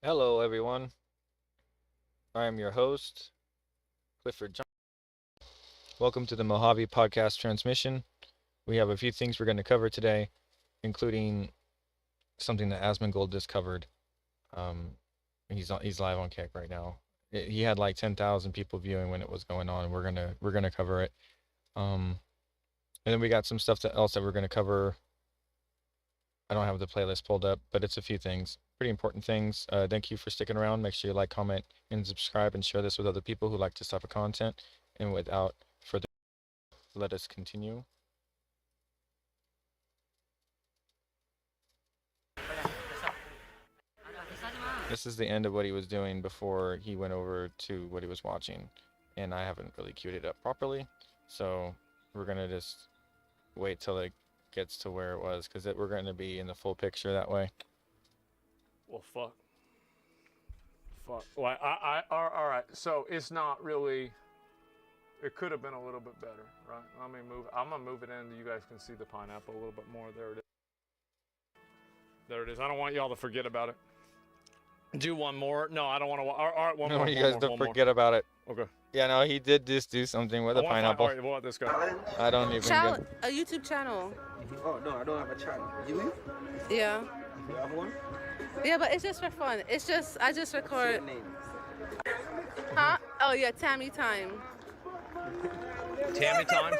Hello, everyone. I am your host, Clifford John. Welcome to the Mojave Podcast transmission. We have a few things we're going to cover today, including something that Asmongold just covered. He's live on Kick right now. He had like 10,000 people viewing when it was going on. We're gonna cover it. And then we got some stuff else that we're gonna cover. I don't have the playlist pulled up, but it's a few things, pretty important things. Thank you for sticking around. Make sure you like, comment, and subscribe, and share this with other people who like this type of content. And without further, let us continue. This is the end of what he was doing before he went over to what he was watching, and I haven't really queued it up properly, so we're gonna just wait till it gets to where it was, because we're gonna be in the full picture that way. Well, fuck. Well, all right. So it's not really. It could have been a little bit better, right? Let me move. I'm gonna move it in. You guys can see the pineapple a little bit more. There it is. There it is. I don't want y'all to forget about it. Do one more. No, I don't want to. All right, one more. I want you guys to forget about it. Okay. Yeah, no, he did just do something with a pineapple. All right, we'll let this go. I don't even get... A YouTube channel. Oh, no, I don't have a channel. You? Yeah. You have one? Yeah, but it's just for fun. It's just, I just record. Name. Huh? Oh, yeah, Tammy Time. Tammy time.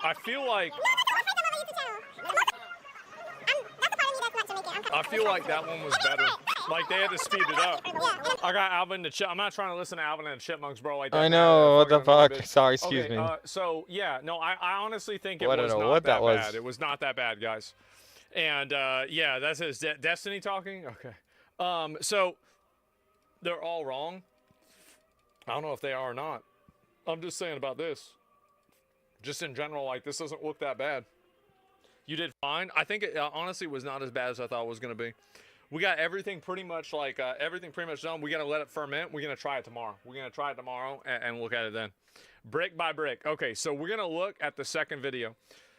I feel like. I feel like that one was better. Like they had to speed it up. I got Alvin the I'm not trying to listen to Alvin and the Chipmunks, bro. Like that. I know, what the fuck? Sorry, excuse me. So yeah, no, I honestly think it Well, I was don't know not what that that was. bad. It was not that bad, guys. And yeah, that's his Destiny talking. Okay. So they're all wrong. I don't know if they are or not. I'm just saying about this. Just in general, like this doesn't look that bad. You did fine. I think it honestly was not as bad as I thought it was going to be. We got everything pretty much like everything pretty much done. We got to let it ferment. We're going to try it tomorrow. We're going to try it tomorrow and look at it then. Brick by brick. Okay, so we're going to look at the second video.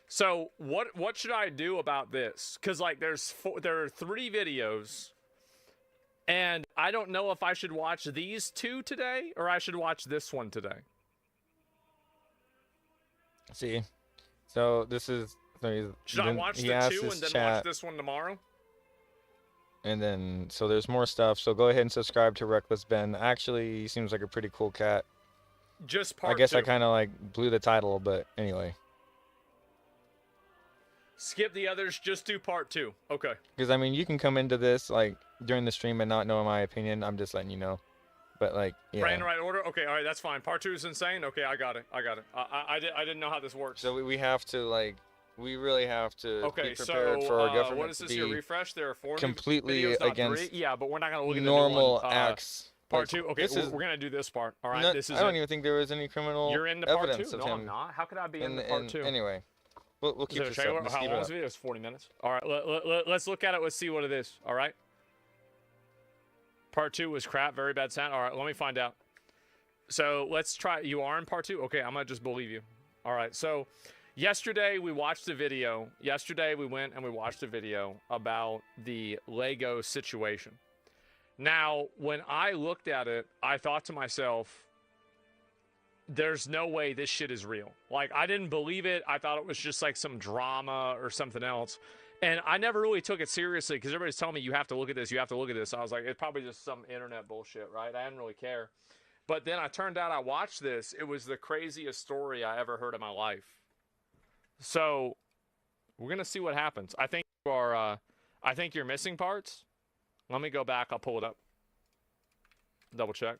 So what should I do about this? Cuz like there are 3 videos and I don't know if I should watch these 2 today or I should watch this one today. See, so this is... Should I watch the 2 and then watch this one tomorrow? And then, so there's more stuff. So go ahead and subscribe to Reckless Ben. Actually, he seems like a pretty cool cat. Just part 2. I guess I kind of like blew the title, but anyway. Skip the others, just do part 2. Okay. Because, I mean, you can come into this, like, during the stream and not know my opinion. I'm just letting you know. But, like, yeah. Pray in the right order? Okay, all right, that's fine. Part 2 is insane? Okay, I got it. I didn't know how this works. So we have to, like, we really have to be prepared for our government what is this here? Refresh? There are 4 completely videos, not against 3. Yeah, but we're not going to look at normal the new one. acts. Part 2? Okay, we're going to do this part. All right, this is I don't even think there was any criminal You're in the part 2? evidence of No, him. I'm not. How could I be in the part 2? Anyway, we'll keep this up. How long is the video? It's 40 minutes. All right, let's look at it. Let's see what it is. All right. Part 2 was crap. Very bad sound. All right, let me find out. So let's try. You are in part 2? Okay, I'm going to just believe you. All right, so yesterday we watched a video. Yesterday we went and we watched a video about the Lego situation. Now, when I looked at it, I thought to myself, there's no way this shit is real. Like, I didn't believe it. I thought it was just like some drama or something else. And I never really took it seriously because everybody's telling me, you have to look at this, you have to look at this. I was like, it's probably just some internet bullshit, right? I didn't really care. But then it turned out I watched this. It was the craziest story I ever heard in my life. So we're going to see what happens. I think you're missing parts. Let me go back. I'll pull it up. Double check.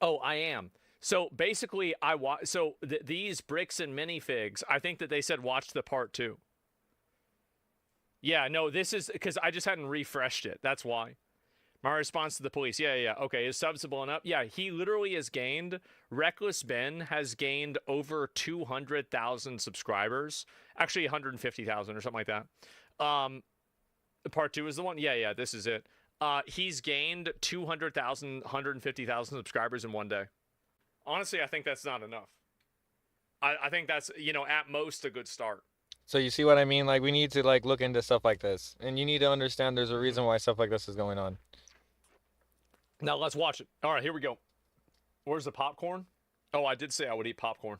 Oh, I am. So basically, these bricks and minifigs, I think that they said watch the part 2. Yeah, no, this is because I just hadn't refreshed it. That's why. My response to the police. Yeah. Okay, is subs blowing up? Yeah, he literally has gained. Reckless Ben has gained over 200,000 subscribers. Actually, 150,000 or something like that. Part 2 is the one? Yeah, this is it. He's gained 200,000, 150,000 subscribers in one day. Honestly, I think that's not enough. I think that's, you know, at most a good start. So you see what I mean? Like we need to like look into stuff like this, and you need to understand there's a reason why stuff like this is going on. Now let's watch it. All right, here we go. Where's the popcorn? Oh, I did say I would eat popcorn.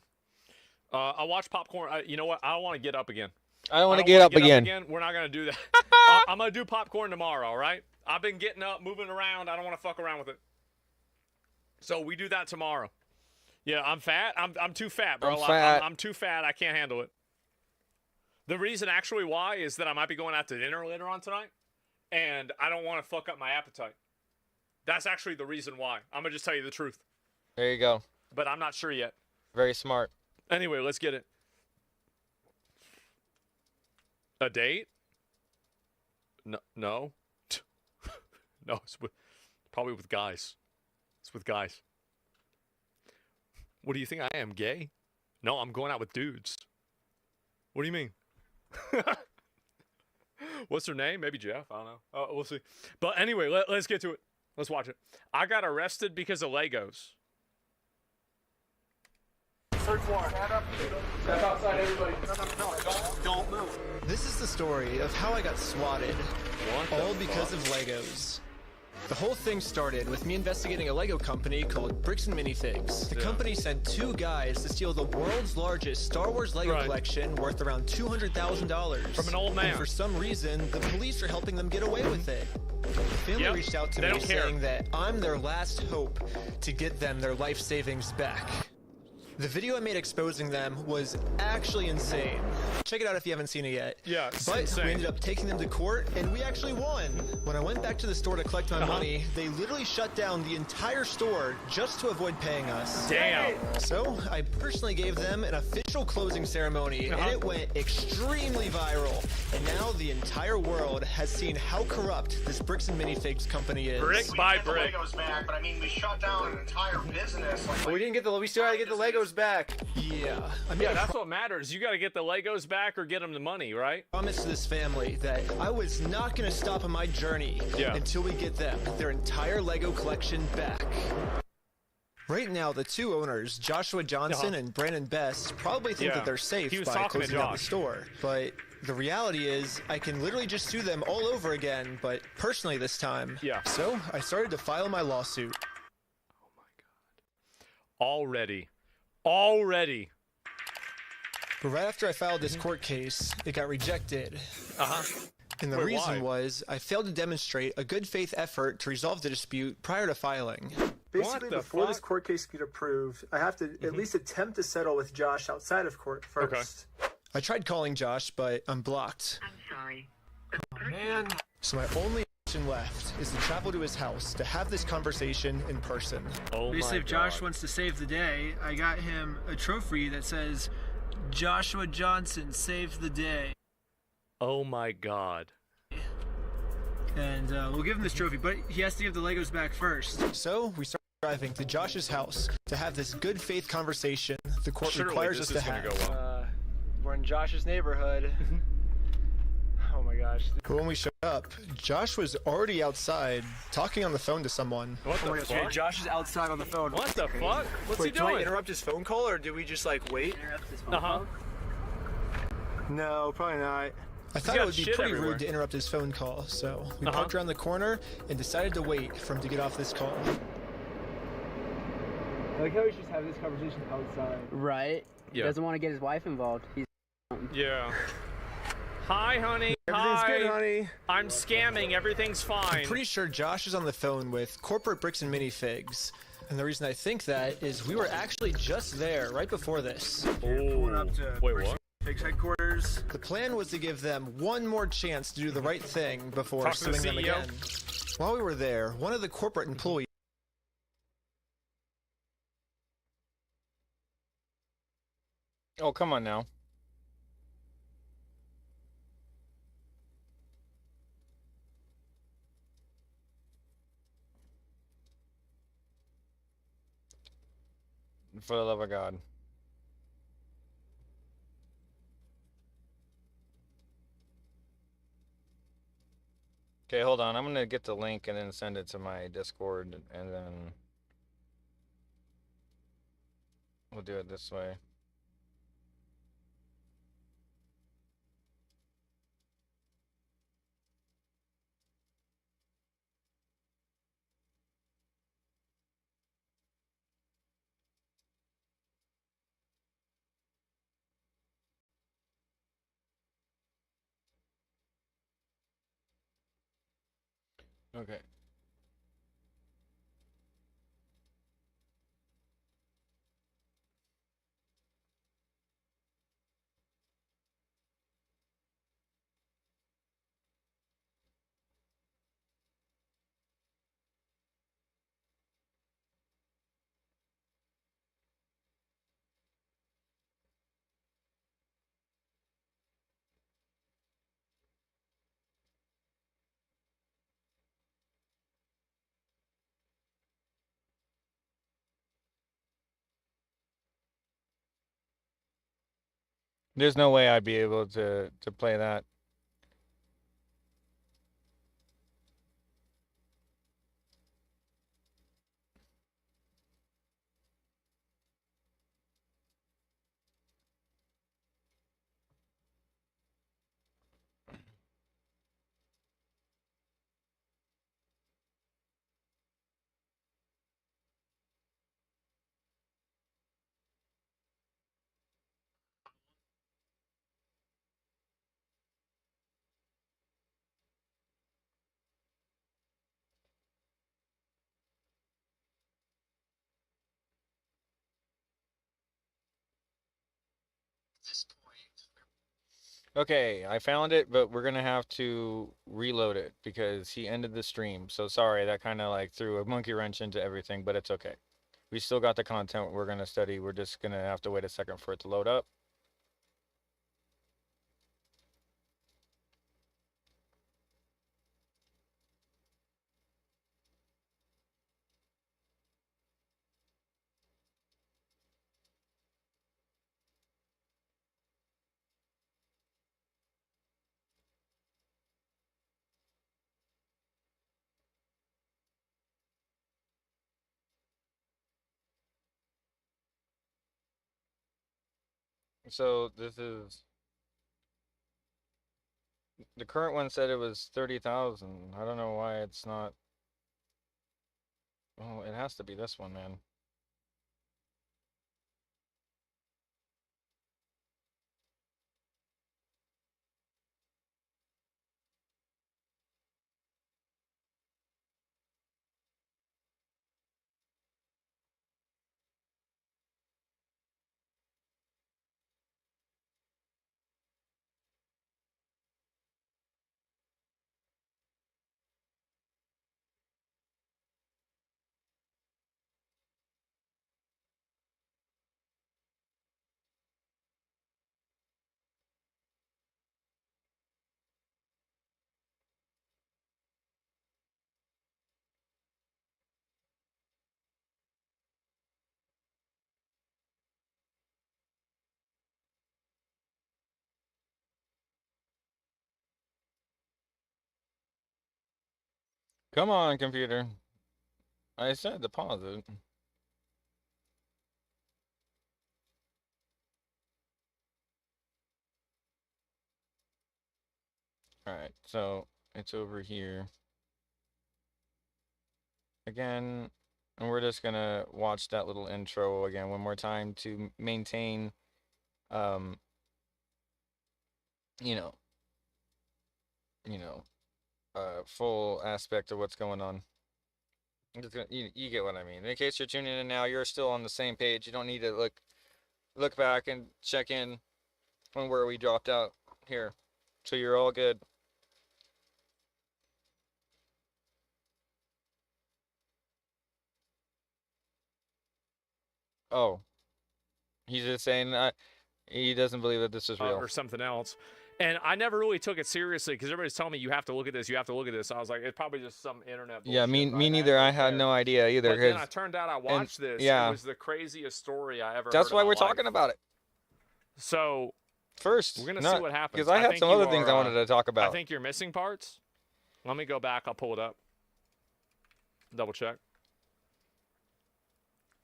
I watched popcorn. You know what? I don't want to get up again. I don't want to get up again. We're not gonna do that. I'm gonna do popcorn tomorrow. All right. I've been getting up, moving around. I don't want to fuck around with it. So we do that tomorrow. Yeah, I'm fat. I'm too fat, bro. I'm too fat. I can't handle it. The reason actually why is that I might be going out to dinner later on tonight, and I don't want to fuck up my appetite. That's actually the reason why. I'm gonna just tell you the truth. There you go. But I'm not sure yet. Very smart. Anyway, let's get it. A date? No, no, no. It's probably with guys. It's with guys. What do you think I am, gay? No, I'm going out with dudes. What do you mean? What's her name? Maybe Jeff. I don't know. We'll see. But anyway, let's get to it. Let's watch it. I got arrested because of Legos. Third floor. Stand up. Step outside, everybody. No, don't move. This is the story of how I got swatted, all because of Legos. The whole thing started with me investigating a Lego company called Bricks and Minifigs. The company sent 2 guys to steal the world's largest Star Wars Lego collection worth around $200,000. From an old man. And for some reason, the police are helping them get away with it. The family reached out to me saying that I'm their last hope to get them their life savings back. The video I made exposing them was actually insane. Check it out if you haven't seen it yet. Yeah, it's but insane. we ended up taking them to court, and we actually won. When I went back to the store to collect my money, they literally shut down the entire store just to avoid paying us. Damn. So I personally gave them an official closing ceremony, and it went extremely viral. And now the entire world has seen how corrupt this Bricks and Minifigs company is. Brick by brick. The Legos back, but I mean, we shut down an entire business. We didn't get the. We still gotta get the Legos back. Yeah. I mean, Yeah, that's what matters. You got to get the Legos back or get them the money, right? I promised this family that I was not going to stop on my journey until we get them their entire Lego collection back. Right now, the 2 owners, Joshua Johnson and Brandon Best, probably think that they're safe by closing down the store. But the reality is, I can literally just sue them all over again, but personally this time. Yeah. So I started to file my lawsuit. Oh my God. Already. But right after I filed this court case, it got rejected. And the reason was I failed to demonstrate a good faith effort to resolve the dispute prior to filing. Basically, before this court case can get approved, I have to at least attempt to settle with Josh outside of court first. I tried calling Josh, but I'm blocked. I'm sorry. Oh, man. So my only option left is to travel to his house to have this conversation in person. Oh Basically, my if Josh God. wants to save the day, I got him a trophy that says, Joshua Johnson saved the day. Oh my God. And we'll give him this trophy, but he has to give the Legos back first. So we started driving to Josh's house to have this good faith conversation the court requires us to have. Go well. We're in Josh's neighborhood. Oh my gosh. But when we showed up, Josh was already outside talking on the phone to someone. What the fuck? Josh is outside on the phone. What the fuck? What's he Do I doing? interrupt his phone call, or do we just like wait? No, probably not. I thought got it would be shit pretty everywhere. rude to interrupt his phone call, so we parked around the corner and decided to wait for him to get off this call. I like how we just have this conversation outside. Right. Yeah. Doesn't want to get his wife involved. He's Yeah. Hi, honey. Everything's Hi. good, honey. I'm scamming. Everything's fine. I'm pretty sure Josh is on the phone with corporate Bricks and Minifigs. And the reason I think that is we were actually just there right before this. Pulling up to Wait, what? Pig's headquarters. The plan was to give them one more chance to do the right thing before Talk to the suing them CEO. again. While we were there, one of the corporate employees Oh, come on now. For the love of God. Okay, hold on. I'm gonna get the link and then send it to my Discord, and then we'll do it this way. Okay. There's no way I'd be able to play that. Okay, I found it, but we're gonna have to reload it because he ended the stream. So sorry, that kind of like threw a monkey wrench into everything, but it's okay. We still got the content we're gonna study. We're just gonna have to wait a second for it to load up. So this is the current one said it was 30,000. I don't know why it's not. Oh, it has to be this one, man. Come on, computer. I said to pause it. All right, so it's over here again, and we're just gonna watch that little intro again one more time to maintain, um, you know, you know, full aspect of what's going on. You get what I mean. In case you're tuning in now, you're still on the same page. You don't need to look back and check in on where we dropped out here. So you're all good. Oh, he's just saying he doesn't believe that this is real. Or something else. And I never really took it seriously because everybody's telling me you have to look at this, you have to look at this. I was like, it's probably just some internet bullshit. Yeah, me neither. I had no idea either. But then I turned out I watched this. Yeah. It was the craziest story I ever That's heard why in my we're life. talking about it. So first, we're gonna see what happens. Because I had some other things I wanted to talk about. I think you're missing parts. Let me go back. I'll pull it up. Double check.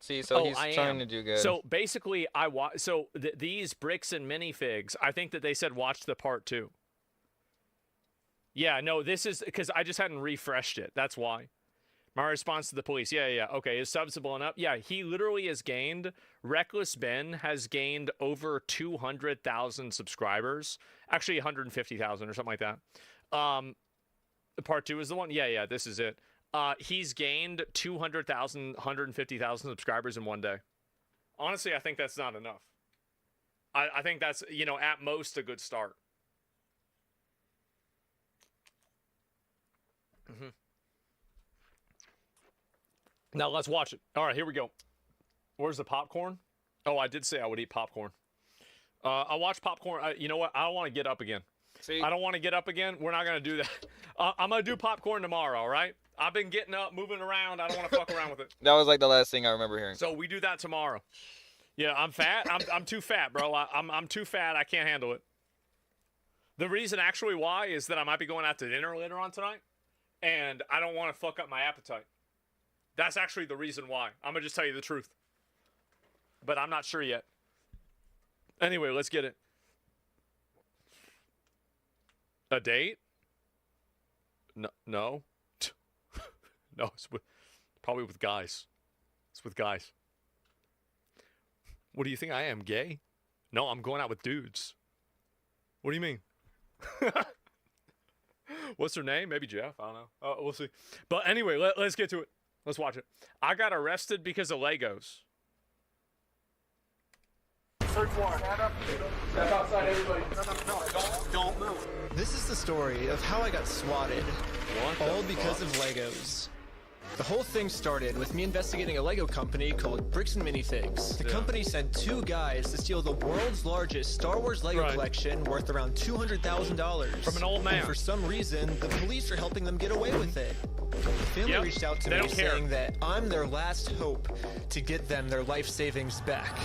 See, so he's trying to do good. So basically, these bricks and minifigs. I think that they said watch the part 2. Yeah, no, this is because I just hadn't refreshed it. That's why. My response to the police. Yeah. Okay, is subs blowing up? Yeah, he literally has gained. Reckless Ben has gained over 200,000 subscribers. Actually, 150,000 or something like that. The part 2 is the one? Yeah, this is it. He's gained 200,000, 150,000 subscribers in one day. Honestly, I think that's not enough. I think that's, you know, at most a good start. Now let's watch it. All right, here we go. Where's the popcorn? Oh, I did say I would eat popcorn. I watched popcorn. You know what? I don't want to get up again. See? I don't want to get up again. We're not going to do that. I'm going to do popcorn tomorrow, all right? I've been getting up, moving around. I don't want to fuck around with it. That was like the last thing I remember hearing. So we do that tomorrow. Yeah, I'm fat. I'm too fat, bro. I'm too fat. I can't handle it. The reason actually why is that I might be going out to dinner later on tonight, and I don't want to fuck up my appetite. That's actually the reason why. I'm going to just tell you the truth. But I'm not sure yet. Anyway, let's get it. A date? No. No, it's probably with guys. It's with guys. What do you think I am, gay? No, I'm going out with dudes. What do you mean? What's her name? Maybe Jeff. I don't know. We'll see. But anyway, let's get to it. Let's watch it. I got arrested because of Legos. Search warrant. Stand up. Step outside, everybody. No. Don't move. This is the story of how I got swatted, all because of Legos. The whole thing started with me investigating a Lego company called Bricks and Minifigs. The company sent 2 guys to steal the world's largest Star Wars Lego collection worth around $200,000. From an old man. And for some reason, the police are helping them get away with it. The family reached out to me saying that I'm their last hope to get them their life savings back.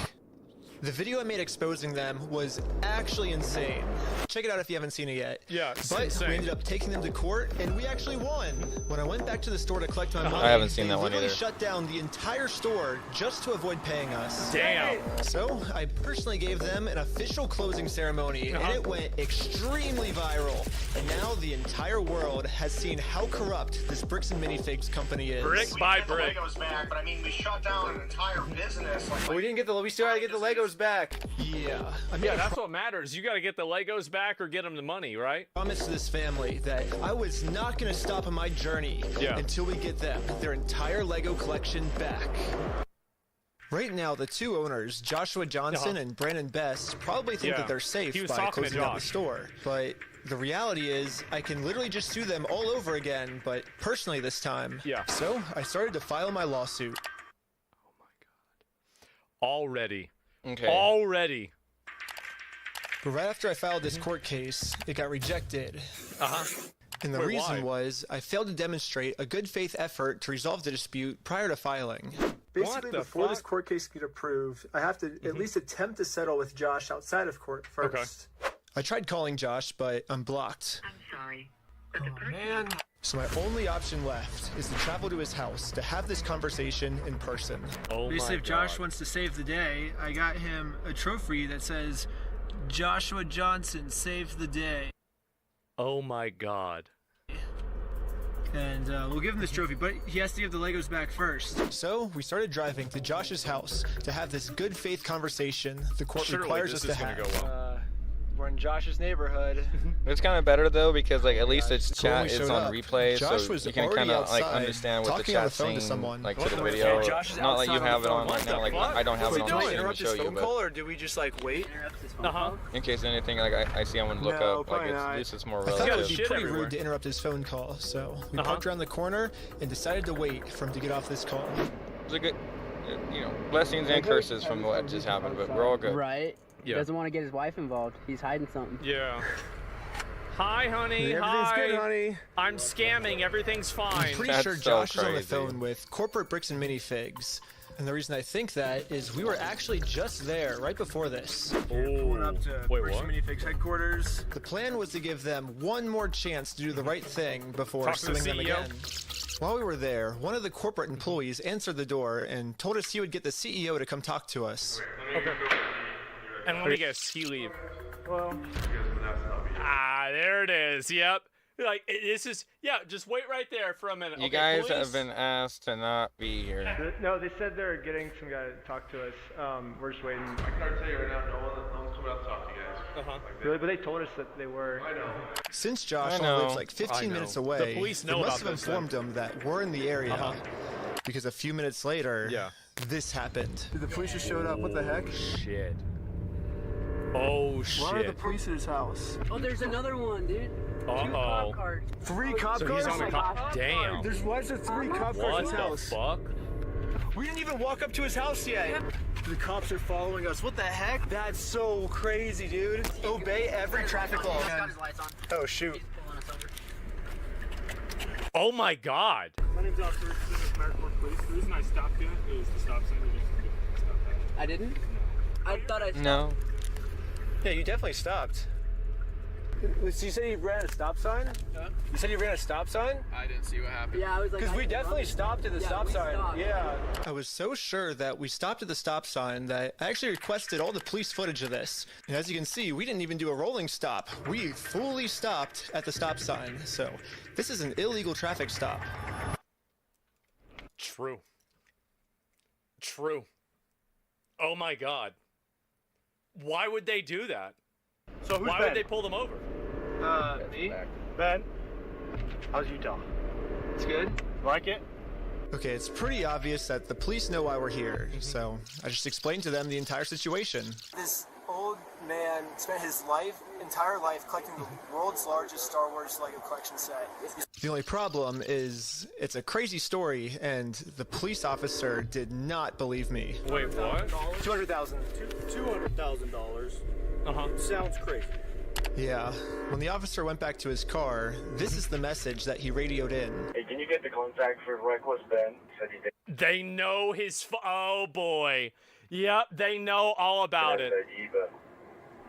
The video I made exposing them was actually insane. Check it out if you haven't seen it yet. Yeah, it's but insane. we ended up taking them to court, and we actually won. When I went back to the store to collect my money, I haven't seen that one literally either. shut down the entire store just to avoid paying us. Damn. So I personally gave them an official closing ceremony, and it went extremely viral. And now the entire world has seen how corrupt this Bricks and Minifigs company is. Brick by brick. The Legos back, but I mean, we shut down an entire business. We didn't get we still gotta get the Legos back. Yeah. I mean, Yeah, that's what matters. You got to get the Legos back or get them the money, right? I promised this family that I was not going to stop on my journey until we get them their entire Lego collection back. Right now, the 2 owners, Joshua Johnson and Brandon Best, probably think that they're safe by closing down the store. But the reality is, I can literally just sue them all over again, but personally this time. Yeah. So I started to file my lawsuit. Oh my God. Already. Okay. Already. But right after I filed this court case, it got rejected. And the reason was I failed to demonstrate a good faith effort to resolve the dispute prior to filing. Basically, before this court case can get approved, I have to at least attempt to settle with Josh outside of court first. I tried calling Josh, but I'm blocked. I'm sorry. Man. So my only option left is to travel to his house to have this conversation in person. Oh Basically, my if Josh God. wants to save the day, I got him a trophy that says, Joshua Johnson saved the day. Oh my God. And we'll give him this trophy, but he has to give the Legos back first. So we started driving to Josh's house to have this good faith conversation the court requires us to have. We're in Josh's neighborhood. It's kind of better though because like at least its So when we chat is showed on up, replay, Josh so was you can already kind of like outside, understand what the talking on the chat's phone to saying someone. like What to the the video. fuck? Josh is Not like you outside on have the it phone. on What right now. the Like fuck? I don't have it on Do we screen to interrupt show his you, phone but call, or do we just like wait? in case anything, like I see someone look No, up, like probably not. at least it's more I thought it relative. would be Shit pretty everywhere. rude to interrupt his phone call, so we parked around the corner and decided to wait for him to get off this call. It's a good, you know, blessings and curses from what just happened, but we're all good. Right? Yeah. Doesn't want to get his wife involved. He's hiding something. Yeah. Hi, honey. Everything's Hi. good, honey. I'm scamming. Everything's fine. I'm pretty That's sure so Josh is on the crazy. phone with corporate Bricks and Minifigs. And the reason I think that is we were actually just there right before this. Pulling up to Wait, Bricks what? and Minifigs headquarters. The plan was to give them one more chance to do the right thing before Talk to the suing them CEO. again. While we were there, one of the corporate employees answered the door and told us he would get the CEO to come talk to us. Okay. And let me guess, he leave. Well, Ah, there it is. Yep. Like this is just wait right there for a minute. You Okay, guys police. have been asked to not be here. No, they said they're getting some guy to talk to us. We're just waiting. I can already tell you right now, no one's coming out to talk to you guys. Really? But they told us that they were. I know. Since Josh I only know. lives like 15 minutes away, The police know they must about have this informed him that we're in the area. Because a few minutes later, Yeah. this happened. The police just showed up. What the heck? Shit. Oh Why are the shit. police at his house? Oh, there's another one, dude. Two Uh-oh. cop cars. 3 cop So cars? he's on the cop. Damn. Why is there 3 cop cars What at his the house? fuck? We didn't even walk up to his house yet. The cops are following us. What the heck? That's so crazy, dude. Obey every traffic law. He's got his lights on. Oh, shoot. He's pulling us over. Oh my god. My name's Officer. This is American Police. The reason I stopped you is the stop sign. You didn't stop that. I didn't? I thought I stopped. No. Yeah, you definitely stopped. So you said you ran a stop sign? Huh? You said you ran a stop sign? I didn't see what happened. Yeah, I was like. Because I we didn't definitely run. stopped at the Yeah, stop we sign. stopped. Yeah. I was so sure that we stopped at the stop sign that I actually requested all the police footage of this. And as you can see, we didn't even do a rolling stop. We fully stopped at the stop sign. So this is an illegal traffic stop. True. True. Oh my god. Why would they do that? So who's Why Ben? would they pull them over? Me? Ben? How's Utah? It's good? Like it? Okay, it's pretty obvious that the police know why we're here. So I just explained to them the entire situation. This old man spent his entire life collecting the world's largest Star Wars Lego collection set. The only problem is it's a crazy story, and the police officer did not believe me. Wait, what? $200,000. $200,000. Uh-huh. Sounds crazy. Yeah, when the officer went back to his car, this is the message that he radioed in. Hey, can you get the contact for Reckless Ben? Said he did. They know his oh boy. Yep, they know all about it. But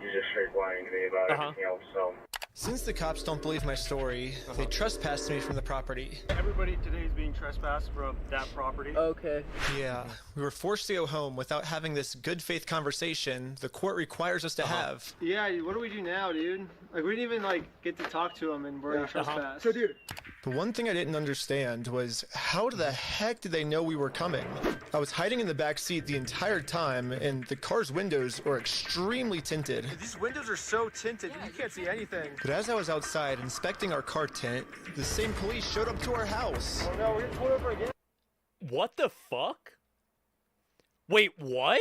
you're just straight lying to me about everything else, so. Since the cops don't believe my story, they trespassed me from the property. Everybody today is being trespassed from that property. Okay. Yeah, we were forced to go home without having this good faith conversation the court requires us to have. Yeah, what do we do now, dude? Like, we didn't even, get to talk to him, and we're trespassed. So, dude, The one thing I didn't understand was how the heck did they know we were coming? I was hiding in the back seat the entire time, and the car's windows were extremely tinted. These windows are so tinted, you can't see anything. But as I was outside inspecting our car tint, the same police showed up to our house. Oh no, we're getting pulled over again. What the fuck? Wait, what?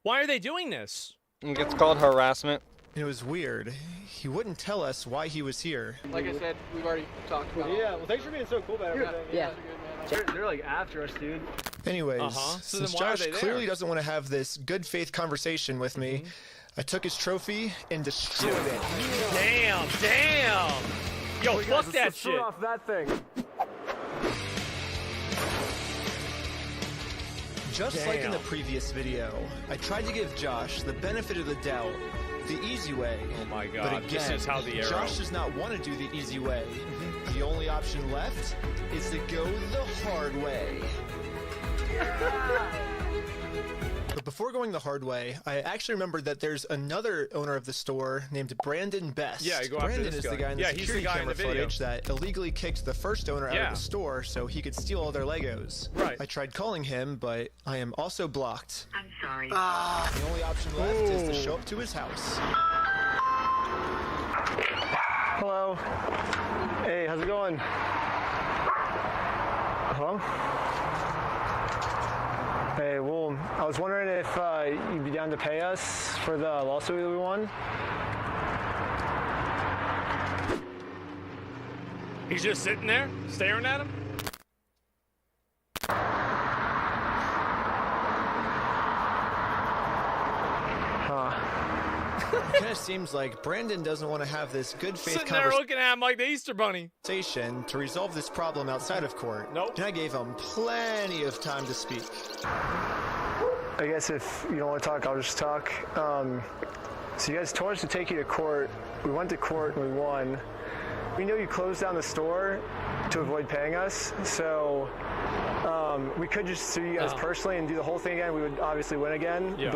Why are they doing this? It's called harassment. And it was weird. He wouldn't tell us why he was here. like I said, we've already talked about it. Yeah, well, thanks for being so cool about everything. Yeah. They're like after us, dude. Anyways, So since then why are Josh they there? clearly doesn't want to have this good faith conversation with me, I took his trophy and destroyed it. Damn, damn. Yo, fuck that shit. Throw off that thing. Just like in the previous video, I tried to give Josh the benefit of the doubt, the easy way. Oh my But god, again, this is how the arrow. Josh does not want to do the easy way. The only option left is to go the hard way. But before going the hard way, I actually remembered that there's another owner of the store named Brandon Best. Yeah, you go after Brandon this is guy. the guy in the Yeah, he's the security guy in camera the video. footage that illegally kicked the first owner out Yeah. of the store so he could steal all their Legos. Right. I tried calling him, but I am also blocked. I'm sorry. The only option left is to show up to his house. Hello. Hey, how's it going? Hello? Hey, well, I was wondering if you'd be down to pay us for the lawsuit that we won. He's just sitting there, staring at him? It kind of seems like Brandon doesn't want to have this good faith Sitting there looking at him like the Easter Bunny. conversation to resolve this problem outside of court. Nope. And I gave him plenty of time to speak. I guess if you don't want to talk, I'll just talk. So you guys told us to take you to court. We went to court and we won. We know you closed down the store to avoid paying us, so we could just sue you guys personally and do the whole thing again. We would obviously win again, Yeah.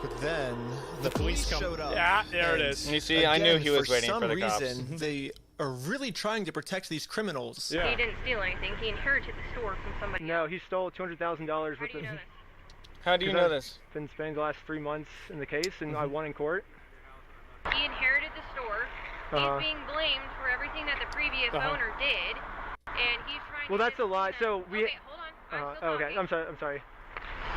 But then the police come. showed up. Yeah, there it and is. You see, I knew he was waiting for the cops. reason, they are really trying to protect these criminals. Yeah. He didn't steal anything. He inherited the store from somebody No, else. he stole $200,000 worth How do you of. know this? How do you know this? Been spending the last 3 months in the case, and I won in court. He inherited the store. He's being blamed for everything that the previous owner did, and he's trying. Well, to that's a lie. So we. Okay, hold on. I'm still Okay, talking. I'm sorry.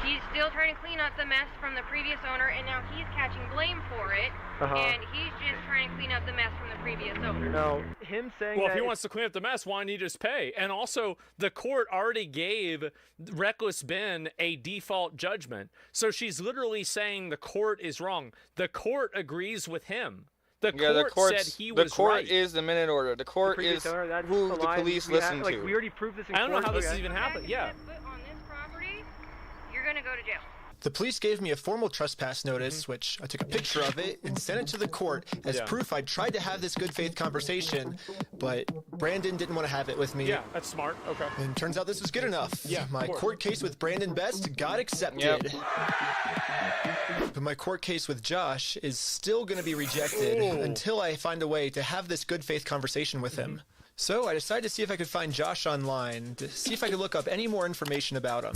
He's still trying to clean up the mess from the previous owner, and now he's catching blame for it. And he's just trying to clean up the mess from the previous owner. No, him saying Well, that. if he wants to clean up the mess, why don't he just pay? And also, the court already gave Reckless Ben a default judgment. So she's literally saying the court is wrong. The court agrees with him. The court said he was right. The court is the minute order. The court is owner, that's who a the lie. police We listen like, to. we already proved this in I don't court. know how this even happened. Yeah. On this property, you're gonna go to jail. The police gave me a formal trespass notice, which I took a picture of it and sent it to the court as proof I tried to have this good faith conversation, but Brandon didn't want to have it with me. Yeah, that's smart. Okay. And turns out this was good enough. Yeah, my court case with Brandon Best got accepted. But my court case with Josh is still going to be rejected until I find a way to have this good faith conversation with him. So I decided to see if I could find Josh online, to see if I could look up any more information about him.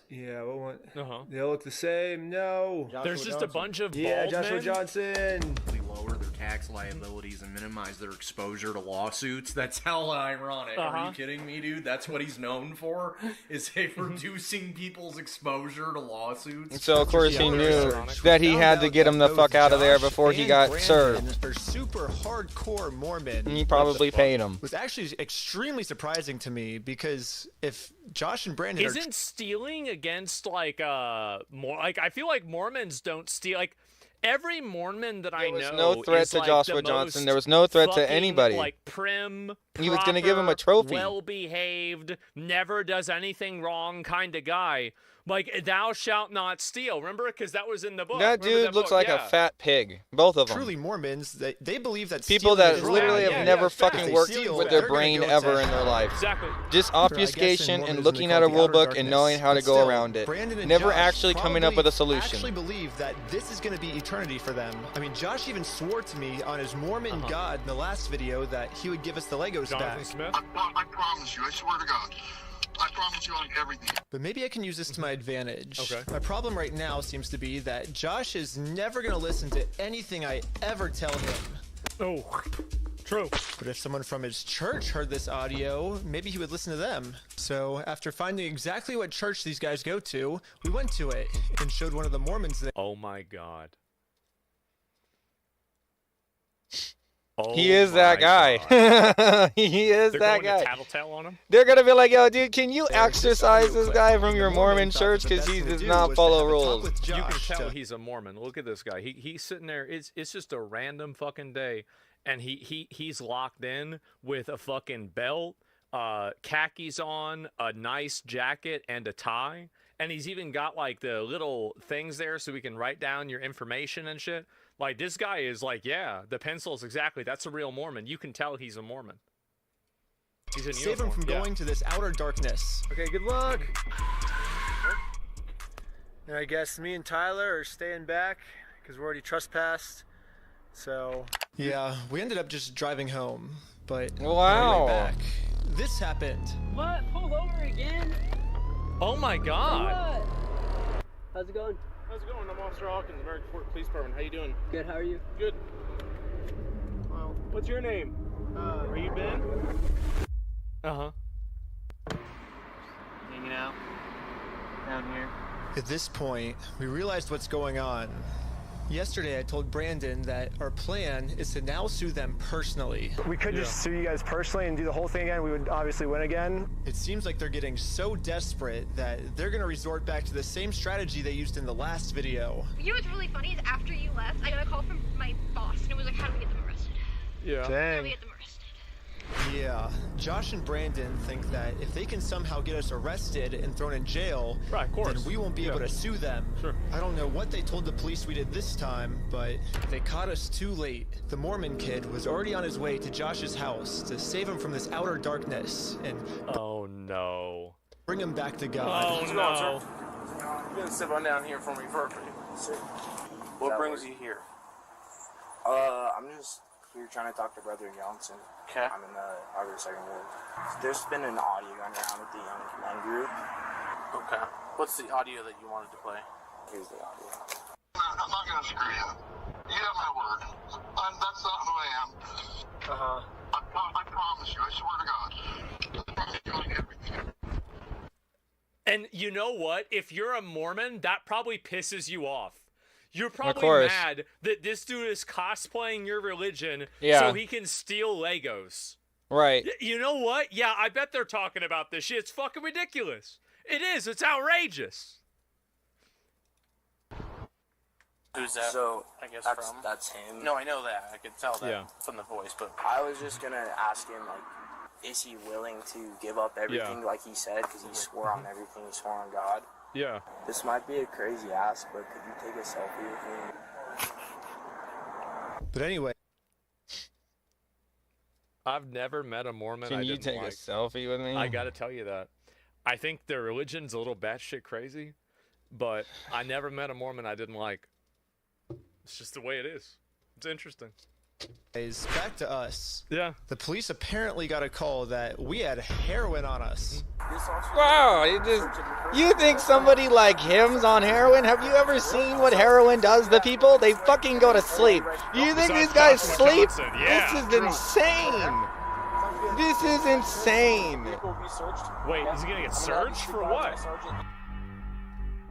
Yeah, what? They all look the same. No. There's just a bunch of Yeah, bald Joshua men. Johnson. Lower their tax liabilities and minimize their exposure to lawsuits. That's hella ironic. Are you kidding me, dude? That's what he's known for, is reducing people's exposure to lawsuits. So of course he knew that he had to get him the fuck out of there before he got served. They're super hardcore Mormon. And he probably paid him. Was actually extremely surprising to me because if Josh and Brandon Isn't stealing against like more like I feel like Mormons don't steal like every Mormon that I know. There was no threat is to like Joshua the Johnson. most There was no threat to fucking, anybody. Like prim, He was gonna give him a trophy. well behaved, never does anything wrong kind of guy. Like thou shalt not steal. Remember, because that was in the book. That Remember dude looks like a fat pig. Both of them. truly Mormons, they believe that People stealing that is literally wrong. have never fucking If they worked steal, with they're their gonna brain go to ever in hell. their life. Exactly. Just I guess in obfuscation and Mormonism looking they at call a it the rule outer book and darkness, knowing how to but go still, around it. Brandon and Never Josh actually coming up with a probably solution. actually believe that this is going to be eternity for them. I mean, Josh even swore to me on his Mormon God in the last video that he would give us the Legos back. Smith? I promise you, I swear to God. I promise you on everything. But maybe I can use this to my advantage. Okay. My problem right now seems to be that Josh is never going to listen to anything I ever tell him. Oh, true. But if someone from his church heard this audio, maybe he would listen to them. So after finding exactly what church these guys go to, we went to it and showed one of the Mormons there. Oh my God. Oh He is that guy. He is They're that going guy. to tattletale on him? They're gonna be like, yo, dude, can you There's this exorcise audio this clip guy of from the your Mormon Mormon thought church that the because best he thing to does do not was to follow have a talk rules? with You can Josh tell to- he's a Mormon. Look at this guy. He's sitting there. It's just a random fucking day, and he's locked in with a fucking belt, khakis on, a nice jacket, and a tie. And he's even got like the little things there so we can write down your information and shit. Like this guy is like, yeah, the pencils exactly. That's a real Mormon. You can tell he's a Mormon. He's in Save him uniform. from going to this outer darkness. Okay, good luck. And I guess me and Tyler are staying back because we're already trespassed. So Yeah, we ended up just driving home. But on Wow. the way back, this happened. What? Pull over again? Oh my God. What? How's it going? How's it going? I'm Officer Hawkins, American Fort Police Department. How you doing? Good, how are you? Good. Well, what's your name? Are you Ben? Uh-huh. Hanging out down here. At this point, we realized what's going on. Yesterday, I told Brandon that our plan is to now sue them personally. we could just sue you guys personally and do the whole thing again. We would obviously win again. It seems like they're getting so desperate that they're going to resort back to the same strategy they used in the last video. You know what's really funny is after you left, I got a call from my boss, and it was like, how do we get them arrested? Yeah. How do we Dang. get them arrested? Yeah, Josh and Brandon think that if they can somehow get us arrested and thrown in jail, Right, of course. then we won't be able to sue them. Sure. I don't know what they told the police we did this time, but they caught us too late. The Mormon kid was already on his way to Josh's house to save him from this outer darkness and Oh no. bring him back to God. Oh no. You're gonna sit on down here for me, perfect. What brings you here? I'm just You're trying to talk to Brother Johnson. Okay. I'm in the other second ward. There's been an audio going around with the young men group. Okay. What's the audio that you wanted to play? Here's the audio. I'm not going to screw you. You have my word. That's not who I am. Uh-huh. I promise you. I swear to God. I promise you everything. And you know what? If you're a Mormon, that probably pisses you off. You're probably course. mad that this dude is cosplaying your religion Yeah. so he can steal Legos. Right. You know what? Yeah, I bet they're talking about this shit. It's fucking ridiculous. It is. It's outrageous. Who's that? So, I guess that's, from? that's him. No, I know that. I could tell that Yeah. from the voice, but I was just going to ask him, like, is he willing to give up everything like he said? Because he swore on everything. He swore on God. Yeah. This might be a crazy ask, but could you take a selfie with me? But anyway. I've never met a Mormon Can I you didn't take like. a selfie with me? I gotta tell you that. I think their religion's a little batshit crazy, but I never met a Mormon I didn't like. It's just the way it is. It's interesting. Back to us. Yeah. The police apparently got a call that we had heroin on us. Wow, you think somebody like him's on heroin? Have you ever seen what heroin does to people? They fucking go to sleep. You think these guys sleep? Yeah. This is insane. This is insane. Wait, is he gonna get searched for what?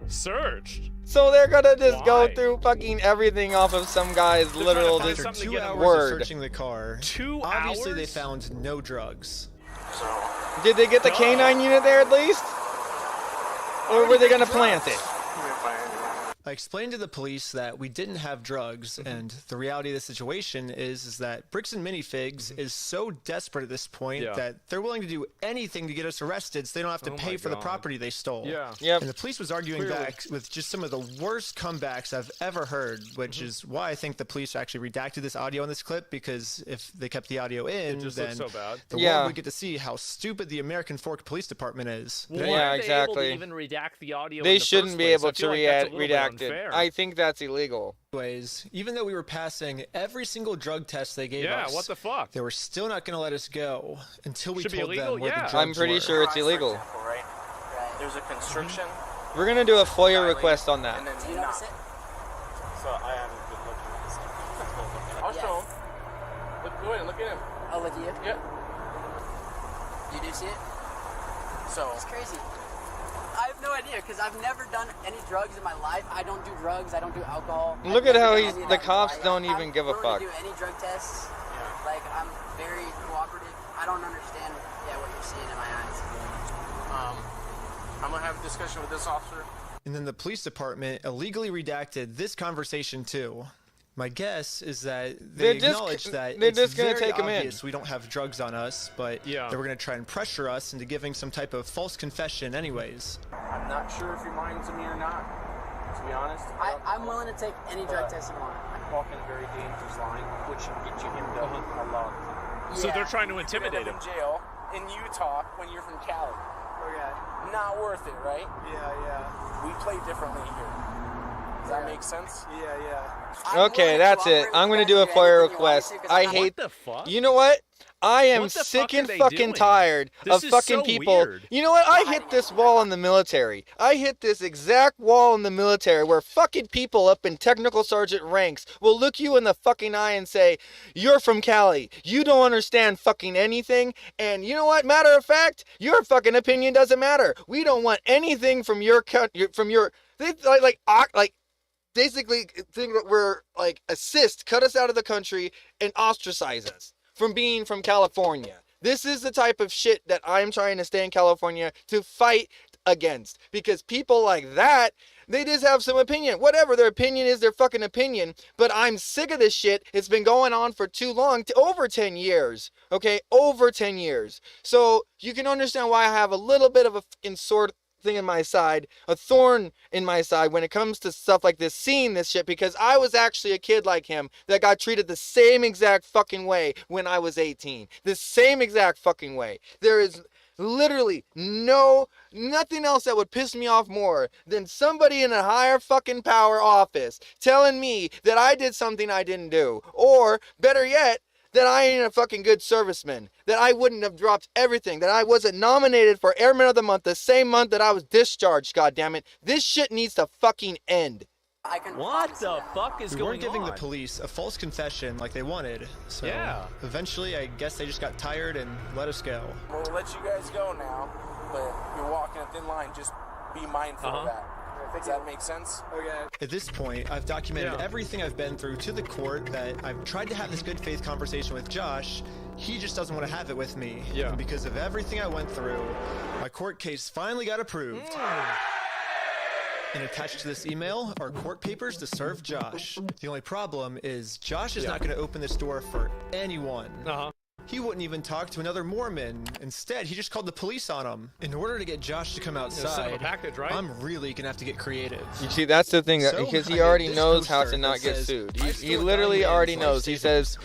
Searched? So they're gonna just go Why? through fucking everything off of some guy's literal find just something to After 2 get him hours word. of searching the car, 2 obviously hours? they found no drugs. Did they get the canine unit there at least? Or were they gonna plant it? I explained to the police that we didn't have drugs, and the reality of the situation is that Bricks and Minifigs is so desperate at this point Yeah. that they're willing to do anything to get us arrested so they don't have to Oh pay my for the God. property they stole. Yeah. Yep. And the police was arguing Clearly. back with just some of the worst comebacks I've ever heard, which is why I think the police actually redacted this audio in this clip, because if they kept the audio in, It just then looks so bad. the Yeah. world would get to see how stupid the American Fork Police Department is. Well, But why Yeah, are they exactly. able to even redact the audio? They in the shouldn't first be place? able I feel to like that's a little bit redact it. unfair. I think that's illegal. anyways, even though we were passing every single drug test they gave Yeah, us, what the fuck? they were still not going to let us go until we Should be told illegal? them where Yeah. the drugs I'm pretty were. sure it's illegal. right? There's a constriction. We're gonna do a FOIA request on that. And then Do you notice it? So I haven't been looking at this. I'll show him. Look, go ahead, look at him. Oh, look at you? Yeah. You do see it? So It's crazy. I have no idea because I've never done any drugs in my life. I don't do drugs. I don't do alcohol. Look I've at never how done he's. any of The that in cops my don't life. even give a I'm fuck. willing to do any drug tests. Like I'm very cooperative. I don't understand. Yeah, what you're seeing in my eyes. I'm gonna have a discussion with this officer. And then the police department illegally redacted this conversation too. My guess is that they They're just- acknowledge that they're it's just gonna very take 'em in. obvious we don't have drugs on us, but Yeah. they were going to try and pressure us into giving some type of false confession anyways. I'm not sure if you're lying to me or not. To be honest, I'm willing to take any drug test you want. I'm walking a very dangerous line, which can get you into a lot. So Yeah. they're trying to You intimidate end him. up in jail in Utah when you're from Cali. Okay. Not worth it, right? Yeah. We play differently here. Does that make sense? Yeah. Okay, that's it. I'm gonna do a FOIA request. I hate. What the fuck? You know what? I am What the sick fuck are and they fucking doing? tired This of is fucking so people. weird. You know what? I hit this wall in the military. I hit this exact wall in the military where fucking people up in technical sergeant ranks will look you in the fucking eye and say, "You're from Cali. You don't understand fucking anything." And you know what? Matter of fact, your fucking opinion doesn't matter. We don't want anything from your they like basically think that we're like cut us out of the country and ostracize us from being from California. This is the type of shit that I'm trying to stay in California to fight against, because people like that, they just have some opinion. Whatever their opinion is, their fucking opinion. But I'm sick of this shit. It's been going on for too long, over 10 years. Okay, over 10 years. So you can understand why I have a little bit of a fucking sword thing in my side, a thorn in my side when it comes to stuff like this, seeing this shit, because I was actually a kid like him that got treated the same exact fucking way when I was 18. The same exact fucking way. There is literally nothing else that would piss me off more than somebody in a higher fucking power office telling me that I did something I didn't do. Or, better yet, that I ain't a fucking good serviceman, that I wouldn't have dropped everything, that I wasn't nominated for Airman of the Month the same month that I was discharged, goddammit. This shit needs to fucking end. What the fuck is we going weren't giving on? the police a false confession like they wanted, so eventually I guess they just got tired and let us go. We'll let you guys go now, but you're walking a thin line. Just be mindful of that. Does that make sense? Okay. At this point, I've documented everything I've been through to the court, that I've tried to have this good faith conversation with Josh. He just doesn't want to have it with me. Yeah. And because of everything I went through, my court case finally got approved. And attached to this email are court papers to serve Josh. The only problem is Josh is not going to open this door for anyone. He wouldn't even talk to another Mormon. Instead, he just called the police on him. In order to get Josh to come outside, I'm really going to have to get creative. You see, that's the thing, because he already knows how to not get sued. He literally already knows. He says,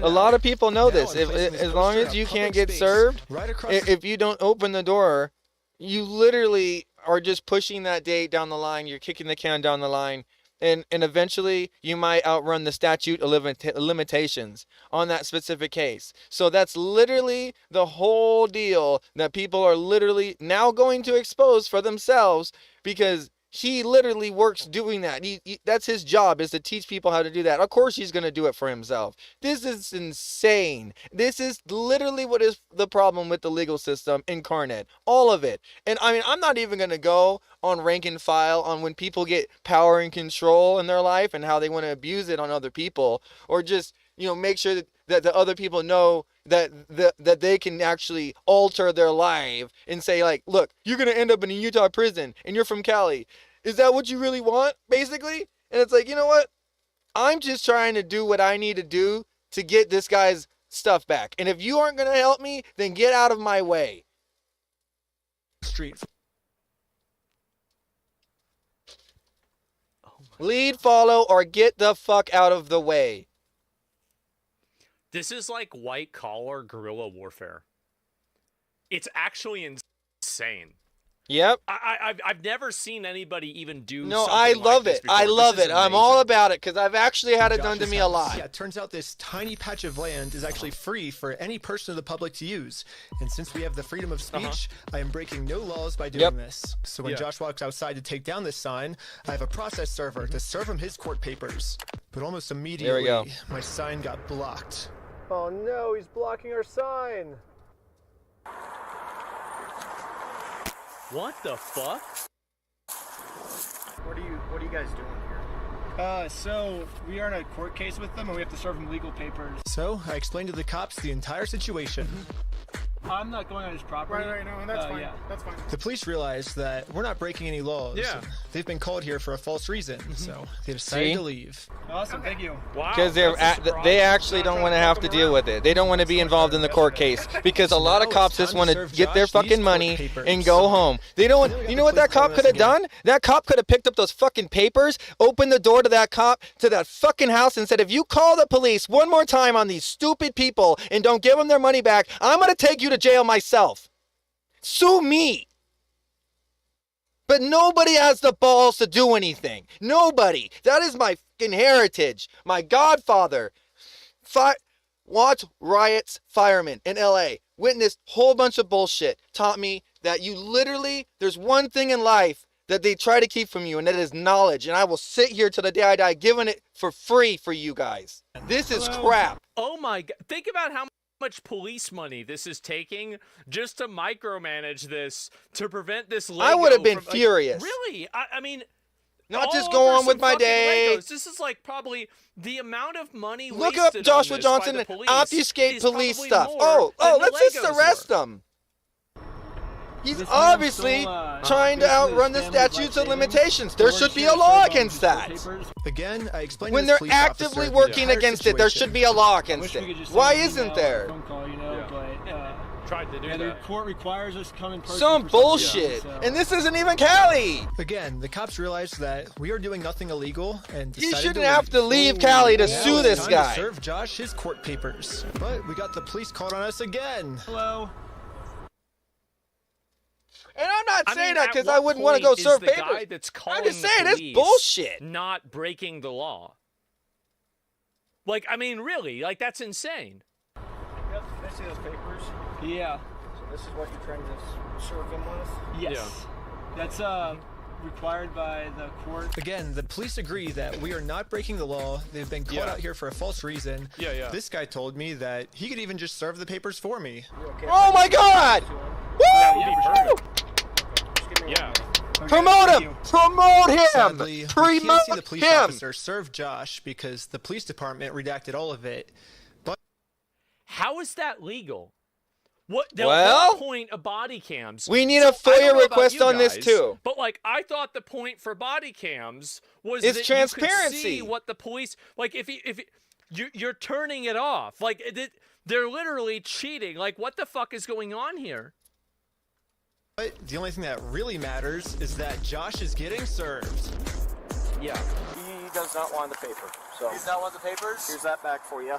a lot of people know this. As long as you can't get served, if you don't open the door, you literally are just pushing that date down the line. You're kicking the can down the line. And eventually you might outrun the statute of limitations on that specific case. So that's literally the whole deal that people are literally now going to expose for themselves, because he literally works doing that. That's his job, is to teach people how to do that. Of course he's going to do it for himself. This is insane. This is literally what is the problem with the legal system incarnate. All of it. And I mean, I'm not even going to go on rank and file on when people get power and control in their life and how they want to abuse it on other people, or just, make sure that the other people know that they can actually alter their life and say, like, look, you're going to end up in a Utah prison and you're from Cali. Is that what you really want, basically? And it's like, you know what? I'm just trying to do what I need to do to get this guy's stuff back. And if you aren't going to help me, then get out of my way. Lead, follow, or get the fuck out of the way. This is like white collar guerrilla warfare. It's actually insane. Yep. I've never seen anybody even do. No, I love it. I love it. I'm all about it, because I've actually had it done to me a lot. Yeah, it turns out this tiny patch of land is actually free for any person of the public to use. And since we have the freedom of speech, I am breaking no laws by doing this. So when Josh walks outside to take down this sign, I have a process server to serve him his court papers. But almost immediately, my sign got blocked. Oh no, he's blocking our sign. What the fuck? What are you guys doing here? So we are in a court case with them, and we have to serve them legal papers. So I explained to the cops the entire situation. I'm not going on his property. Right, no, that's fine. Yeah. That's fine. The police realized that we're not breaking any laws. Yeah. They've been called here for a false reason, so they decided to leave. Awesome, thank you. Wow. Because they actually don't want to have to deal with it. They don't want to be involved in the court case, because a lot of cops just want to get their fucking money and go home. They don't want, you know what that cop could have done? That cop could have picked up those fucking papers, opened the door to that cop, to that fucking house, and said, if you call the police one more time on these stupid people and don't give them their money back, I'm going to take you to jail myself. Sue me. But nobody has the balls to do anything. Nobody. That is my fucking heritage. My godfather. Watch riots, firemen in LA. Witnessed whole bunch of bullshit. Taught me that you literally, there's one thing in life that they try to keep from you, and that is knowledge. And I will sit here till the day I die giving it for free for you guys. This is crap. Oh my God. Think about how much police money this is taking just to micromanage this, to prevent this Lego. I would have been furious. Really? I mean, not just go on with my day. Legos. This is like probably the amount of money. Look up Joshua Johnson and obfuscate police stuff. Let's just arrest him. He's obviously trying to outrun the statutes of limitations. There should be a law against that. Again, I explained when they're actively working against it, there should be a law against it. Why isn't there? Tried to do that. The court requires us to come in person. Some bullshit. And this isn't even Cali. Again, the cops realized that we are doing nothing illegal and he decided shouldn't have to leave Cali to sue this guy. To serve Josh his court papers. But we got the police called on us again. Hello. And I'm not saying that because I wouldn't want to go serve papers. I'm just saying it's bullshit. Not breaking the law. Like, I mean, really, like, that's insane. Yep, I see those papers. Yeah. So this is what you're trying to serve him with? Yes. Yeah. That's required by the court. Again, the police agree that we are not breaking the law. They've been caught out here for a false reason. Yeah. This guy told me that he could even just serve the papers for me. Okay. Oh my God! Woo! Yeah. Promote him! Promote him! Sadly, we Promote can't see the police him! officer serve Josh because the police department redacted all of it. But How is that legal? What the Well, whole point of body cams? we need So, a I don't FOIA know about request you on this guys, too. But like, I thought the point for body cams was It's that transparency. you could see what the police like. If you're turning it off, like they're literally cheating. Like, what the fuck is going on here? the only thing that really matters is that Josh is getting served. Yeah. He does not want the paper. So He's not want the papers? here's that back for you.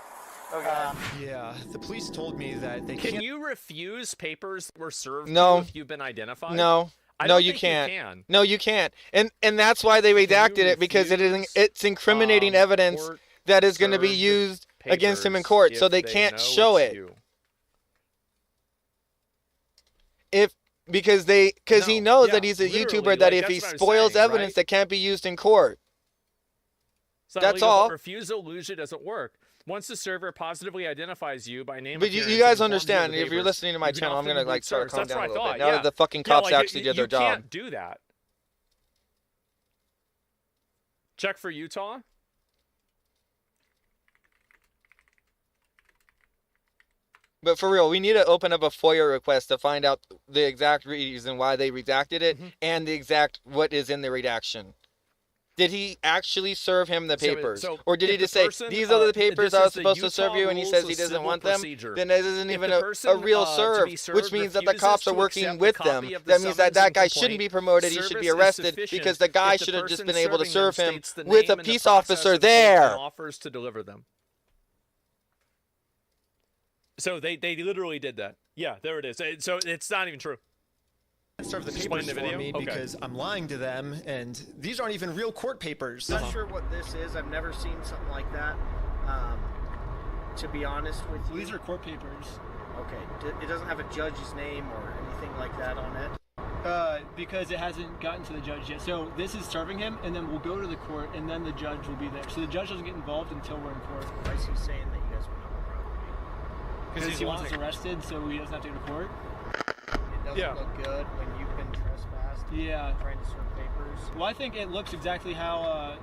Okay. Yeah, the police told me that they Can can't. you refuse papers that were served to No. you if you've been identified? No. I No, don't you think can't. can. No, you can't. And that's why they redacted it, because it's incriminating evidence court that is going to be served used against him in papers court, so if they they can't know show it's it. you. Because he No, knows yeah, that he's a literally, YouTuber, that like, if that's he what I was spoils saying, evidence right? that can't be used in court. It's not That's legal, but all. Refusal usually doesn't work. Once the server positively identifies you by name, But you appearance, guys and informs you of understand, the if you're papers, listening to my you can channel, I'm often going to reboot start to servers. calm That's down what a I little thought, bit. Now yeah. that the fucking Yeah, cops like, actually you did their job. can't do that. Check for Utah. But for real, we need to open up a FOIA request to find out the exact reason why they redacted it and the exact what is in the redaction. Did he actually serve him the papers? Or did he just say, these are the papers I was supposed to serve you, and he says he doesn't want them? Then that isn't even a real serve, which means that the cops are working with them. That means that that guy shouldn't be promoted, he should be arrested, because the guy should have just been able to serve him with a peace officer there. Offers to deliver them. So they literally did that. Yeah, there it is. So it's not even true. Serve the Explain papers the for video? me Okay. because I'm lying to them, and these aren't even real court papers. Not sure what this is. I've never seen something like that. To be honest with you, These are court papers. okay. It doesn't have a judge's name or anything like that on it. Because it hasn't gotten to the judge yet. So this is serving him, and then we'll go to the court, and then the judge will be there. So the judge doesn't get involved until we're in court. Why is he saying that you guys went on the property? Because he wants us arrested, so he doesn't have to go to court. It doesn't look good when you've been trespassed. Yeah. Trying to serve papers. Well, I think it looks exactly how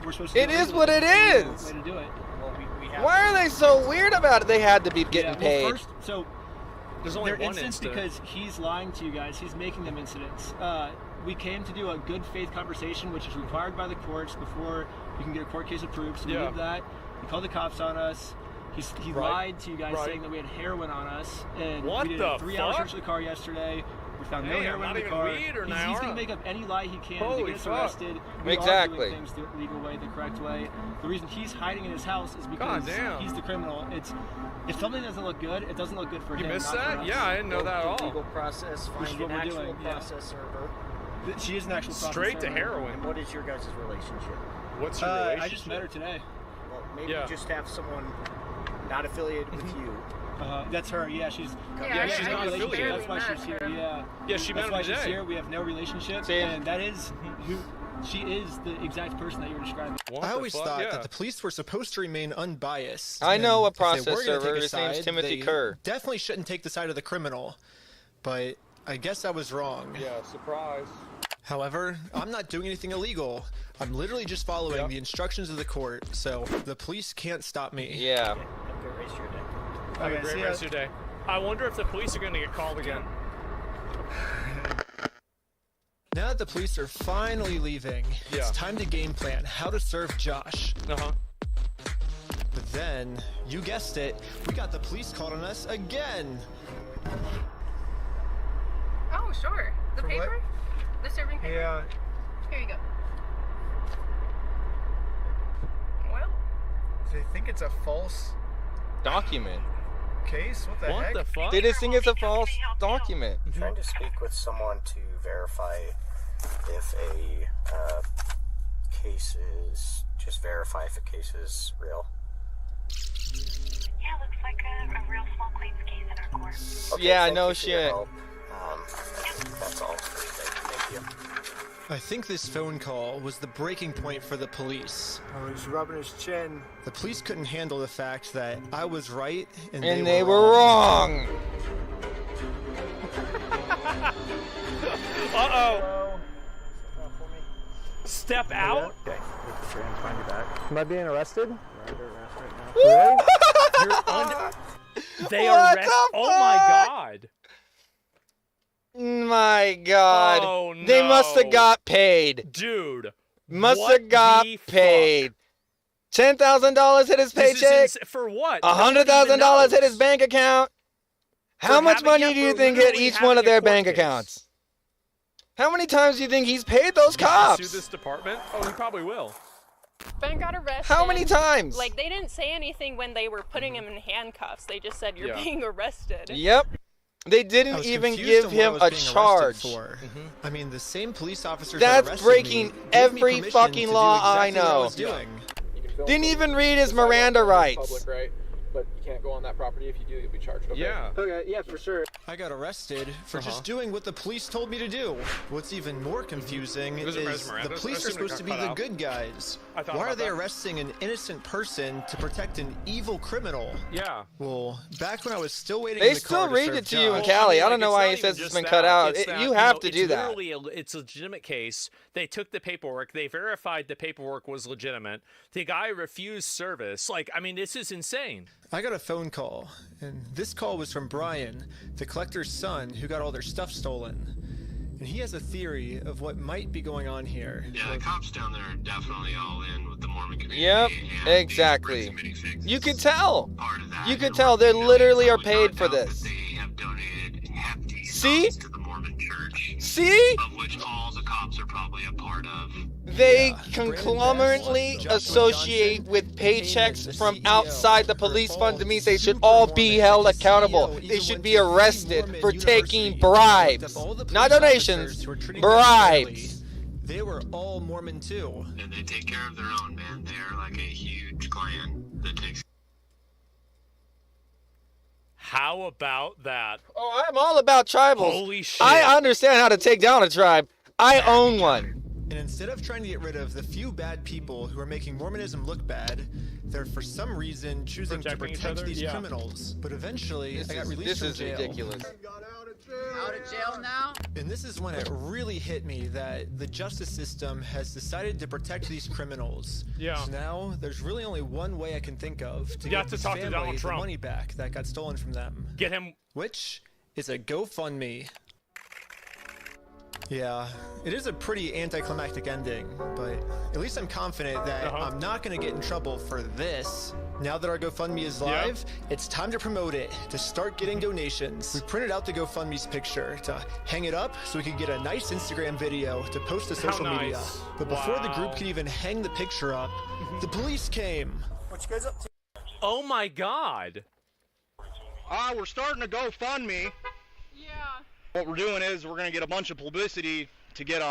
we're supposed to do It is what it is. Way to do it. Well, we have Why are they so weird about it? They had to be getting paid. First, so There's only they're one incidents incident. because he's lying to you guys. He's making them incidents. We came to do a good faith conversation, which is required by the courts before you can get a court case approved. So we Yeah. did that. He called the cops on us. He Right. lied to you guys, Right. saying that we had heroin on us. And What we did the a 3-hour fuck? search of the car yesterday. We found no Damn, heroin not in the even car. weed or He's marijuana? going to make up any lie he can Holy to get us fuck. arrested. We Exactly. are doing things the legal way, the correct way. The reason he's hiding in his house is because God damn. he's the criminal. If something doesn't look good, it doesn't look good for You him. missed not for that? us. Yeah, I didn't know that at the all. legal process, Which is find what an we're actual doing, yeah. process server. She is an actual Straight to process server. heroin. And what is your guys' relationship? What's your relationship? I just met her today. Well, maybe Yeah. you just have someone not affiliated with you. That's her. Yeah, she's. Yeah, she's not relationship. affiliated. That's why she's here. Yeah. Yeah, she met That's him why she's today. here. We have no relationship, See? and that is who she is. The exact person that you were describing. What I the always fuck? thought Yeah. that the police were supposed to remain unbiased. I know a and if they were process gonna take server. a His name's side, Timothy they Kerr. Definitely shouldn't take the side of the criminal, but I guess I was wrong. Yeah, surprise. However, I'm not doing anything illegal. I'm literally just following Yeah. the instructions of the court, so the police can't stop me. Yeah. Have a great rest of your day. Have a Okay, great see rest ya. of your day. I wonder if the police are going to get called again. Now that the police are finally leaving, Yeah. it's time to game plan how to serve Josh. Uh-huh. But then, you guessed it, we got the police called on us again. Oh, sure. The For what? paper? The serving paper? Yeah. Here you go. Well, They think it's a false Document. case? What the What heck? the fuck? They just think it's a false document. I'm trying to speak with someone to verify if a case is, just verify if a case is real. Yeah, looks like a real small claims case in our court. Okay, yeah, no shit. That's all. Thank you. I think this phone call was the breaking point for the police. Oh, he's rubbing his chin. The police couldn't handle the fact that I was right and they were wrong. Uh-oh. Step out? Okay. Find your back. Am I being arrested? They arrest. Oh my god. My god. Oh, no. They must have got paid. Dude. Must have got paid. $10,000 hit his paycheck. For what? $100,000 hit his bank account. How much money do you think hit each one of their bank accounts? How many times do you think he's paid those cops? Sue this department? Oh, he probably will. Ben got arrested. How many times? Like, they didn't say anything when they were putting him in handcuffs. They just said, you're being arrested. Yep. They didn't even give him a charge. I mean, the same police officers That's breaking every fucking law I know. Didn't even read his Miranda rights. Public, right? But you can't go on that property. If you do, you'll be charged. Okay? Yeah. Okay, yeah, for sure. I got arrested for just doing what the police told me to do. What's even more confusing is the police are supposed to be the good guys. Why are they arresting an innocent person to protect an evil criminal? Yeah. Well, back when I was still waiting they in the car still read to it to serve you in Josh- Cali. I don't know why he says it's been cut out. You have to do that. It's a legitimate case. They took the paperwork. They verified the paperwork was legitimate. The guy refused service. Like, I mean, this is insane. I got a phone call, and this call was from Brian, the collector's son, who got all their stuff stolen. And he has a theory of what might be going on here. Yeah, the cops down there are definitely all in with the Mormon community. Yep, exactly. You could tell. You could tell they literally are paid for this. They have donated hefty See? to the Mormon church. See? Of which all the cops are probably a part of. They conglomerately associate with paychecks from outside the police fund. To me, they should all be held accountable. They should be arrested for taking bribes. Not donations, bribes. They were all Mormon too. And they take care of their own, man. They're like a huge clan that takes. How about that? Oh, I'm all about tribals. Holy shit. I understand how to take down a tribe. I own one. And instead of trying to get rid of the few bad people who are making Mormonism look bad, they're for some reason choosing to protect these criminals. But eventually, I got released from jail. This is ridiculous. Out of jail now? And this is when it really hit me that the justice system has decided to protect these criminals. Yeah. So now, there's really only one way I can think of to You get have to this talk to family Donald the Trump. money back that got stolen from them. Get him. Which is a GoFundMe. Yeah, it is a pretty anticlimactic ending, but at least I'm confident that I'm not going to get in trouble for this. Now that our GoFundMe is live, it's time to promote it, to start getting donations. We printed out the GoFundMe's picture to hang it up so we could get a nice Instagram video to post to social media. But before the group could even hang the picture up, the police came. What you guys up to? Oh my god. We're starting a GoFundMe. Yeah. What we're doing is we're going to get a bunch of publicity to get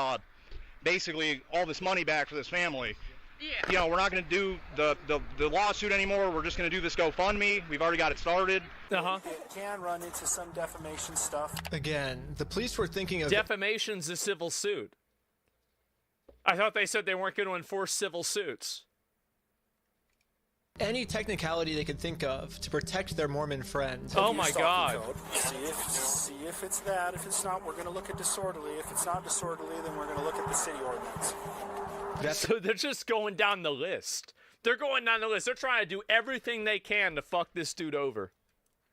basically all this money back for this family. Yeah. You know, we're not going to do the lawsuit anymore. We're just going to do this GoFundMe. We've already got it started. It can run into some defamation stuff. Again, the police were thinking of... Defamation's a civil suit. I thought they said they weren't going to enforce civil suits. any technicality they could think of to protect their Mormon friend. Oh my God. See if it's that. If it's not, we're going to look at disorderly. If it's not disorderly, then we're going to look at the city ordinance. So they're just going down the list. They're going down the list. They're trying to do everything they can to fuck this dude over.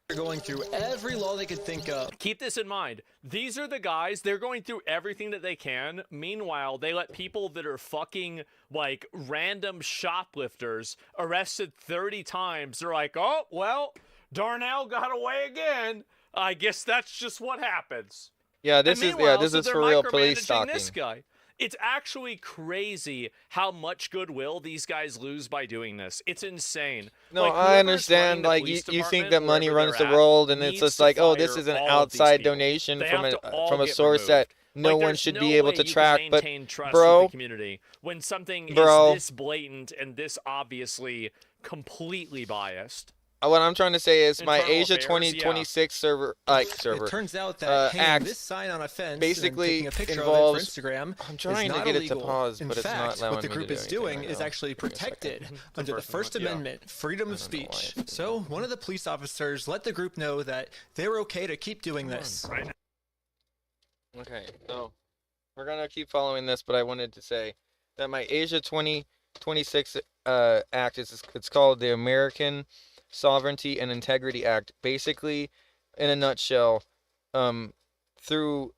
They're going through every law they could think of. Keep this in mind. These are the guys, they're going through everything that they can. Meanwhile, they let people that are fucking, like, random shoplifters arrested 30 times. They're like, oh, well, Darnell got away again. I guess that's just what happens. Yeah, this is for real police stalking. This guy. It's actually crazy how much goodwill these guys lose by doing this. It's insane. No, like, I understand. Like, you think that money runs the world, and it's just like, oh, this is an outside donation from a source that no one should be able to track. But, bro, community when something is this blatant and this obviously completely biased. What I'm trying to say is my Internal Asia affairs, 2026 server, It turns out that hanging act this sign on a fence basically and taking a picture involves. of it for Instagram I'm is trying to not get illegal. it to pause, In but it's fact, not allowing what the me group to do is anything doing right is now. actually Give me a second. protected under the First Amendment, freedom of speech. So one of the police officers let the group know that they were okay to keep doing this. Okay, so we're gonna keep following this, but I wanted to say that my Asia 2026 act it's called the American Sovereignty and Integrity Act. Basically, in a nutshell, through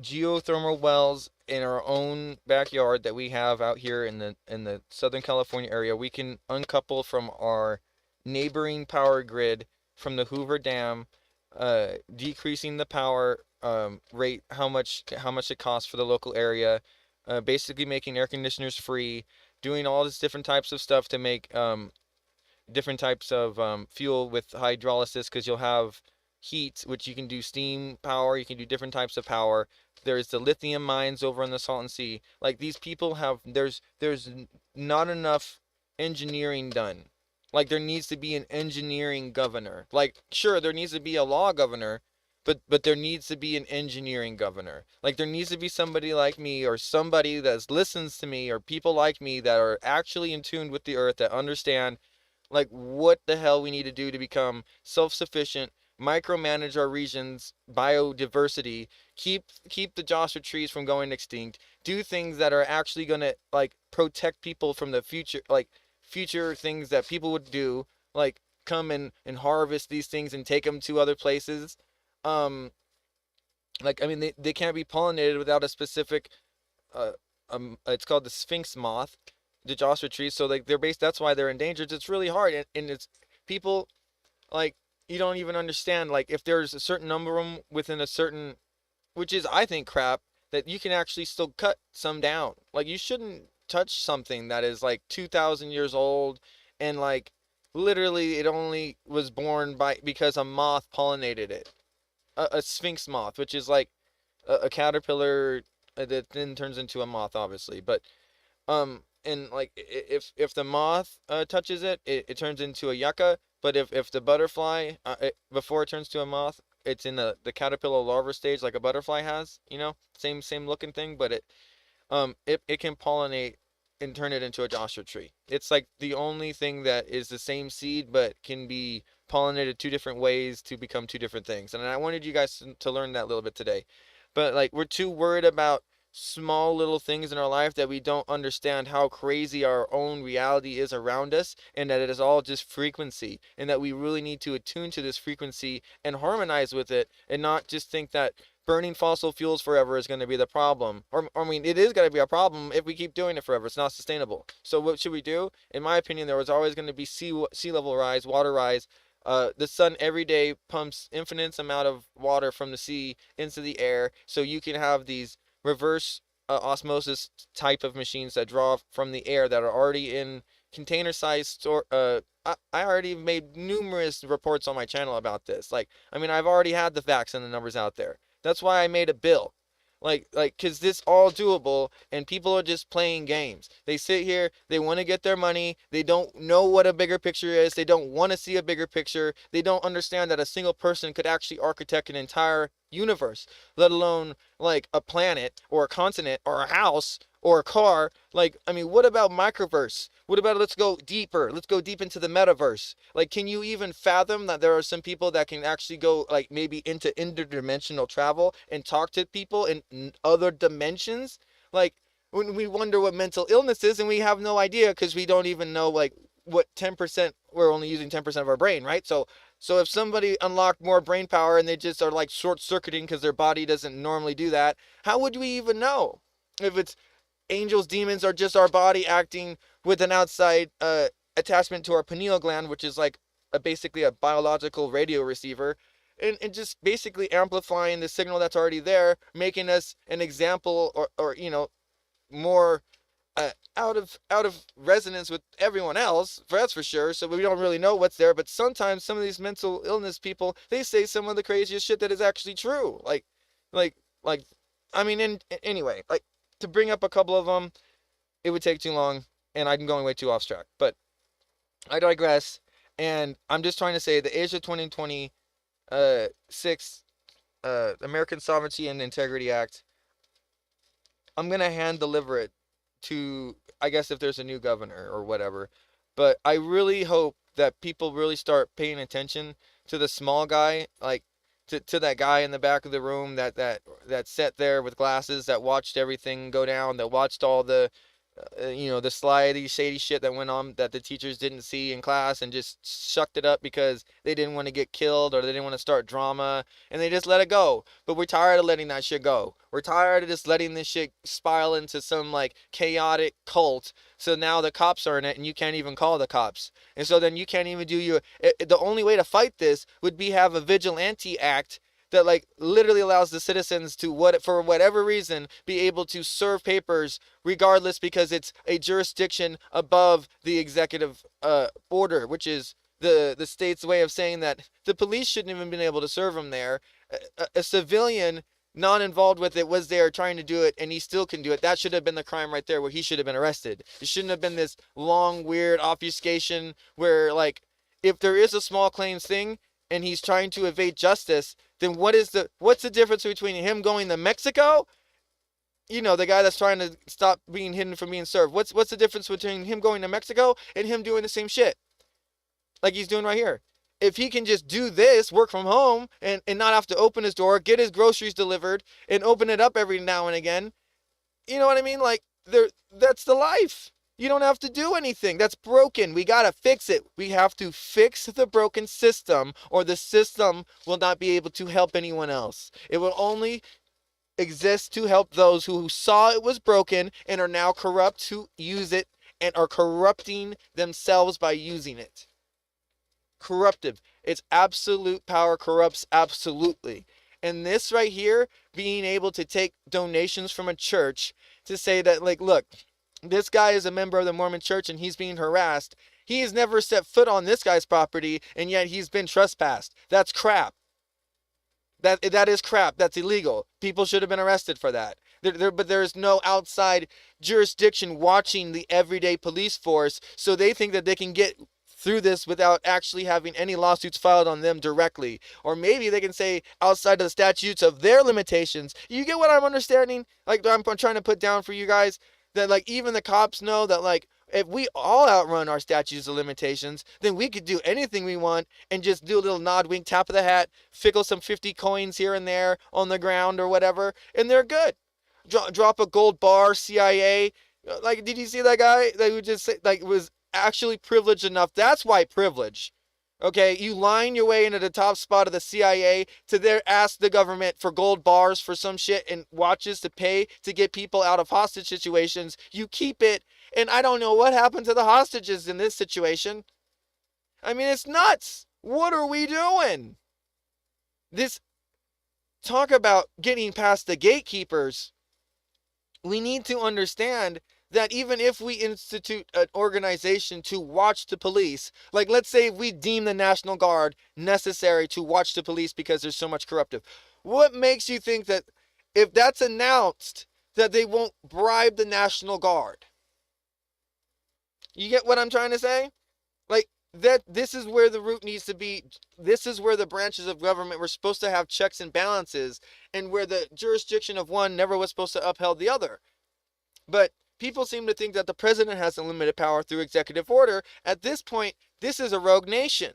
geothermal wells in our own backyard that we have out here in the Southern California area, we can uncouple from our neighboring power grid from the Hoover Dam, decreasing the power rate, how much it costs for the local area, basically making air conditioners free, doing all these different types of stuff to make different types of fuel with hydrolysis, because you'll have heat, which you can do steam power, you can do different types of power. There's the lithium mines over in the Salton Sea. Like, these people have, there's not enough engineering done. Like, there needs to be an engineering governor. Like, sure, there needs to be a law governor, but there needs to be an engineering governor. Like, there needs to be somebody like me, or somebody that listens to me, or people like me that are actually in tune with the earth, that understand like what the hell we need to do to become self-sufficient, micromanage our regions, biodiversity, keep the Joshua trees from going extinct, do things that are actually going to like protect people from the future, like future things that people would do, like come and harvest these things and take them to other places. Like, I mean, they can't be pollinated without a specific it's called the Sphinx moth, the Joshua trees. So like, they're based, that's why they're endangered. It's really hard, and it's people, like, you don't even understand, like, if there's a certain number of them within a certain, which is, I think, crap, that you can actually still cut some down. Like, you shouldn't touch something that is like 2,000 years old, and like literally it only was born because a moth pollinated it, a sphinx moth, which is like a caterpillar that then turns into a moth, obviously. But and like, if the moth touches it, it turns into a yucca. But if the butterfly, before it turns to a moth, it's in the caterpillar larva stage, like a butterfly has, you know, same looking thing, but it can pollinate and turn it into a Joshua tree. It's like the only thing that is the same seed, but can be pollinated two different ways to become two different things. And I wanted you guys to learn that a little bit today. But like, we're too worried about small little things in our life that we don't understand how crazy our own reality is around us, and that it is all just frequency, and that we really need to attune to this frequency and harmonize with it, and not just think that burning fossil fuels forever is going to be the problem. Or I mean, it is going to be a problem if we keep doing it forever. It's not sustainable. So what should we do? In my opinion, there was always going to be sea level rise, water rise. The sun every day pumps infinite amount of water from the sea into the air, so you can have these reverse osmosis type of machines that draw from the air, that are already in container sized store. I already made numerous reports on my channel about this. Like, I mean, I've already had the facts and the numbers out there. That's why I made a bill. Like, cause this all doable, and people are just playing games. They sit here, they want to get their money. They don't know what a bigger picture is. They don't want to see a bigger picture. They don't understand that a single person could actually architect an entire universe, let alone like a planet or a continent or a house or a car. Like, I mean, what about microverse? What about, let's go deeper. Let's go deep into the metaverse. Like, can you even fathom that there are some people that can actually go like maybe into interdimensional travel and talk to people in other dimensions? Like, when we wonder what mental illness is, and we have no idea, because we don't even know like what 10%, we're only using 10% of our brain, right? So if somebody unlocked more brain power and they just are like short circuiting because their body doesn't normally do that, how would we even know if it's angels, demons, or just our body acting with an outside attachment to our pineal gland, which is like basically a biological radio receiver, and just basically amplifying the signal that's already there, making us an example, or you know, more out of resonance with everyone else, that's for sure. So we don't really know what's there, but sometimes some of these mental illness people, they say some of the craziest shit that is actually true. Like I mean, anyway, like, to bring up a couple of them, it would take too long, and I'm going way too off track. But I digress. And I'm just trying to say the Asia 2026 American Sovereignty and Integrity Act, I'm going to hand deliver it to, I guess, if there's a new governor or whatever. But I really hope that people really start paying attention to the small guy, like to that guy in the back of the room that sat there with glasses, that watched everything go down, that watched all the the slidey, shady shit that went on that the teachers didn't see in class and just shucked it up because they didn't want to get killed or they didn't want to start drama and they just let it go. But we're tired of letting that shit go. We're tired of just letting this shit spiral into some like chaotic cult. So now the cops are in it and you can't even call the cops. And so then you can't even do the only way to fight this would be have a vigilante act that like literally allows the citizens to for whatever reason be able to serve papers regardless because it's a jurisdiction above the executive order, which is the state's way of saying that the police shouldn't even been able to serve them there. A civilian not involved with it was there trying to do it and he still can do it. That should have been the crime right there where he should have been arrested. It shouldn't have been this long weird obfuscation where like if there is a small claims thing and he's trying to evade justice, then what's the difference between him going to Mexico, the guy that's trying to stop being hidden from being served? What's the difference between him going to Mexico and him doing the same shit like he's doing right here? If he can just do this, work from home, and not have to open his door, get his groceries delivered, and open it up every now and again, you know what I mean? Like, that's the life. You don't have to do anything. That's broken. We got to fix it. We have to fix the broken system or the system will not be able to help anyone else. It will only exist to help those who saw it was broken and are now corrupt who use it and are corrupting themselves by using it. Corruptive. It's absolute power corrupts absolutely. And this right here, being able to take donations from a church to say that, like, look, this guy is a member of the Mormon church and he's being harassed. He has never set foot on this guy's property and yet he's been trespassed. That's crap. That is crap. That's illegal. People should have been arrested for that. But there's no outside jurisdiction watching the everyday police force, so they think that they can get through this without actually having any lawsuits filed on them directly. Or maybe they can say outside of the statutes of their limitations. You get what I'm understanding? Like I'm trying to put down for you guys? That like even the cops know that like if we all outrun our statutes of limitations, then we could do anything we want and just do a little nod, wink, tap of the hat, fickle some 50 coins here and there on the ground or whatever, and they're good. Drop a gold bar, CIA. Like, did you see that guy that would just say, like, was actually privileged enough? That's white privilege. Okay, you line your way into the top spot of the CIA to there ask the government for gold bars for some shit and watches to pay to get people out of hostage situations. You keep it, and I don't know what happened to the hostages in this situation. I mean, it's nuts. What are we doing? This talk about getting past the gatekeepers. We need to understand that even if we institute an organization to watch the police, like let's say if we deem the National Guard necessary to watch the police because there's so much corruptive, what makes you think that if that's announced that they won't bribe the National Guard? You get what I'm trying to say? Like that this is where the root needs to be. This is where the branches of government were supposed to have checks and balances and where the jurisdiction of one never was supposed to upheld the other. But people seem to think that the president has unlimited power through executive order. At this point, this is a rogue nation.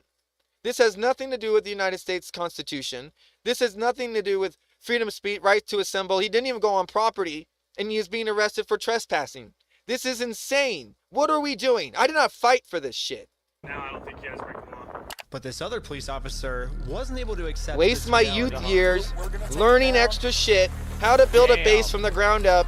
This has nothing to do with the United States Constitution. This has nothing to do with freedom of speech, right to assemble. He didn't even go on property, and he is being arrested for trespassing. This is insane. What are we doing? I did not fight for this shit. Now I don't think you guys break the law. But this other police officer wasn't able to accept waste my youth years learning extra shit, how to build a base from the ground up.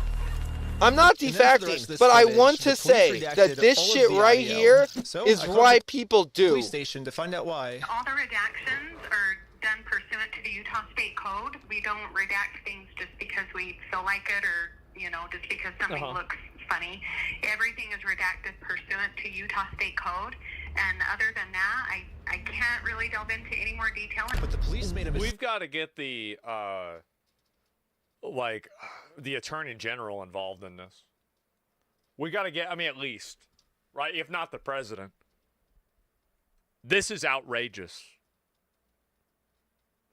I'm not defacting, but I want to say that this shit right here is why people do. Police station to find out why. All the redactions are done pursuant to the Utah State Code. We don't redact things just because we feel like it or, just because something looks funny. Everything is redacted pursuant to Utah State Code. And other than that, I can't really delve into any more detail. But the police made a mistake. We've got to get the the Attorney General involved in this. We got to get, at least, right? If not the president. This is outrageous.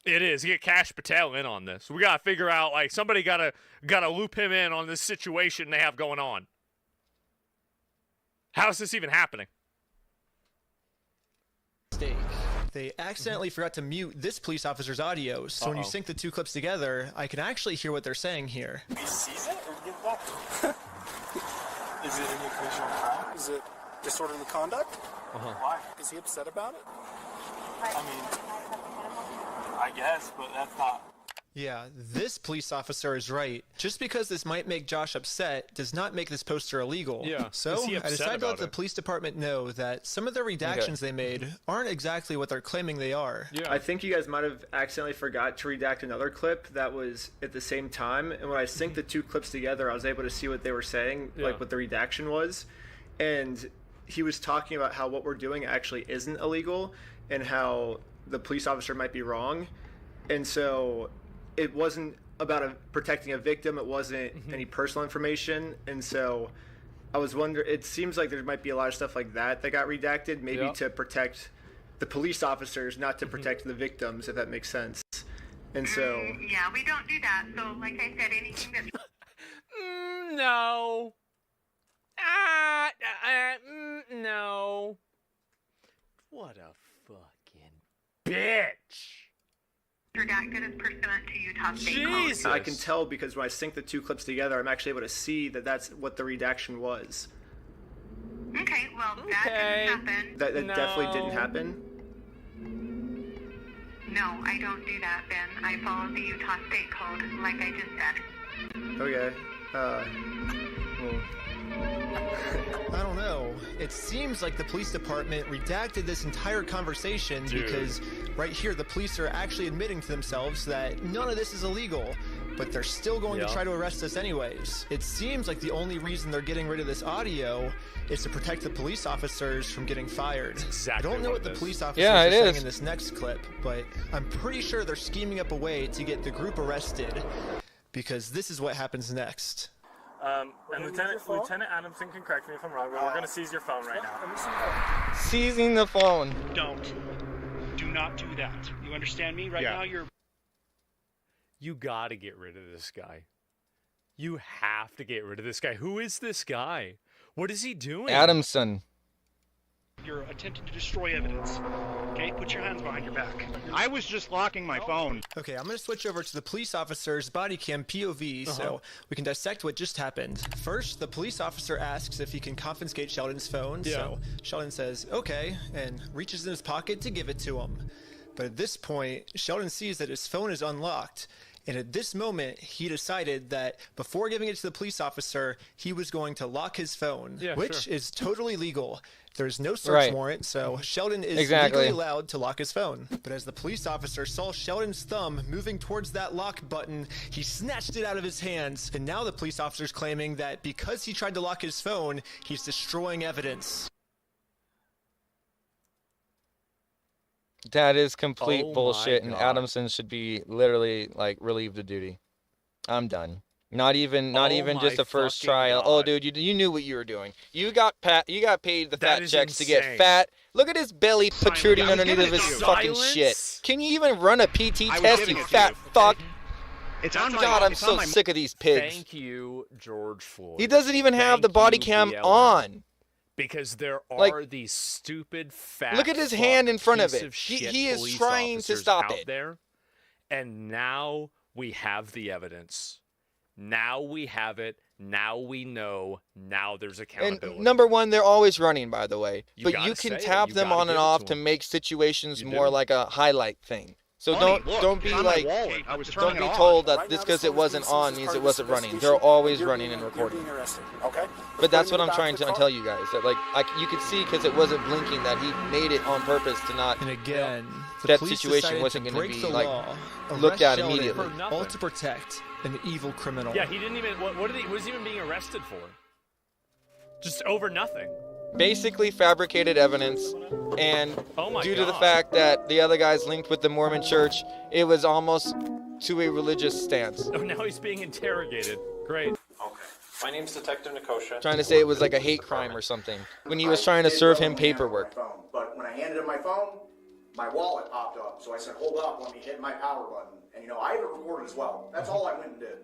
It is. Get Cash Patel in on this. We gotta figure out, like, somebody gotta loop him in on this situation they have going on. How is this even happening? They accidentally forgot to mute this police officer's audio, so when you sync the two clips together, I can actually hear what they're saying here. We seize it or give it back to him? Is it an occasional crime? Is it disorderly conduct? Why? Is he upset about it? I mean, I guess, but that's not. Yeah, this police officer is right. Just because this might make Josh upset does not make this poster illegal. Yeah. So I decided to let the police department know that some of the redactions they made aren't exactly what they're claiming they are. Yeah. I think you guys might have accidentally forgot to redact another clip that was at the same time. And when I synced the two clips together, I was able to see what they were saying, like what the redaction was. And he was talking about how what we're doing actually isn't illegal and how the police officer might be wrong. And so it wasn't about protecting a victim. It wasn't any personal information. And so I was wondering, it seems like there might be a lot of stuff like that got redacted, maybe to protect the police officers, not to protect the victims, if that makes sense. And so... yeah, we don't do that. So, like I said, anything that's... No. No. What a fucking bitch. redacted as pursuant to Utah State Jesus. Code. I can tell because when I sync the two clips together, I'm actually able to see that that's what the redaction was. Okay, well, that didn't happen. That definitely didn't happen? No, I don't do that, Ben. I follow the Utah State Code, like I just said. Okay. Well... I don't know. It seems like the police department redacted this entire conversation because right here the police are actually admitting to themselves that none of this is illegal, but they're still going to try to arrest us anyways. It seems like the only reason they're getting rid of this audio is to protect the police officers from getting fired. Exactly. I don't know what the police officers are saying in this next clip, but I'm pretty sure they're scheming up a way to get the group arrested because this is what happens next. And Lieutenant Adamson can correct me if I'm wrong, but we're going to seize your phone right now. Seizing the phone. Don't. Do not do that. You understand me? Right now you're... You gotta get rid of this guy. You have to get rid of this guy. Who is this guy? What is he doing? Adamson. You're attempting to destroy evidence. Okay? Put your hands behind your back. I was just locking my phone. Okay, I'm going to switch over to the police officer's body cam POV so we can dissect what just happened. First, the police officer asks if he can confiscate Sheldon's phone. So Sheldon says, okay, and reaches in his pocket to give it to him. But at this point, Sheldon sees that his phone is unlocked. And at this moment, he decided that before giving it to the police officer, he was going to lock his phone, which is totally legal. There's no search warrant, so Sheldon is legally allowed to lock his phone. But as the police officer saw Sheldon's thumb moving towards that lock button, he snatched it out of his hands. And now the police officer's claiming that because he tried to lock his phone, he's destroying evidence. That is complete bullshit, and Adamson should be literally like relieved of duty. I'm done. Not even just a first trial. Oh, dude, you knew what you were doing. You got paid the fat checks to get fat. Look at his belly protruding underneath of his fucking shit. Can you even run a PT test, you fat fuck? It's on my, God, I'm so sick of these pigs. Thank you, George Floyd. He doesn't even have the body cam on. Because there are these stupid fat. Look at his hand in front of it. He is trying to stop it. There, and now we have the evidence. Now we have it. Now we know. Now there's accountability. And number one, they're always running, by the way. But you can say tap it. them on and off to make situations more like a highlight thing. So don't be like, don't be told that just because it wasn't on means it wasn't running. They're always running and recording. Okay. But that's what I'm trying to tell you guys. That you could see because it wasn't blinking that he made it on purpose to not. And again, that situation wasn't going to be like looked at immediately. All to protect an evil criminal. Yeah, he didn't even. What was he even being arrested for? Just over nothing. Basically fabricated evidence, and due to the fact that the other guy's linked with the Mormon church, it was almost to a religious stance. Oh, now he's being interrogated. Great. Okay. My name's Detective Nikosha. Trying to say it was like a hate crime or something, when he was trying to serve him paperwork. But when I handed him my phone, my wallet popped up. So I said, hold up, let me hit my power button. And, you know, I have it recorded as well. That's all I went and did.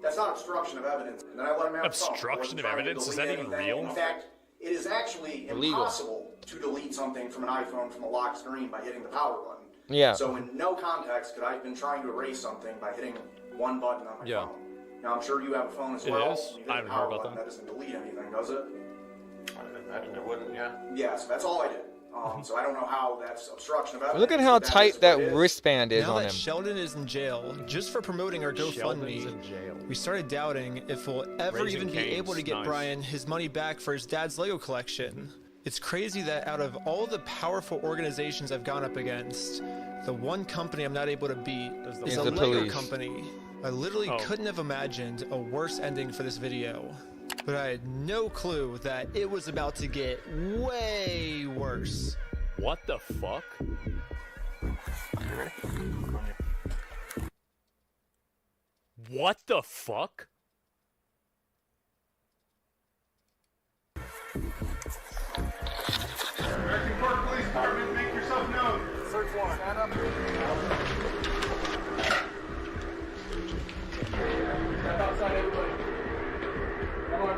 That's not obstruction of evidence. And then I let him have Obstruction of evidence? Is that even real? In fact, it is actually impossible to delete something from an iPhone from a locked screen by hitting the power button. Yeah. So in no context could I have been trying to erase something by hitting one button on my phone. Now I'm sure you have a phone as well. It is. I haven't heard about that. That doesn't delete anything, does it? I imagine it wouldn't, yeah. Yeah, so that's all I did. So I don't know how that's obstruction of evidence. Look at how tight that wristband is now on that him. Sheldon is in jail, just for promoting our GoFundMe, we started doubting if we'll ever even be able to get Brian his money back for his dad's Lego collection. It's crazy that out of all the powerful organizations I've gone up against, the one company I'm not able to beat is a Lego company. I literally couldn't have imagined a worse ending for this video. But I had no clue that it was about to get way worse. What the fuck? What the fuck? American Park Police Department, make yourself known. Search warrant. Stand up. Step outside, everybody. Come on.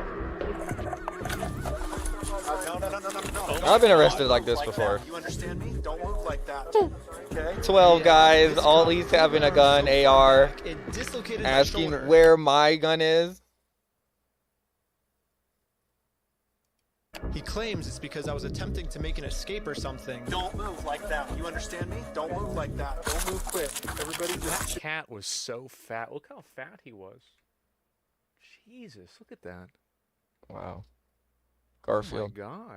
I've been arrested like this before. You understand me? Don't move like that. Okay? 12 guys, all these having a gun, AR, asking where my gun is. He claims it's because I was attempting to make an escape or something. Don't move like that. You understand me? Don't move like that. Don't move quick. Everybody just... That cat was so fat. Look how fat he was. Jesus, look at that. Wow. Garfield. Oh my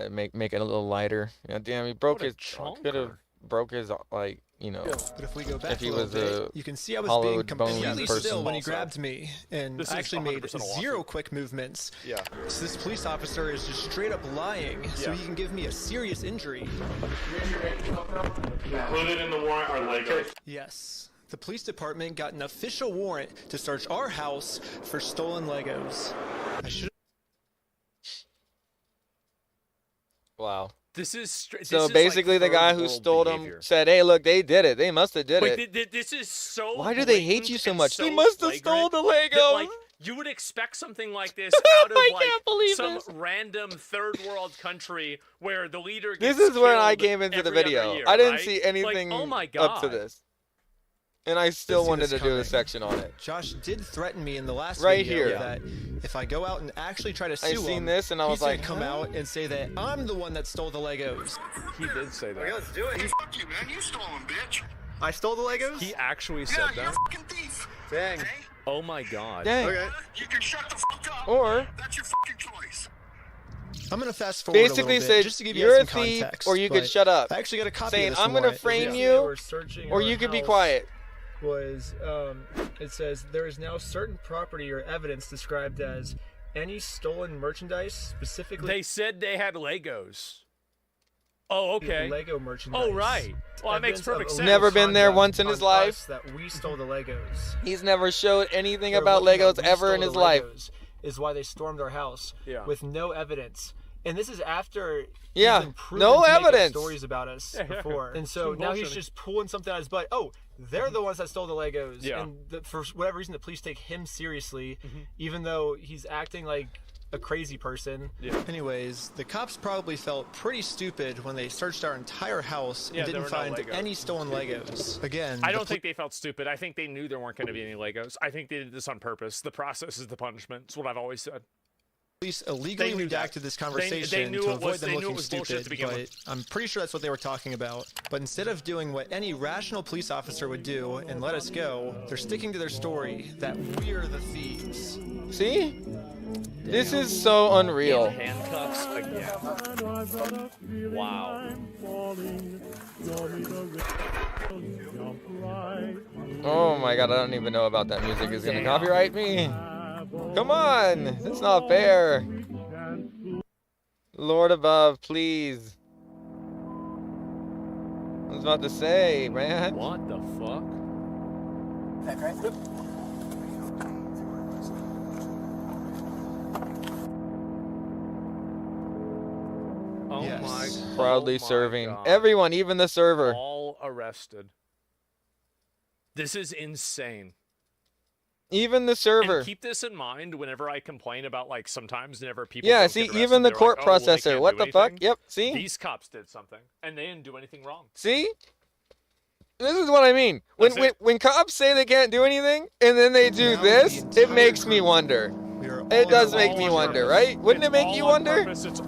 God. Make it a little lighter. Yeah, damn, he broke his. Could have broke his, like, you know. But if we go back if he a was little a bit, you can see I was being hollowed completely bone still when he person. grabbed me, and This I is actually made 100% a lawsuit. zero quick movements. Yeah. So this police officer is just straight up lying, so he can give me a serious injury. Included in the warrant are Legos. Yes. The police department got an official warrant to search our house for stolen Legos. I should. Wow. This is so basically, the guy who stole them said, "Hey, look, they did it. They must have did it." This is so. Why do they hate you so much? They must have stole the Legos. That, like, you would expect something like this out of like some random third world country where the leader gets This is when I killed came into the every video. other year, I didn't right? see anything like, oh my God. up to this. And I still wanted to do a section on it. Josh did threaten me in the last Right video here. that if I go out and actually try to sue him, seen this and I was he's gonna like, come out and say that I'm the one that stole the Legos. He did say that. Okay, let's do it. Fuck you, man. You stole them, bitch. I stole the Legos? He actually said You're that. a fucking thief. Dang. Oh my God. Dang. Okay. You can shut the fuck up. Or That's your fucking choice. I'm gonna fast forward basically a little bit, said, just to give you "You're a guys some thief, context, or you could but shut up." I actually got a copy saying, of this "I'm gonna warrant. frame They you, were searching or our you could be house. quiet." Was it says there is now certain property or evidence described as any stolen merchandise, specifically. They said they had Legos. Oh, okay. Lego merchandise. Oh, right. Well, that makes perfect sense. Never been there once in his life. That we stole the Legos. He's never showed anything They're about looking at Legos we ever stole in the his life. Legos Is why they stormed our house with no evidence. And this is after Yeah, he's been proven no to make up evidence. stories about us before. And so Some now he's bullshit. just pulling something out of his butt. Oh, they're the ones that stole the Legos. Yeah. And for whatever reason, the police take him seriously, even though he's acting like a crazy person. Yeah. Anyways, the cops probably felt pretty stupid when they searched our entire house Yeah, and there didn't were no find Legos. any stolen Legos. Again, I don't think they felt stupid. I think they knew there weren't going to be any Legos. I think they did this on purpose. The process is the punishment. It's what I've always said. police illegally They knew redacted that. this conversation They knew to it avoid was- them they knew it looking was bullshit to stupid, begin but with. I'm pretty sure that's what they were talking about. But instead of doing what any rational police officer would do and let us go, they're sticking to their story that we're the thieves. See? This is so unreal. In handcuffs again. Wow. Oh my god, I don't even know about that music. Is gonna copyright me? Come on! That's not fair. Lord above, please. I was about to say, man. What the fuck? Back right? Oh Yes. my. Proudly oh my serving. God. Everyone, even the server. All arrested. This is insane. Even the server. And keep this in mind whenever I complain about, like, sometimes whenever people Yeah, don't see, get arrested, even the they're court like, oh, well, they processor. can't What do the fuck? anything. Yep, see? These cops did something, and they didn't do anything wrong. See? This is what I mean. When cops say they can't do anything, and then they do this, it makes me wonder. It does make me wonder, right? Wouldn't it make you wonder? Purpose. It's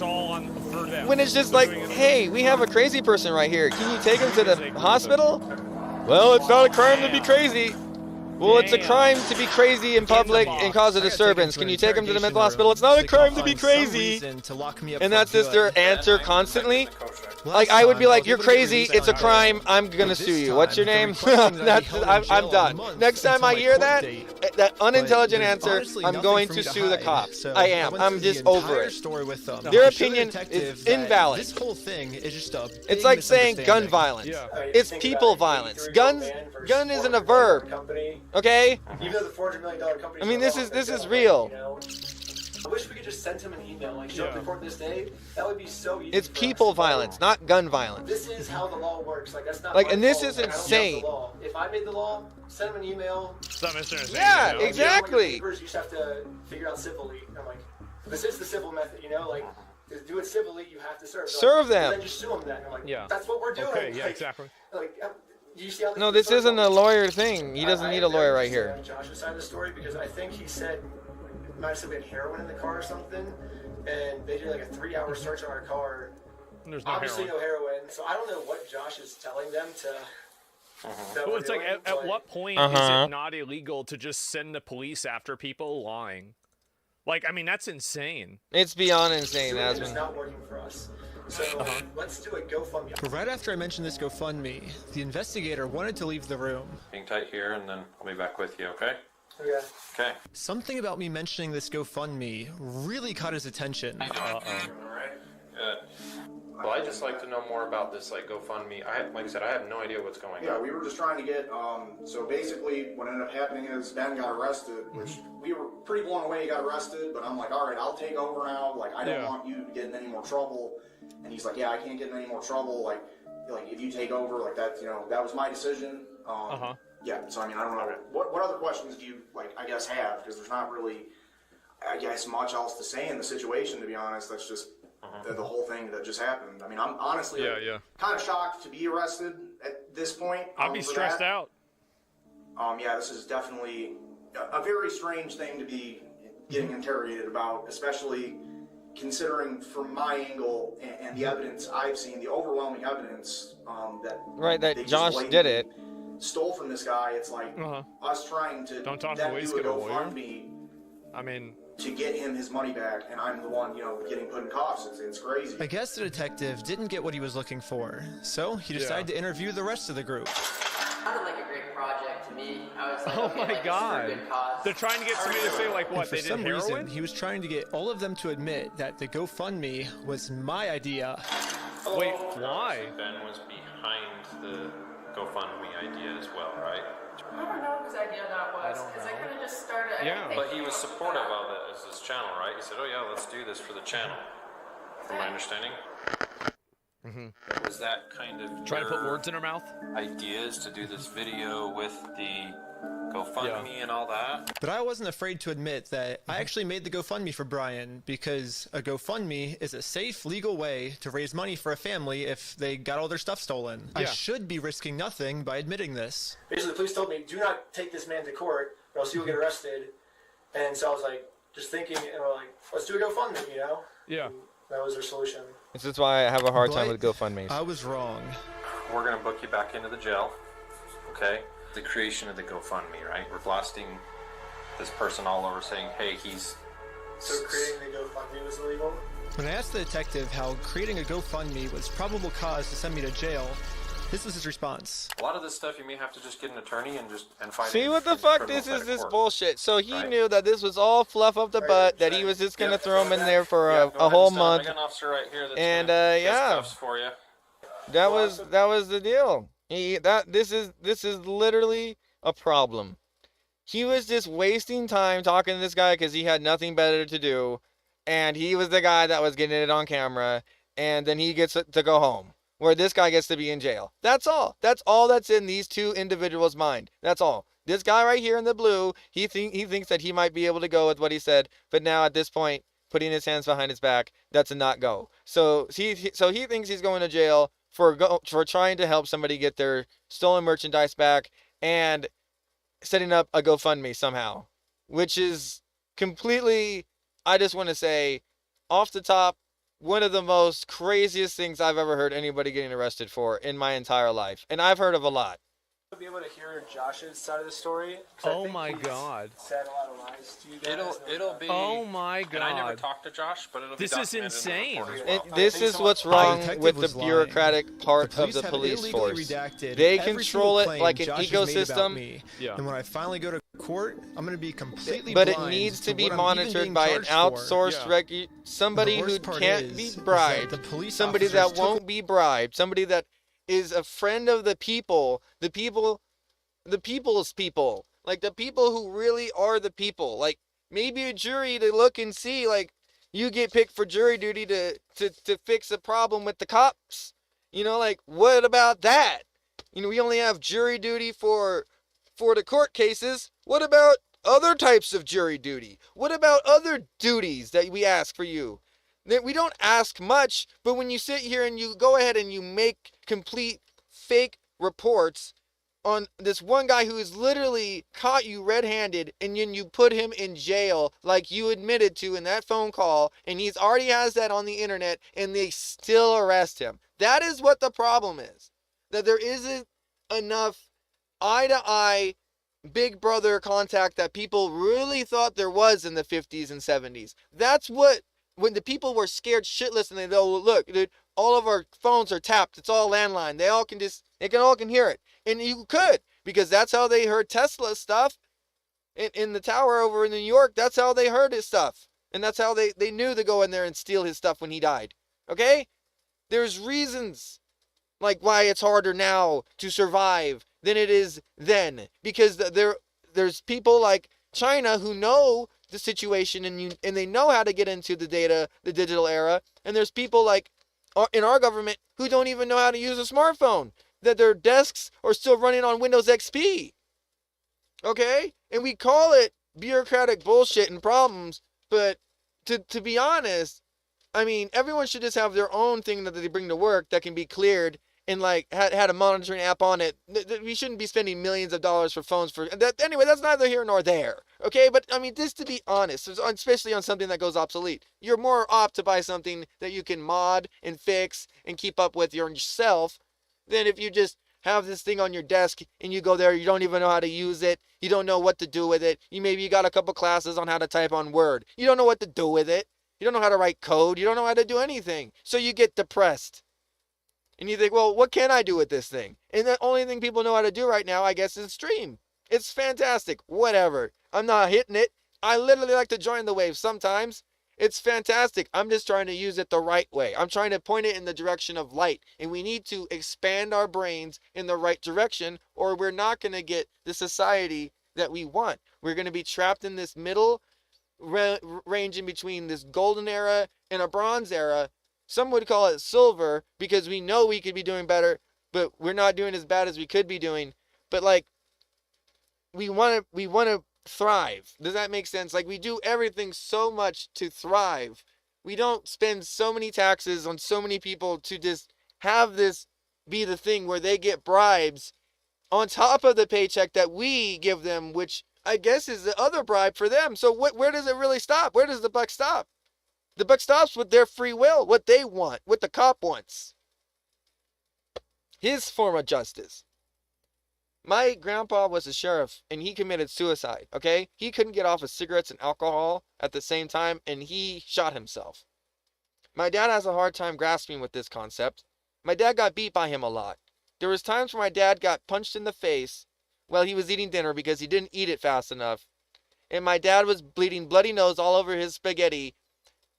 all on for them. When it's just like, hey, we have a crazy person right here. Can you take him to the hospital? Well, it's not a crime to be crazy. Well, it's a crime to be crazy in public and cause a disturbance. Can you take him to the mental hospital? It's not a crime to be crazy. And that's just their answer constantly. Like, I would be like, you're crazy, it's a crime, I'm gonna sue you. What's your name? I'm done. Next time I hear that unintelligent answer, I'm going to sue the cops. I am. I'm just over it. Their opinion is invalid. This whole thing is just a It's like saying gun violence. It's people violence. Gun isn't a verb. Okay? Even though the $400 million company. I mean, this is real. I wish we could just send him an email, like, show up to court this day. That would be so easy. It's people violence, not gun violence. This is how the law works. Like, that's not like, my and this fault. is Like, I don't insane. know the law. If I made the law, send him an email. Yeah, exactly. You just have to figure out civilly. I'm like, this is the civil method, you know? Like, to do it civilly, you have to serve. Serve them. Then just sue them then. I'm like, Yeah. that's what we're doing. Okay, yeah, Like, exactly. Like, you see how No, this isn't a lawyer thing. He doesn't need a lawyer right here. Josh's side of the story, because I think he said might have been heroin in the car or something, and they did like a 3-hour search on our car. There's no Obviously heroin. no heroin, so I don't know what Josh is telling them to. that Well, we're it's like, doing, at but- what point is it not illegal to just send the police after people lying? Like, I mean, that's insane. It's beyond insane, It's Asmund. not working for us. So let's do a GoFundMe. But right after I mentioned this GoFundMe, the investigator wanted to leave the room. Hang tight here, and then I'll be back with you, okay? Okay. Okay. Something about me mentioning this GoFundMe really caught his attention. Good. Well, I'd just like to know more about this, like, GoFundMe. Like I said, I have no idea what's going Yeah, on. we were just trying to get, so basically what ended up happening is Ben got arrested, which we were pretty blown away he got arrested, but I'm like, all right, I'll take over now. Like, I don't want you to get in any more trouble. And he's like, yeah, I can't get in any more trouble. Like if you take over, like that, you know, that was my decision. Yeah, so I mean, I don't know. What other questions do you, like, I guess have? Because there's not really, I guess, much else to say in the situation, to be honest. That's just the whole thing that just happened. I mean, I'm honestly kind of shocked to be arrested at this point. I'd be stressed out. Yeah, this is definitely a very strange thing to be getting interrogated about, especially considering from my angle and the evidence I've seen, the overwhelming evidence that That Josh did it. Stole from this guy. It's like us trying to Don't talk to then the waste, do a get a lawyer. GoFundMe I mean, to get him his money back, and I'm the one, you know, getting put in cuffs. It's crazy. I guess the detective didn't get what he was looking for, so he decided to interview the rest of the group. Sounded like a great project to me. I was like, oh okay, my like, this is for a God. good cause. They're trying to get somebody to say, like, And what, for they did some heroin? reason, he was trying to get all of them to admit that the GoFundMe was my idea. Wait, why? Ben was behind the GoFundMe idea as well, right? I don't know whose idea that was, because I kind of just started. But he was supportive of it as his channel, right? He said, oh yeah, let's do this for the channel. From my understanding. Was that kind of Trying to put words in her mouth? ideas to do this video with the GoFundMe and all that? But I wasn't afraid to admit that I actually made the GoFundMe for Brian because a GoFundMe is a safe, legal way to raise money for a family if they got all their stuff stolen. I should be risking nothing by admitting this. Basically, the police told me, do not take this man to court, or else you'll get arrested. And so I was like, just thinking, and we're like, let's do a GoFundMe, you know? Yeah. That was their solution. This is why I have a hard time with GoFundMes. I was wrong. We're going to book you back into the jail, okay? The creation of the GoFundMe, right? We're blasting this person all over saying, hey, he's... So creating the GoFundMe was illegal? When I asked the detective how creating a GoFundMe was probable cause to send me to jail, this was his response. A lot of this stuff you may have to just get an attorney and fight. See what the fuck this is, this bullshit. So he knew that this was all fluff up the butt, that he was just gonna throw him in there for a whole month. I got an officer right here that's and gonna get yeah, cuffs for you. that was the deal. This is literally a problem. He was just wasting time talking to this guy because he had nothing better to do, and he was the guy that was getting it on camera, and then he gets to go home, where this guy gets to be in jail. That's all. That's all that's in these two individuals' mind. That's all. This guy right here in the blue, he thinks that he might be able to go with what he said, but now at this point, putting his hands behind his back, that's a not go. So he thinks he's going to jail for trying to help somebody get their stolen merchandise back and setting up a GoFundMe somehow, which is completely, I just want to say, off the top, one of the most craziest things I've ever heard anybody getting arrested for in my entire life. And I've heard of a lot. Be able to hear Josh's side of the story. Oh my God! Said a lot of lies to you guys. It'll be. Oh my God! And I never talked to Josh, but it'll be. This is insane. This is what's wrong with the bureaucratic part of the police force. They control it like an ecosystem. Yeah. And when I finally go to court, I'm going to be completely but blind it needs to be what I'm monitored by an outsourced somebody who can't be bribed, somebody that won't be bribed, somebody that is a friend of the people, the people's people, like the people who really are the people. Like maybe a jury to look and see, like you get picked for jury duty to fix a problem with the cops. You know, like what about that? You know, we only have jury duty for the court cases. What about other types of jury duty? What about other duties that we ask for you? That we don't ask much, but when you sit here and you go ahead and you make complete fake reports on this one guy who has literally caught you red-handed, and then you put him in jail like you admitted to in that phone call, and he's already has that on the internet, and they still arrest him. That is what the problem is. That there isn't enough eye-to-eye big brother contact that people really thought there was in the 50s and 70s. That's what, when the people were scared shitless and they go, look, dude, all of our phones are tapped. It's all landline. They all can hear it. And you could, because that's how they heard Tesla's stuff in the tower over in New York. That's how they heard his stuff. And that's how they knew to go in there and steal his stuff when he died. Okay? There's reasons like why it's harder now to survive than it is then. Because there's people like China who know the situation and they know how to get into the digital era. And there's people like in our government who don't even know how to use a smartphone. That their desks are still running on Windows XP. Okay? And we call it bureaucratic bullshit and problems, but to be honest, I mean, everyone should just have their own thing that they bring to work that can be cleared and like had a monitoring app on it. We shouldn't be spending millions of dollars for phones for that. Anyway, that's neither here nor there. Okay? But I mean, just to be honest, especially on something that goes obsolete, you're more apt to buy something that you can mod and fix and keep up with yourself than if you just have this thing on your desk and you go there, you don't even know how to use it. You don't know what to do with it. You got a couple classes on how to type on Word. You don't know what to do with it. You don't know how to write code. You don't know how to do anything. So you get depressed. And you think, well, what can I do with this thing? And the only thing people know how to do right now, I guess, is stream. It's fantastic. Whatever. I'm not hitting it. I literally like to join the wave sometimes. It's fantastic. I'm just trying to use it the right way. I'm trying to point it in the direction of light. And we need to expand our brains in the right direction, or we're not going to get the society that we want. We're going to be trapped in this middle range in between this golden era and a bronze era. Some would call it silver because we know we could be doing better, but we're not doing as bad as we could be doing. But like, we want to thrive. Does that make sense? Like we do everything so much to thrive. We don't spend so many taxes on so many people to just have this be the thing where they get bribes on top of the paycheck that we give them, which I guess is the other bribe for them. So where does it really stop? Where does the buck stop? The buck stops with their free will, what they want, what the cop wants. His form of justice. My grandpa was a sheriff, and he committed suicide, okay? He couldn't get off of cigarettes and alcohol at the same time, and he shot himself. My dad has a hard time grasping with this concept. My dad got beat by him a lot. There was times where my dad got punched in the face while he was eating dinner because he didn't eat it fast enough. And my dad was bleeding bloody nose all over his spaghetti,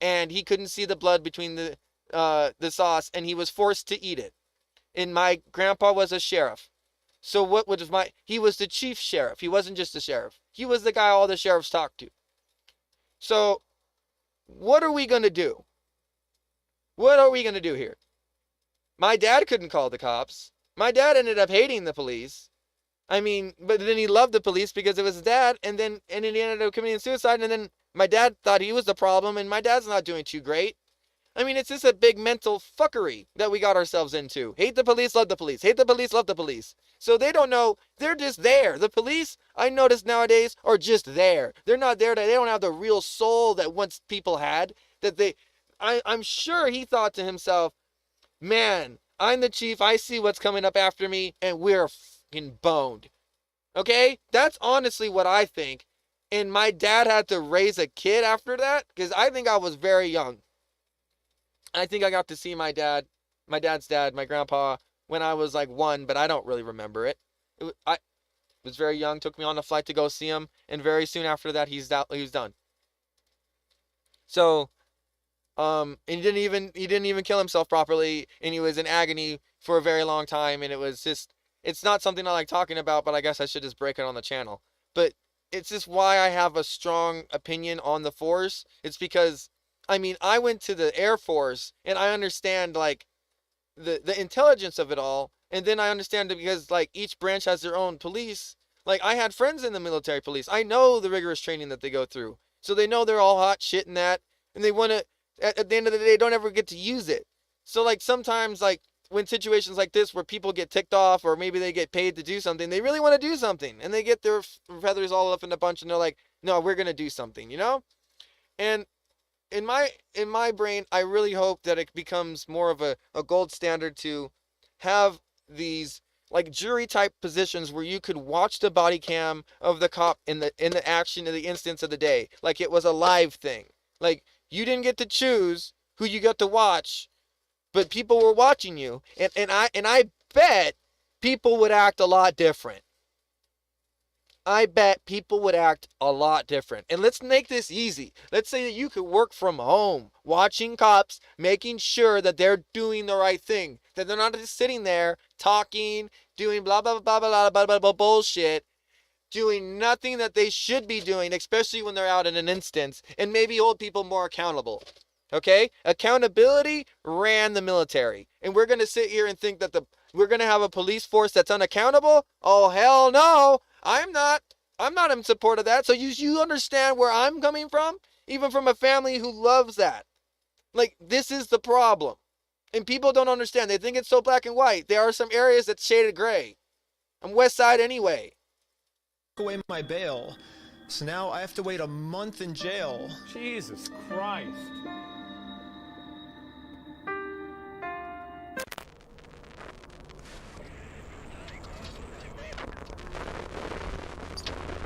and he couldn't see the blood between the sauce, and he was forced to eat it. And my grandpa was a sheriff. So he was the chief sheriff. He wasn't just the sheriff. He was the guy all the sheriffs talked to. So what are we going to do? What are we going to do here? My dad couldn't call the cops. My dad ended up hating the police. I mean, but then he loved the police because it was his dad, and then he ended up committing suicide, and then my dad thought he was the problem, and my dad's not doing too great. I mean, it's just a big mental fuckery that we got ourselves into. Hate the police, love the police. Hate the police, love the police. So they don't know. They're just there. The police, I notice nowadays, are just there. They're not there. They don't have the real soul that once people had. I'm sure he thought to himself, man, I'm the chief. I see what's coming up after me, and we're fucking boned. Okay? That's honestly what I think. And my dad had to raise a kid after that, because I think I was very young. I think I got to see my dad's dad, my grandpa, when I was like 1, but I don't really remember it. I was very young, took me on a flight to go see him, and very soon after that, he was done. So, and he didn't even kill himself properly, and he was in agony for a very long time, and it was just, it's not something I like talking about, but I guess I should just break it on the channel. But it's just why I have a strong opinion on the force. It's because, I mean, I went to the Air Force, and I understand, like, the intelligence of it all, and then I understand it because, like, each branch has their own police. Like, I had friends in the military police. I know the rigorous training that they go through. So they know they're all hot shit and that, and they want to, at the end of the day, don't ever get to use it. So, like, sometimes, like, when situations like this where people get ticked off or maybe they get paid to do something, they really want to do something, and they get their feathers all up in a bunch, and they're like, no, we're going to do something, you know? And in my brain, I really hope that it becomes more of a gold standard to have these like jury type positions where you could watch the body cam of the cop in the action of the instance of the day, like it was a live thing. Like you didn't get to choose who you got to watch, but people were watching you, and I bet people would act a lot different. I bet people would act a lot different. And let's make this easy. Let's say that you could work from home, watching cops, making sure that they're doing the right thing. That they're not just sitting there talking, doing blah, blah, blah, blah, blah, blah, blah, blah, bullshit, doing nothing that they should be doing, especially when they're out in an instance, and maybe hold people more accountable. Okay? Accountability ran the military. And we're going to sit here and think that we're going to have a police force that's unaccountable? Oh, hell no. I'm not in support of that. So you understand where I'm coming from? Even from a family who loves that. Like, this is the problem. And people don't understand. They think it's so black and white. There are some areas that's shaded gray. I'm West Side anyway. Away my bail. So now I have to wait a month in jail. Jesus Christ.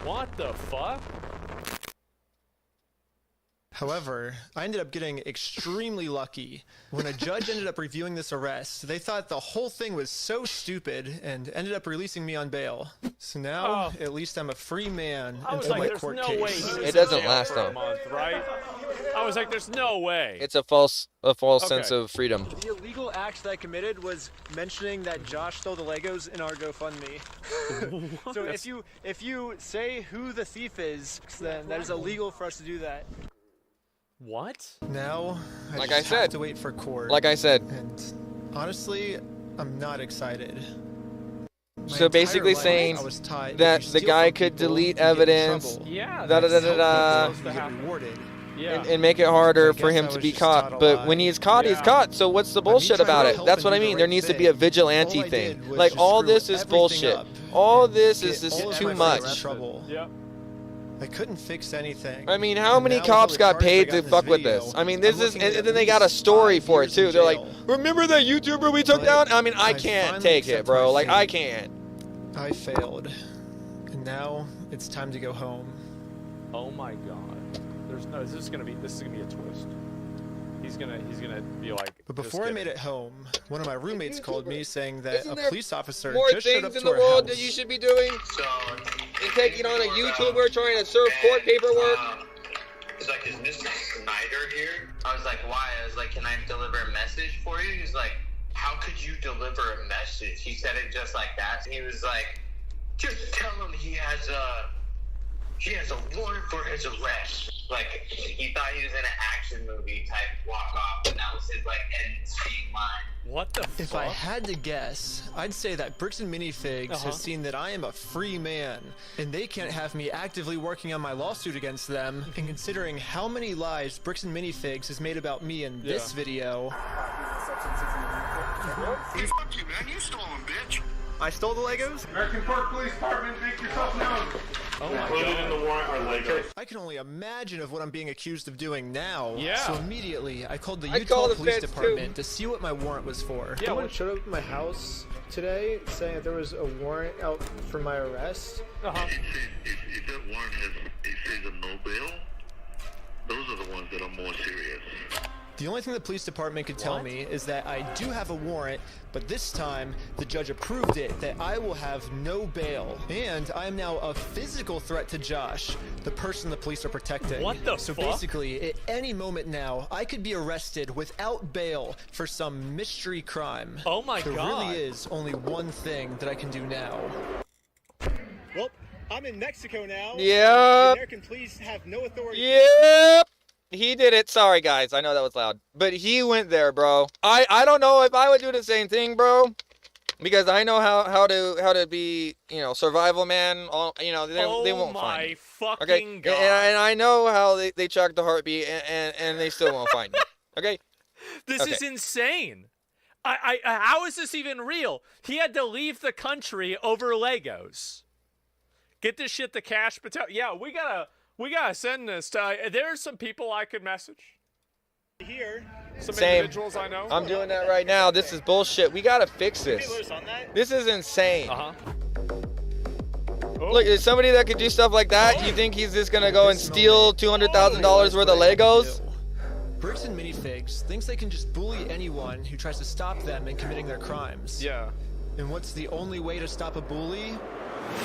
What the fuck? However, I ended up getting extremely lucky. When a judge ended up reviewing this arrest, they thought the whole thing was so stupid and ended up releasing me on bail. So now, at least I'm a free man until my court case. It doesn't last though. Right? I was like, there's no way. It's a false sense of freedom. The illegal act that I committed was mentioning that Josh stole the Legos in our GoFundMe. So if you say who the thief is, then that is illegal for us to do that. What? Now, like I I said, have to wait for court. Like I said. And honestly, I'm not excited. So basically saying that the guy could delete evidence, and make it harder for him to be caught. But when he's caught, he's caught. So what's the bullshit about it? That's what I mean. There needs to be a vigilante thing. Like, all this is bullshit. All this is just too much. Yep. I couldn't fix anything. I mean, how many cops got paid to fuck with this? I mean, this is, and then they got a story for it too. They're like, remember that YouTuber we took down? I mean, I can't take it, bro. Like, I can't. I failed. And now it's time to go home. Oh my god. This is gonna be a twist. He's gonna be like. But before I made it home, one of my roommates called me saying that a police officer more just showed up things to in our the world house. that you should be doing than taking on a YouTuber trying to serve court paperwork? He's like, is Mr. Snyder here? I was like, why? I was like, can I deliver a message for you? He's like, how could you deliver a message? He said it just like that. He was like, just tell him he has he has a warrant for his arrest. Like, he thought he was in an action movie type walk off, and that was his, like, end scene line. What the fuck? If I had to guess, I'd say that Bricks and Minifigs has seen that I am a free man, and they can't have me actively working on my lawsuit against them. And considering how many lies Bricks and Minifigs has made about me in this video. Hey, fuck you, man. You stole them, bitch. I stole the Legos? American Park Police Department, make yourself known. Oh my Included God. in the warrant are Legos. I can only imagine of what I'm being accused of doing now. Yeah. So immediately, I called the I Utah called the Police feds, Department to see what my warrant was for. Yeah, Someone showed up at my house today saying that there was a warrant out for my arrest. If that warrant has, it says a no bail, those are the ones that are more serious. The only thing the police department could tell me is that I do have a warrant, but this time the judge approved it that I will have no bail. And I am now a physical threat to Josh, the person the police are protecting. What the So fuck? basically, at any moment now, I could be arrested without bail for some mystery crime. Oh my there God. really is only one thing that I can do now. Well, I'm in Mexico now. Yep. The American police have no authority. Yep. He did it. Sorry, guys. I know that was loud. But he went there, bro. I don't know if I would do the same thing, bro. Because I know how to be, you know, survival man. All, you know, they won't find me. Fucking Okay? God. And I know how they track the heartbeat and they still won't find me. Okay? This is insane. How is this even real? He had to leave the country over Legos. Get this shit to Cash Patel. Yeah, we gotta send this to. There's some people I could message. Here. Some Same. individuals I know. I'm doing that right now. This is bullshit. We gotta fix this. This is insane. Look, there's somebody that could do stuff like that. You think he's just gonna go and steal $200,000 worth of Legos? Bricks and Minifigs thinks they can just bully anyone who tries to stop them in committing their crimes. Yeah. And what's the only way to stop a bully?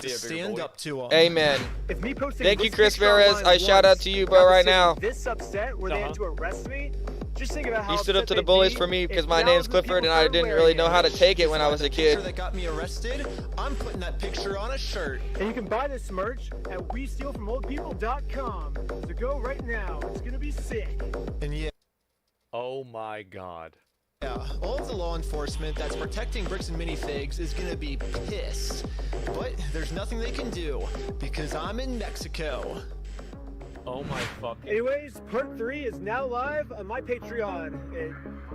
To stand up to them. Amen. If me posting Thank you, this Chris picture Perez. online I shout out once to you, got bro, the right city now. This upset where they had to arrest me. Just think about how He stood up upset to the they'd bullies be for me because if my name's thousands of Clifford and people I started didn't wearing really know how to it. take it when I was a Picture kid. that got me arrested, I'm putting that picture on a shirt. And you can buy this merch at WeStealFromOldPeople.com. So go right now. It's gonna be sick. And yeah. Oh my God. Yeah, all of the law enforcement that's protecting Bricks and Minifigs is gonna be pissed. But there's nothing they can do because I'm in Mexico. Oh my fucking. Anyways, part 3 is now live on my Patreon at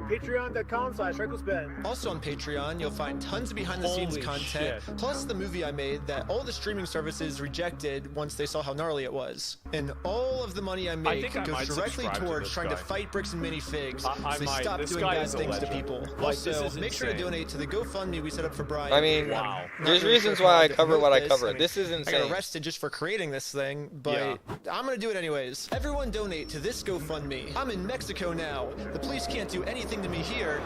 patreon.com/RecklessBen. Also on Patreon, you'll find tons of behind-the-scenes Holy content, shit. plus the movie I made that all the streaming services rejected once they saw how gnarly it was. And all of the money I make think I goes might directly subscribe to towards this trying guy. to fight Bricks and Minifigs I so they might. stop This doing guy bad is a things to legend. people. Like, this Also, is make sure to insane. donate to the GoFundMe we set up for Brian. I mean, Wow. there's really reasons sure why how I to cover promote what I this. cover. I mean, This is I got insane. arrested just for creating this thing, but Yeah. I'm gonna do it anyways. Everyone donate to this GoFundMe. I'm in Mexico now. The police can't do anything to me here.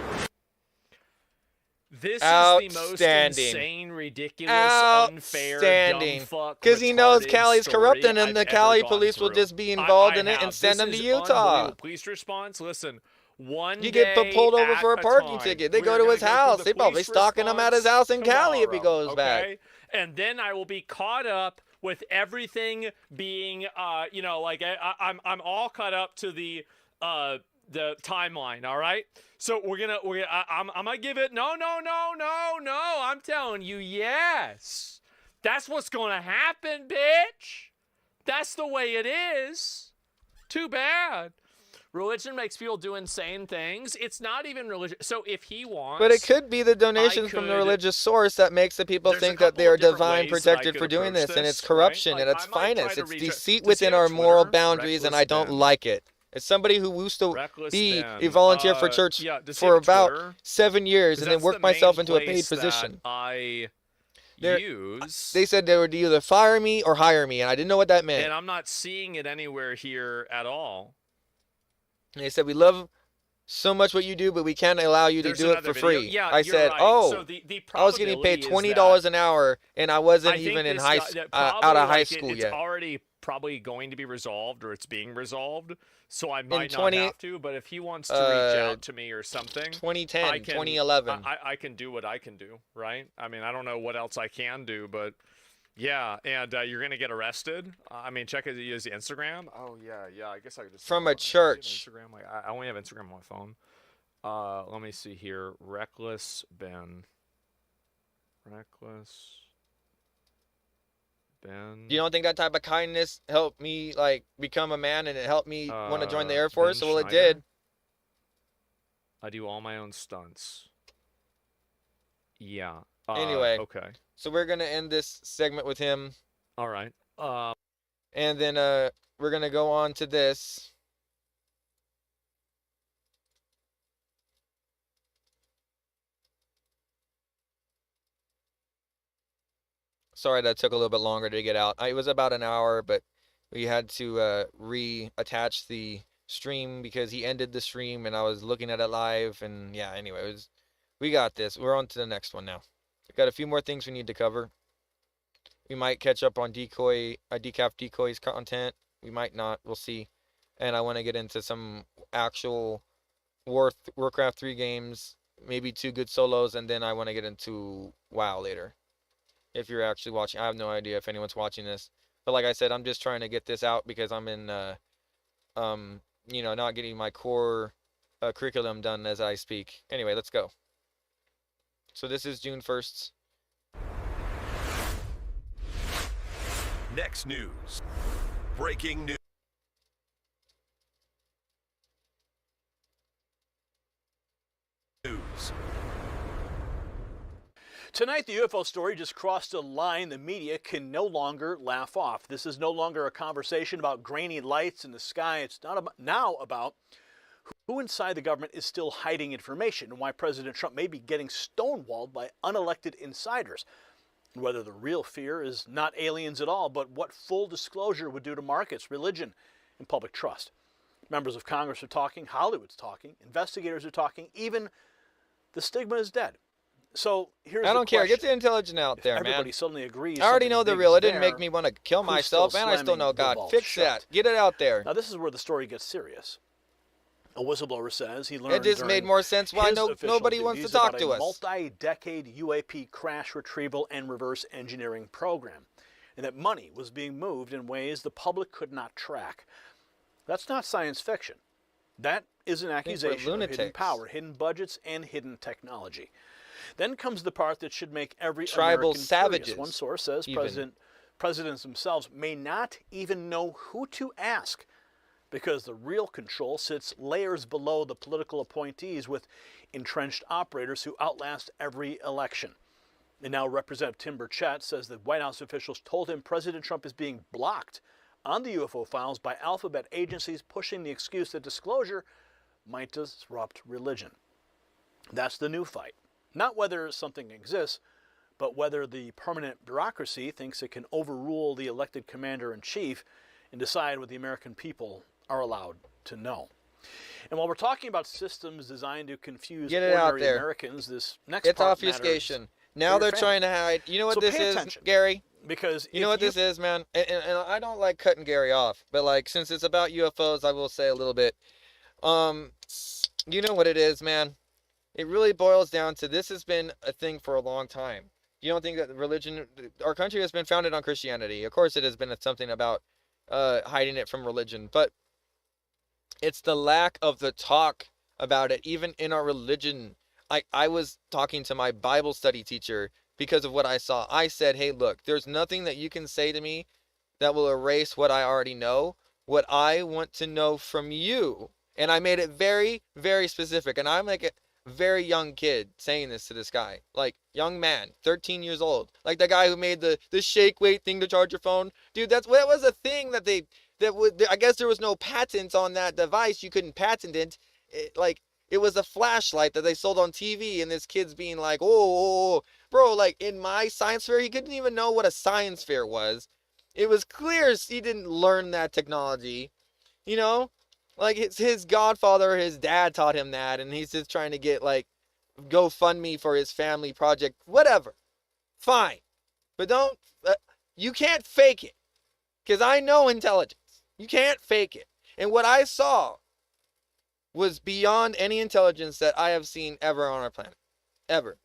This is the most Outstanding. insane, ridiculous, unfair, Outstanding. dumb fuck, Because he knows retarded Cali's story corrupting and I've the ever Cali gone police will through. just be involved in it have. and send This them to is Utah. unbelievable. Police response, listen, one You get day pulled over at for a parking time. ticket. They We go are to gonna his go through house. the They probably police stalking him at his house in Cali if he tomorrow, goes back. okay? And then I will be caught up with everything being, you know, like I'm all caught up to the timeline. All right. So I'm gonna give it. No. I'm telling you, yes. That's what's gonna happen, bitch. That's the way it is. Too bad. Religion makes people do insane things. It's not even religion. So if he wants, But it could be the donations from the religious source that makes the people think that they are divine protected for doing this, and it's corruption at its finest. It's deceit within our moral boundaries, and I don't like it. As somebody who used to be a volunteer for church for about 7 years and then worked myself into a paid position. They said they would either fire me or hire me, and I didn't know what that meant. And I'm not seeing it anywhere here at all. And they said, we love so much what you do, but we can't allow you to do it for free. Yeah, I said, right. oh, So the I was getting paid probability $20 an hour, and I wasn't I think even in this high guy- out of high like, school it's yet. already probably going to be resolved, or it's being resolved. So I might 20 not have to. But if he wants to reach out to me or something, 2010, I can, 2011. I can do what I can do, right? I mean, I don't know what else I can do, but Yeah, and you're gonna get arrested. I mean, check his Instagram. Oh yeah. I guess I could just From a church. Instagram. Like I only have Instagram on my phone. Let me see here. Reckless Ben. You don't think that type of kindness helped me like become a man and it helped me want to join the Air Force? Ben Well, it Schneider? did. I do all my own stunts. Yeah. Anyway. Okay. So we're gonna end this segment with him. All right. And then we're gonna go on to this. Sorry that took a little bit longer to get out. It was about an hour, but we had to reattach the stream because he ended the stream and I was looking at it live. And yeah, anyway, we got this. We're on to the next one now. We've got a few more things we need to cover. We might catch up on decaf decoys content. We might not. We'll see. And I want to get into some actual Warcraft 3 games, maybe 2 good solos, and then I want to get into WoW later. If you're actually watching, I have no idea if anyone's watching this, but like I said, I'm just trying to get this out because I'm in, not getting my core curriculum done as I speak. Anyway, let's go. So this is June 1st. Next news. Breaking news. Tonight, the UFO story just crossed a line the media can no longer laugh off. This is no longer a conversation about grainy lights in the sky. It's now about who inside the government is still hiding information and why President Trump may be getting stonewalled by unelected insiders. And whether the real fear is not aliens at all, but what full disclosure would do to markets, religion, and public trust. Members of Congress are talking, Hollywood's talking, investigators are talking, even the stigma is dead. So here's I don't care. Get question. the intelligence out there, man. Everybody suddenly agrees. I already know the something real. big It is didn't make there, me want to kill who's myself, still and I still slamming know the God. vault Fix shut? that. Get it out there. Now this is where the story gets serious. A whistleblower says he learned It just made during more sense why his official nobody wants to duties talk about to a us. multi-decade UAP crash retrieval and reverse engineering program, and that money was being moved in ways the public could not track. That's not science fiction. That is an accusation of hidden lunatics. power, hidden budgets, and hidden technology. Then comes the part that should make every Tribal American savages, curious. One source says presidents themselves may not even know who to ask because the real control sits layers below the political appointees with entrenched operators who outlast every election. And now Representative Tim Burchett says that White House officials told him President Trump is being blocked on the UFO files by alphabet agencies pushing the excuse that disclosure might disrupt religion. That's the new fight. Not whether something exists, but whether the permanent bureaucracy thinks it can overrule the elected commander-in-chief and decide what the American people are allowed to know. And while we're talking about systems designed to confuse ordinary Americans, this next part obfuscation. Now they're trying to hide. You know what this is, Gary? Because you know what this is, man? And I don't like cutting Gary off, but like since it's about UFOs, I will say a little bit. You know what it is, man? It really boils down to this has been a thing for a long time. You don't think that religion, our country has been founded on Christianity. Of course, it has been something about hiding it from religion, but it's the lack of the talk about it, even in our religion. I was talking to my Bible study teacher because of what I saw. I said, hey, look, there's nothing that you can say to me that will erase what I already know, what I want to know from you. And I made it very, very specific. And I'm like a very young kid saying this to this guy, like young man, 13 years old, like the guy who made the shake weight thing to charge your phone. Dude, that was a thing that I guess there was no patent on that device. You couldn't patent it. It was a flashlight that they sold on TV, and this kid's being like, oh, bro, like in my science fair, he couldn't even know what a science fair was. It was clear he didn't learn that technology, you know? Like his godfather, his dad taught him that, and he's just trying to get like GoFundMe for his family project, whatever. Fine. But you can't fake it. Because I know intelligence. You can't fake it. And what I saw was beyond any intelligence that I have seen ever on our planet. Ever.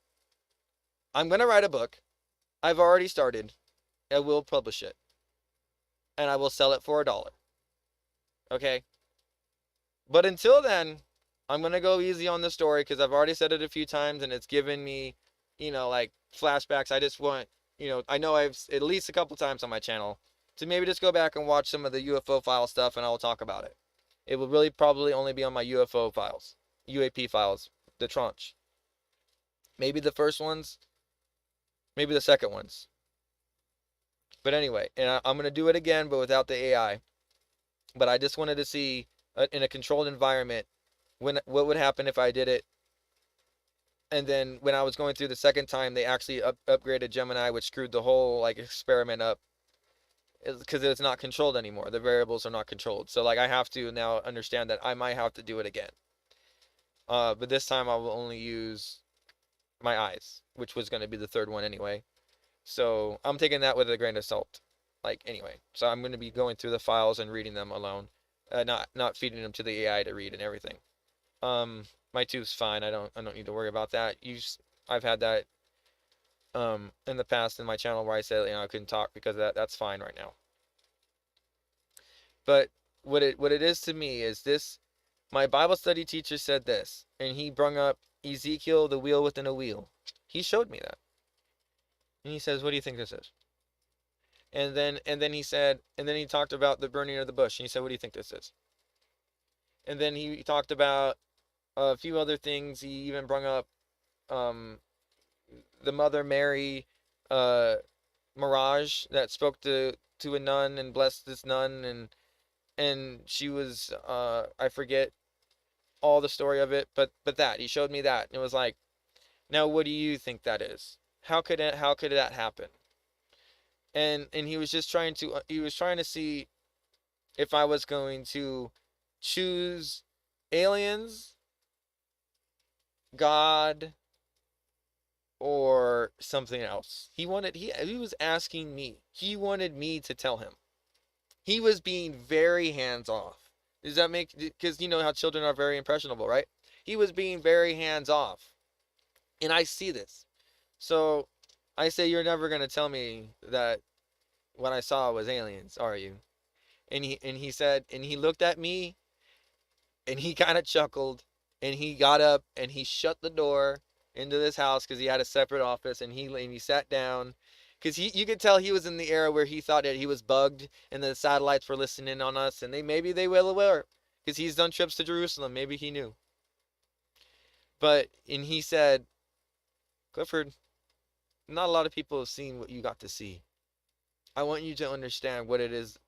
I'm going to write a book. I've already started. I will publish it. And I will sell it for $1. Okay? But until then, I'm going to go easy on the story because I've already said it a few times and it's given me, like flashbacks. I just want, I know I've at least a couple times on my channel to maybe just go back and watch some of the UFO file stuff and I'll talk about it. It will really probably only be on my UFO files, UAP files, the tranche. Maybe the first ones, maybe the second ones. But anyway, and I'm going to do it again, but without the AI. But I just wanted to see in a controlled environment what would happen if I did it. And then when I was going through the second time, they actually upgraded Gemini, which screwed the whole experiment up because it's not controlled anymore. The variables are not controlled. So I have to now understand that I might have to do it again. But this time I will only use my eyes, which was going to be the third one anyway. So I'm taking that with a grain of salt. Anyway, so I'm going to be going through the files and reading them alone, not feeding them to the AI to read and everything. My tooth's fine. I don't need to worry about that. I've had that in the past in my channel where I said I couldn't talk because that's fine right now. But what it is to me is this. My Bible study teacher said this, and he brung up Ezekiel, the wheel within a wheel. He showed me that. And he says, "What do you think this is?" And then he talked about the burning of the bush. And he said, "What do you think this is?" And then he talked about a few other things. He even brought up the Mother Mary mirage that spoke to a nun and blessed this nun, and she was I forget all the story of it, but that he showed me that, and it was like, now what do you think that is? How could that happen? And he was just trying to see if I was going to choose aliens, God, or something else. He was asking me. He wanted me to tell him. He was being very hands off. Does that make, because you know how children are very impressionable, right? He was being very hands off. And I see this. So I say, you're never going to tell me that what I saw was aliens, are you? And he said, and he looked at me and he kind of chuckled and he got up and he shut the door into this house because he had a separate office, and he sat down because you could tell he was in the era where he thought that he was bugged and the satellites were listening on us, and maybe they will aware because he's done trips to Jerusalem. Maybe he knew. And he said, "Clifford, not a lot of people have seen what you got to see. I want you to understand what it is,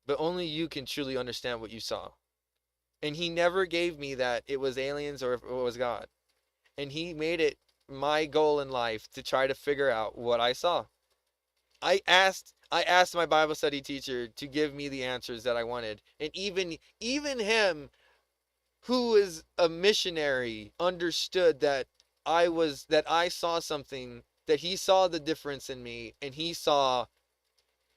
but only you can truly understand what you saw." And he never gave me that it was aliens or if it was God. And he made it my goal in life to try to figure out what I saw. I asked my Bible study teacher to give me the answers that I wanted. And even him, who is a missionary, understood that I saw something, that he saw the difference in me, and he saw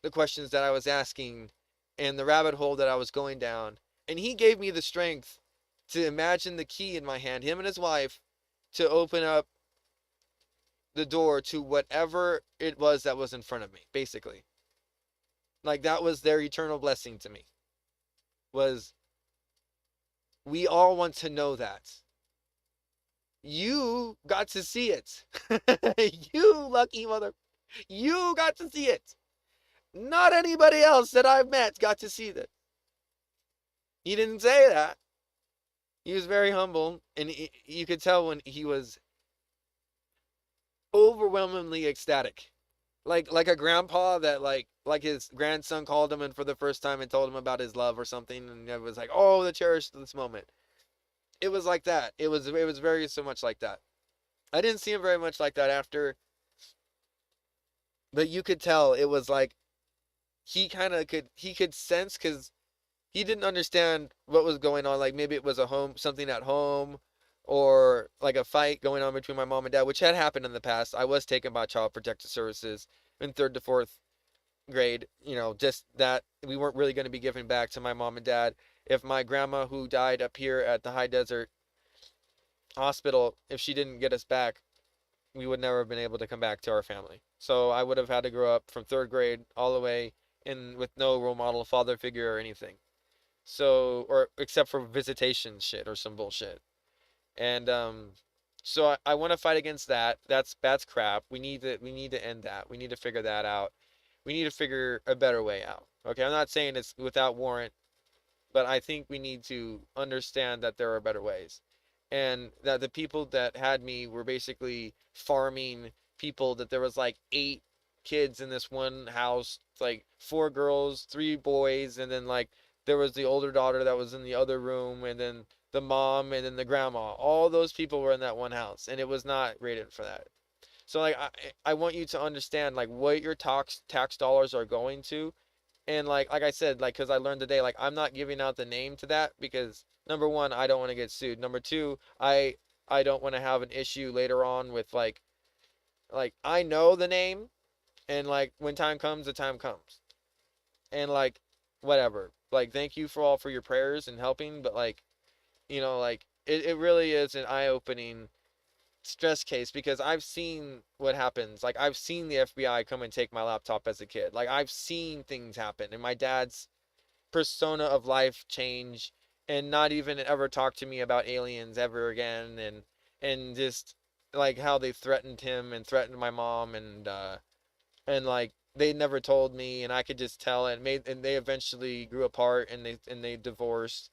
the questions that I was asking and the rabbit hole that I was going down. And he gave me the strength to imagine the key in my hand, him and his wife, to open up the door to whatever it was that was in front of me, basically. That was their eternal blessing to me. We all want to know that. You got to see it. You lucky mother. You got to see it. Not anybody else that I've met got to see that. He didn't say that. He was very humble, and you could tell when he was overwhelmingly ecstatic. Like a grandpa that like his grandson called him in for the first time and told him about his love or something, and it was like, oh, the cherish this moment. It was like that. It was very so much like that. I didn't see him very much like that after, but you could tell it was like he could sense, because he didn't understand what was going on. Like maybe it was something at home, or like a fight going on between my mom and dad, which had happened in the past. I was taken by Child Protective Services in 3rd to 4th grade. Just that we weren't really going to be giving back to my mom and dad. If my grandma, who died up here at the High Desert Hospital, if she didn't get us back, we would never have been able to come back to our family. So I would have had to grow up from 3rd grade all the way in with no role model, father figure or anything. So, or except for visitation shit or some bullshit. And so I want to fight against that. That's crap. We need to end that. We need to figure that out. We need to figure a better way out. Okay, I'm not saying it's without warrant, but I think we need to understand that there are better ways. And that the people that had me were basically farming people, that there was like 8 kids in this one house, like 4 girls, 3 boys, and then like there was the older daughter that was in the other room, and then the mom, and then the grandma. All those people were in that one house, and it was not rated for that. So like I want you to understand like what your tax dollars are going to. And like I said, like, because I learned today, like, I'm not giving out the name to that because number one, I don't want to get sued. Number two, I don't want to have an issue later on with like I know the name, and like when time comes, the time comes, and like whatever. Like, thank you for all for your prayers and helping, but like, like it really is an eye-opening stress case, because I've seen what happens. Like, I've seen the FBI come and take my laptop as a kid. Like, I've seen things happen, and my dad's persona of life change, and not even ever talk to me about aliens ever again, and just like how they threatened him and threatened my mom, and like they never told me, and I could just tell, and they eventually grew apart, and they divorced,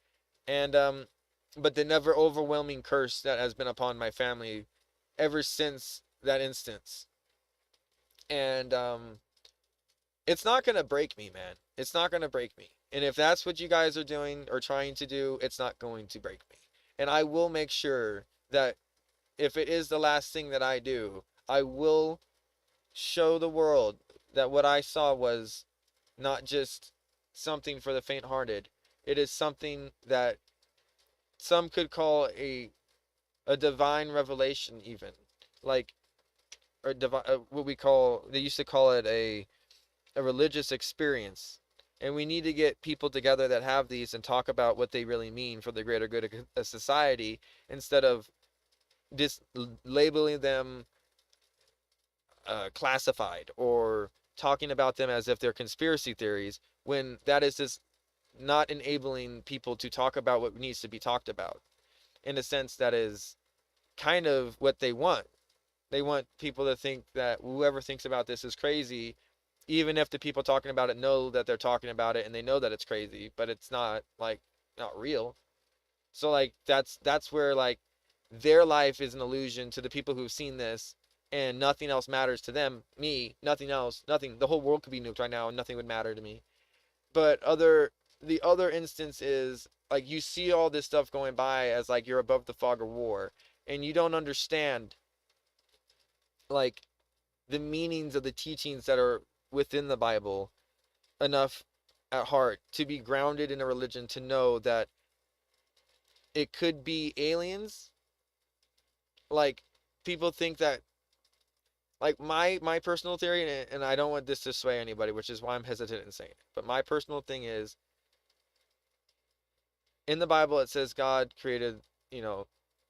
and but the never overwhelming curse that has been upon my family ever since that instance. And it's not gonna break me, man. It's not gonna break me. And if that's what you guys are doing or trying to do, it's not going to break me. And I will make sure that if it is the last thing that I do, I will show the world that what I saw was not just something for the faint-hearted. It is something that some could call a divine revelation, even, like, or divine, what they used to call it a religious experience. And we need to get people together that have these and talk about what they really mean for the greater good of society, instead of just labeling them classified, or talking about them as if they're conspiracy theories, when that is just not enabling people to talk about what needs to be talked about, in a sense that is kind of what they want. They want people to think that whoever thinks about this is crazy, even if the people talking about it know that they're talking about it, and they know that it's crazy, but it's not, like, not real. So like that's where, like, their life is an illusion to the people who've seen this, and nothing else matters to them. Me, nothing else, nothing. The whole world could be nuked right now and nothing would matter to me. But the other instance is, like, you see all this stuff going by as like you're above the fog of war, and you don't understand, like, the meanings of the teachings that are within the Bible enough at heart to be grounded in a religion, to know that it could be aliens. Like, people think that, like, my personal theory, and I don't want this to sway anybody, which is why I'm hesitant in saying it, but my personal thing is, in the Bible it says God created,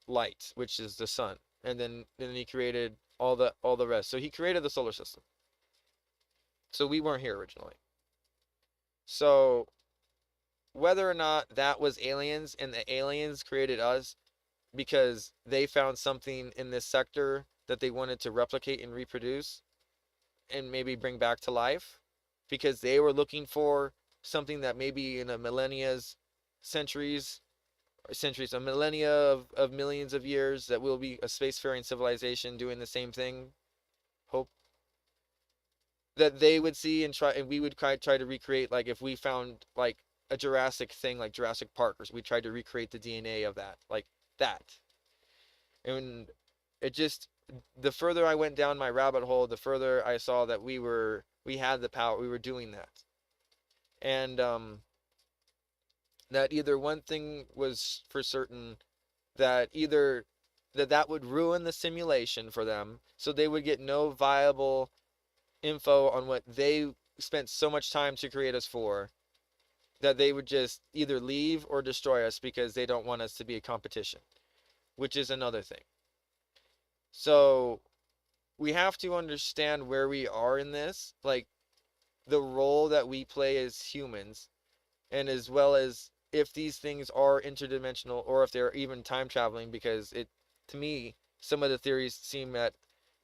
light, which is the sun, and then he created all the rest. So he created the solar system. So we weren't here originally. So whether or not that was aliens, and the aliens created us because they found something in this sector that they wanted to replicate and reproduce and maybe bring back to life, because they were looking for something that maybe in a a millennia of millions of years, that will be a spacefaring civilization doing the same thing, hope, that they would see and try, and we would try to recreate. Like, if we found like a Jurassic thing, like Jurassic Park, or we tried to recreate the DNA of that, like that. And it just, the further I went down my rabbit hole, the further I saw that we had the power, we were doing that. And that either one thing was for certain, that either that would ruin the simulation for them, so they would get no viable info on what they spent so much time to create us for, that they would just either leave or destroy us because they don't want us to be a competition, which is another thing. So we have to understand where we are in this, like the role that we play as humans, and as well as if these things are interdimensional or if they're even time traveling, because to me, some of the theories seem that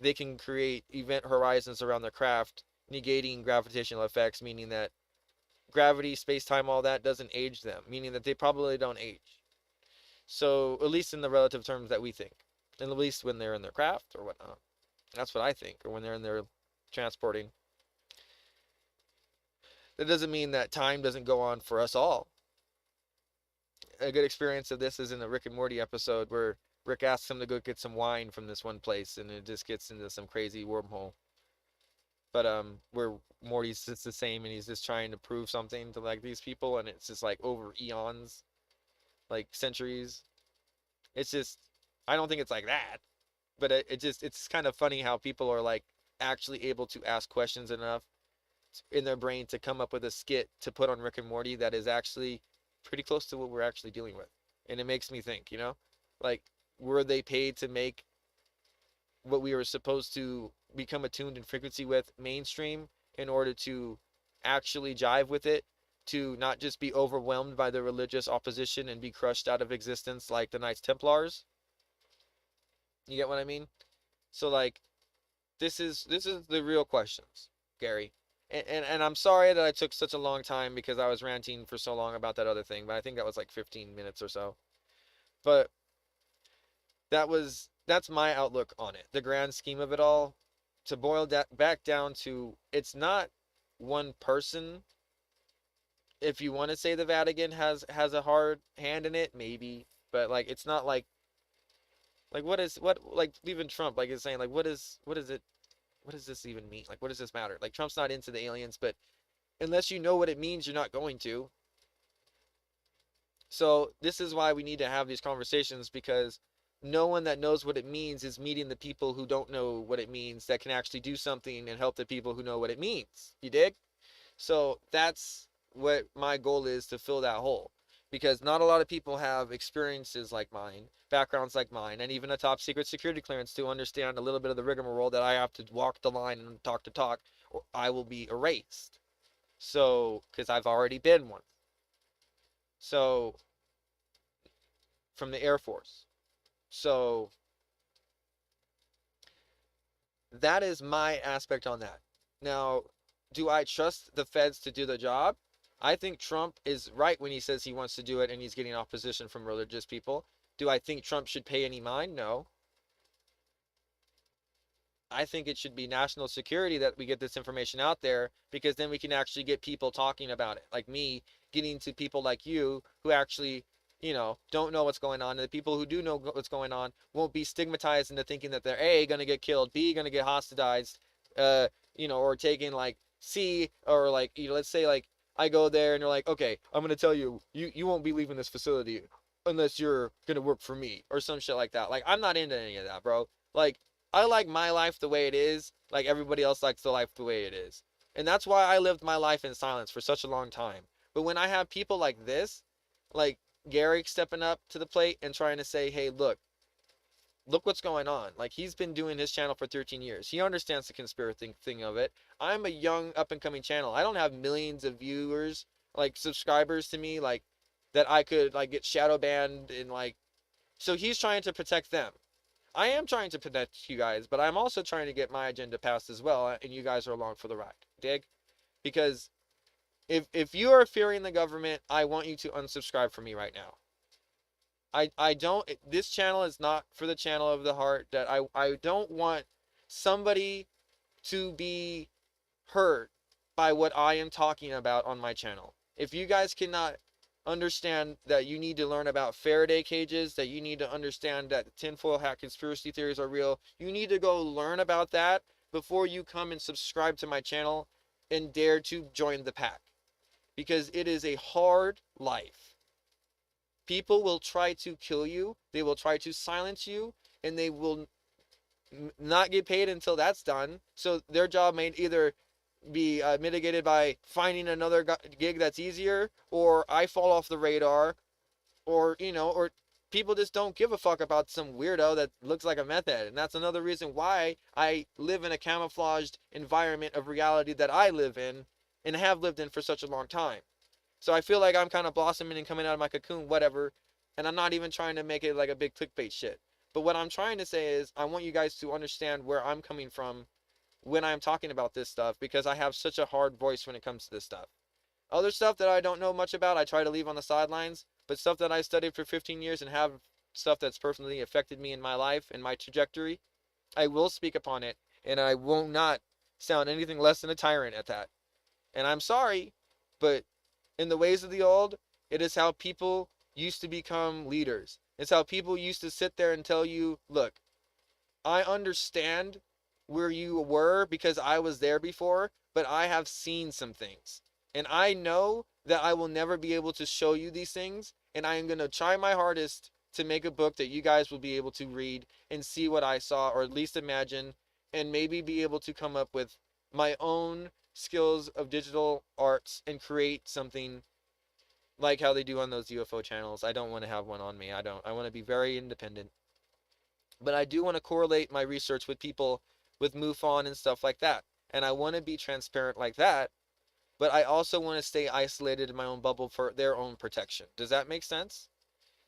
they can create event horizons around their craft, negating gravitational effects, meaning that gravity, space-time, all that doesn't age them, meaning that they probably don't age. So, at least in the relative terms that we think, and at least when they're in their craft or whatnot. That's what I think, or when they're in their transporting. That doesn't mean that time doesn't go on for us all. A good experience of this is in the Rick and Morty episode where Rick asks him to go get some wine from this one place, and it just gets into some crazy wormhole. But where Morty's just the same, and he's just trying to prove something to like these people, and it's just like over eons, like centuries. It's just, I don't think it's like that, but it's kind of funny how people are like actually able to ask questions enough in their brain to come up with a skit to put on Rick and Morty that is actually pretty close to what we're actually dealing with. And it makes me think, like, were they paid to make what we were supposed to become attuned in frequency with mainstream in order to actually jive with it, to not just be overwhelmed by the religious opposition and be crushed out of existence like the Knights Templars? You get what I mean? So like, this is the real questions, Gary. And I'm sorry that I took such a long time because I was ranting for so long about that other thing, but I think that was like 15 minutes or so. But that's my outlook on it. The grand scheme of it all, to boil that back down to, it's not one person. If you want to say the Vatican has a hard hand in it, maybe, but like it's not like like even Trump like is saying like what does this even mean? Like what does this matter? Like Trump's not into the aliens, but unless you know what it means, you're not going to. So this is why we need to have these conversations, because no one that knows what it means is meeting the people who don't know what it means that can actually do something and help the people who know what it means. You dig? So that's what my goal is, to fill that hole, because not a lot of people have experiences like mine, backgrounds like mine, and even a top secret security clearance to understand a little bit of the rigmarole that I have to walk the line and talk to talk, or I will be erased. So, because I've already been one. So, from the Air Force. So, that is my aspect on that. Now, do I trust the feds to do the job? I think Trump is right when he says he wants to do it and he's getting opposition from religious people. Do I think Trump should pay any mind? No. I think it should be national security that we get this information out there, because then we can actually get people talking about it. Like me, getting to people like you who actually, don't know what's going on. And the people who do know what's going on won't be stigmatized into thinking that they're A, going to get killed, B, going to get hostile, or taken like C, or like, let's say like I go there and they're like, okay, I'm going to tell you, you won't be leaving this facility unless you're going to work for me, or some shit like that. Like, I'm not into any of that, bro. Like, I like my life the way it is, like everybody else likes the life the way it is. And that's why I lived my life in silence for such a long time. But when I have people like this, like Gary stepping up to the plate and trying to say, hey, look what's going on. Like, he's been doing his channel for 13 years. He understands the conspiracy thing of it. I'm a young up-and-coming channel. I don't have millions of viewers, like subscribers to me, like that I could like get shadow banned and like, so he's trying to protect them. I am trying to protect you guys, but I'm also trying to get my agenda passed as well, and you guys are along for the ride. Dig? Because if you are fearing the government, I want you to unsubscribe from me right now. I don't, this channel is not for the channel of the heart. That I don't want somebody to be hurt by what I am talking about on my channel. If you guys cannot understand that you need to learn about Faraday cages, that you need to understand that tinfoil hat conspiracy theories are real, you need to go learn about that before you come and subscribe to my channel and dare to join the pack. Because it is a hard life. People will try to kill you, they will try to silence you, and they will not get paid until that's done. So their job may either be mitigated by finding another gig that's easier, or I fall off the radar, or people just don't give a fuck about some weirdo that looks like a meth head. And that's another reason why I live in a camouflaged environment of reality that I live in and have lived in for such a long time. So I feel like I'm kind of blossoming and coming out of my cocoon, whatever. And I'm not even trying to make it like a big clickbait shit. But what I'm trying to say is I want you guys to understand where I'm coming from when I'm talking about this stuff, because I have such a hard voice when it comes to this stuff. Other stuff that I don't know much about, I try to leave on the sidelines. But stuff that I studied for 15 years and have stuff that's personally affected me in my life and my trajectory, I will speak upon it. And I will not sound anything less than a tyrant at that. And I'm sorry, but in the ways of the old, it is how people used to become leaders. It's how people used to sit there and tell you, look, I understand where you were because I was there before, but I have seen some things. And I know that I will never be able to show you these things. And I am going to try my hardest to make a book that you guys will be able to read and see what I saw, or at least imagine, and maybe be able to come up with my own skills of digital arts and create something like how they do on those UFO channels. I don't want to have one on me. I want to be very independent. But I do want to correlate my research with people with MUFON and stuff like that. And I want to be transparent like that. But I also want to stay isolated in my own bubble for their own protection. Does that make sense?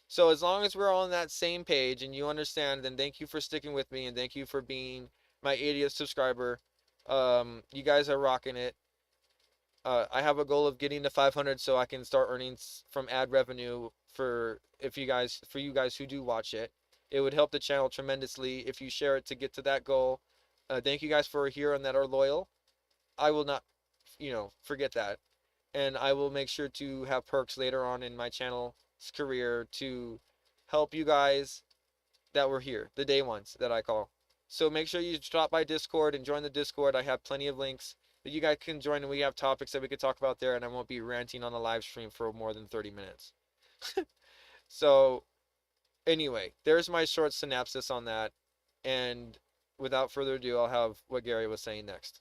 So as long as we're all on that same page and you understand, then thank you for sticking with me and thank you for being my 80th subscriber. You guys are rocking it. I have a goal of getting to 500 so I can start earning from ad revenue for you guys who do watch it. It would help the channel tremendously if you share it to get to that goal. Thank you guys for here and that are loyal. I will not, forget that. And I will make sure to have perks later on in my channel's career to help you guys that were here, the day ones that I call. So make sure you drop by Discord and join the Discord. I have plenty of links that you guys can join, and we have topics that we could talk about there, and I won't be ranting on the live stream for more than 30 minutes. So anyway, there's my short synopsis on that. And without further ado, I'll have what Gary was saying next.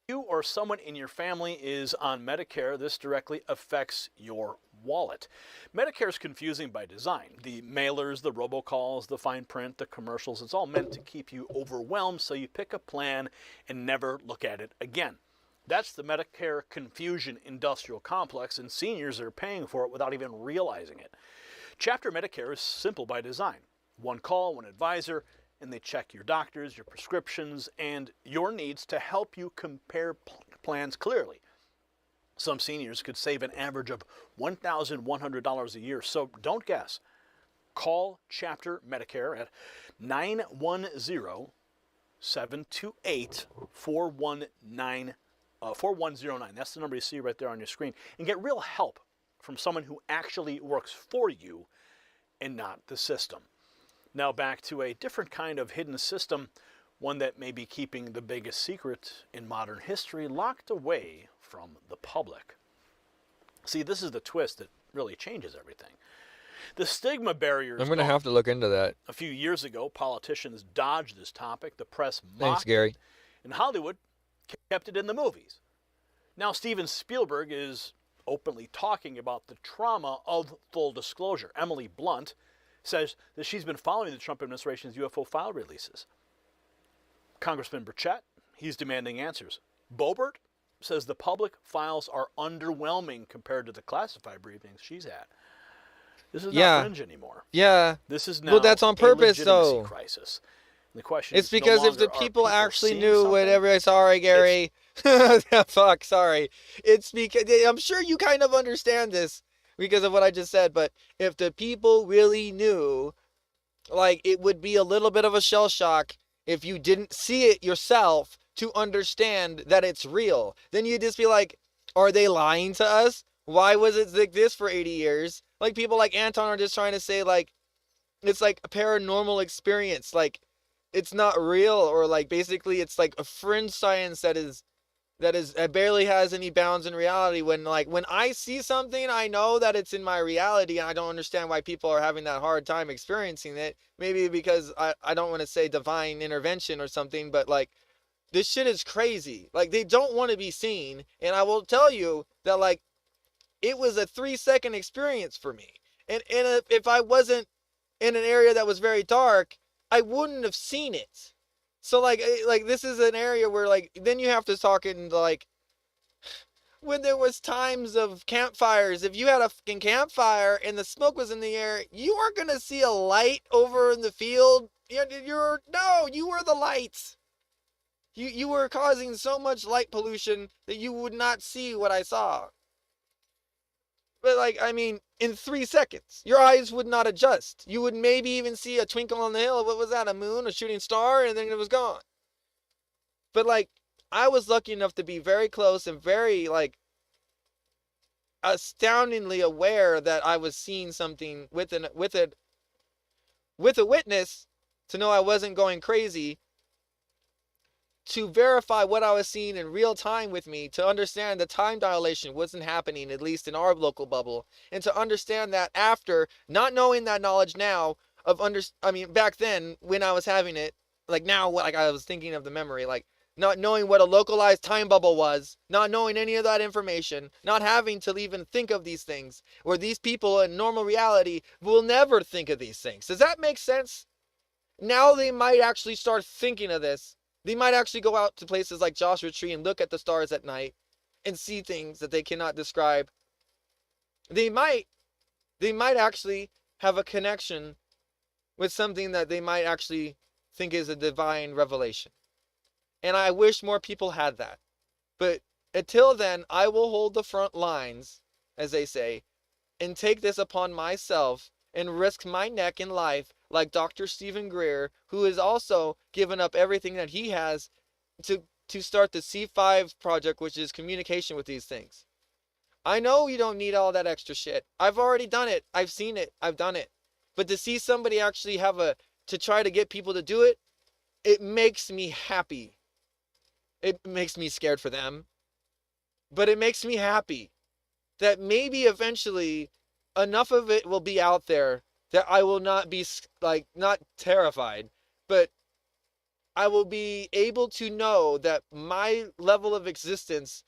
You or someone in your family is on Medicare, this directly affects your wallet. Medicare is confusing by design. The mailers, the robocalls, the fine print, the commercials, it's all meant to keep you overwhelmed, so you pick a plan and never look at it again. That's the Medicare confusion industrial complex, and seniors are paying for it without even realizing it. Chapter Medicare is simple by design. One call, one advisor, and they check your doctors, your prescriptions, and your needs to help you compare plans clearly. Some seniors could save an average of $1,100 a year, so don't guess. Call Chapter Medicare at 910-728-4109. That's the number you see right there on your screen. And get real help from someone who actually works for you and not the system. Now back to a different kind of hidden system, one that may be keeping the biggest secret in modern history locked away from the public. See, this is the twist that really changes everything. The stigma barriers. I'm going to have to look into that. A few years ago, politicians dodged this topic. The press mocked Thanks, Gary. it, and Hollywood kept it in the movies. Now Steven Spielberg is openly talking about the trauma of full disclosure. Emily Blunt says that she's been following the Trump administration's UFO file releases. Congressman Burchett, he's demanding answers. Boebert says the public files are underwhelming compared to the classified briefings she's had. This is not fringe anymore. Yeah. This is now that's on purpose, a though. legitimacy crisis. And the question It's is, because no if the longer are people actually seeing knew something? whatever. Sorry, Gary. Fuck, sorry. It's because I'm sure you kind of understand this because of what I just said, but if the people really knew, like, it would be a little bit of a shell shock if you didn't see it yourself to understand that it's real. Then you'd just be like, are they lying to us? Why was it like this for 80 years? Like, people like Anton are just trying to say, like, it's like a paranormal experience. Like, it's not real, or like, basically it's like a fringe science that barely has any bounds in reality. When I see something, I know that it's in my reality, and I don't understand why people are having that hard time experiencing it. Maybe because I don't want to say divine intervention or something, but like, this shit is crazy. Like, they don't want to be seen. And I will tell you that, like, it was a 3-second experience for me. And if I wasn't in an area that was very dark, I wouldn't have seen it. So like this is an area where like then you have to talk into like when there was times of campfires. If you had a fucking campfire and the smoke was in the air, you aren't gonna see a light over in the field. You were the lights. You were causing so much light pollution that you would not see what I saw. But like, I mean, in 3 seconds, your eyes would not adjust. You would maybe even see a twinkle on the hill. What was that? A moon, a shooting star, and then it was gone. But like, I was lucky enough to be very close and very like astoundingly aware that I was seeing something with a witness to know I wasn't going crazy, to verify what I was seeing in real time with me, to understand the time dilation wasn't happening, at least in our local bubble, and to understand that after not knowing that knowledge now back then when I was having it, like now, like I was thinking of the memory, like not knowing what a localized time bubble was, not knowing any of that information, not having to even think of these things, where these people in normal reality will never think of these things. Does that make sense? Now they might actually start thinking of this. They might actually go out to places like Joshua Tree and look at the stars at night and see things that they cannot describe. They might actually have a connection with something that they might actually think is a divine revelation. And I wish more people had that. But until then, I will hold the front lines, as they say, and take this upon myself and risk my neck in life like Dr. Stephen Greer, who has also given up everything that he has to start the C5 project, which is communication with these things. I know you don't need all that extra shit. I've already done it. I've seen it. I've done it. But to see somebody actually to try to get people to do it, it makes me happy. It makes me scared for them. But it makes me happy that maybe eventually enough of it will be out there that I will not be like, not terrified, but I will be able to know that my level of existence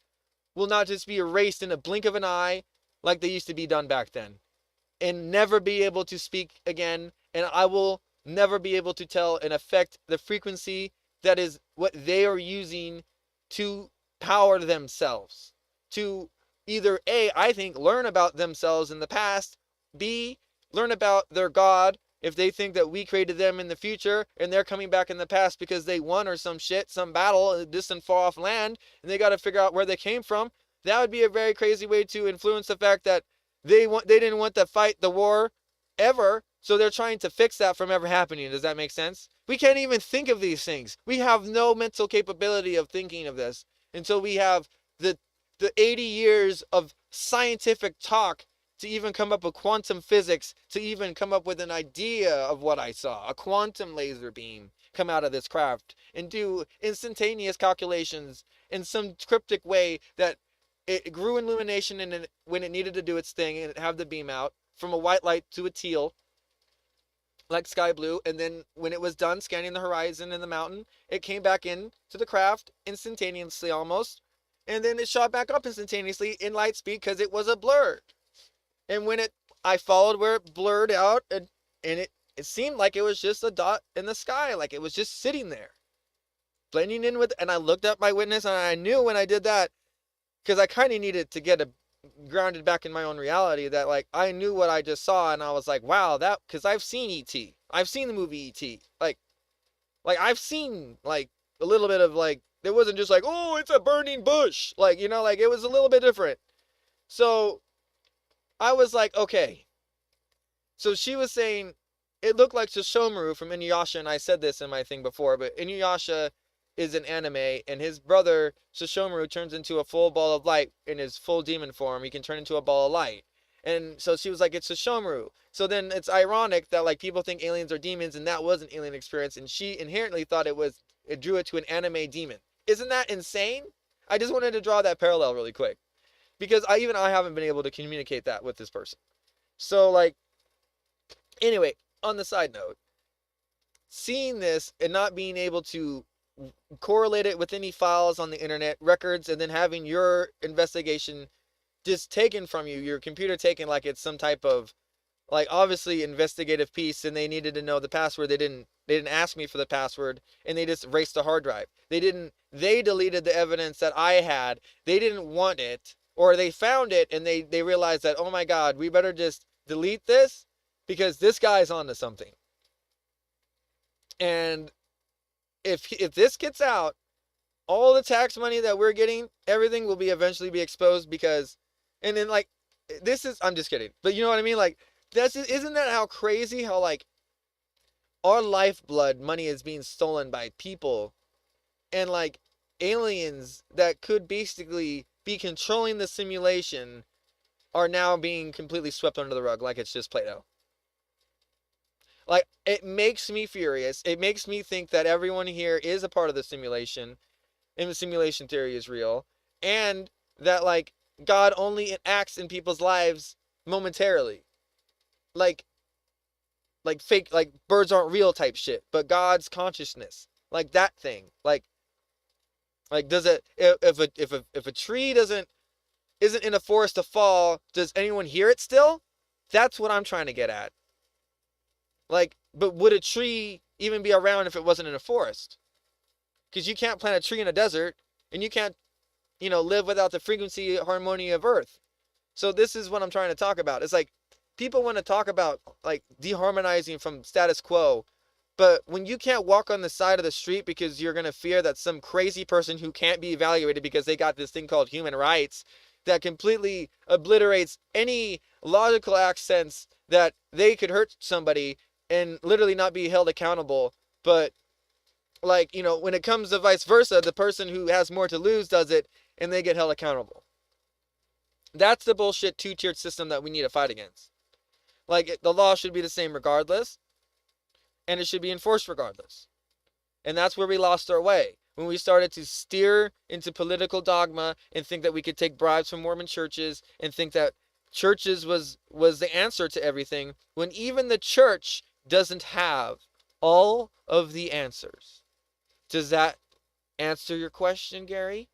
will not just be erased in a blink of an eye like they used to be done back then, and never be able to speak again. And I will never be able to tell and affect the frequency that is what they are using to power themselves, to either A, I think, learn about themselves in the past, B, learn about their God, if they think that we created them in the future and they're coming back in the past because they won or some shit, some battle in a distant far off land, and they got to figure out where they came from. That would be a very crazy way to influence the fact that they didn't want to fight the war ever, so they're trying to fix that from ever happening. Does that make sense? We can't even think of these things. We have no mental capability of thinking of this until we have the 80 years of scientific talk to even come up with quantum physics, to even come up with an idea of what I saw, a quantum laser beam come out of this craft and do instantaneous calculations in some cryptic way that it grew in illumination and when it needed to do its thing and have the beam out from a white light to a teal, like sky blue, and then when it was done scanning the horizon and the mountain, it came back in to the craft instantaneously almost, and then it shot back up instantaneously in light speed because it was a blur. And when I followed where it blurred out, and it seemed like it was just a dot in the sky, like it was just sitting there, blending in with, and I looked at my witness, and I knew when I did that, because I kind of needed to get grounded back in my own reality, that like I knew what I just saw, and I was like, wow, that, because I've seen E.T. I've seen the movie E.T. Like I've seen like a little bit of like, it wasn't just like, oh, it's a burning bush, like, you know, like it was a little bit different. So I was like, okay. So she was saying it looked like Sesshomaru from Inuyasha, and I said this in my thing before, but Inuyasha is an anime, and his brother Sesshomaru turns into a full ball of light in his full demon form. He can turn into a ball of light. And so she was like, it's Sesshomaru. So then it's ironic that like people think aliens are demons, and that was an alien experience, and she inherently thought it drew it to an anime demon. Isn't that insane? I just wanted to draw that parallel really quick, because I haven't been able to communicate that with this person. So like, anyway, on the side note, seeing this and not being able to correlate it with any files on the internet, records, and then having your investigation just taken from you, your computer taken like it's some type of like obviously investigative piece, and they needed to know the password. They didn't ask me for the password, and they just erased the hard drive. They deleted the evidence that I had. They didn't want it, or they found it and they realized that, oh my God, we better just delete this because this guy's onto something. And if this gets out, all the tax money that we're getting, everything will be eventually be exposed because, and then like, this is, I'm just kidding, but you know what I mean? Like, isn't that how crazy how like our lifeblood money is being stolen by people and like aliens that could basically be controlling the simulation are now being completely swept under the rug like it's just Play-Doh. Like, it makes me furious. It makes me think that everyone here is a part of the simulation and the simulation theory is real, and that like God only acts in people's lives momentarily. Like fake, like birds aren't real type shit, but God's consciousness, like that thing, like does it, if a tree isn't in a forest to fall, does anyone hear it still? That's what I'm trying to get at. Like, but would a tree even be around if it wasn't in a forest? Because you can't plant a tree in a desert, and you can't, live without the frequency harmony of Earth. So this is what I'm trying to talk about. It's like, people want to talk about like deharmonizing from status quo, but when you can't walk on the side of the street because you're going to fear that some crazy person who can't be evaluated because they got this thing called human rights that completely obliterates any logical accents that they could hurt somebody and literally not be held accountable. But like, when it comes to vice versa, the person who has more to lose does it and they get held accountable. That's the bullshit two-tiered system that we need to fight against. Like, the law should be the same regardless, and it should be enforced regardless. And that's where we lost our way. When we started to steer into political dogma and think that we could take bribes from Mormon churches and think that churches was the answer to everything, when even the church doesn't have all of the answers. Does that answer your question, Gary?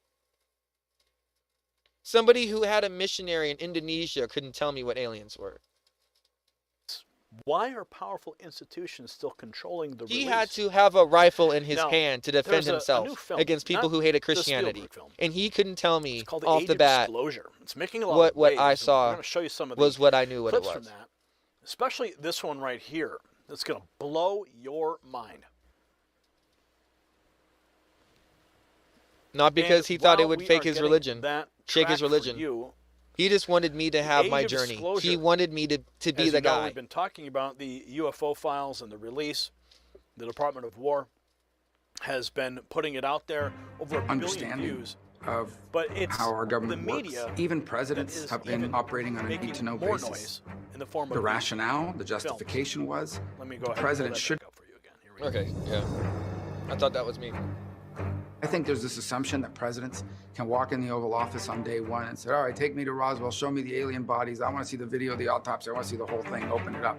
Somebody who had a missionary in Indonesia couldn't tell me what aliens were. Why are powerful institutions still controlling the release? He had to have a rifle in his hand to defend himself against people who hated Christianity. And he couldn't tell me off the bat it's making a lot of what I saw show you some of was what I knew what it was. From that, especially this one right here. That's going to blow your mind. Not because he thought it would fake his religion, shake his religion. He just wanted me to have my journey. He wanted me to be the guy. We've been talking about the UFO files and the release. The Department of War has been putting it out there, over 1 billion views. Of how our government works. Even presidents have been operating on a need-to-know basis. In the form of the rationale, the justification was the president should. Okay, yeah. I thought that was me. I think there's this assumption that presidents can walk in the Oval Office on day one and say, all right, take me to Roswell, show me the alien bodies. I want to see the video of the autopsy. I want to see the whole thing, open it up.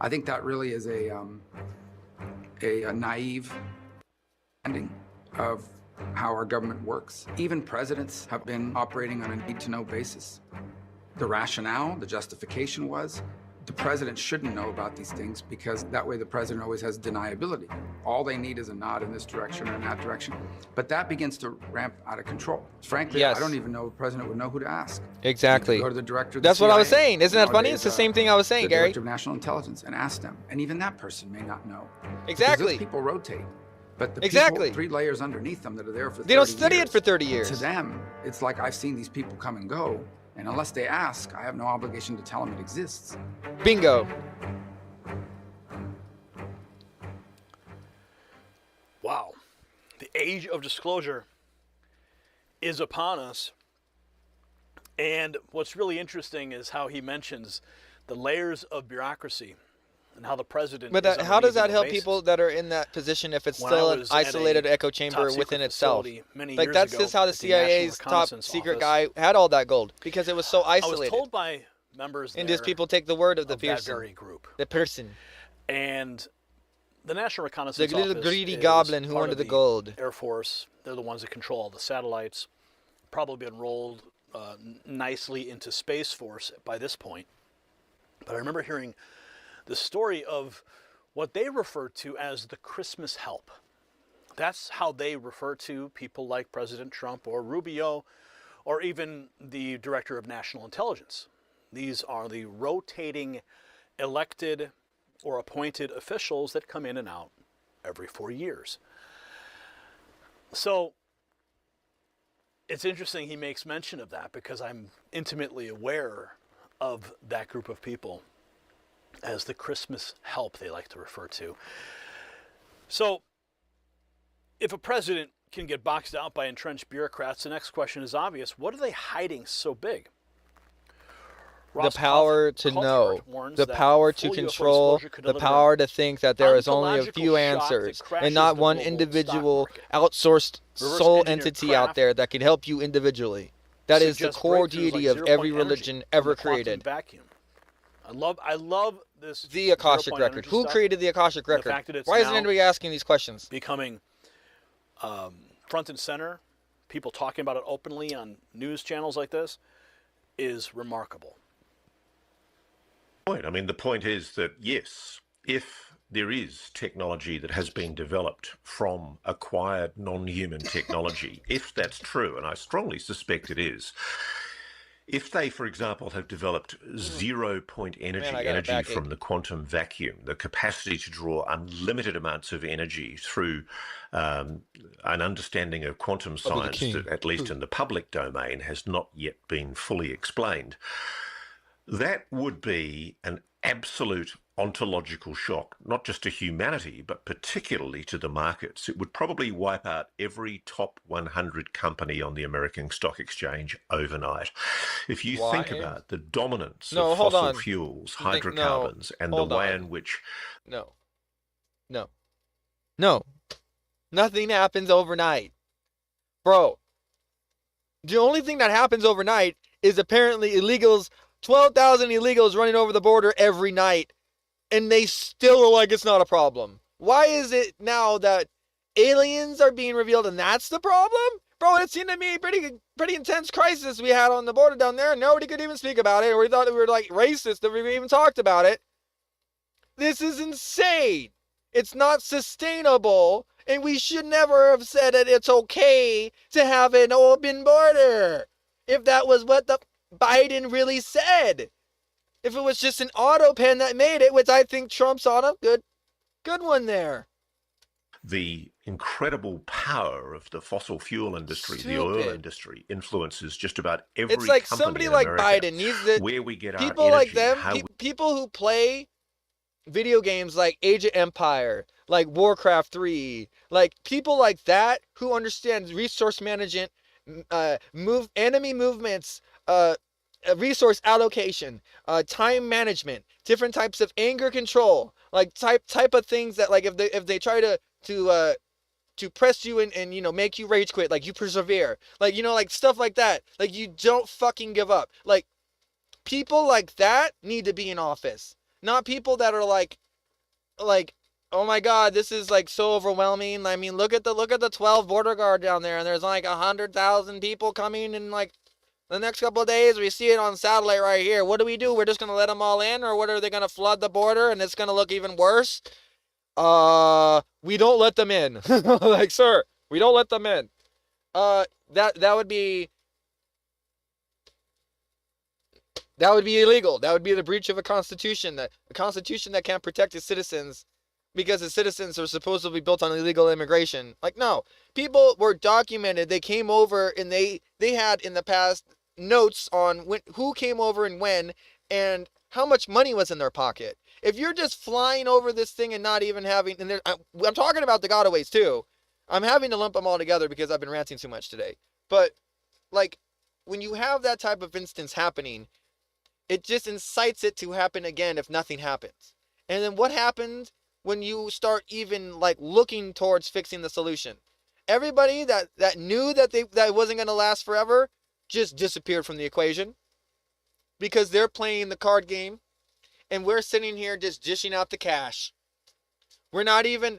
I think that really is a naive ending of how our government works. Even presidents have been operating on a need-to-know basis. The rationale, the justification was the president shouldn't know about these things because that way the president always has deniability. All they need is a nod in this direction or in that direction. But that begins to ramp out of control. Frankly, yes. I don't even know if the president would know who to ask. Exactly. Go to the director of That's the what CIA, I was saying. Isn't that funny? It's the same thing I was saying, the Gary. Director of National Intelligence, and ask them. And even that person may not know. Exactly. Because those people rotate. But the exactly. people 3 layers underneath them that are there for 30 years. They don't study it for 30 years. To them, it's like I've seen these people come and go. And unless they ask, I have no obligation to tell them it exists. Bingo. Wow. The age of disclosure is upon us. And what's really interesting is how he mentions the layers of bureaucracy and how the president. But how does that help people that are in that position if it's still an isolated echo chamber within itself? Like, that's just how the CIA's top secret guy had all that gold, because it was so isolated. I was told by members and just people take the word of the person. That very group. The person. And the National Reconnaissance Office, the little greedy is goblin who wanted the gold. Air Force. They're the ones that control all the satellites. Probably been rolled nicely into Space Force by this point. But I remember hearing the story of what they refer to as the Christmas help. That's how they refer to people like President Trump or Rubio or even the Director of National Intelligence. These are the rotating elected or appointed officials that come in and out every 4 years. So it's interesting he makes mention of that because I'm intimately aware of that group of people as the Christmas help they like to refer to. So if a president can get boxed out by entrenched bureaucrats, the next question is obvious. What are they hiding so big? The power to know, the power to control, the power to think that there is only a few answers and not one individual outsourced sole entity out there that can help you individually. That is the core deity of every religion ever created. Vacuum. I love this. The Akashic Record. Who created the Akashic Record? Why isn't anybody asking these questions? Becoming front and center, people talking about it openly on news channels like this, is remarkable. I mean, the point is that, yes, if there is technology that has been developed from acquired non-human technology, if that's true, and I strongly suspect it is, if they, for example, have developed zero-point energy from the quantum vacuum, the capacity to draw unlimited amounts of energy through an understanding of quantum science that, at least in the public domain, has not yet been fully explained, that would be an absolute ontological shock, not just to humanity, but particularly to the markets. It would probably wipe out every top 100 company on the American Stock Exchange overnight. If you think about the dominance of fossil fuels, hydrocarbons, and the way in which... No. Nothing happens overnight. Bro, the only thing that happens overnight is apparently illegals, 12,000 illegals running over the border every night, and they still are like, it's not a problem. Why is it now that aliens are being revealed and that's the problem? Bro, it seemed to me pretty intense crisis we had on the border down there, and nobody could even speak about it, or we thought we were like racist that we even talked about it. This is insane. It's not sustainable, and we should never have said that it's okay to have an open border. If that was what the Biden really said. If it was just an auto pen that made it, which I think Trump's on a good one there. The incredible power of the fossil fuel industry, the oil industry, influences just about every company in America. It's like somebody like Biden needs the where we get people our energy, like them, people who play video games like Age of Empire, like Warcraft 3, like people like that who understand resource management, enemy movements, resource allocation, time management, different types of anger control, like type of things that, like, if they try to press you and make you rage quit, like you persevere, like like stuff like that, like you don't fucking give up. Like people like that need to be in office, not people that are like oh my god, this is like so overwhelming. I mean, look at the 12 border guard down there, and there's like 100,000 people coming in like the next couple of days. We see it on satellite right here. What do? We're just gonna let them all in, or what, are they gonna flood the border and it's gonna look even worse? We don't let them in. Like, sir, we don't let them in. That would be illegal. That would be the breach of a constitution that can't protect its citizens, because the citizens are supposed to be built on illegal immigration. Like, no, people were documented. They came over and they had in the past notes on who came over and when, and how much money was in their pocket. If you're just flying over this thing and not even having, and I'm talking about the gotaways too. I'm having to lump them all together because I've been ranting too much today. But like, when you have that type of instance happening, it just incites it to happen again if nothing happens. And then what happens when you start even like looking towards fixing the solution? Everybody that knew that it wasn't going to last forever just disappeared from the equation, because they're playing the card game and we're sitting here just dishing out the cash. We're not even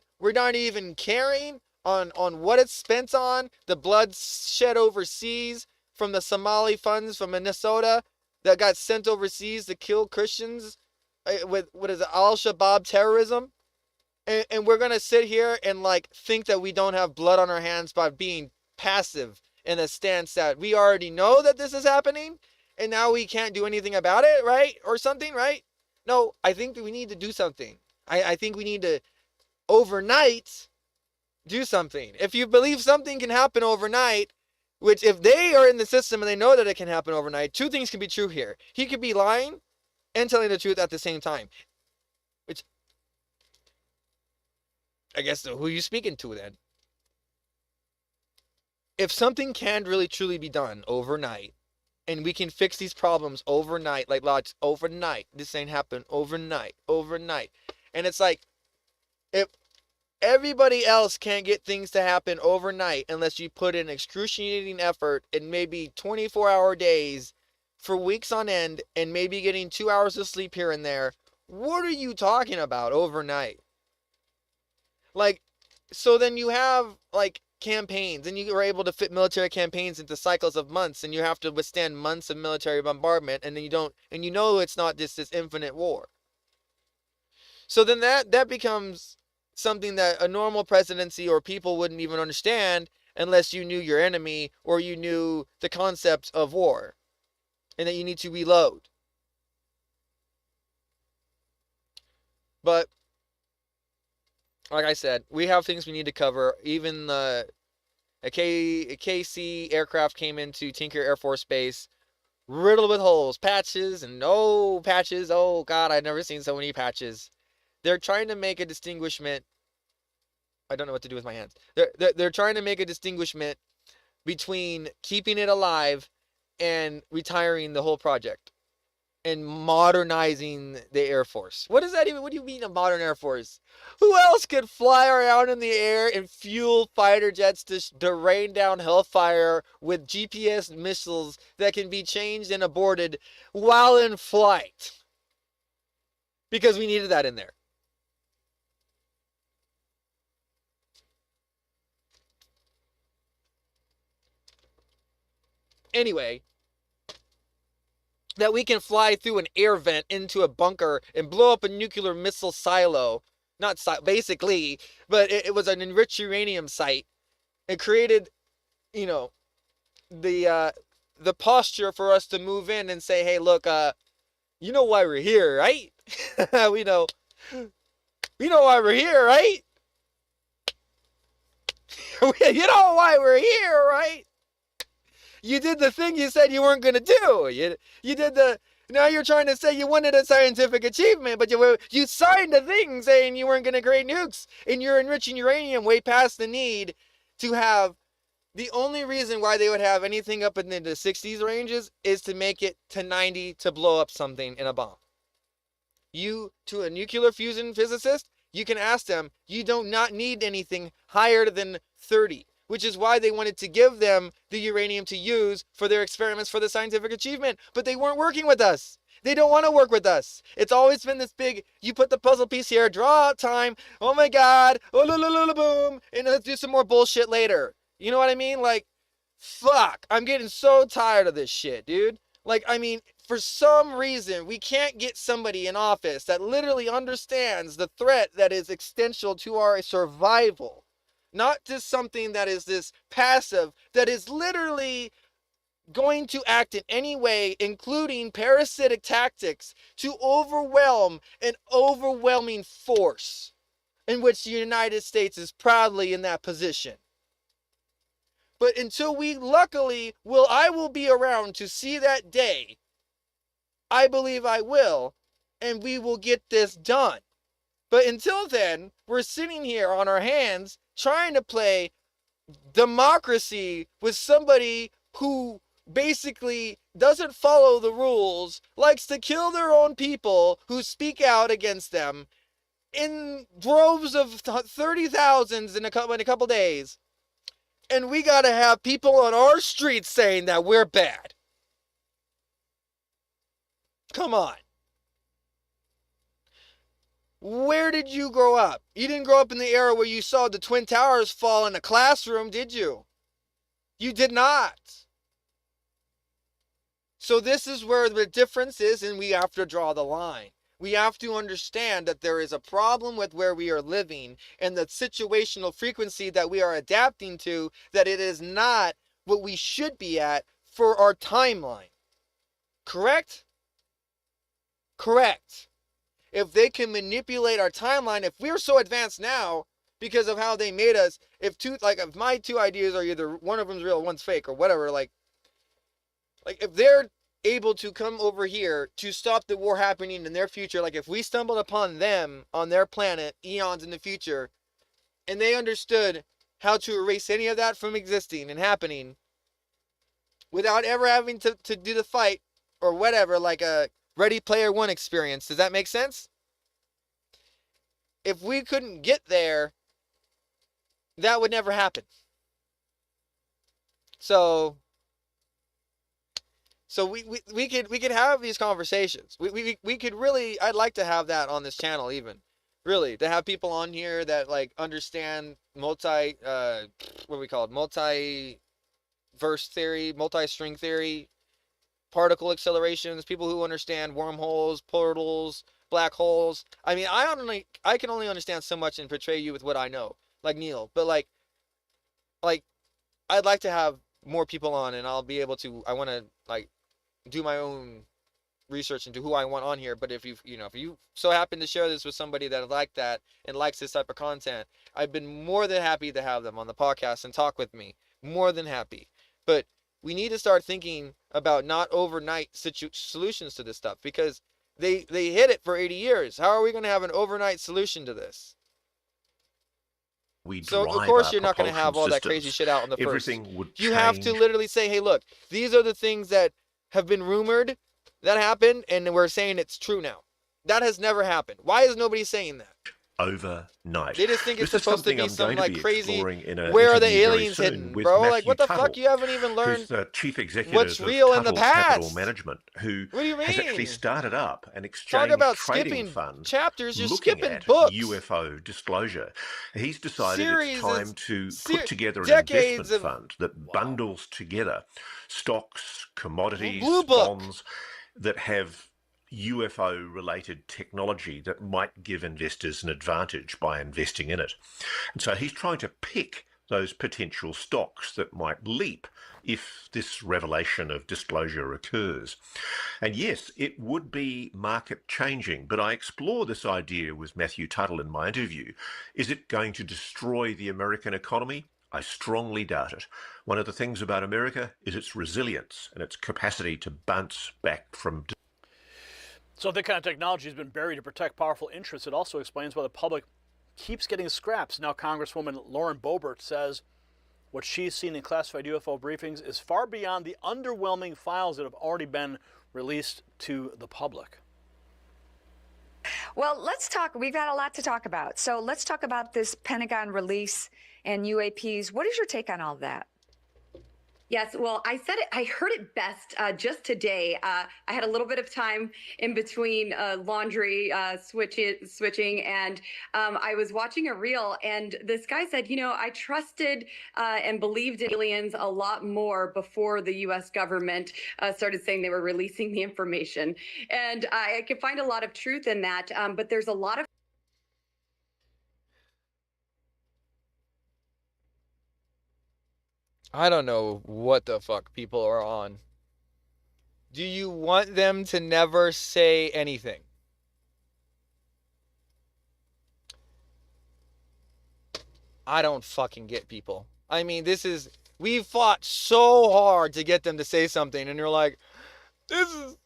caring on what it's spent on, the blood shed overseas from the Somali funds from Minnesota that got sent overseas to kill Christians with what is it, Al-Shabaab terrorism, and we're gonna sit here and like think that we don't have blood on our hands by being passive in a stance that we already know that this is happening, and now we can't do anything about it, right? Or something, right? No, I think that we need to do something. I think we need to overnight do something. If you believe something can happen overnight, which if they are in the system and they know that it can happen overnight, two things can be true here. He could be lying and telling the truth at the same time. Which, I guess, who are you speaking to then? If something can really truly be done overnight, and we can fix these problems overnight, like lots overnight, this ain't happen overnight. And it's like, if everybody else can't get things to happen overnight unless you put in excruciating effort in maybe 24-hour days for weeks on end and maybe getting 2 hours of sleep here and there. What are you talking about overnight? Like, so then you have like campaigns, and you are able to fit military campaigns into cycles of months, and you have to withstand months of military bombardment, and then you don't, and you know it's not just this infinite war. So then that becomes something that a normal presidency or people wouldn't even understand unless you knew your enemy or you knew the concept of war and that you need to reload. But like I said, we have things we need to cover. Even a KC aircraft came into Tinker Air Force Base riddled with holes, patches, and no patches. Oh God, I've never seen so many patches. They're trying to make a distinguishment. I don't know what to do with my hands. They're trying to make a distinguishment between keeping it alive and retiring the whole project and modernizing the Air Force. What does that even, what do you mean a modern Air Force? Who else could fly around in the air and fuel fighter jets to rain down hellfire with GPS missiles that can be changed and aborted while in flight? Because we needed that in there. Anyway, that we can fly through an air vent into a bunker and blow up a nuclear missile silo. Not basically, but it was an enriched uranium site. It created, you know, the posture for us to move in and say, hey, look, you know why we're here, right? we know why we're here, right? You know why we're here, right? You did the thing you said you weren't going to do. You did the... Now you're trying to say you wanted a scientific achievement, but you signed a thing saying you weren't going to create nukes, and you're enriching uranium way past the need to have... The only reason why they would have anything up in the 60s ranges is to make it to 90 to blow up something in a bomb. You, to a nuclear fusion physicist, you can ask them, you do not need anything higher than 30. Which is why they wanted to give them the uranium to use for their experiments for the scientific achievement. But they weren't working with us. They don't want to work with us. It's always been this big, you put the puzzle piece here, draw out time, oh my God, oh la la la la boom, and let's do some more bullshit later. You know what I mean? Like, fuck, I'm getting so tired of this shit, dude. Like, I mean, for some reason, we can't get somebody in office that literally understands the threat that is existential to our survival. Not just something that is this passive, that is literally going to act in any way, including parasitic tactics, to overwhelm an overwhelming force, in which the United States is proudly in that position. But until we, luckily, I will be around to see that day. I believe I will, and we will get this done. But until then, we're sitting here on our hands trying to play democracy with somebody who basically doesn't follow the rules, likes to kill their own people who speak out against them in droves of 30,000s in a couple days. And we gotta have people on our streets saying that we're bad. Come on. Where did you grow up? You didn't grow up in the era where you saw the Twin Towers fall in a classroom, did you? You did not. So this is where the difference is, and we have to draw the line. we have to understand that there is a problem with where we are living and the situational frequency that we are adapting to, that it is not what we should be at for our timeline. Correct? Correct. If they can manipulate our timeline, if we're so advanced now because of how they made us, if my two ideas are either one of them's real, one's fake, or whatever, like if they're able to come over here to stop the war happening in their future, like if we stumbled upon them on their planet eons in the future, and they understood how to erase any of that from existing and happening without ever having to do the fight or whatever, like a Ready Player One experience. Does that make sense? If we couldn't get there, that would never happen. So we could have these conversations. We could really, I'd like to have that on this channel even. Really, to have people on here that like understand multi-verse theory, multi-string theory, particle accelerations, people who understand wormholes, portals, black holes. I mean, I can only understand so much and portray you with what I know, like Neil. But like I'd like to have more people on, and I'll be able to. I want to like do my own research into who I want on here. But if you so happen to share this with somebody that like that and likes this type of content, I've been more than happy to have them on the podcast and talk with me. More than happy. But we need to start thinking about not overnight solutions to this stuff, because they hid it for 80 years. How are we going to have an overnight solution to this? So of course you're not going to have all that crazy shit out on the first. You have to literally say, hey, look, these are the things that have been rumored that happened, and we're saying it's true now. That has never happened. Why is nobody saying that? Overnight. They just think it's supposed to be some like crazy. Where are the aliens hidden, bro? Like what the fuck? You haven't even learned chief executive what's real in the Capital past. Management, who What do you has mean? actually started up an exchange Talk about trading skipping fund chapters. You're looking skipping at books. UFO disclosure. He's decided Series it's time of- to se- put together an decades investment of- fund that bundles together stocks, commodities, Blue Book. bonds that have UFO-related technology that might give investors an advantage by investing in it. And so he's trying to pick those potential stocks that might leap if this revelation of disclosure occurs. And yes, it would be market changing, but I explore this idea with Matthew Tuttle in my interview. Is it going to destroy the American economy? I strongly doubt it. One of the things about America is its resilience and its capacity to bounce back from. So if that kind of technology has been buried to protect powerful interests, it also explains why the public keeps getting scraps. Now Congresswoman Lauren Boebert says what she's seen in classified UFO briefings is far beyond the underwhelming files that have already been released to the public. Well, let's talk. We've got a lot to talk about. So let's talk about this Pentagon release and UAPs. What is your take on all of that? Yes, well, I said it. I heard it best just today. I had a little bit of time in between laundry switching, and I was watching a reel, and this guy said, I trusted and believed in aliens a lot more before the U.S. government started saying they were releasing the information. And I could find a lot of truth in that, but there's a lot of I don't know what the fuck people are on. Do you want them to never say anything? I don't fucking get people. I mean, we've fought so hard to get them to say something, and you're like, this is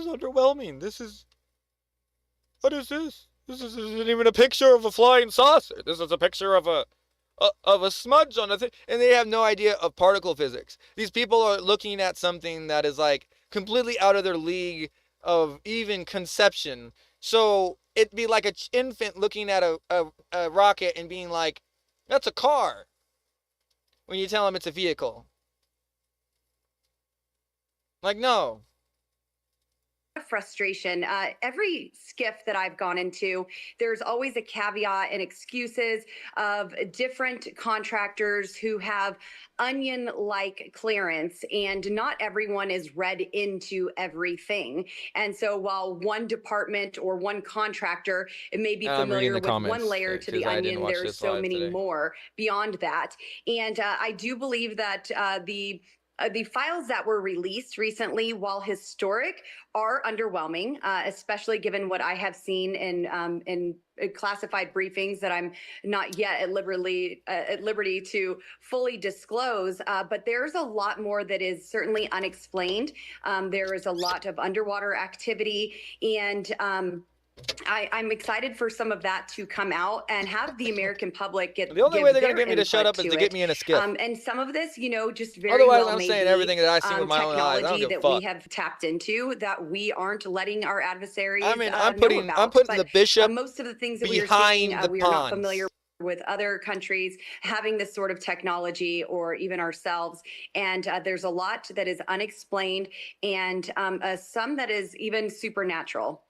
underwhelming. What is this? This isn't even a picture of a flying saucer. This is a picture of a smudge on a thing, and they have no idea of particle physics. These people are looking at something that is like completely out of their league of even conception. So it'd be like an infant looking at a rocket and being like, that's a car, when you tell them it's a vehicle. Like, no. frustration. Every skiff that I've gone into, there's always a caveat and excuses of different contractors who have onion-like clearance, and not everyone is read into everything. And so while one department or one contractor may be familiar with one layer to the onion, there's so many more beyond that. And I do believe that the files that were released recently, while historic, are underwhelming, especially given what I have seen in classified briefings that I'm not yet at liberty to fully disclose. But there's a lot more that is certainly unexplained. There is a lot of underwater activity, and I'm excited for some of that to come out and have the American public get. The only way they're going to get me to shut up is to get me in a skiff. And some of this, just very Otherwise, well I'm saying everything that I see with my own eyes. I don't technology give a that we fuck. have tapped into that we aren't letting our adversaries. I mean, I'm putting the bishop most of the things that we are behind seeing, the we are not ponds. familiar with other countries having this sort of technology, or even ourselves. And there's a lot that is unexplained, and some that is even supernatural.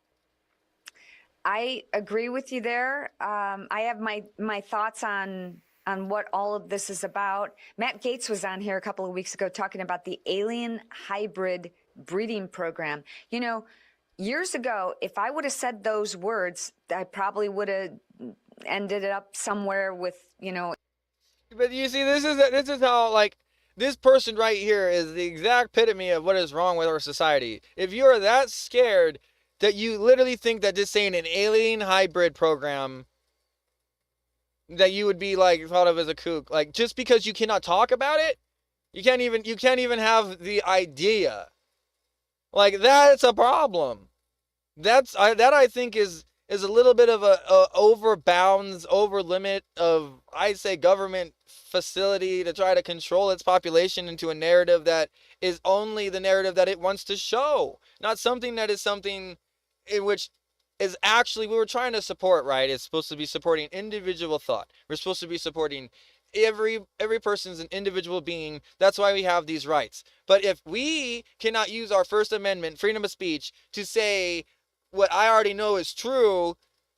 I agree with you there. I have my thoughts on what all of this is about. Matt Gaetz was on here a couple of weeks ago talking about the alien hybrid breeding program. Years ago, if I would have said those words, I probably would have ended up somewhere with, But you see, this is how, like, this person right here is the exact epitome of what is wrong with our society. If you are that scared that you literally think that this ain't an alien hybrid program, that you would be like thought of as a kook, like, just because you cannot talk about it, you can't even have the idea. Like, that's a problem. That I think is a little bit of a over bounds, over limit of, I'd say, government facility to try to control its population into a narrative that is only the narrative that it wants to show, not something that is something in which is actually, we were trying to support, right? It's supposed to be supporting individual thought. We're supposed to be supporting every person's an individual being. That's why we have these rights. But if we cannot use our First Amendment, freedom of speech, to say what I already know is true,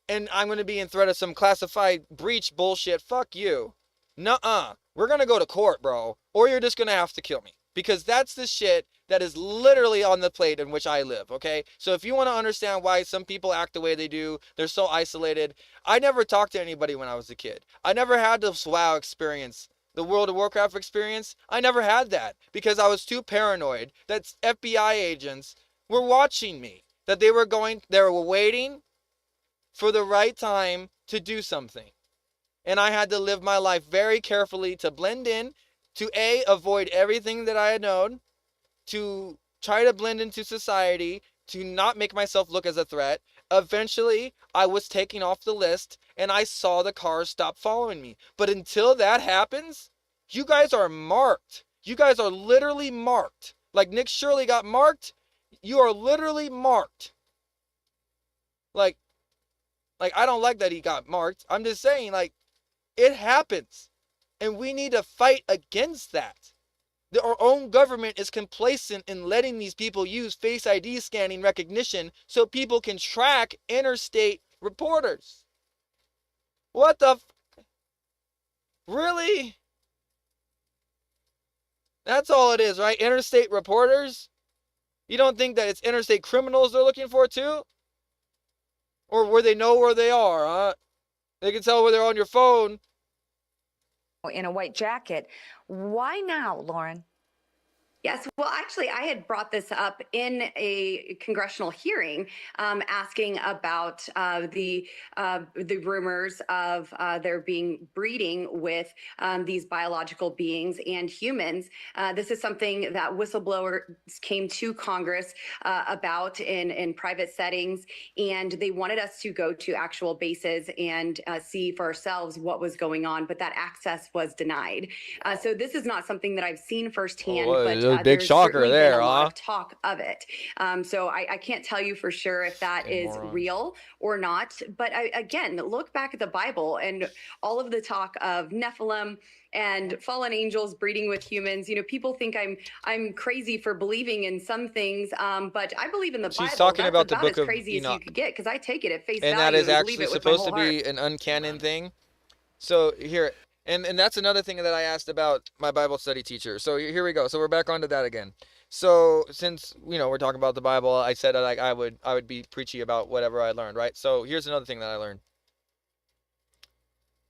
and I'm going to be in threat of some classified breach bullshit, fuck you. Nuh-uh. We're going to go to court, bro. Or you're just going to have to kill me. Because that's the shit that is literally on the plate in which I live, okay? So if you want to understand why some people act the way they do, they're so isolated. I never talked to anybody when I was a kid. I never had this WoW experience, the World of Warcraft experience. I never had that because I was too paranoid that FBI agents were watching me, that they were waiting for the right time to do something. And I had to live my life very carefully to blend in, to avoid everything that I had known, to try to blend into society, to not make myself look as a threat. Eventually, I was taken off the list, and I saw the cars stop following me. But until that happens, you guys are marked. You guys are literally marked. Like Nick Shirley got marked, you are literally marked. Like, I don't like that he got marked. I'm just saying, like, it happens. And we need to fight against that. Our own government is complacent in letting these people use Face ID scanning recognition so people can track interstate reporters. What the Really? That's all it is, right? Interstate reporters? You don't think that it's interstate criminals they're looking for too? Or where they know where they are, huh? They can tell where they're on your phone. In a white jacket. Why now, Lauren? Yes, well, actually, I had brought this up in a congressional hearing, asking about the rumors of there being breeding with these biological beings and humans. This is something that whistleblowers came to Congress about in private settings, and they wanted us to go to actual bases and see for ourselves what was going on, but that access was denied. So this is not something that I've seen firsthand, but big There's shocker certainly there, been a lot huh? of talk of it. So I can't tell you for sure if that is morons. real or not. But again, look back at the Bible and all of the talk of Nephilim and fallen angels breeding with humans. You know, people think I'm crazy for believing in some things, but I believe in the Bible. She's talking That's about the about book as of crazy as you Enoch. could get, because I take it at face And value that is and believe actually it with my supposed whole to heart. be an uncanon thing. So here, and that's another thing that I asked about my Bible study teacher. So here we go. So we're back onto that again. So since we're talking about the Bible, I said like I would be preachy about whatever I learned, right? So here's another thing that I learned.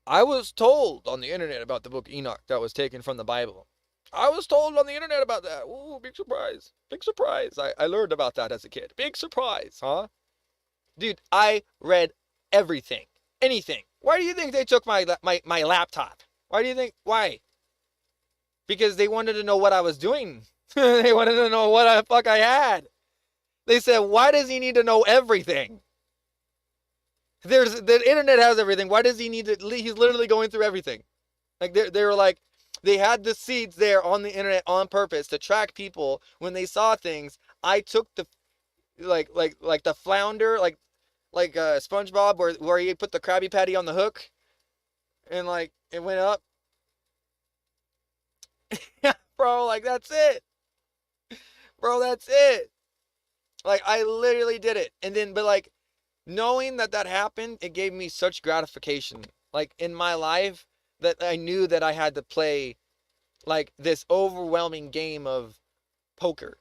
I was told on the internet about the book Enoch that was taken from the Bible. I was told on the internet about that. Ooh, big surprise. Big surprise. I learned about that as a kid. Big surprise, huh? Dude, I read everything. Anything. Why do you think they took my laptop? Why do you think? Why? Because they wanted to know what I was doing. They wanted to know what the fuck I had. They said, why does he need to know everything? The internet has everything. Why does he need to? He's literally going through everything. Like they were like, they had the seeds there on the internet on purpose to track people when they saw things. I took the like the flounder, like SpongeBob, where he put the Krabby Patty on the hook, and like it went up. Bro, like that's it. Bro, that's it. Like I literally did it, and then but like knowing that happened, it gave me such gratification. Like in my life, that I knew that I had to play like this overwhelming game of poker.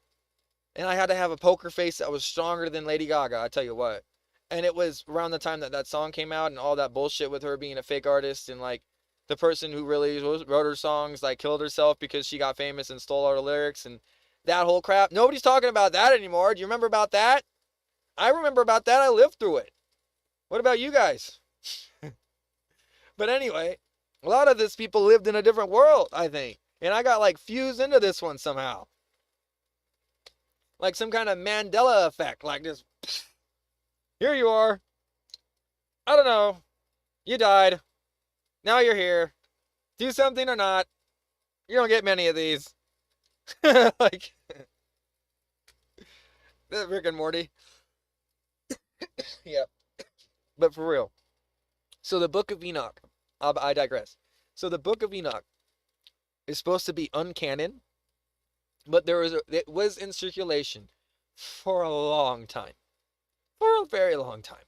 And I had to have a poker face that was stronger than Lady Gaga, I tell you what. And it was around the time that song came out and all that bullshit with her being a fake artist and like the person who really wrote her songs like killed herself because she got famous and stole all the lyrics and that whole crap. Nobody's talking about that anymore. Do you remember about that? I remember about that. I lived through it. What about you guys? But anyway, a lot of these people lived in a different world, I think. And I got like fused into this one somehow. Like some kind of Mandela effect. Like this. Here you are. I don't know. You died. Now you're here. Do something or not. You don't get many of these. Like. Rick and Morty. Yep. But for real. So the book of Enoch. I digress. So the book of Enoch is supposed to be uncanon, but it was in circulation for a long time. For a very long time.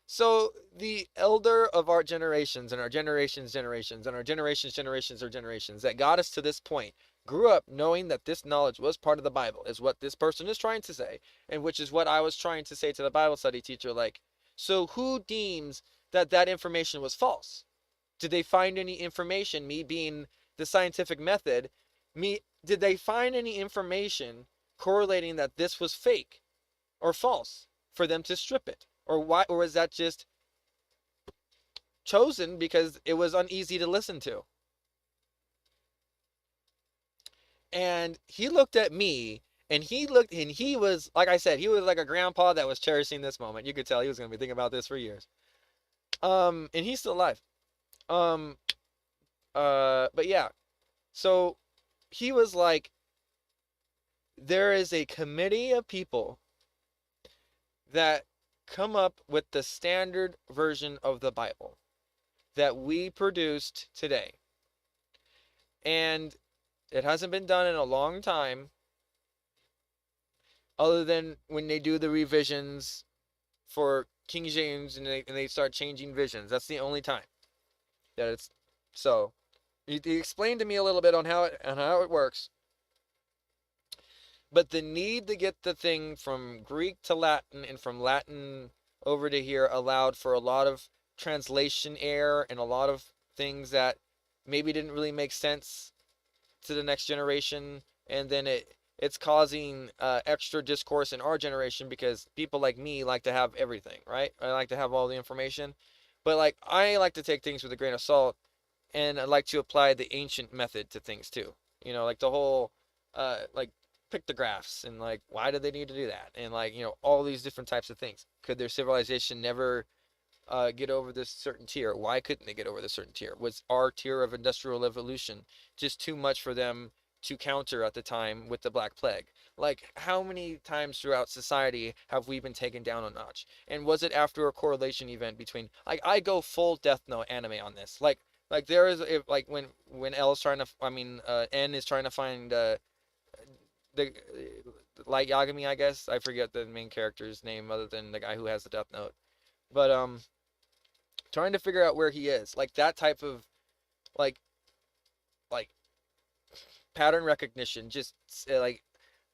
So the elder of our generations and our generations and our generations that got us to this point grew up knowing that this knowledge was part of the Bible, is what this person is trying to say, and which is what I was trying to say to the Bible study teacher. Like, so who deems that information was false? Did they find any information, me being the scientific method, did they find any information correlating that this was fake or false for them to strip it? Or why? Or was that just chosen because it was uneasy to listen to? And he looked at me, and he was, like I said, he was like a grandpa that was cherishing this moment. You could tell he was going to be thinking about this for years. And he's still alive. But yeah. So he was like, there is a committee of people that come up with the standard version of the Bible that we produced today. And it hasn't been done in a long time, other than when they do the revisions for King James and they start changing visions. That's the only time that it's so. He explained to me a little bit on how it works. But the need to get the thing from Greek to Latin and from Latin over to here allowed for a lot of translation error and a lot of things that maybe didn't really make sense to the next generation. And then it's causing extra discourse in our generation because people like me like to have everything, right? I like to have all the information. But like I like to take things with a grain of salt, and I like to apply the ancient method to things too. You know, like the whole like pictographs and like why do they need to do that, and like, you know, all these different types of things. Could their civilization never get over this certain tier? Why couldn't they get over this certain tier? Was our tier of industrial evolution just too much for them to counter at the time with the Black Plague. Like, how many times throughout society have we been taken down a notch? And was it after a correlation event between, like, I go full Death Note anime on this. Like there is, like when L is trying to, N is trying to find the Light Yagami, I guess. I forget the main character's name other than the guy who has the Death Note. But trying to figure out where he is, like that type of like pattern recognition, just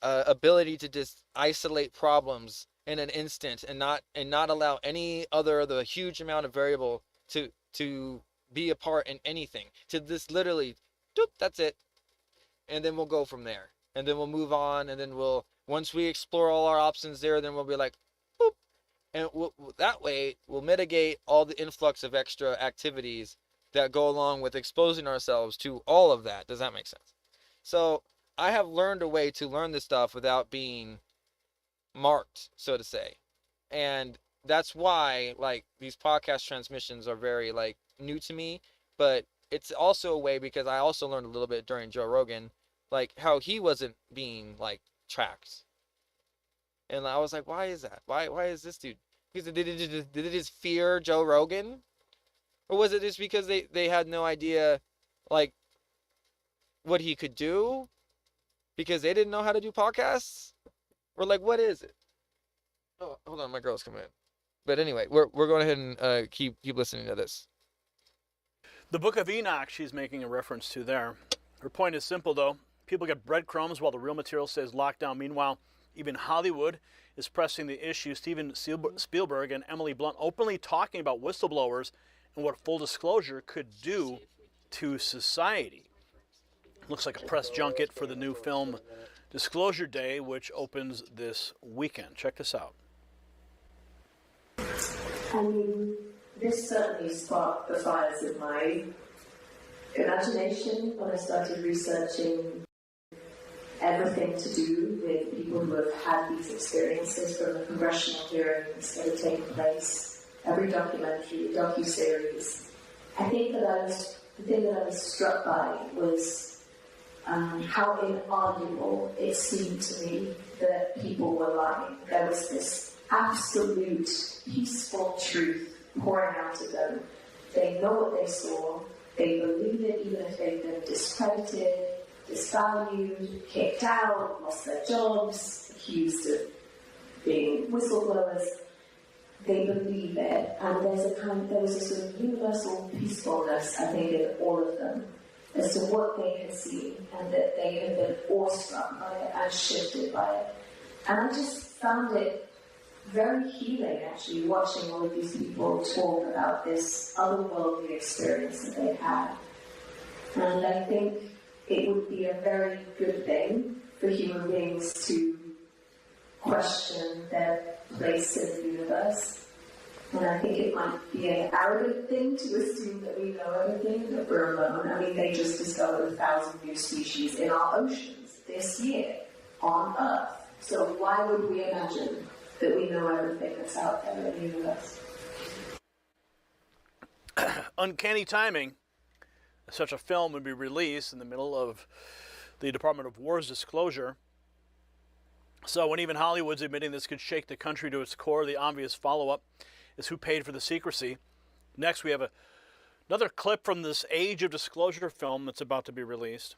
ability to just isolate problems in an instant and not allow any other the huge amount of variable to be a part in anything, to this literally doop, that's it, and then we'll go from there, and then we'll move on, and then once we explore all our options there, then we'll be like boop, and that way we'll mitigate all the influx of extra activities that go along with exposing ourselves to all of that. Does that make sense? So I have learned a way to learn this stuff without being marked, so to say. And that's why, like, these podcast transmissions are very, like, new to me. But it's also a way because I also learned a little bit during Joe Rogan, like, how he wasn't being, like, tracked. And I was like, why is that? Why is this dude? Because did it just fear Joe Rogan? Or was it just because they had no idea, like, what he could do? Because they didn't know how to do podcasts? Or, like, what is it? Oh, hold on, my girl's coming in. But anyway, we're going ahead and keep listening to this. The Book of Enoch she's making a reference to there. Her point is simple, though. People get breadcrumbs while the real material stays locked down. Meanwhile, even Hollywood is pressing the issue. Steven Spielberg and Emily Blunt openly talking about whistleblowers and what full disclosure could do to society. Looks like a press junket for the new film Disclosure Day, which opens this weekend. Check this out. I mean, this certainly sparked the fires of my imagination when I started researching everything to do with people who have had these experiences, from the congressional hearings that have taken place, every documentary, docuseries. I think that the thing that I was struck by was how inarguable it seemed to me that people were lying. There was this absolute peaceful truth pouring out of them. They know what they saw. They believe it even if they've been discredited, disvalued, kicked out, lost their jobs, accused of being whistleblowers. They believe it. And there was a sort of universal peacefulness, I think, in all of them, as to what they had seen, and that they had been awestruck by it and shifted by it. And I just found it very healing, actually, watching all of these people talk about this otherworldly experience that they've had. And I think it would be a very good thing for human beings to question their place in the universe. And I think it might be an arrogant thing to assume that we know everything, that we're alone. I mean, they just discovered 1,000 new species in our oceans this year on Earth. So why would we imagine that we know everything that's out there in the universe? Uncanny timing. Such a film would be released in the middle of the Department of War's disclosure. So when even Hollywood's admitting this could shake the country to its core, the obvious follow-up is who paid for the secrecy. Next, we have another clip from this Age of Disclosure film that's about to be released.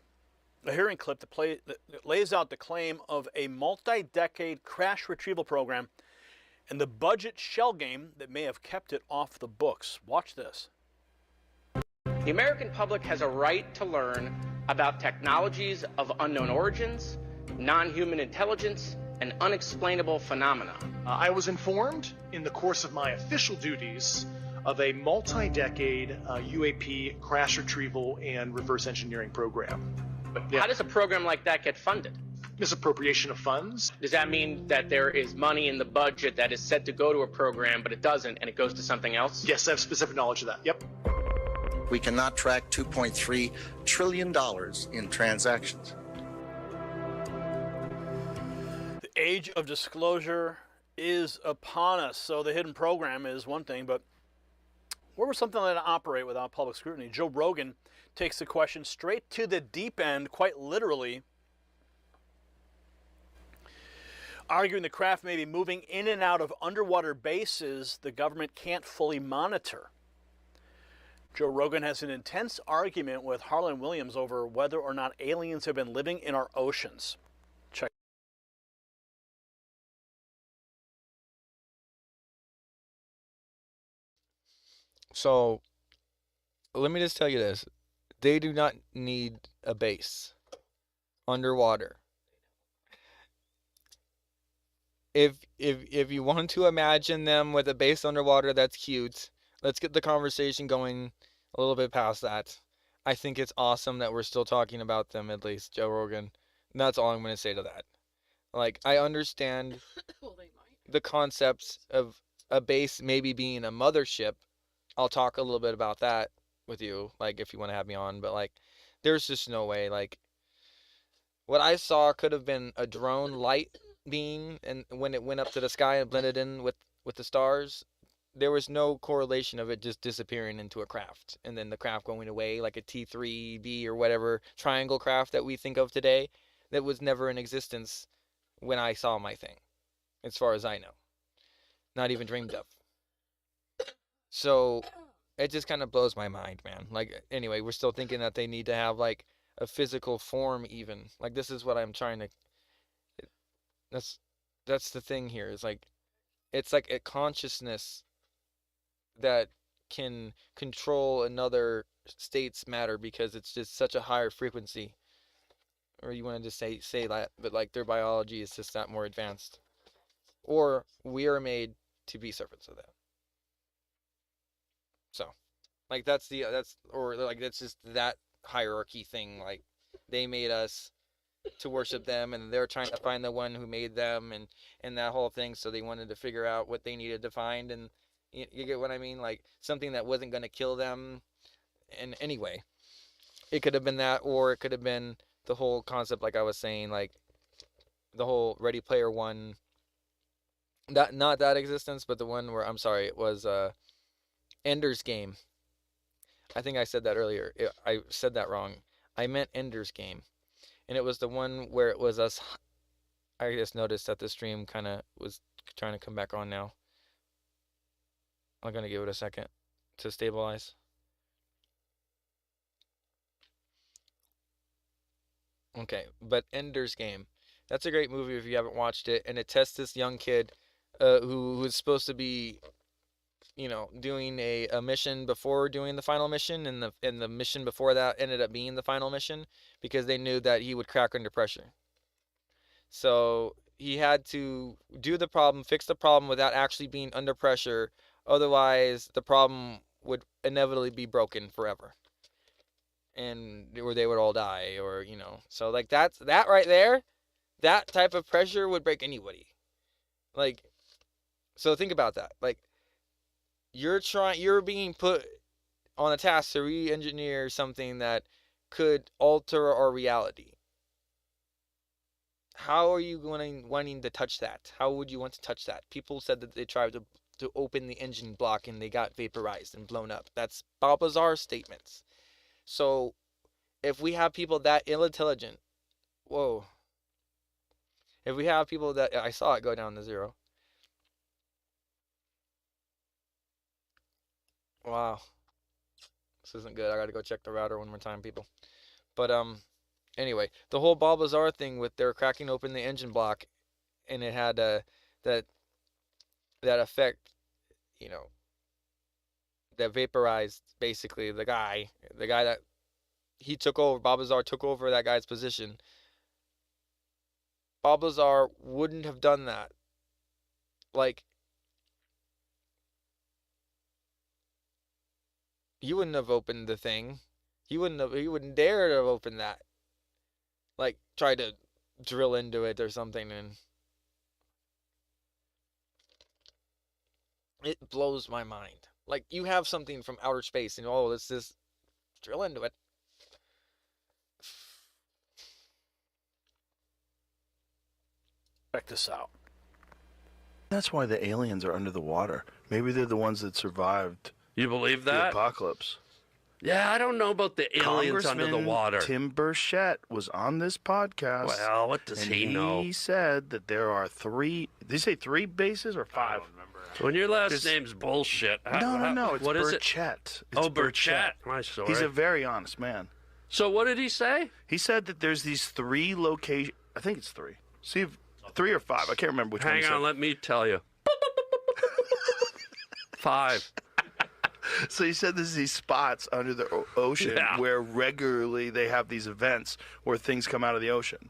A hearing clip that lays out the claim of a multi-decade crash retrieval program and the budget shell game that may have kept it off the books. Watch this. The American public has a right to learn about technologies of unknown origins, non-human intelligence, and unexplainable phenomena. I was informed in the course of my official duties of a multi-decade UAP crash retrieval and reverse engineering program. But how does a program like that get funded? Misappropriation of funds. Does that mean that there is money in the budget that is set to go to a program, but it doesn't, and it goes to something else? Yes, I have specific knowledge of that. Yep. We cannot track $2.3 trillion in transactions. The age of disclosure is upon us. So the hidden program is one thing, but Where would something like that operate without public scrutiny? Joe Rogan takes the question straight to the deep end, quite literally, arguing the craft may be moving in and out of underwater bases the government can't fully monitor. Joe Rogan has an intense argument with Harlan Williams over whether or not aliens have been living in our oceans. Check. So, let me just tell you this. They do not need a base underwater. If you want to imagine them with a base underwater, that's cute. Let's get the conversation going a little bit past that. I think it's awesome that we're still talking about them, at least, Joe Rogan. And that's all I'm going to say to that. Like, I understand the concepts of a base maybe being a mothership. I'll talk a little bit about that with you, like, if you want to have me on. But, like, there's just no way. Like, what I saw could have been a drone light beam, and when it went up to the sky and blended in with the stars, there was no correlation of it just disappearing into a craft and then the craft going away, like a T3B or whatever triangle craft that we think of today that was never in existence when I saw my thing, as far as I know. Not even dreamed of. So it just kind of blows my mind, man. Like, anyway, we're still thinking that they need to have like a physical form even. Like, this is what I'm trying to, that's the thing here. Is like, it's like a consciousness that can control another state's matter because it's just such a higher frequency. Or you want to just say that, but like their biology is just that more advanced. Or we are made to be servants of that. So, like that's just that hierarchy thing. Like, they made us to worship them, and they're trying to find the one who made them, and that whole thing. So they wanted to figure out what they needed to find, and you get what I mean? Like, something that wasn't going to kill them. And anyway, it could have been that, or it could have been the whole concept, like I was saying, like the whole Ready Player One. Not that existence, but the one where, I'm sorry, it was Ender's Game. I think I said that earlier. I said that wrong. I meant Ender's Game. And it was the one where it was us. I just noticed that the stream kind of was trying to come back on now. I'm going to give it a second to stabilize. Okay, but Ender's Game. That's a great movie if you haven't watched it. And it tests this young kid who was supposed to be, doing a mission before doing the final mission. And the mission before that ended up being the final mission because they knew that he would crack under pressure. So he had to do the problem, fix the problem without actually being under pressure. Otherwise, the problem would inevitably be broken forever. Or they would all die, or, So, like, that right there, that type of pressure would break anybody. Like, so think about that. Like, you're being put on a task to re-engineer something that could alter our reality. How are you wanting to touch that? How would you want to touch that? People said that they tried to open the engine block and they got vaporized and blown up. That's Balbazar's statements. So, if we have people that intelligent, whoa. If we have people that, I saw it go down to 0. Wow. This isn't good. I gotta go check the router one more time, people. But, anyway, the whole Balbazar thing with their cracking open the engine block, and it had that effect, that vaporized basically the guy that he took over. Balbazar took over that guy's position. Balbazar wouldn't have done that. Like, he wouldn't have opened the thing. He wouldn't dare to have opened that. Like, try to drill into it or something, and it blows my mind. Like, you have something from outer space, and let's just drill into it. Check this out. That's why the aliens are under the water. Maybe they're the ones that survived, You believe the that? apocalypse. Yeah, I don't know about the aliens under the water. Tim Burchett was on this podcast. Well, what does he know? He said that there are 3. Did he say 3 bases or 5? I don't remember. When your last name's bullshit. No. It's what is it? Burchett. Oh, Burchett. I'm sorry. He's a very honest man. So what did he say? He said that there's these 3 locations. I think it's 3. See, 3 or 5. I can't remember which one. Hang on, let me tell you. 5. So he said there's these spots under the ocean where regularly they have these events where things come out of the ocean.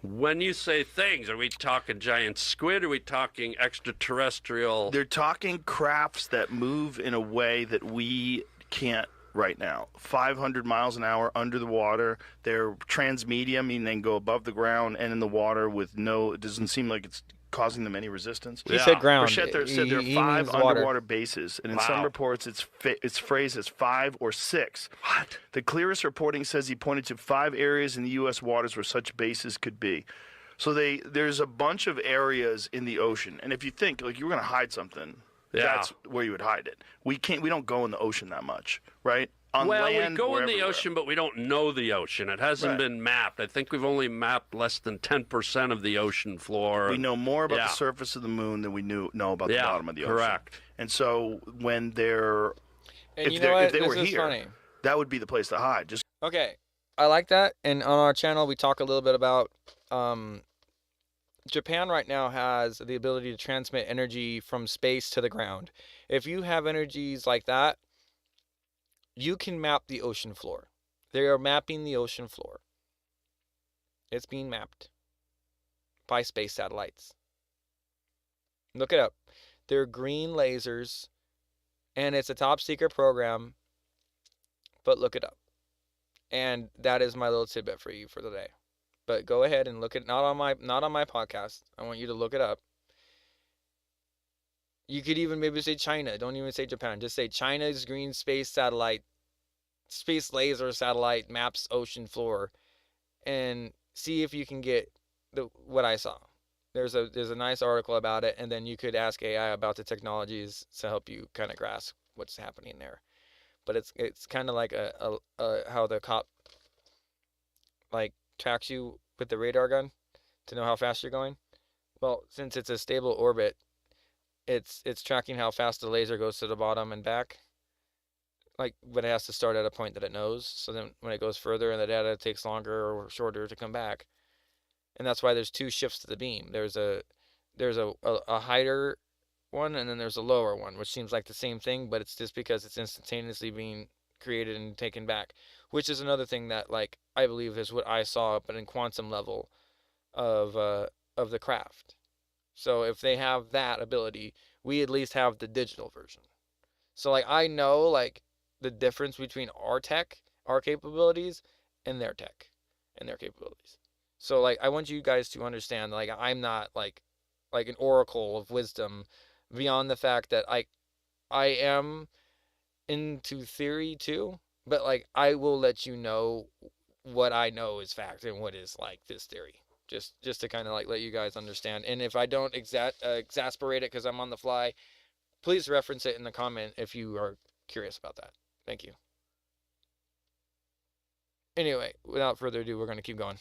When you say things, are we talking giant squid? Are we talking extraterrestrial? They're talking crafts that move in a way that we can't right now. 500 miles an hour under the water. They're transmedium, meaning they can go above the ground and in the water with no, it doesn't seem like it's causing them any resistance. He said ground. Burchett said there are 5 underwater bases, and in some reports it's phrased as 5 or 6. What? The clearest reporting says he pointed to 5 areas in the U.S. waters where such bases could be. So there's a bunch of areas in the ocean, and if you think like you were going to hide something, that's where you would hide it. We don't go in the ocean that much, right? On land, we go in the ocean, but we don't know the ocean. It hasn't been mapped. I think we've only mapped less than 10% of the ocean floor. We know more about the surface of the moon than we know about the bottom of the ocean. Correct. And so when if they were here, funny. That would be the place to hide. Okay, I like that. And on our channel, we talk a little bit about Japan right now has the ability to transmit energy from space to the ground. If you have energies like that, you can map the ocean floor. They are mapping the ocean floor. It's being mapped by space satellites. Look it up. They're green lasers, and it's a top secret program, but look it up. And that is my little tidbit for you for the day. But go ahead and look it, not on my podcast. I want you to look it up. You could even maybe say China. Don't even say Japan. Just say China's green space laser satellite maps ocean floor, and see if you can get what I saw. There's a nice article about it, and then you could ask AI about the technologies to help you kind of grasp what's happening there. But it's kind of like a how the cop like tracks you with the radar gun to know how fast you're going. Well, since it's a stable orbit, it's tracking how fast the laser goes to the bottom and back. But it has to start at a point that it knows. So then when it goes further and the data takes longer or shorter to come back. And that's why there's 2 shifts to the beam. There's a higher one, and then there's a lower one, which seems like the same thing, but it's just because it's instantaneously being created and taken back, which is another thing that I believe is what I saw, but in quantum level of the craft. So if they have that ability, we at least have the digital version. So I know the difference between our tech, our capabilities, and their tech and their capabilities. So I want you guys to understand I'm not like an oracle of wisdom beyond the fact that I am into theory too, but I will let you know what I know is fact and what is this theory. Just to kind of let you guys understand. And if I don't exasperate it because I'm on the fly, please reference it in the comment if you are curious about that. Thank you. Anyway, without further ado, we're going to keep going.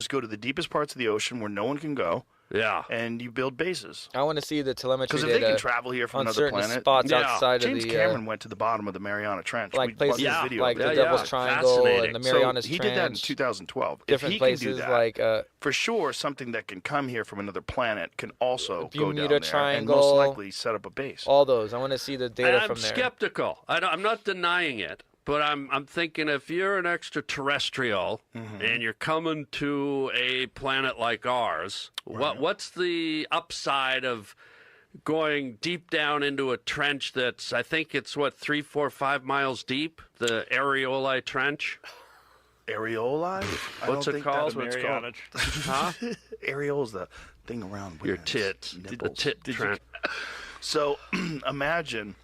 Just go to the deepest parts of the ocean where no one can go. Yeah. And you build bases. I want to see the telemetry data. Because if they can travel here from another planet. Spots outside James of the, Cameron went to the bottom of the Mariana Trench. Places the Devil's Triangle and the Marianas Trench. He did that in 2012. Different if he places can do that, for sure something that can come here from another planet can also go down there Triangle, and most likely set up a base. All those. I want to see the data from there. I'm skeptical. I'm not denying it. But I'm thinking if you're an extraterrestrial and you're coming to a planet like ours, what's the upside of going deep down into a trench that's, I think it's 3, 4, 5 miles deep, the Areoli Trench? Areoli? What's it called? Huh? Areola's the thing around your tits. The tit trench. So imagine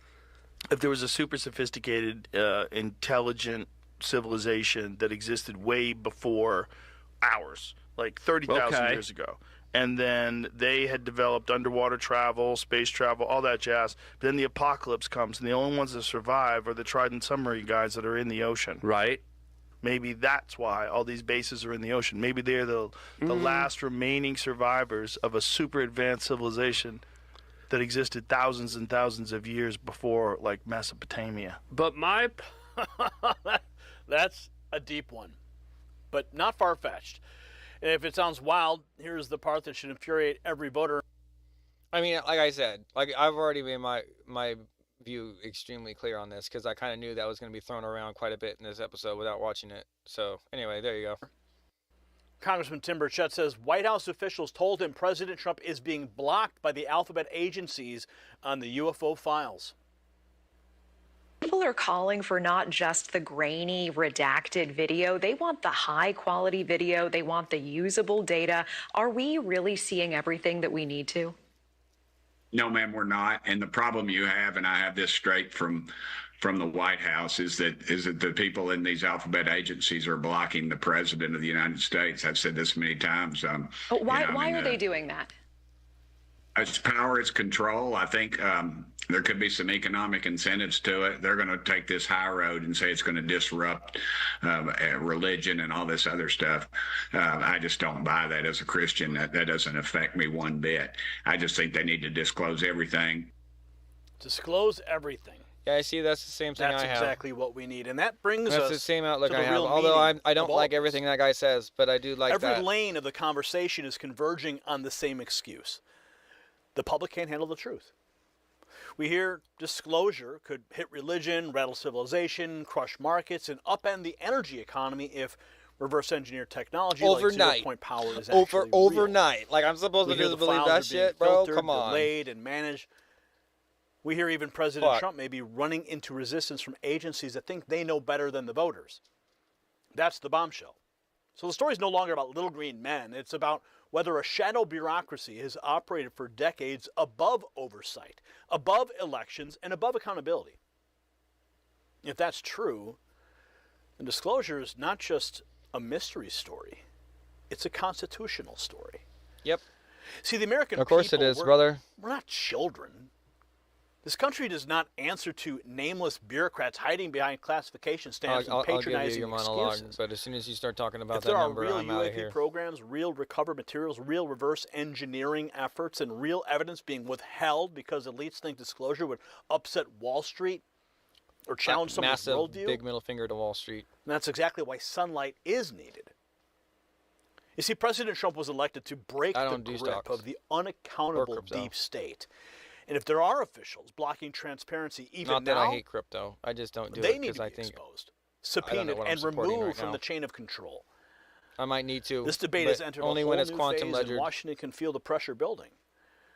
if there was a super sophisticated, intelligent civilization that existed way before ours, 30,000 years ago, and then they had developed underwater travel, space travel, all that jazz. But then the apocalypse comes, and the only ones that survive are the Trident submarine guys that are in the ocean. Right. Maybe that's why all these bases are in the ocean. Maybe they're the last remaining survivors of a super advanced civilization that existed thousands and thousands of years before, like Mesopotamia. But my... That's a deep one, but not far-fetched. And if it sounds wild, here's the part that should infuriate every voter. I mean, like I said, like I've already made my view extremely clear on this because I kind of knew that was going to be thrown around quite a bit in this episode without watching it. So anyway, there you go. Congressman Tim Burchett says White House officials told him President Trump is being blocked by the alphabet agencies on the UFO files. People are calling for not just the grainy, redacted video. They want the high-quality video. They want the usable data. Are we really seeing everything that we need to? No, ma'am, we're not. And the problem you have, and I have this straight from the White House, is that the people in these alphabet agencies are blocking the President of the United States. I've said this many times. Why are they doing that? It's power, it's control. I think there could be some economic incentives to it. They're going to take this high road and say it's going to disrupt religion and all this other stuff. I just don't buy that as a Christian. That doesn't affect me one bit. I just think they need to disclose everything. Disclose everything. Yeah, I see. That's the same thing I have. That's exactly what we need, and that brings us. That's the same outlook to I the have. real Although I don't of all like this. everything that guy says, but I do like Every that. lane of the conversation is converging on the same excuse. The public can't handle the truth. We hear disclosure could hit religion, rattle civilization, crush markets, and upend the energy economy if reverse engineered technology like zero-point power is actually overnight. real. Like I'm supposed We to hear just the believe files that are being shit, bro? filtered, Come on. Delayed and managed. We hear even President Fuck. Trump may be running into resistance from agencies that think they know better than the voters. That's the bombshell. So the story is no longer about little green men. It's about whether a shadow bureaucracy has operated for decades above oversight, above elections, and above accountability. If that's true, then disclosure is not just a mystery story. It's a constitutional story. Yep. See, the American Of course people, it is, brother. We're not children. This country does not answer to nameless bureaucrats hiding behind classification stamps and I'll give patronizing you your monologue, excuses. but as soon as you start talking about If that there are number, real I'm out of UAP here. programs, real recovered materials, real reverse engineering efforts, and real evidence being withheld because elites think disclosure would upset Wall Street or challenge someone's Massive worldview, big middle finger to Wall Street. and that's exactly why sunlight is needed. You see, President Trump was elected to break I the don't do grip stocks of the unaccountable crypto. deep state. And if there are officials blocking transparency even Not that now, I hate crypto. I just don't do they it need because to I be think exposed, I don't know subpoenaed, what I'm and supporting removed right from now. the chain of control. I might need to. This debate but has entered only a when whole it's new quantum phase, ledger. and Washington can feel the pressure building.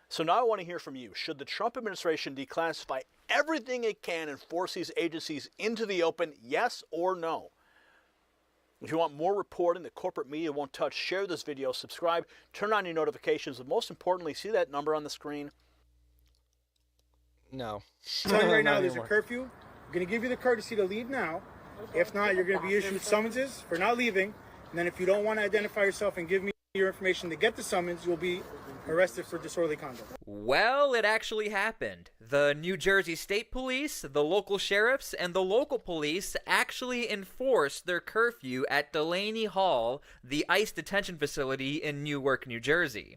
So now I want to hear from you. Should the Trump administration declassify everything it can and force these agencies into the open, yes or no? If you want more reporting that corporate media won't touch, share this video, subscribe, turn on your notifications, and most importantly, see that number on the screen? No. Tell you right now, Not there's a anymore. curfew. I'm going to give you the courtesy to leave now. If not, you're going to be issued summonses for not leaving. And then if you don't want to identify yourself and give me your information to get the summons, you'll be arrested for disorderly conduct. Well, it actually happened. The New Jersey State Police, the local sheriffs, and the local police actually enforced their curfew at Delaney Hall, the ICE detention facility in Newark, New Jersey.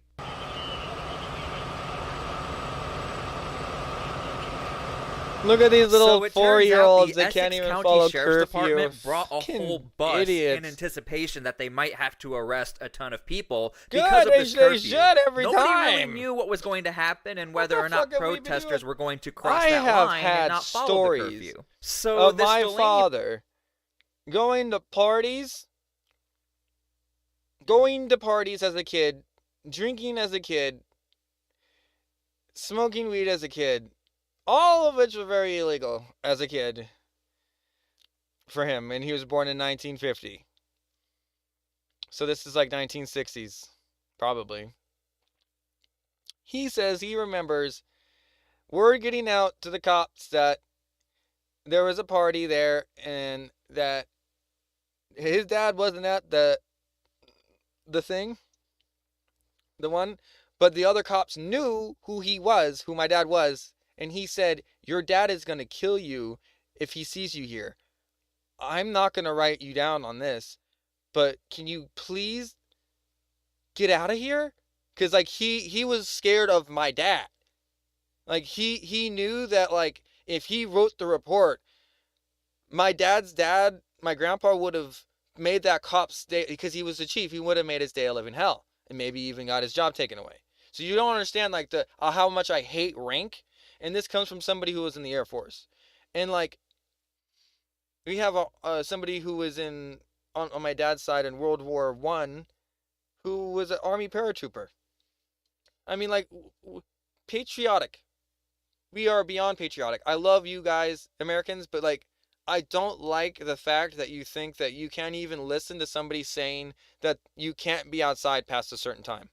Look at these little So it turns 4-year-olds out the that can't Essex even County follow Sheriff's curfew. Department brought a Fucking whole bus idiots. in anticipation that they might have to arrest a ton of people Good, because of this they curfew. should every Nobody really time. knew what was going to happen and whether the or not fuck have we been protesters doing? were going to cross I that have line had and not follow the stories curfew. So of this my Delaney father going to parties as a kid, drinking as a kid, smoking weed as a kid, all of which were very illegal as a kid for him, and he was born in 1950. So this is like 1960s, probably. He says he remembers word getting out to the cops that there was a party there and that his dad wasn't at the thing. but the other cops knew who he was, who my dad was, and he said, your dad is going to kill you if he sees you here. I'm not going to write you down on this, but can you please get out of here? Because, like, he was scared of my dad. Like, he knew that, like, if he wrote the report, my dad's dad, my grandpa, would have made that cop stay, because he was the chief, he would have made his day a living hell, and maybe even got his job taken away. So you don't understand, like, the how much I hate rank, and this comes from somebody who was in the Air Force. And, like, we have somebody who was on my dad's side in World War I, who was an Army paratrooper. I mean, like, patriotic. We are beyond patriotic. I love you guys, Americans, but, like, I don't like the fact that you think that you can't even listen to somebody saying that you can't be outside past a certain time.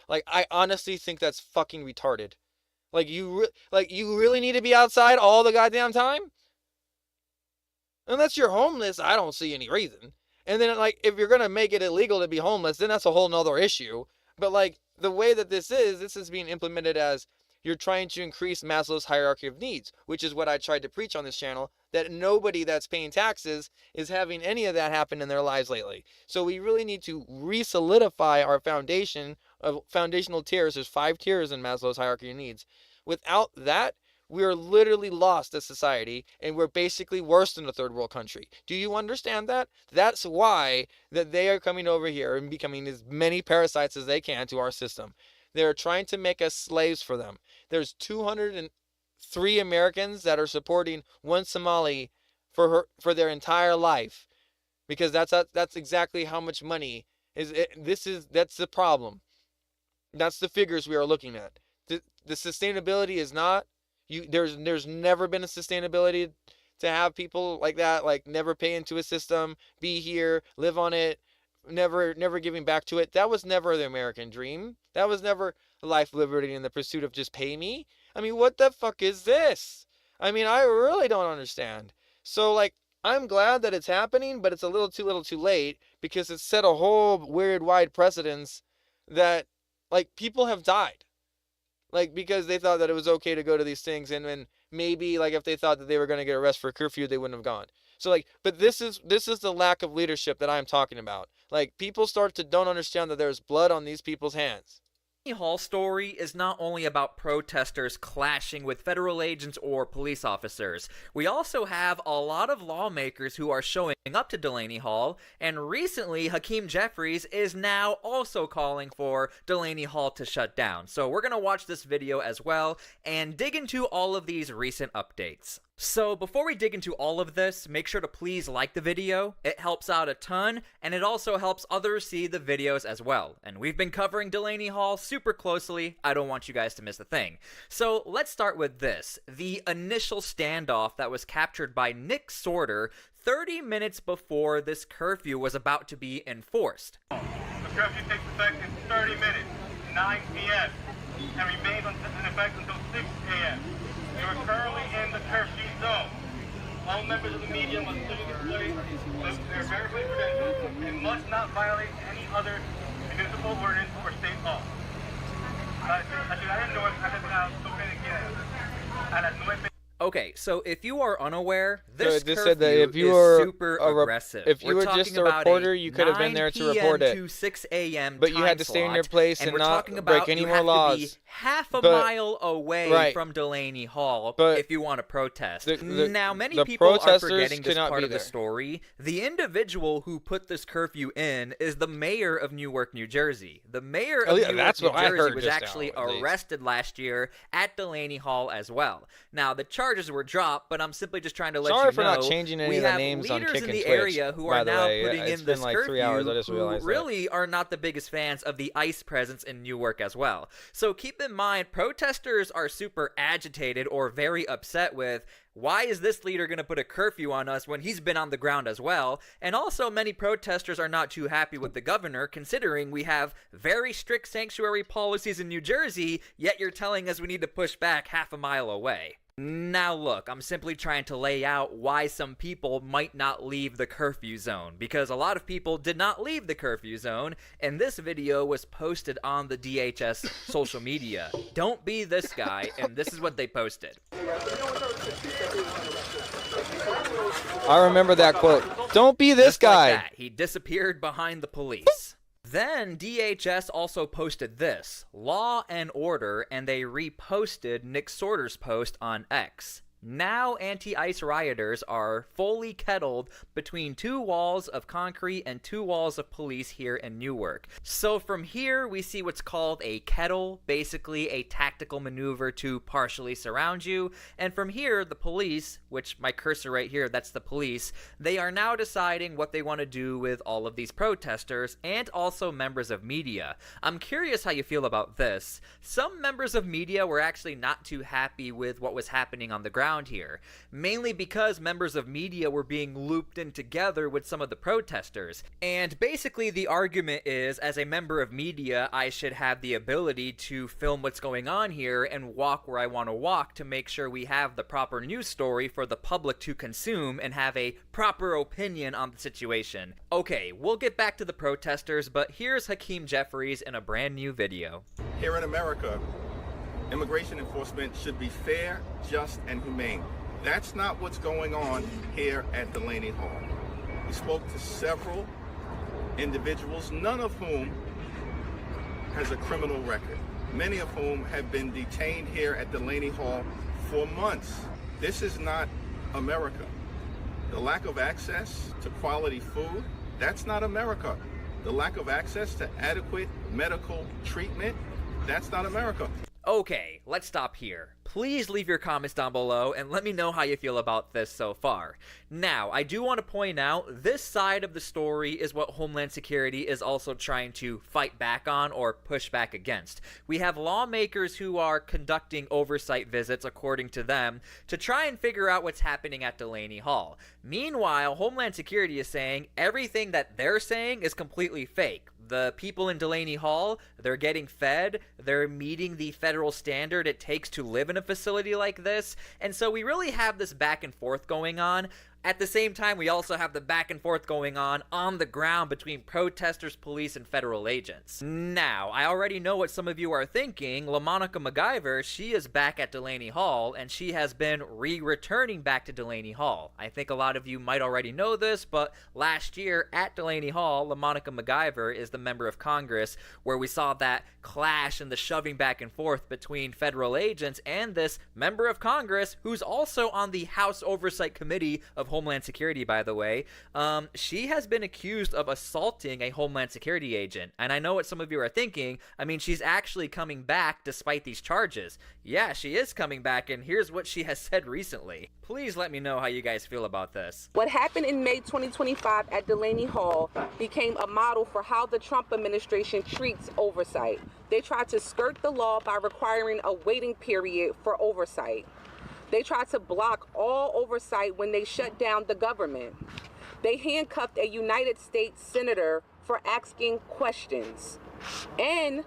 Like, I honestly think that's fucking retarded. Like, you really need to be outside all the goddamn time? Unless you're homeless, I don't see any reason. And then, like, if you're going to make it illegal to be homeless, then that's a whole nother issue. But, like, the way that this is being implemented as you're trying to increase Maslow's hierarchy of needs, which is what I tried to preach on this channel, that nobody that's paying taxes is having any of that happen in their lives lately. So we really need to re-solidify our foundation of foundational tiers. There's 5 tiers in Maslow's hierarchy of needs. Without that, we are literally lost as society, and we're basically worse than a third world country. Do you understand that? That's why that they are coming over here and becoming as many parasites as they can to our system. They're trying to make us slaves for them. There's 203 Americans that are supporting one Somali for their entire life, because that's exactly how much money is. That's the problem. That's the figures we are looking at. The sustainability is not. There's never been a sustainability to have people like that, like, never pay into a system, be here, live on it, never giving back to it. That was never the American dream. That was never life, liberty, and the pursuit of just pay me. I mean, what the fuck is this? I mean, I really don't understand. So, like, I'm glad that it's happening, but it's a little too late, because it's set a whole weird wide precedence that, like, people have died. Like, because they thought that it was okay to go to these things, and then maybe, like, if they thought that they were going to get arrested for curfew, they wouldn't have gone. So, like, but this is the lack of leadership that I'm talking about. Like, people don't understand that there's blood on these people's hands. The Hall story is not only about protesters clashing with federal agents or police officers. We also have a lot of lawmakers who are showing up to Delaney Hall, and recently Hakeem Jeffries is now also calling for Delaney Hall to shut down. So we're going to watch this video as well and dig into all of these recent updates. So before we dig into all of this, make sure to please like the video. It helps out a ton, and it also helps others see the videos as well. And we've been covering Delaney Hall super closely. I don't want you guys to miss a thing. So let's start with this. The initial standoff that was captured by Nick Sorter 30 minutes before this curfew was about to be enforced. The curfew takes effect in 30 minutes, 9 p.m., and remains in effect until 6 a.m. You are currently in the curfew zone. All members of the media must clearly display their verified credentials and must not violate any other municipal ordinance or state law. La ciudad del norte ha terminado su toque de queda a las 9. Okay, so if you are unaware, this curfew said that if you is were super aggressive. If you were just a reporter, you could have been there to report it. To 6 a.m. But you had to stay in your place and not break any more laws. You have to be half a mile away from Delaney Hall if you want to protest. Now, many people are forgetting this part of the story. The individual who put this curfew in is the mayor of Newark, New Jersey. The mayor of Newark, New Jersey was actually arrested last year at Delaney Hall as well. Now, the charges were dropped, but I'm simply just trying to let you know. Sorry for not changing any of the names on Kick and Twitch. We have leaders in the area who are now putting in this like 3 curfew hours. I just realized who really are not the biggest fans of the ICE presence in Newark as well. So keep in mind, protesters are super agitated or very upset with, why is this leader going to put a curfew on us when he's been on the ground as well? And also, many protesters are not too happy with the governor, considering we have very strict sanctuary policies in New Jersey, yet you're telling us we need to push back half a mile away. Now look, I'm simply trying to lay out why some people might not leave the curfew zone, because a lot of people did not leave the curfew zone, and this video was posted on the DHS social media. Don't be this guy, and this is what they posted. I remember that quote. Don't be this guy. Like that. He disappeared behind the police. Then DHS also posted this, Law and Order, and they reposted Nick Sorter's post on X. Now anti-ICE rioters are fully kettled between 2 walls of concrete and 2 walls of police here in Newark. So from here we see what's called a kettle, basically a tactical maneuver to partially surround you, and from here the police, which my cursor right here, that's the police, they are now deciding what they want to do with all of these protesters and also members of media. I'm curious how you feel about this. Some members of media were actually not too happy with what was happening on the ground here, mainly because members of media were being looped in together with some of the protesters. And basically the argument is, as a member of media, I should have the ability to film what's going on here and walk where I want to walk to make sure we have the proper news story for the public to consume and have a proper opinion on the situation. Okay, we'll get back to the protesters, but here's Hakeem Jeffries in a brand new video. Here in America, immigration enforcement should be fair, just, and humane. That's not what's going on here at Delaney Hall. We spoke to several individuals, none of whom has a criminal record, many of whom have been detained here at Delaney Hall for months. This is not America. The lack of access to quality food, that's not America. The lack of access to adequate medical treatment, that's not America. Okay, let's stop here. Please leave your comments down below and let me know how you feel about this so far. Now, I do want to point out, this side of the story is what Homeland Security is also trying to fight back on or push back against. We have lawmakers who are conducting oversight visits, according to them, to try and figure out what's happening at Delaney Hall. Meanwhile, Homeland Security is saying everything that they're saying is completely fake. The people in Delaney Hall, they're getting fed, they're meeting the federal standard it takes to live in a facility like this, and so we really have this back and forth going on. At the same time, we also have the back and forth going on the ground between protesters, police, and federal agents. Now, I already know what some of you are thinking. LaMonica MacGyver, she is back at Delaney Hall, and she has been returning back to Delaney Hall. I think a lot of you might already know this, but last year at Delaney Hall, LaMonica MacGyver is the member of Congress where we saw that clash and the shoving back and forth between federal agents and this member of Congress who's also on the House Oversight Committee of Homeland Security, by the way. She has been accused of assaulting a Homeland Security agent, and I know what some of you are thinking. I mean, she's actually coming back despite these charges. Yeah, she is coming back, and here's what she has said recently. Please let me know how you guys feel about this. What happened in May 2025 at Delaney Hall became a model for how the Trump administration treats oversight. They tried to skirt the law by requiring a waiting period for oversight. They tried to block all oversight when they shut down the government. They handcuffed a United States senator for asking questions. And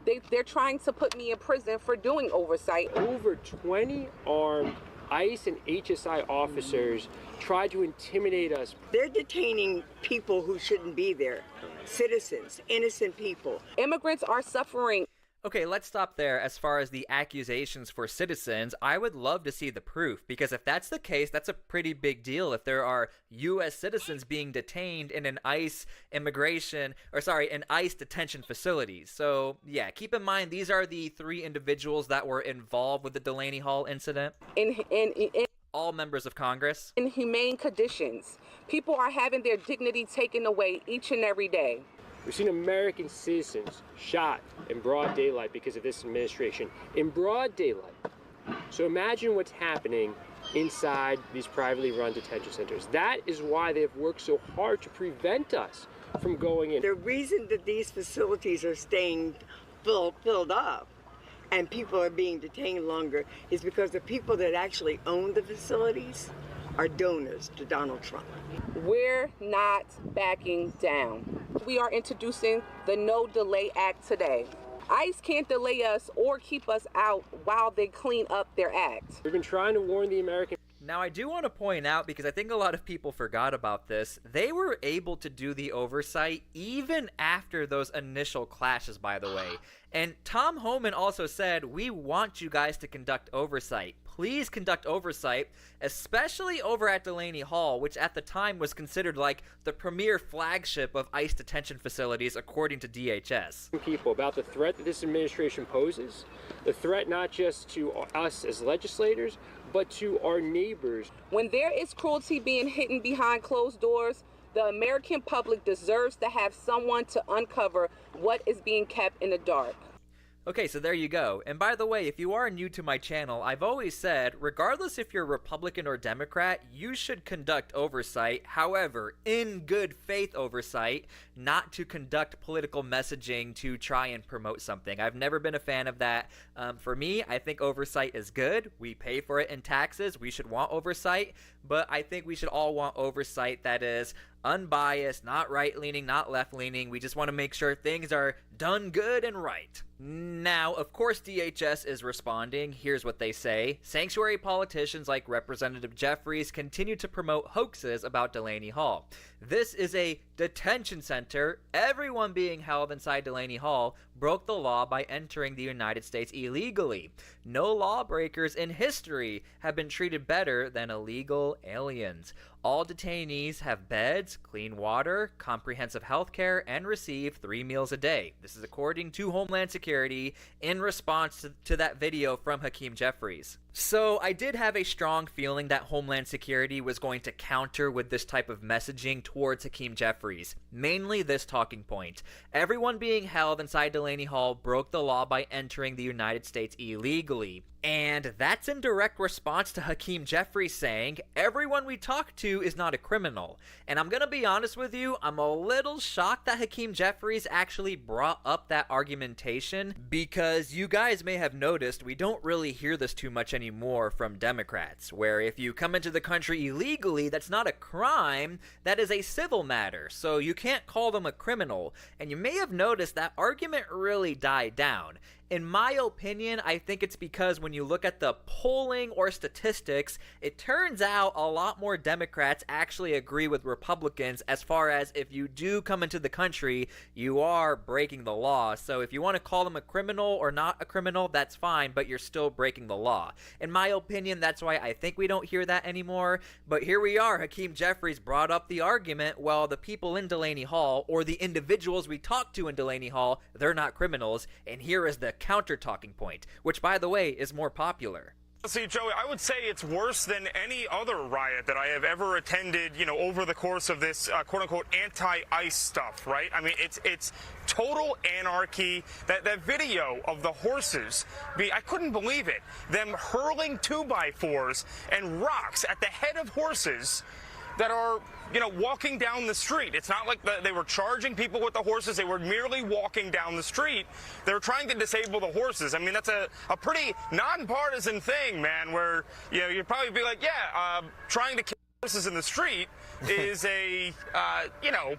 they're trying to put me in prison for doing oversight. Over 20 armed ICE and HSI officers tried to intimidate us. They're detaining people who shouldn't be there. Citizens, innocent people. Immigrants are suffering. Okay, let's stop there. As far as the accusations for citizens, I would love to see the proof, because if that's the case, that's a pretty big deal. If there are U.S. citizens being detained in an ICE detention facilities. So, yeah, keep in mind, these are the 3 individuals that were involved with the Delaney Hall incident. All members of Congress. In humane conditions. People are having their dignity taken away each and every day. We've seen American citizens shot in broad daylight because of this administration. In broad daylight. So imagine what's happening inside these privately run detention centers. That is why they've worked so hard to prevent us from going in. The reason that these facilities are staying filled up and people are being detained longer is because the people that actually own the facilities are donors to Donald Trump. We're not backing down. We are introducing the No Delay Act today. ICE can't delay us or keep us out while they clean up their act. We've been trying to warn the American. Now, I do want to point out, because I think a lot of people forgot about this, they were able to do the oversight even after those initial clashes, by the way. And Tom Homan also said, we want you guys to conduct oversight. Please conduct oversight, especially over at Delaney Hall, which at the time was considered like the premier flagship of ICE detention facilities, according to DHS. People about the threat that this administration poses, the threat not just to us as legislators, but to our neighbors. When there is cruelty being hidden behind closed doors, the American public deserves to have someone to uncover what is being kept in the dark. Okay, so there you go. And by the way, if you are new to my channel, I've always said, regardless if you're Republican or Democrat, you should conduct oversight. However, in good faith oversight, not to conduct political messaging to try and promote something. I've never been a fan of that. For me, I think oversight is good. We pay for it in taxes. We should want oversight. But I think we should all want oversight that is unbiased, not right-leaning, not left-leaning. We just want to make sure things are done good and right. Now, of course, DHS is responding. Here's what they say. Sanctuary politicians like Representative Jeffries continue to promote hoaxes about Delaney Hall. This is a detention center. Everyone being held inside Delaney Hall broke the law by entering the United States illegally. No lawbreakers in history have been treated better than illegal aliens. All detainees have beds, clean water, comprehensive health care, and receive 3 meals a day. This is according to Homeland Security in response to that video from Hakeem Jeffries. So I did have a strong feeling that Homeland Security was going to counter with this type of messaging towards Hakeem Jeffries. Mainly this talking point. Everyone being held inside Delaney Hall broke the law by entering the United States illegally. And that's in direct response to Hakeem Jeffries saying, everyone we talk to is not a criminal. And I'm gonna be honest with you, I'm a little shocked that Hakeem Jeffries actually brought up that argumentation, because you guys may have noticed we don't really hear this too much anymore from Democrats, where if you come into the country illegally, that's not a crime, that is a civil matter, so you can't call them a criminal. And you may have noticed that argument really died down. In my opinion, I think it's because when you look at the polling or statistics, it turns out a lot more Democrats actually agree with Republicans as far as if you do come into the country, you are breaking the law. So if you want to call them a criminal or not a criminal, that's fine, but you're still breaking the law. In my opinion, that's why I think we don't hear that anymore. But here we are, Hakeem Jeffries brought up the argument, well, the people in Delaney Hall, or the individuals we talked to in Delaney Hall, they're not criminals, and here is the counter talking point, which by the way is more popular. See, Joey, I would say it's worse than any other riot that I have ever attended, you know, over the course of this quote-unquote anti-ICE stuff, right? I mean, it's total anarchy. That video of the horses, I couldn't believe it. Them hurling 2x4s and rocks at the head of horses that are, you know, walking down the street. It's not like they were charging people with the horses. They were merely walking down the street. They were trying to disable the horses. I mean, that's a pretty nonpartisan thing, man, where, you know, you'd probably be like, yeah, trying to kill horses in the street is a, you know,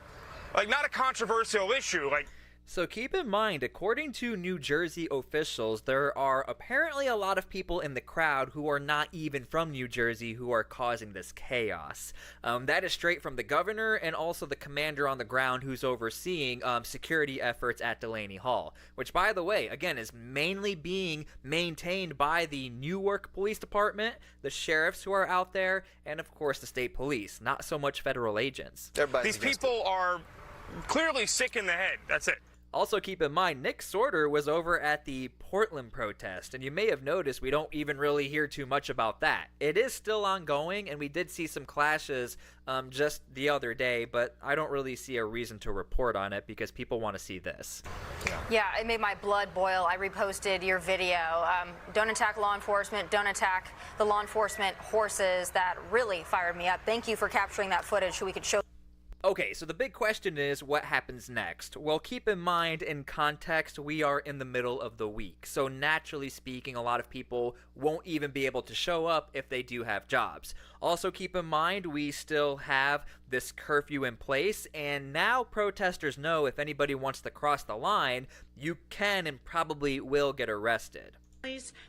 like not a controversial issue. Like, so keep in mind, according to New Jersey officials, there are apparently a lot of people in the crowd who are not even from New Jersey who are causing this chaos. That is straight from the governor and also the commander on the ground who's overseeing security efforts at Delaney Hall, which, by the way, again, is mainly being maintained by the Newark Police Department, the sheriffs who are out there, and of course the state police, not so much federal agents. These people are clearly sick in the head. That's it. Also keep in mind, Nick Sorter was over at the Portland protest, and you may have noticed we don't even really hear too much about that. It is still ongoing, and we did see some clashes just the other day, but I don't really see a reason to report on it because people want to see this. Yeah, it made my blood boil. I reposted your video. Don't attack law enforcement. Don't attack the law enforcement horses. That really fired me up. Thank you for capturing that footage so we could show. Okay, so the big question is, what happens next? Well, keep in mind, in context, we are in the middle of the week. So naturally speaking, a lot of people won't even be able to show up if they do have jobs. Also keep in mind, we still have this curfew in place, and now protesters know if anybody wants to cross the line, you can and probably will get arrested.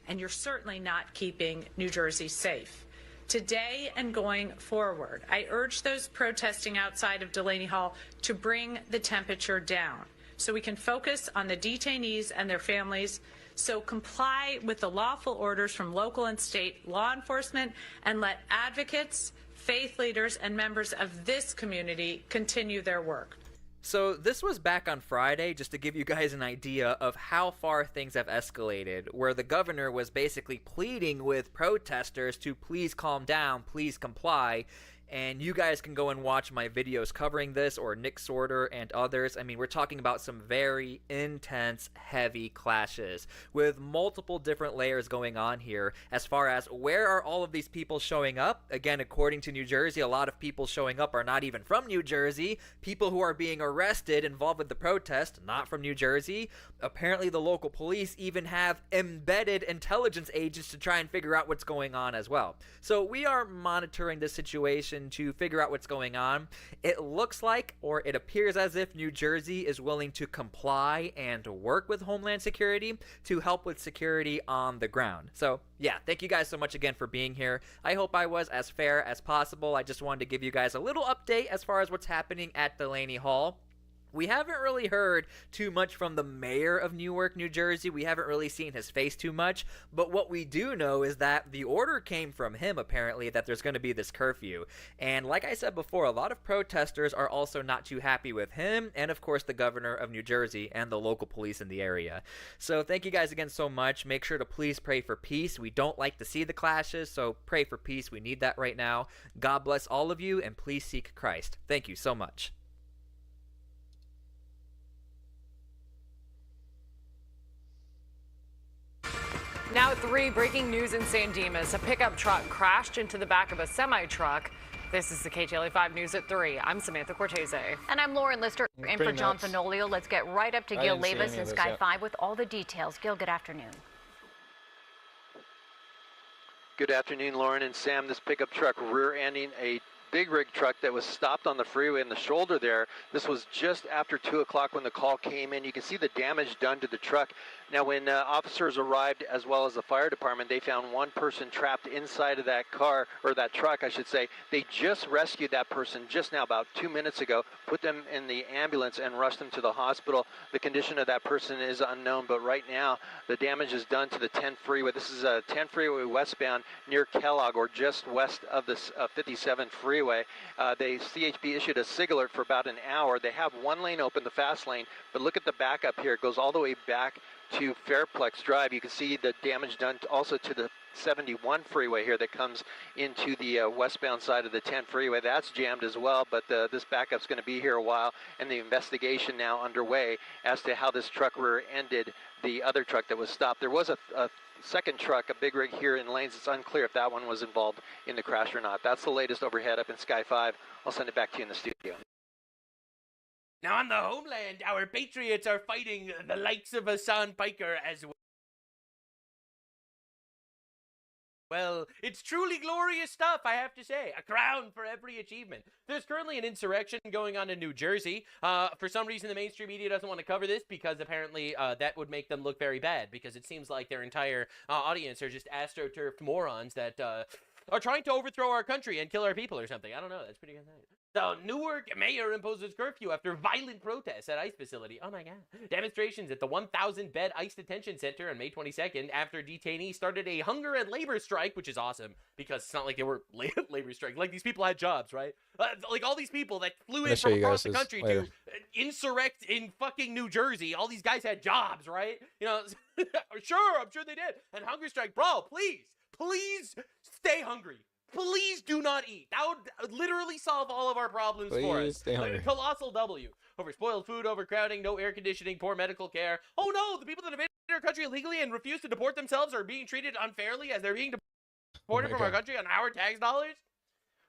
And you're certainly not keeping New Jersey safe. Today and going forward, I urge those protesting outside of Delaney Hall to bring the temperature down so we can focus on the detainees and their families. So comply with the lawful orders from local and state law enforcement and let advocates, faith leaders, and members of this community continue their work. So this was back on Friday, just to give you guys an idea of how far things have escalated, where the governor was basically pleading with protesters to please calm down, please comply. And you guys can go and watch my videos covering this, or Nick Sorter and others. I mean, we're talking about some very intense, heavy clashes with multiple different layers going on here as far as where are all of these people showing up. Again, according to New Jersey, a lot of people showing up are not even from New Jersey. People who are being arrested involved with the protest, not from New Jersey. Apparently, the local police even have embedded intelligence agents to try and figure out what's going on as well. So we are monitoring this situation to figure out what's going on. It looks like, or it appears as if, New Jersey is willing to comply and work with Homeland Security to help with security on the ground. So yeah, thank you guys so much again for being here. I hope I was as fair as possible. I just wanted to give you guys a little update as far as what's happening at Delaney Hall. We haven't really heard too much from the mayor of Newark, New Jersey. We haven't really seen his face too much. But what we do know is that the order came from him, apparently, that there's going to be this curfew. And like I said before, a lot of protesters are also not too happy with him and, of course, the governor of New Jersey and the local police in the area. So thank you guys again so much. Make sure to please pray for peace. We don't like to see the clashes, so pray for peace. We need that right now. God bless all of you, and please seek Christ. Thank you so much. Now at 3, breaking news in San Dimas. A pickup truck crashed into the back of a semi-truck. This is the KTLA 5 News at 3. I'm Samantha Cortese. And I'm Lauren Lister in for John Fenolio. Let's get right up to Gil Levis in Sky 5 with all the details. Gil, good afternoon. Good afternoon, Lauren and Sam. This pickup truck rear-ending a big rig truck that was stopped on the freeway in the shoulder there. This was just after 2 o'clock when the call came in. You can see the damage done to the truck. Now, when officers arrived, as well as the fire department, they found one person trapped inside of that car, or that truck, I should say. They just rescued that person just now, about 2 minutes ago, put them in the ambulance and rushed them to the hospital. The condition of that person is unknown, but right now, the damage is done to the 10 freeway. This is a 10 freeway westbound near Kellogg, or just west of the 57 freeway. The CHP issued a SIG alert for about an hour. They have one lane open, the fast lane, but look at the backup here. It goes all the way back to Fairplex Drive. You can see the damage done also to the 71 freeway here that comes into the westbound side of the 10 freeway. That's jammed as well, but this backup's going to be here a while, and the investigation now underway as to how this truck rear-ended the other truck that was stopped. There was a second truck, a big rig here in lanes. It's unclear if that one was involved in the crash or not. That's the latest overhead up in Sky 5. I'll send it back to you in the studio. Now on the homeland, our patriots are fighting the likes of Hassan Piker as well. It's truly glorious stuff, I have to say. A crown for every achievement. There's currently an insurrection going on in New Jersey. For some reason, the mainstream media doesn't want to cover this because apparently that would make them look very bad, because it seems like their entire audience are just astroturfed morons that are trying to overthrow our country and kill our people or something. I don't know. That's pretty good. The Newark mayor imposes curfew after violent protests at ICE facility. Oh my God. Demonstrations at the 1,000-bed ICE detention center on May 22nd after detainees started a hunger and labor strike, which is awesome because it's not like they were labor strike. Like, these people had jobs, right? Like, all these people that flew in from across the country to insurrect in fucking New Jersey, all these guys had jobs, right? You know, sure, I'm sure they did. And hunger strike, bro, please stay hungry. Please do not eat. That would literally solve all of our problems for us. Stay hungry. Colossal W. Over spoiled food, overcrowding, no air conditioning, poor medical care. Oh no, the people that invaded our country illegally and refuse to deport themselves are being treated unfairly as they're being deported from our country on our tax dollars?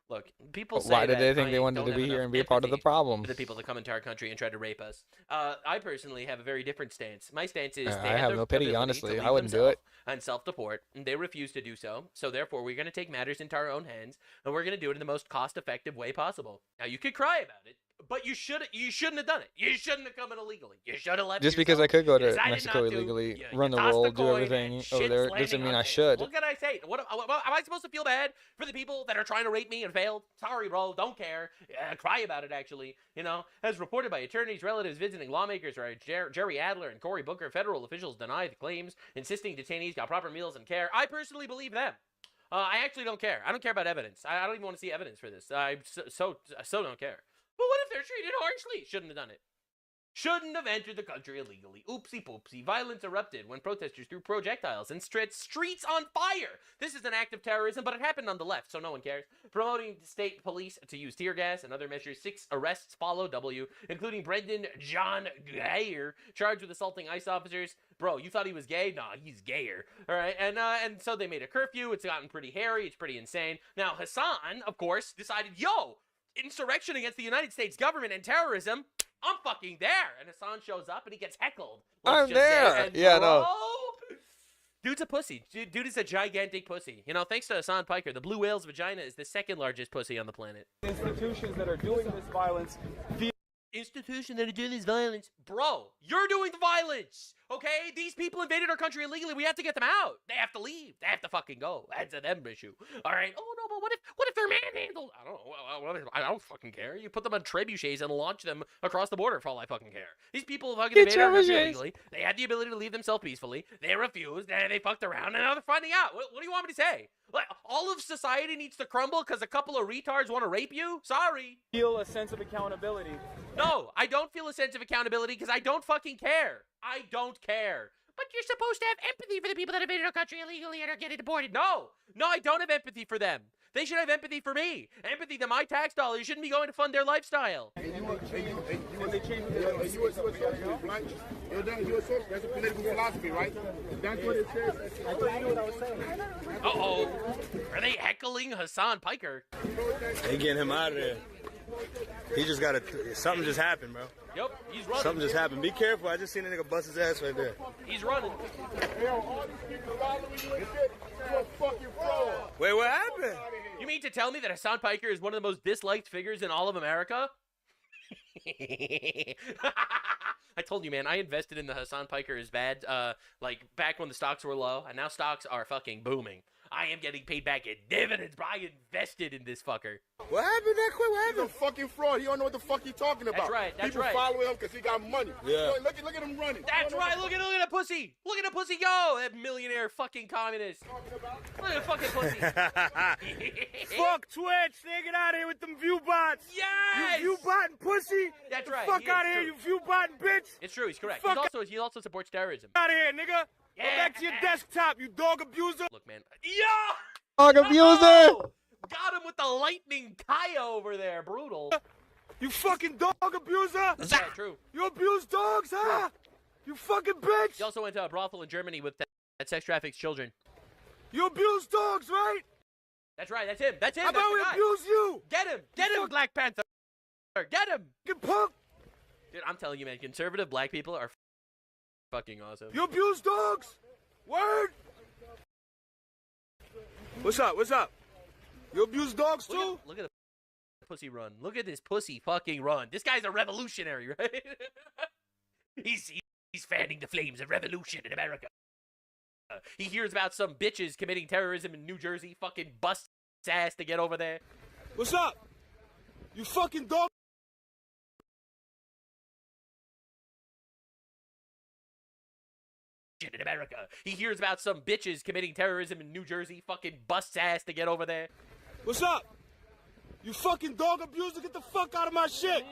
Look, people say Why did that they think I they wanted don't to have be here enough and be a part of the empathy problem? for the people that come into our country and try to rape us. I personally have a very different stance. My stance is I have no pity, honestly. I wouldn't do it. And self-deport, and they refuse to do so. So therefore, we're going to take matters into our own hands, and we're going to do it in the most cost-effective way possible. Now, you could cry about it, but you shouldn't have done it. You shouldn't have come in illegally. You should have left. Just because I could go to decided Mexico not to. illegally, You run the tossed world, do coin everything and over shit's there, landing doesn't mean on I tables. should. What can I say? What am I supposed to feel bad for the people that are trying to rape me and failed? Sorry, bro. Don't care. Cry about it, actually. You know, as reported by attorneys, relatives, visiting lawmakers, right? Jerry Adler and Cory Booker, federal officials denied the claims, insisting detainees got proper meals and care. I personally believe them. I actually don't care. I don't care about evidence. I don't even want to see evidence for this. I so don't care. But what if they're treated harshly? Shouldn't have done it. Shouldn't have entered the country illegally. Oopsie poopsie. Violence erupted when protesters threw projectiles and streets on fire. This is an act of terrorism, but it happened on the left, so no one cares. Promoting state police to use tear gas and other measures. 6 arrests follow W, including Brendan John Gayer, charged with assaulting ICE officers. Bro, you thought he was gay? Nah, he's gayer. All right, and so they made a curfew. It's gotten pretty hairy. It's pretty insane. Now, Hassan, of course, decided, yo, insurrection against the United States government and terrorism, I'm fucking there. And Hassan shows up and he gets heckled. I'm there. Yeah, no. Dude's a pussy. Dude is a gigantic pussy. You know, thanks to Hassan Piker, the blue whale's vagina is the second largest pussy on the planet. Institutions that are doing this violence Bro, you're doing the violence, okay? These people invaded our country illegally. We have to get them out. They have to leave. They have to fucking go. That's a them issue. All right? Oh, no, but what if they're manhandled? I don't know. I don't fucking care. You put them on trebuchets and launch them across the border for all I fucking care. These people fucking invaded our country illegally. They had the ability to leave themselves peacefully. They refused, and they fucked around, and now they're finding out. What do you want me to say? Like, all of society needs to crumble because a couple of retards want to rape you? Sorry. Feel a sense of accountability. No, I don't feel a sense of accountability because I don't fucking care. I don't care. But you're supposed to have empathy for the people that invaded our country illegally and are getting deported. No, I don't have empathy for them. They should have empathy for me. Empathy that my tax dollars shouldn't be going to fund their lifestyle. That's a political philosophy, right? That's what it says. I thought you knew what I was saying. Uh-oh. Are they heckling Hassan Piker? They getting him out of there. He just got something just happened, bro. Yep, he's running. Something just happened. Be careful. I just seen a nigga bust his ass right there. He's running. Wait, what happened? You mean to tell me that Hassan Piker is one of the most disliked figures in all of America? I told you, man, I invested in the Hassan Piker is bad, like back when the stocks were low, and now stocks are fucking booming. I am getting paid back in dividends, bro. I invested in this fucker. What happened that quick? What happened? He's a fucking fraud. He don't know what the fuck he talking about. That's right. That's People right. follow him because he got money. Yeah. Look at him running. That's right. Look at the pussy. Look at the pussy go. That millionaire fucking communist. Look at the fucking pussy. Fuck Twitch. They get out of here with them view bots. Yes. You view botting pussy. That's right. Fuck out of here, you view botting bitch. It's true. He's correct. Fuck He also supports terrorism. Out of here, nigga. Yeah. Go back to your desktop, you dog abuser. Look, man. Yeah. Dog abuser! Got him with the lightning Kaya over there. Brutal. You fucking dog abuser. That's right, true. You abuse dogs, huh? You fucking bitch. He also went to a brothel in Germany with that sex traffics children. You abuse dogs, right? That's right. That's him. That's him. How about we abuse you? Get him. Get him, Black Panther. Get him. Get punk. Dude, I'm telling you, man, conservative black people are fucking awesome. You abuse dogs? Word? What's up? What's up? You abuse dogs too? Look at the pussy run. Look at this pussy fucking run. This guy's a revolutionary, right? he's fanning the flames of revolution in America. He hears about some bitches committing terrorism in New Jersey. Fucking busts his ass to get over there. What's up? You fucking dog. In America. He hears about some bitches committing terrorism in New Jersey. Fucking busts ass to get over there. What's up? You fucking dog abuser, get the fuck out of my shit.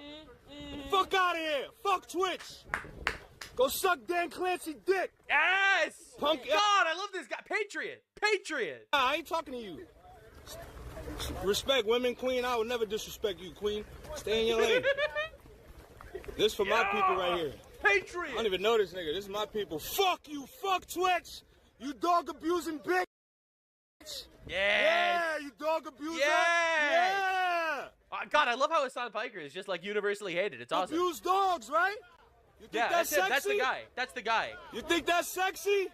Fuck out of here. Fuck Twitch. Go suck Dan Clancy dick. Yes. Punk. God, I love this guy. Patriot. Patriot. Nah, I ain't talking to you. Respect women, queen. I would never disrespect you, queen. Stay in your lane. This for my people right here. Patriot. I don't even know this nigga. This is my people. Fuck you. Fuck Twitch. You dog abusing bitch. Yeah, you dog abuser. Yeah. Yeah. God, I love how Hassan Piker is just like universally hated. It's awesome. Abuse dogs, right? You think that's him. sexy? That's the guy. That's the guy. You think that's sexy?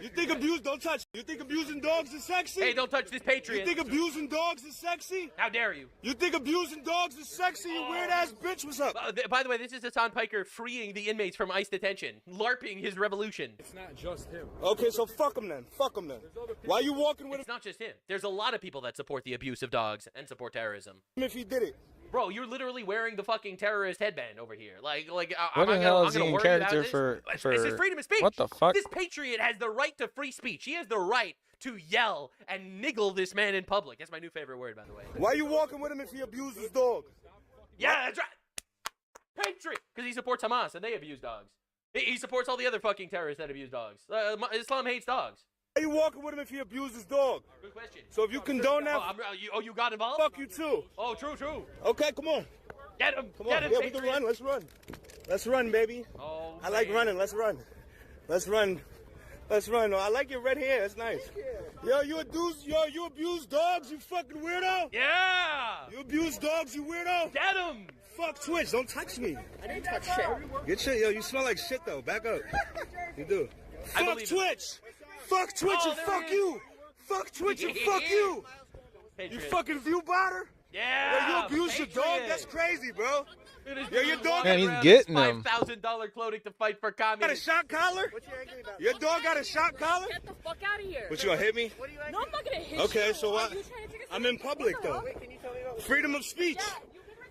You think don't touch. You think abusing dogs is sexy? Hey, don't touch this Patriot. You think abusing dogs is sexy? How dare you? You think abusing dogs is sexy, you weird ass bitch? What's up? By the way, this is Hassan Piker freeing the inmates from ICE detention, LARPing his revolution. It's not just him. Okay, so fuck him then. Fuck him then. Why you walking with It's not just him. There's a lot of people that support the abuse of dogs and support terrorism. him if he did it? Bro, you're literally wearing the fucking terrorist headband over here. What the hell is he in character for? This is freedom of speech. What the fuck? This patriot has the right to free speech. He has the right to yell and niggle this man in public. That's my new favorite word, by the way. Why you walking with him if he abuses dogs? Yeah, that's right. Patriot, because he supports Hamas and they abuse dogs. He supports all the other fucking terrorists that abuse dogs. Islam hates dogs. Why you walking with him if he abuses dog? Good question. So if you condone that, you got involved? Fuck you too. Oh, true. Okay, come on. Get him. Come Get on. him, Yeah, we can run. Let's run. Let's run, baby. Oh, I like running. Let's run. Let's run. Let's run. Oh, I like your red hair. That's nice. Yo, you abuse dogs, you fucking weirdo. Yeah. You abuse dogs, you weirdo. Get him. Fuck Twitch. Don't touch me. I didn't touch shit. Get shit. Yo, you smell like shit though. Back up. You do. Fuck Twitch. Fuck Twitch and fuck you. Fuck Twitch and fuck you. You fucking view botter. Yeah. Yo, you abuse your dog. That's crazy, bro. Yo, your dog. Man, he's getting him. $5,000 clothing to fight for Got a communists. shot collar? Your dog got a shot collar? Get the fuck out of here. What, you gonna hit me? No, I'm not gonna hit you. Okay, so what? I'm in public though. Freedom of speech.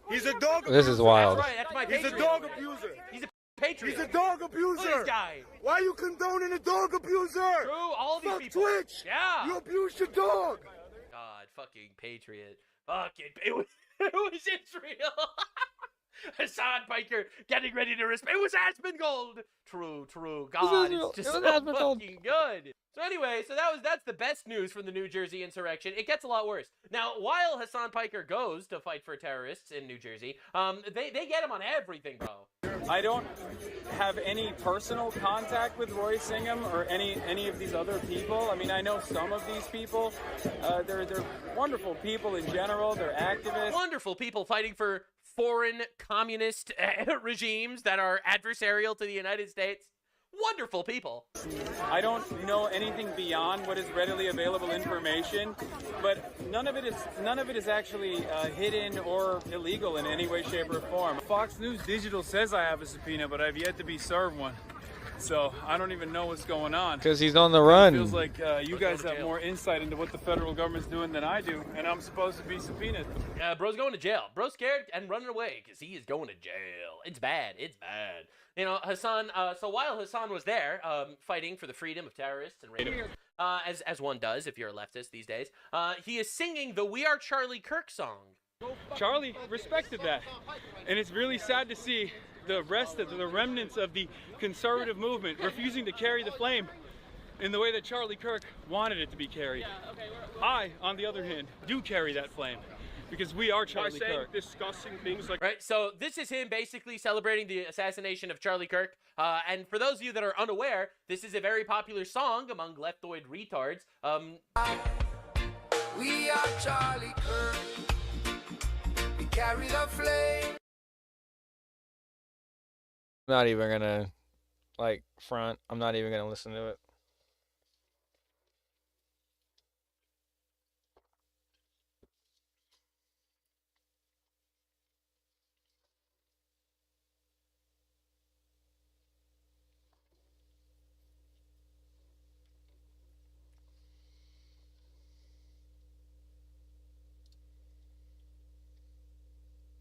He's a dog abuser. This is wild. That's right. That's my He's Patriot. a dog abuser. He's a Patriot. He's a dog Look at abuser. this guy. Why are you condoning a dog abuser? True, all these Fuck people. Twitch. Yeah. You abuse your dog. God, fucking Patriot. Fucking, it was Israel. Hassan Piker getting ready to respect. It was Asmongold. True. God, it's just so fucking good. So anyway, that's the best news from the New Jersey insurrection. It gets a lot worse. Now, while Hassan Piker goes to fight for terrorists in New Jersey, they get him on everything, bro. I don't have any personal contact with Roy Singham or any of these other people. I mean, I know some of these people. They're wonderful people in general. They're activists. Wonderful people fighting for foreign communist regimes that are adversarial to the United States. Wonderful people. I don't know anything beyond what is readily available information, but none of it is actually hidden or illegal in any way, shape, or form. Fox News Digital says I have a subpoena, but I've yet to be served one. So I don't even know what's going on. Because he's on the run. It feels like you guys have more insight into what the federal government's doing than I do, and I'm supposed to be subpoenaed. Bro's going to jail. Bro's scared and running away because he is going to jail. It's bad. You know, Hassan, so while Hassan was there fighting for the freedom of terrorists and rapists, as one does if you're a leftist these days, he is singing the We Are Charlie Kirk song. Charlie respected that, and it's really sad to see the remnants of the conservative movement refusing to carry the flame in the way that Charlie Kirk wanted it to be carried. I, on the other hand, do carry that flame because we are Charlie Kirk. Discussing things like Right, so this is him basically celebrating the assassination of Charlie Kirk. And for those of you that are unaware, this is a very popular song among leftoid retards. We are Charlie Kirk. We carry the flame. Not even gonna front. I'm not even gonna listen to it.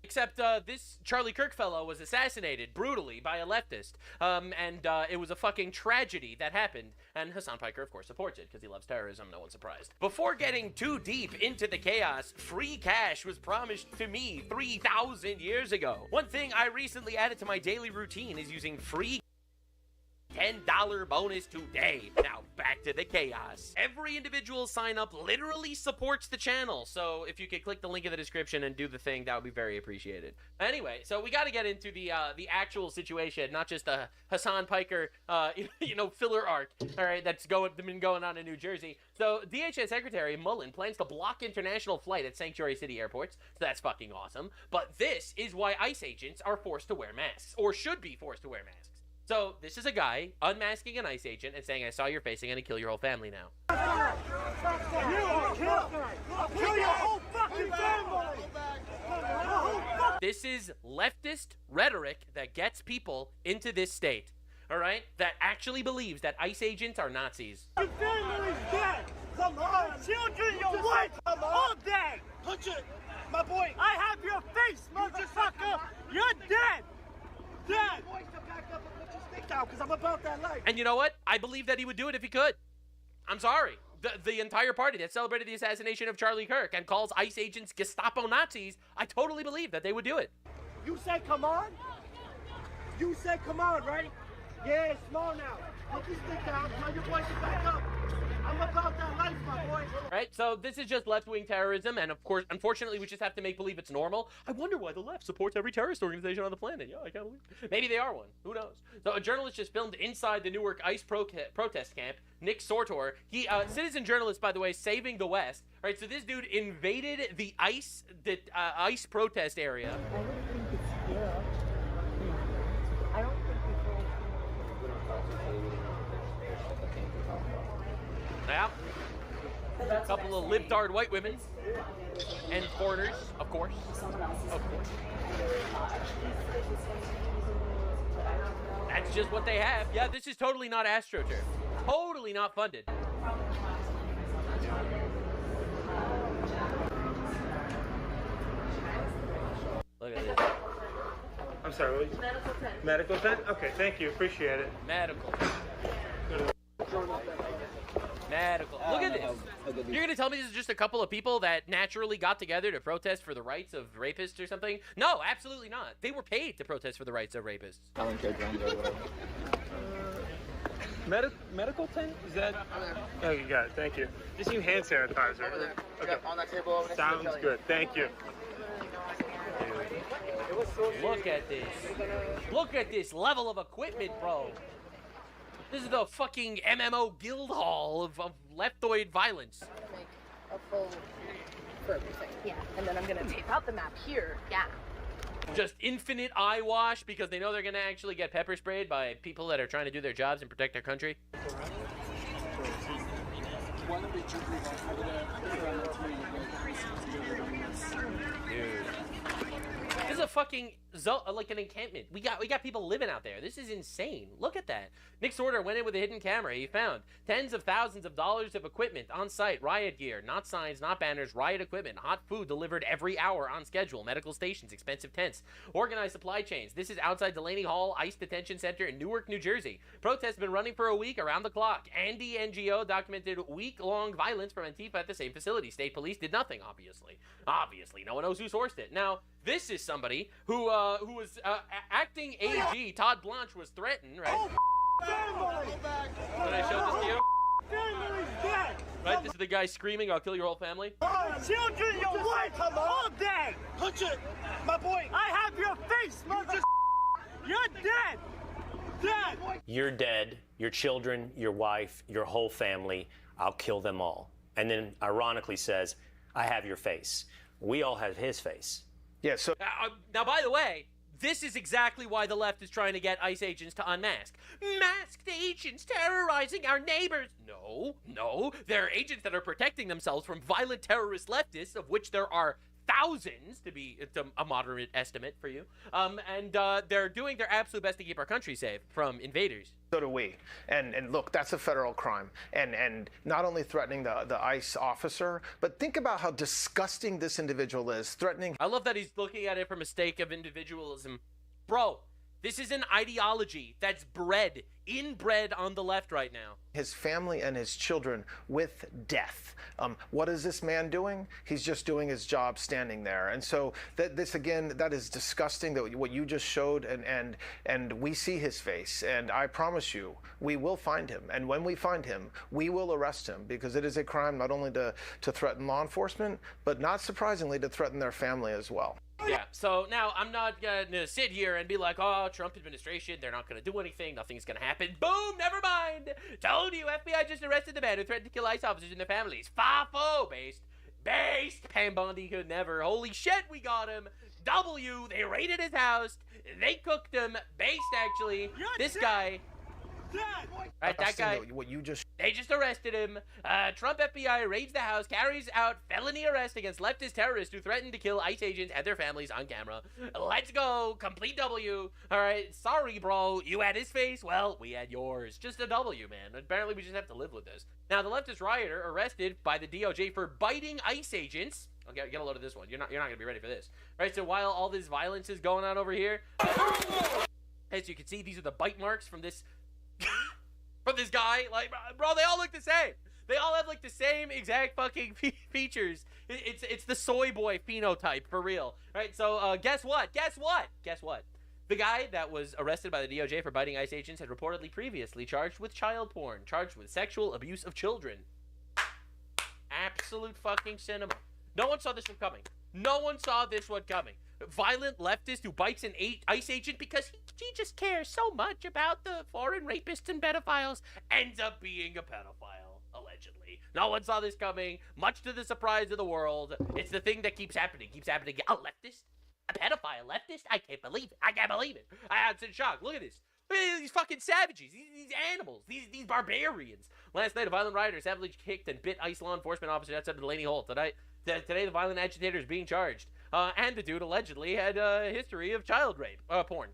Except this Charlie Kirk fellow was assassinated brutally by a leftist. And it was a fucking tragedy that happened. And Hassan Piker, of course, supports it because he loves terrorism. No one's surprised. Before getting too deep into the chaos, free cash was promised to me 3,000 years ago. One thing I recently added to my daily routine is using free $10 bonus today. Now back to the chaos. Every individual sign up literally supports the channel. So if you could click the link in the description and do the thing, that would be very appreciated. Anyway, so we got to get into the actual situation, not just a Hassan Piker, filler arc. All right, that's been going on in New Jersey. So DHS Secretary Mullen plans to block international flight at sanctuary city airports. So that's fucking awesome. But this is why ICE agents are forced to wear masks, or should be forced to wear masks. So this is a guy unmasking an ICE agent and saying, "I saw your face, I'm gonna kill your whole family now." I'll kill your whole fucking family! This is leftist rhetoric that gets people into this state, all right? That actually believes that ICE agents are Nazis. Your family's dead! Come on! Children, your wife, all dead! Punch it! My boy! I have your face, motherfucker! You're dead! Dead! Because I'm about that life. And you know what? I believe that he would do it if he could. I'm sorry. The entire party that celebrated the assassination of Charlie Kirk and calls ICE agents Gestapo Nazis, I totally believe that they would do it. You said come on? You said come on, right? Yeah, it's small now. Put your stick down. Tell your boys to back up. I'm about that life, my boy. Right? So this is just left-wing terrorism, and of course, unfortunately, we just have to make believe it's normal. I wonder why the left supports every terrorist organization on the planet. Yeah, I can't believe it. Maybe they are one. Who knows? So a journalist just filmed inside the Newark ICE protest camp. Nick Sortor, he citizen journalist, by the way, saving the West. All right, so this dude invaded the ICE protest area. I don't think Yeah. A couple of libtard white women. And foreigners, of course. Of course. That's just what they have. Yeah, this is totally not AstroTurf. Totally not funded. Look at this. I'm sorry, what? Medical tent. Medical tent? Okay, thank you. Appreciate it. Medical. Medical. Look at this. You're going to tell me this is just a couple of people that naturally got together to protest for the rights of rapists or something? No, absolutely not. They were paid to protest for the rights of rapists. Medical tent? Is that? Oh, you got it. Thank you. Just need hand sanitizer. Okay. On that table. Sounds good. Thank you. Look at this. Look at this level of equipment, bro. This is the fucking MMO guild hall of leftoid violence. Make a full for everything. Yeah, and then I'm gonna tape out the map here. Yeah. Just infinite eye wash because they know they're gonna actually get pepper sprayed by people that are trying to do their jobs and protect their country. Dude. This is a fucking like an encampment. We got people living out there. This is insane. Look at that. Nick Sorter went in with a hidden camera. He found tens of thousands of dollars of equipment on site, riot gear, not signs, not banners, riot equipment, hot food delivered every hour on schedule, medical stations, expensive tents, organized supply chains. This is outside Delaney Hall ICE Detention Center in Newark, New Jersey. Protests have been running for a week around the clock. Andy NGO documented week-long violence from Antifa at the same facility. State police did nothing, obviously. Obviously, no one knows who sourced it. Now, this is somebody who was acting AG. Todd Blanche was threatened, right? Did I show this to you? Family's dead. Right, this is the guy screaming, "I'll kill your whole family." Children, your wife, all dead. Punch it, my boy. I have your face, mother. You're dead. Dead. You're dead. Your children, your wife, your whole family. I'll kill them all. And then ironically says, "I have your face." We all have his face. Yeah, so now, by the way, this is exactly why the left is trying to get ICE agents to unmask. Masked agents terrorizing our neighbors. No, they're agents that are protecting themselves from violent terrorist leftists, of which there are thousands, to be a moderate estimate for you. And they're doing their absolute best to keep our country safe from invaders. So do we. And look, that's a federal crime. And not only threatening the ICE officer, but think about how disgusting this individual is, threatening. I love that he's looking at it from a stake of individualism. Bro, This is an ideology that's inbred on the left right now. His family and his children with death. What is this man doing? He's just doing his job standing there. And so that is disgusting, that what you just showed, and we see his face, and I promise you, we will find him. And when we find him, we will arrest him, because it is a crime not only to threaten law enforcement, but not surprisingly to threaten their family as well. Yeah, so now I'm not going to sit here and be like, oh, Trump administration, they're not going to do anything, nothing's going to happen. Boom, never mind. Told you, FBI just arrested the man who threatened to kill ICE officers and their families. FAFO, based. Pam Bondi could never. Holy shit, we got him. W, they raided his house. They cooked him. Based, actually. This guy. Right, that guy. They just arrested him. Trump FBI raids the house, carries out felony arrest against leftist terrorists who threatened to kill ICE agents and their families on camera. Let's go. Complete W. All right. Sorry, bro. You had his face. Well, we had yours. Just a W, man. Apparently, we just have to live with this. Now, the leftist rioter arrested by the DOJ for biting ICE agents. Okay, get a load of this one. You're not going to be ready for this. All right, so while all this violence is going on over here, as you can see, these are the bite marks from this guy. Like, bro, they all look the same. They all have like the same exact fucking features. It's the soy boy phenotype for real. Right? So guess what? The guy that was arrested by the DOJ for biting ICE agents had reportedly previously charged with child porn, charged with sexual abuse of children. Absolute fucking cinema. No one saw this one coming. Violent leftist who bites an ICE agent because he just cares so much about the foreign rapists and pedophiles ends up being a pedophile, allegedly. No one saw this coming, much to the surprise of the world. It's the thing that keeps happening. A leftist? A pedophile leftist? I can't believe it. I'm in shock. Look at this. Look at these fucking savages, these animals, these barbarians. Last night, a violent rioter savagely kicked and bit ICE law enforcement officers outside of Delaney Hall. Today, the violent agitator is being charged. And the dude allegedly had a history of child porn,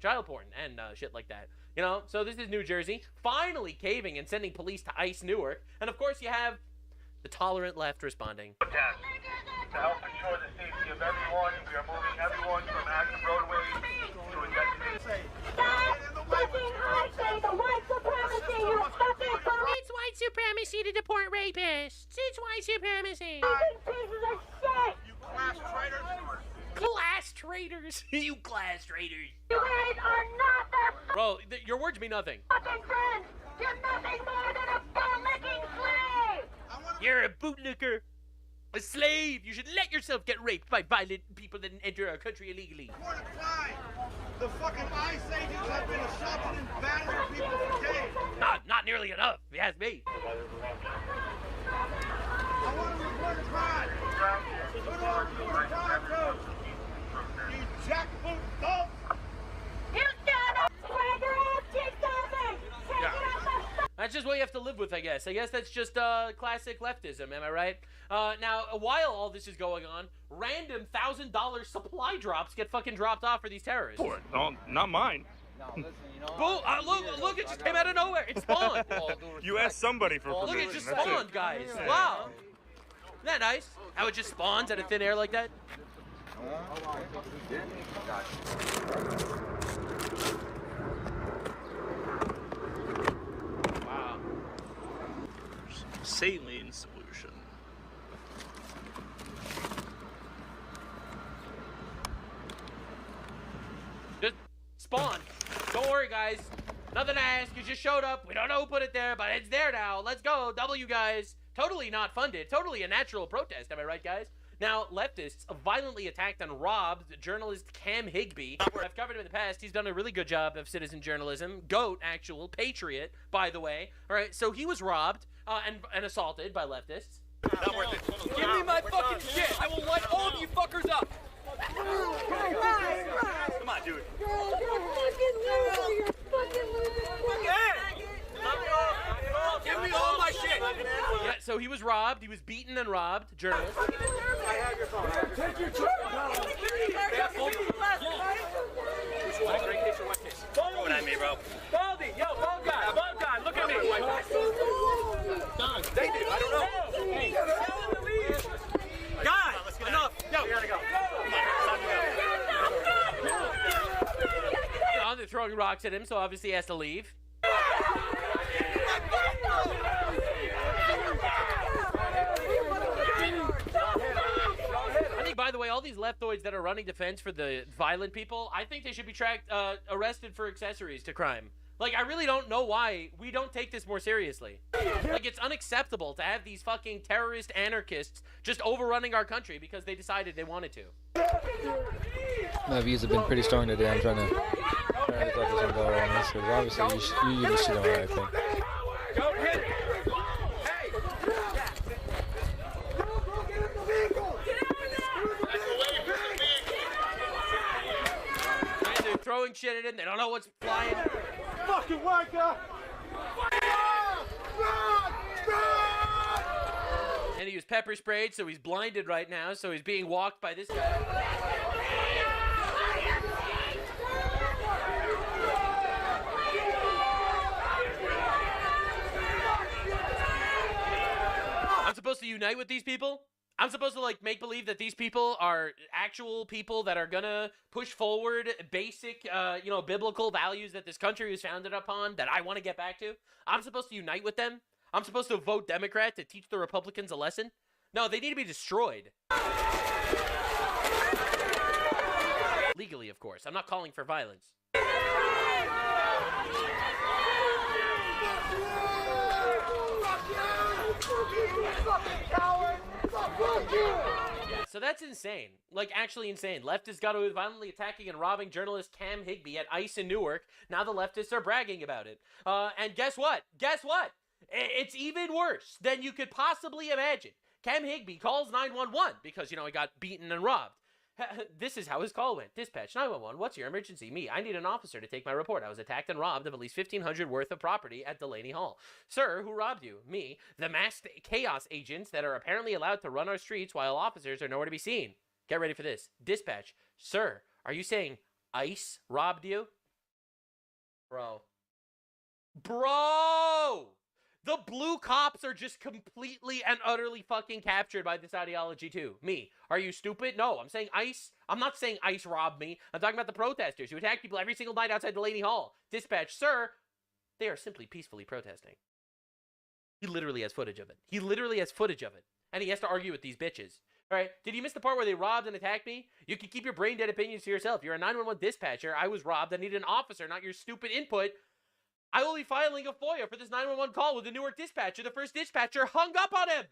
and shit like that. You know, so this is New Jersey, finally caving and sending police to ICE Newark. And of course, you have the tolerant left responding. To help ensure the safety of everyone, we are moving everyone from active roadways to a destination. It's white supremacy to deport rapists. It's white supremacy. You class traitors. Class traitors. You class traitors. You guys are not the Bro, your words mean nothing. fucking friends. You're nothing more than a butt-licking slave. You're a bootlicker. A slave. You should let yourself get raped by violent people that enter our country illegally. The fucking ICE agents have been assaulting and battering people for days. Not nearly enough, if you ask me. I want to report a crime. Who do I report a crime to? You jackboot dump. You gotta spread your ass cheeks on me. Take it off the That's just what you have to live with, I guess. I guess that's just classic leftism, am I right? Now, while all this is going on, random $1,000 supply drops get fucking dropped off for these terrorists. No, not mine. No, listen, look, it just came out of nowhere. It spawned. You asked somebody for permission. Look, it just spawned, guys. Wow. Isn't that nice? How it just spawns out of thin air like that? Wow. Saline solution. Just spawned. Don't worry, guys. Nothing to ask. You just showed up. We don't know who put it there, but it's there now. Let's go. W, guys. Totally not funded. Totally a natural protest. Am I right, guys? Now, leftists violently attacked and robbed journalist Cam Higbee. I've covered him in the past. He's done a really good job of citizen journalism. GOAT, actual. Patriot, by the way. All right, so he was robbed and assaulted by leftists. Not worth it. Give me my fucking shit. I will light all of you fuckers up. Come on, dude. Give me all my shit. Yeah, so he was robbed. He was beaten and robbed. Journalist. I have your phone. Take your truck. Throw it at me, bro. Baldy, yo, bald guy, look at me. They did, I don't know. Hey, Guys, enough. Yo, we gotta go. On this throwing rocks at him, so obviously he has to leave. I think, by the way, all these leftoids that are running defense for the violent people, I think they should be arrested for accessories to crime. Like, I really don't know why we don't take this more seriously. Like, it's unacceptable to have these fucking terrorist anarchists just overrunning our country because they decided they wanted to. My views have been pretty strong today. I'm trying to let this one go on this, because obviously you just shit on what I think. Go hit it. They're throwing shit at him. They don't know what's flying. Fucking wanker! And he was pepper sprayed, so he's blinded right now, so he's being walked by this guy. I'm supposed to unite with these people? I'm supposed to, like, make believe that these people are actual people that are gonna push forward basic, biblical values that this country was founded upon, that I want to get back to? I'm supposed to unite with them? I'm supposed to vote Democrat to teach the Republicans a lesson? No, they need to be destroyed. Legally, of course. I'm not calling for violence. Yeah, so that's insane. Like, actually insane. Leftists got away with violently attacking and robbing journalist Cam Higbee at ICE in Newark. Now the leftists are bragging about it. And guess what? Guess what? It's even worse than you could possibly imagine. Cam Higbee calls 911 because, he got beaten and robbed. This is how his call went. Dispatch 911. What's your emergency? Me. I need an officer to take my report. I was attacked and robbed of at least $1,500 worth of property at Delaney Hall. Sir, who robbed you? Me. The masked chaos agents that are apparently allowed to run our streets while officers are nowhere to be seen. Get ready for this. Dispatch. Sir, are you saying ICE robbed you? Bro. The blue cops are just completely and utterly fucking captured by this ideology too. Me. Are you stupid? No, I'm saying ICE. I'm not saying ICE robbed me. I'm talking about the protesters who attack people every single night outside Delaney Hall. Dispatch, sir, they are simply peacefully protesting. He literally has footage of it. And he has to argue with these bitches. All right, did you miss the part where they robbed and attacked me? You can keep your brain dead opinions to yourself. You're a 911 dispatcher. I was robbed. I needed an officer, not your stupid input. I will be filing a FOIA for this 911 call with the Newark dispatcher. The first dispatcher hung up on him.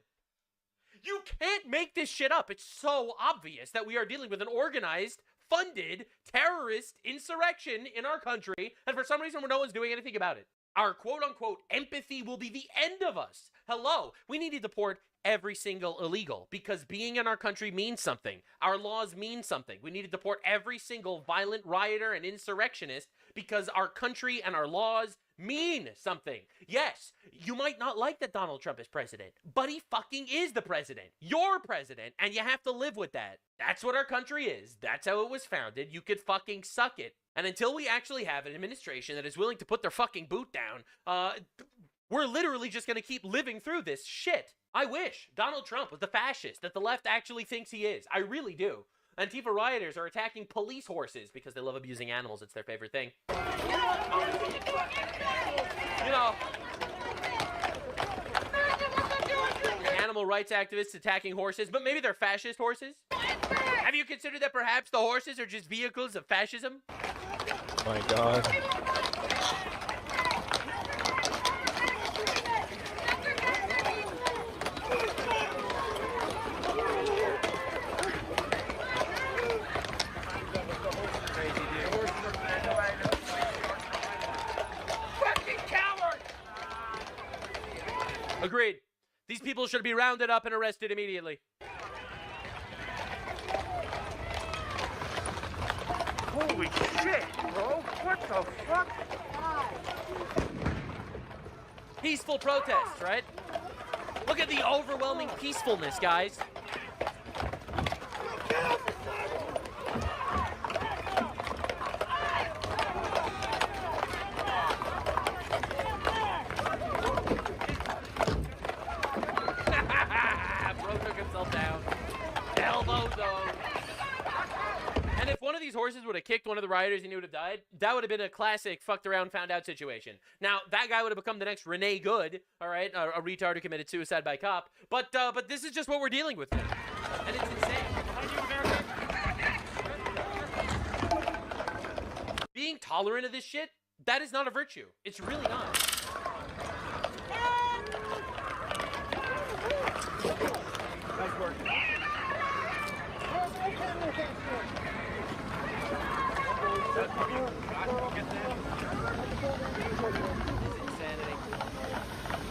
You can't make this shit up. It's so obvious that we are dealing with an organized, funded, terrorist insurrection in our country, and for some reason no one's doing anything about it. Our quote-unquote empathy will be the end of us. Hello, we need to deport every single illegal because being in our country means something. Our laws mean something. We need to deport every single violent rioter and insurrectionist because our country and our laws mean something. Yes, you might not like that Donald Trump is president, but he fucking is the president. You're president, and you have to live with that. That's what our country is. That's how it was founded. You could fucking suck it. And until we actually have an administration that is willing to put their fucking boot down, we're literally just gonna keep living through this shit. I wish Donald Trump was the fascist that the left actually thinks he is. I really do. Antifa rioters are attacking police horses because they love abusing animals. It's their favorite thing. Animal rights activists attacking horses, but maybe they're fascist horses? Have you considered that perhaps the horses are just vehicles of fascism? My God. Agreed. These people should be rounded up and arrested immediately. Holy shit, bro. What the fuck? Peaceful protest, right? Look at the overwhelming peacefulness, guys. forces would have kicked one of the rioters and he would have died, that would have been a classic fucked around, found out situation. Now, that guy would have become the next Renee Good, all right, a retard who committed suicide by cop. But this is just what we're dealing with here. And it's insane. Being tolerant of this shit, that is not a virtue. It's really not. Nice work.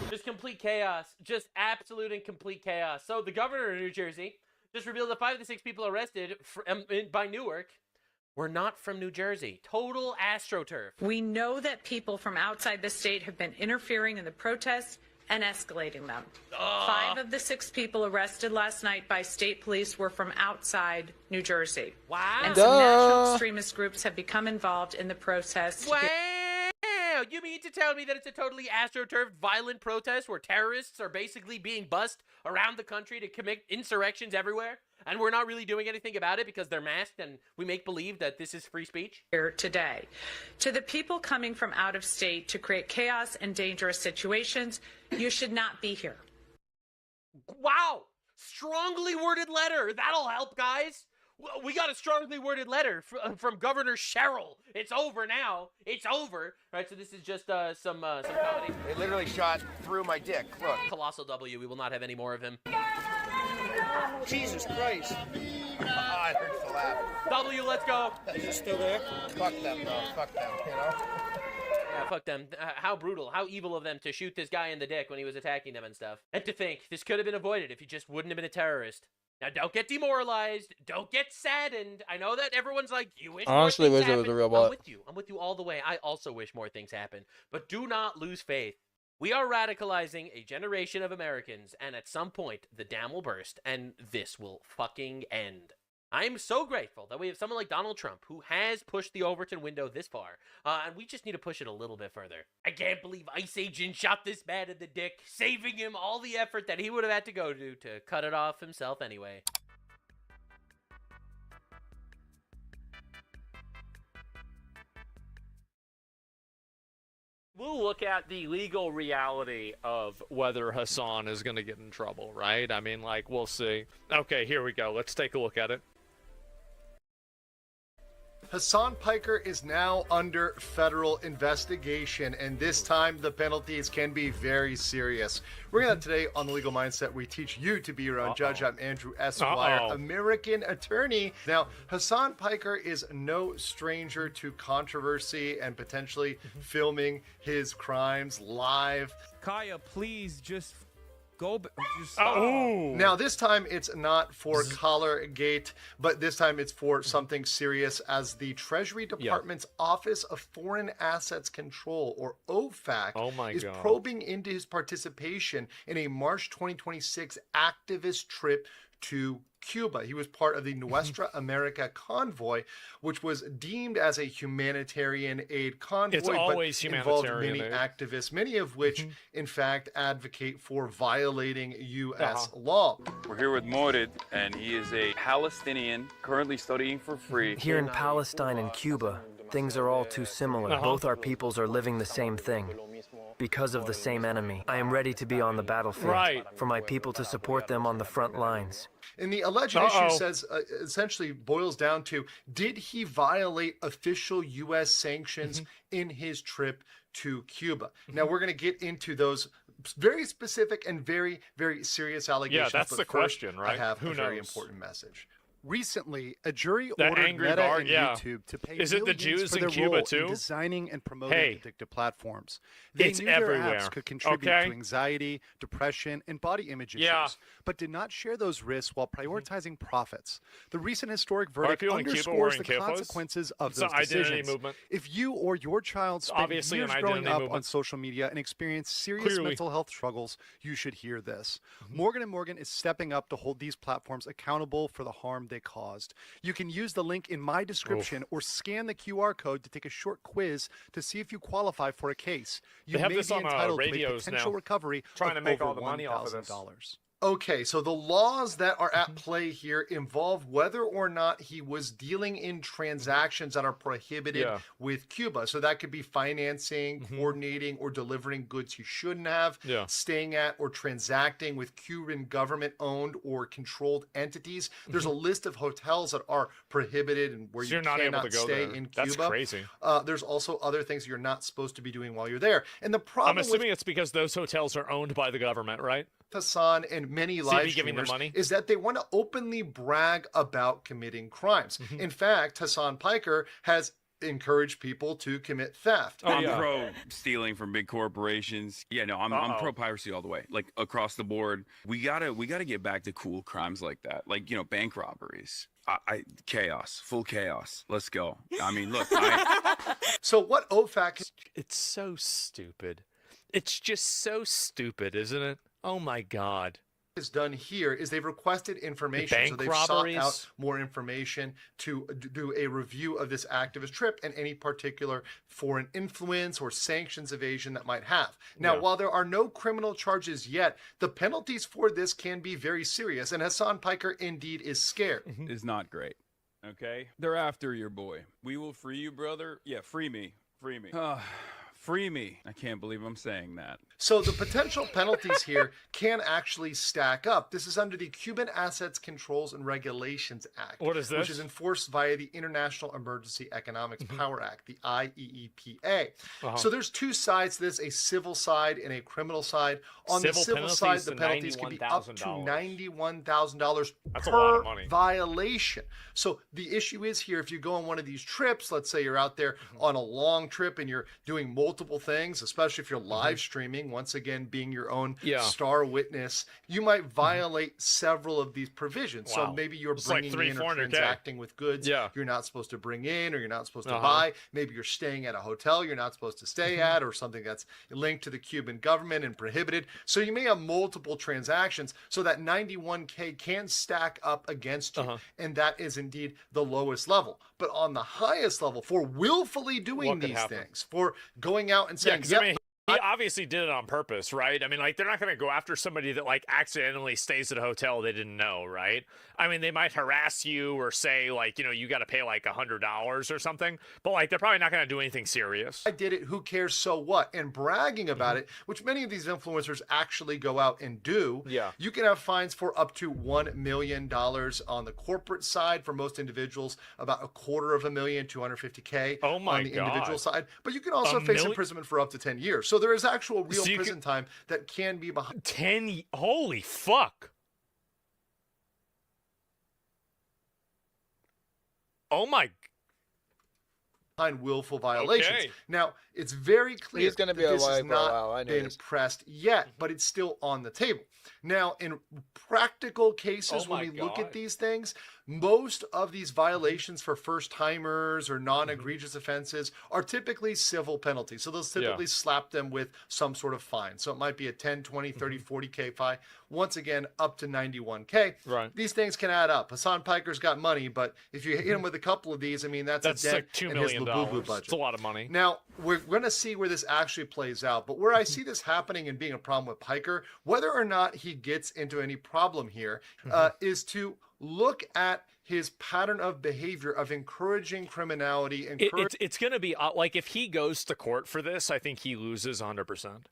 Just complete chaos. Just absolute and complete chaos. So the governor of New Jersey just revealed that 5 of the 6 people arrested by Newark were not from New Jersey. Total AstroTurf. We know that people from outside the state have been interfering in the protests and escalating them. 5 of the 6 people arrested last night by state police were from outside New Jersey. Wow. And some national extremist groups have become involved in the protests. Wow. You mean to tell me that it's a totally AstroTurf violent protest where terrorists are basically being bussed around the country to commit insurrections everywhere? And we're not really doing anything about it because they're masked and we make believe that this is free speech? Here today. To the people coming from out of state to create chaos and dangerous situations, you should not be here. Wow! Strongly worded letter. That'll help, guys. We got a strongly worded letter from Governor Sherrill. It's over now. It's over. All right, so this is just some comedy. They literally shot through my dick. Look. Colossal W. We will not have any more of him. Jesus Christ. It hurts to laugh. W, let's go. Is it still there? Fuck them, bro. Fuck them, you know? Yeah, fuck them. How brutal, how evil of them to shoot this guy in the dick when he was attacking them and stuff. And to think, this could have been avoided if he just wouldn't have been a terrorist. Now, don't get demoralized. Don't get saddened. I know that everyone's like, you wish Honestly, more wish things it was a happened. real bot. I'm with you. I'm with you all the way. I also wish more things happen. But do not lose faith. We are radicalizing a generation of Americans, and at some point, the dam will burst, and this will fucking end. I'm so grateful that we have someone like Donald Trump who has pushed the Overton window this far, and we just need to push it a little bit further. I can't believe Ice Agent shot this man in the dick, saving him all the effort that he would have had to go to cut it off himself anyway. We'll look at the legal reality of whether Hassan is going to get in trouble, right? I mean, like, we'll see. Okay, here we go. Let's take a look at it. Hassan Piker is now under federal investigation, and this time the penalties can be very serious. We're going to today on The Legal Mindset, we teach you to be your own judge. I'm Andrew Esquire, American attorney. Now, Hassan Piker is no stranger to controversy and potentially filming his crimes live. Kaya, please just go. Just Now, this time it's not for Collargate, but this time it's for something serious, as the Treasury Department's Office of Foreign Assets Control, or OFAC, is probing into his participation in a March 2026 activist trip to Cuba. He was part of the Nuestra America convoy, which was deemed as a humanitarian aid convoy, It's always but involved humanitarian many aid. activists, many of which, in fact, advocate for violating U.S. law. We're here with Morid, and he is a Palestinian currently studying for free. Here in Palestine and Cuba, things are all too similar. Both our peoples are living the same thing because of the same enemy. I am ready to be on the battlefield for my people to support them on the front lines. And the alleged issue says, essentially boils down to, did he violate official U.S. sanctions in his trip to Cuba? Now, we're going to get into those very specific and very, very serious allegations. Yeah, that's but the first, question, right? I have Who a very knows? important message. Recently, a jury The ordered angry Meta bar, and yeah. YouTube to pay Is it the millions Jews for in their Cuba role too? in designing and promoting Hey, addictive platforms. They it's knew their everywhere, apps could contribute okay? to anxiety, depression, and body image issues, Yeah. but did not share those risks while prioritizing profits. The recent historic Are verdict people in Cuba underscores wearing the kipos? consequences of It's an those identity decisions. movement. If you or your child spent Obviously years an growing identity up movement. on social media and experienced serious Clearly. mental health struggles, you should hear this. Morgan & Morgan is stepping up to hold these platforms accountable for the harm they caused. You can use the link in my description or scan the QR code to take a short quiz to see if you qualify for a case. You They have may this be on entitled to a radios potential now, recovery trying of to make over all the money off of this. $1,000. Okay, so the laws that are at play here involve whether or not he was dealing in transactions that are prohibited with Cuba. So that could be financing, coordinating, or delivering goods he shouldn't have, staying at or transacting with Cuban government-owned or controlled entities. There's a list of hotels that are prohibited and where So you you're not able cannot to go stay there. in Cuba. That's crazy. There's also other things you're not supposed to be doing while you're there. And the problem I'm assuming it's because those hotels are owned by the government, right? Hassan and many live giving them streamers money? is that they want to openly brag about committing crimes. In fact, Hassan Piker has encouraged people to commit theft. I'm pro stealing from big corporations. Yeah, no, I'm pro piracy all the way, like across the board. We gotta get back to cool crimes like that, like bank robberies. Chaos, full chaos. Let's go. I mean, look. So what OFAC? It's so stupid. It's just so stupid, isn't it? Oh my God. Has done here is they've requested information, so they've sought out more information to do a review of this activist trip and any particular foreign influence or sanctions evasion that might have. Now, while there are no criminal charges yet, the penalties for this can be very serious, and Hassan Piker indeed is scared. Is not great. Okay, they're after your boy. We will free you, brother. Yeah, free me. Free me. Free me. I can't believe I'm saying that. So the potential penalties here can actually stack up. This is under the Cuban Assets Controls and Regulations Act. What is this? Which is enforced via the International Emergency Economics Power Act, the IEEPA. So there's two sides to this, a civil side and a criminal side. On the civil side, the penalties can be up to $91,000 per violation. So the issue is here, if you go on one of these trips, let's say you're out there on a long trip and you're doing multiple things, especially if you're live streaming, once again being your own star witness, you might violate several of these provisions. So maybe you're bringing in or transacting with goods you're not supposed to bring in or you're not supposed to buy. Maybe you're staying at a hotel you're not supposed to stay at, or something that's linked to the Cuban government and prohibited. So you may have multiple transactions, so that 91K can stack up against you, and that is indeed the lowest level. But on the highest level, for willfully doing these things, for going out and saying, he obviously did it on purpose, right? I mean, like, they're not going to go after somebody that, like, accidentally stays at a hotel they didn't know, right? I mean, they might harass you or say, like, you got to pay, like, $100 or something, but, like, they're probably not going to do anything serious. I did it, who cares, so what? And bragging about it, which many of these influencers actually go out and do, you can have fines for up to $1 million on the corporate side. For most individuals, about $250,000, $250K on the individual side. But you can also face imprisonment for up to 10 years. So there is actual real prison time that can be behind. 10, holy fuck. Oh my. Behind willful violations. Now, it's very clear he's gonna be that this alive has for a not while, been pressed yet, but it's still on the table. Now, in practical cases, when we look at these things, most of these violations for first-timers or non-egregious offenses are typically civil penalties. So they'll typically slap them with some sort of fine. So it might be a 10, 20, 30, 40K fine. Once again, up to 91K. Right. These things can add up. Hassan Piker's got money, but if you hit him with a couple of these, I mean, that's a dent like $2 in million. his Labubu budget. It's a lot of money. Now, we're going to see where this actually plays out. But where I see this happening and being a problem with Piker, whether or not he gets into any problem here, is to look at his pattern of behavior of encouraging criminality. It's going to be like, if he goes to court for this, I think he loses 100%.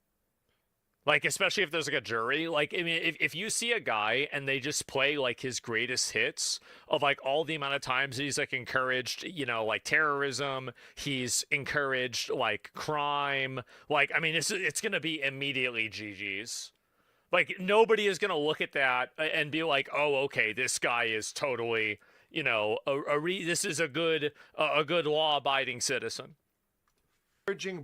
Like, especially if there's like a jury. Like, I mean, if you see a guy and they just play like his greatest hits of like all the amount of times he's like encouraged, like terrorism, he's encouraged like crime. Like, I mean, it's going to be immediately GG's. Like, nobody is going to look at that and be like, oh, okay, this guy is totally, this is a good law-abiding citizen.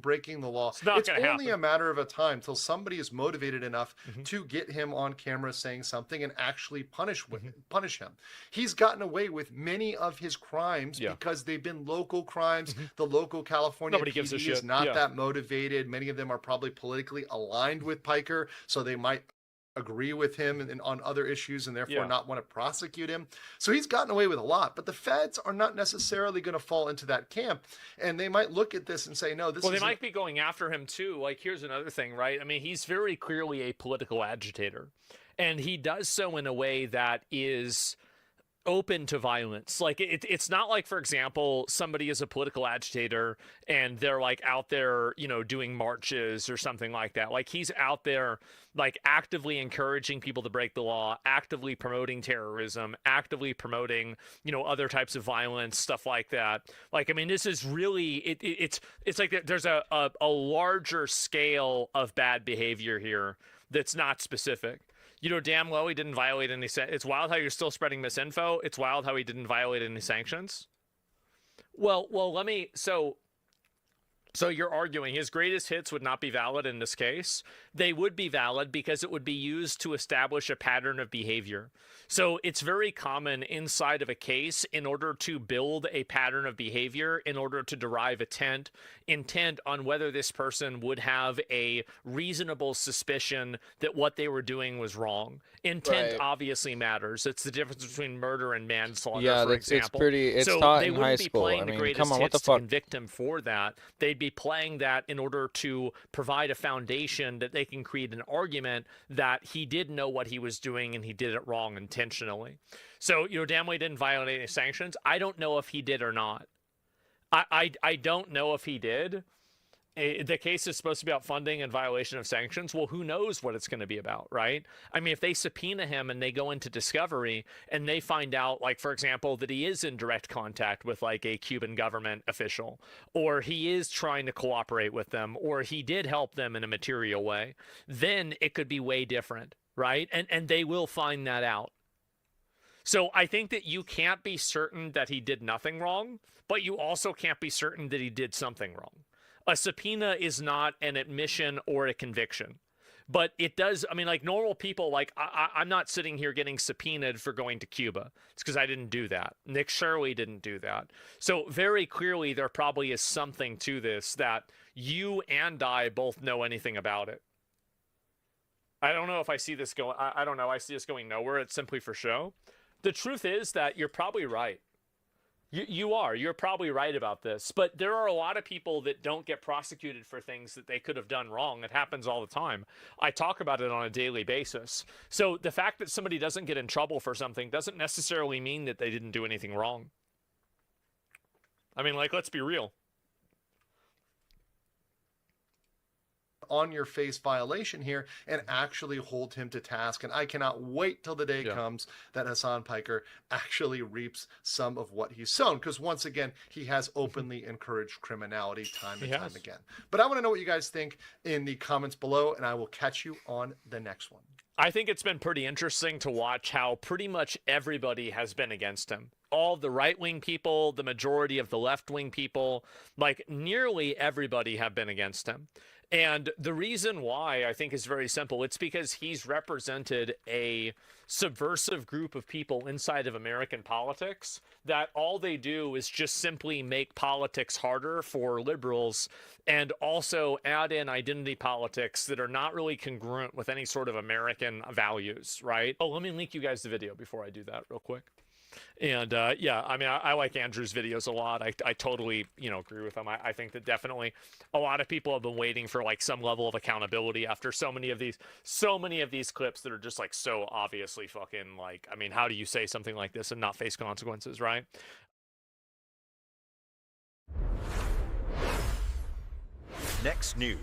Breaking the law. It's only a matter of a time till somebody is motivated enough to get him on camera saying something and actually punish him. He's gotten away with many of his crimes because they've been local crimes. The local California PD is not that motivated. Many of them are probably politically aligned with Piker, so they might agree with him on other issues and therefore not want to prosecute him. So he's gotten away with a lot, but the feds are not necessarily going to fall into that camp, and they might look at this and say, no, this is... Well, they might be going after him too. Like, here's another thing, right? I mean, he's very clearly a political agitator. And he does so in a way that is open to violence. Like it's not like, for example, somebody is a political agitator and they're like out there, you know, doing marches or something like that. Like he's out there like actively encouraging people to break the law, actively promoting terrorism, actively promoting, you know, other types of violence, stuff like that. Like, I mean, this is really, it's like there's a larger scale of bad behavior here that's not specific. You know damn well he didn't violate any. It's wild how you're still spreading misinfo. It's wild how he didn't violate any sanctions. Well, let me. So you're arguing his greatest hits would not be valid in this case. They would be valid because it would be used to establish a pattern of behavior. So it's very common inside of a case, in order to build a pattern of behavior, in order to derive intent on whether this person would have a reasonable suspicion that what they were doing was wrong. Intent obviously matters. It's the difference between murder and manslaughter, for example. It's so taught they in wouldn't high be school. playing I mean, the greatest come on, what the hits to fuck? convict him for that. They'd be playing that in order to provide a foundation that they can create an argument that he did know what he was doing and he did it wrong intentionally. So, you know, damn well he didn't violate any sanctions. I don't know if he did or not. I don't know if he did. The case is supposed to be about funding and violation of sanctions. Well, who knows what it's going to be about, right? I mean, if they subpoena him and they go into discovery and they find out, like, for example, that he is in direct contact with like a Cuban government official, or he is trying to cooperate with them, or he did help them in a material way, then it could be way different, right? And they will find that out. So I think that you can't be certain that he did nothing wrong, but you also can't be certain that he did something wrong. A subpoena is not an admission or a conviction, but it does. I mean, like normal people, like I'm not sitting here getting subpoenaed for going to Cuba. It's because I didn't do that. Nick Shirley didn't do that. So very clearly there probably is something to this that you and I both know anything about it. I don't know if I see this going, I don't know. I see this going nowhere. It's simply for show. The truth is that you're probably right. You're probably right about this, but there are a lot of people that don't get prosecuted for things that they could have done wrong. It happens all the time. I talk about it on a daily basis. So the fact that somebody doesn't get in trouble for something doesn't necessarily mean that they didn't do anything wrong. I mean, like, let's be real. On your face violation here and actually hold him to task. And I cannot wait till the day comes that Hassan Piker actually reaps some of what he's sown, because once again he has openly encouraged criminality time and time again. But I want to know what you guys think in the comments below, and I will catch you on the next one. I think it's been pretty interesting to watch how pretty much everybody has been against him. All the right-wing people, the majority of the left-wing people, like nearly everybody have been against him. And the reason why, I think, is very simple. It's because he's represented a subversive group of people inside of American politics that all they do is just simply make politics harder for liberals and also add in identity politics that are not really congruent with any sort of American values, right? Oh, let me link you guys the video before I do that real quick. And yeah, I mean, I like Andrew's videos a lot. I totally, you know, agree with him. I think that definitely a lot of people have been waiting for like some level of accountability after so many of these clips that are just like so obviously fucking like, I mean, how do you say something like this and not face consequences, right? Next news.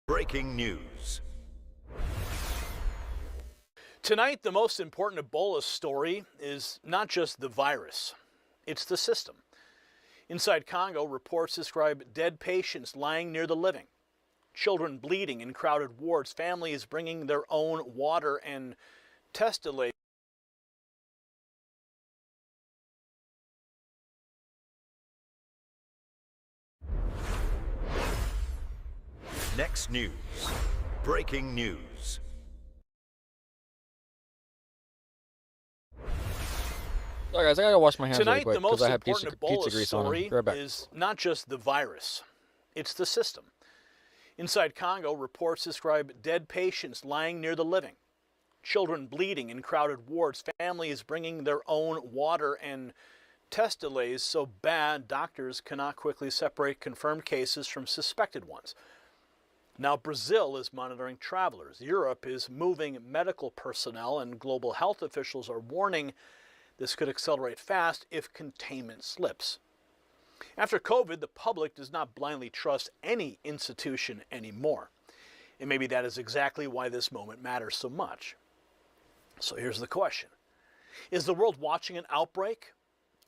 Breaking news. Tonight, the most important Ebola story is not just the virus, it's the system. Inside Congo, reports describe dead patients lying near the living, children bleeding in crowded wards, families bringing their own water, and test delays. Next news. Breaking news. Sorry guys, I gotta wash my hands Tonight, really quick the most because I have important pizza grease on them. story Be right back. is not just the virus, it's the system. Inside Congo, reports describe dead patients lying near the living, children bleeding in crowded wards, families bringing their own water, and test delays so bad doctors cannot quickly separate confirmed cases from suspected ones. Now Brazil is monitoring travelers. Europe is moving medical personnel, and global health officials are warning this could accelerate fast if containment slips. After COVID, the public does not blindly trust any institution anymore. And maybe that is exactly why this moment matters so much. So here's the question. Is the world watching an outbreak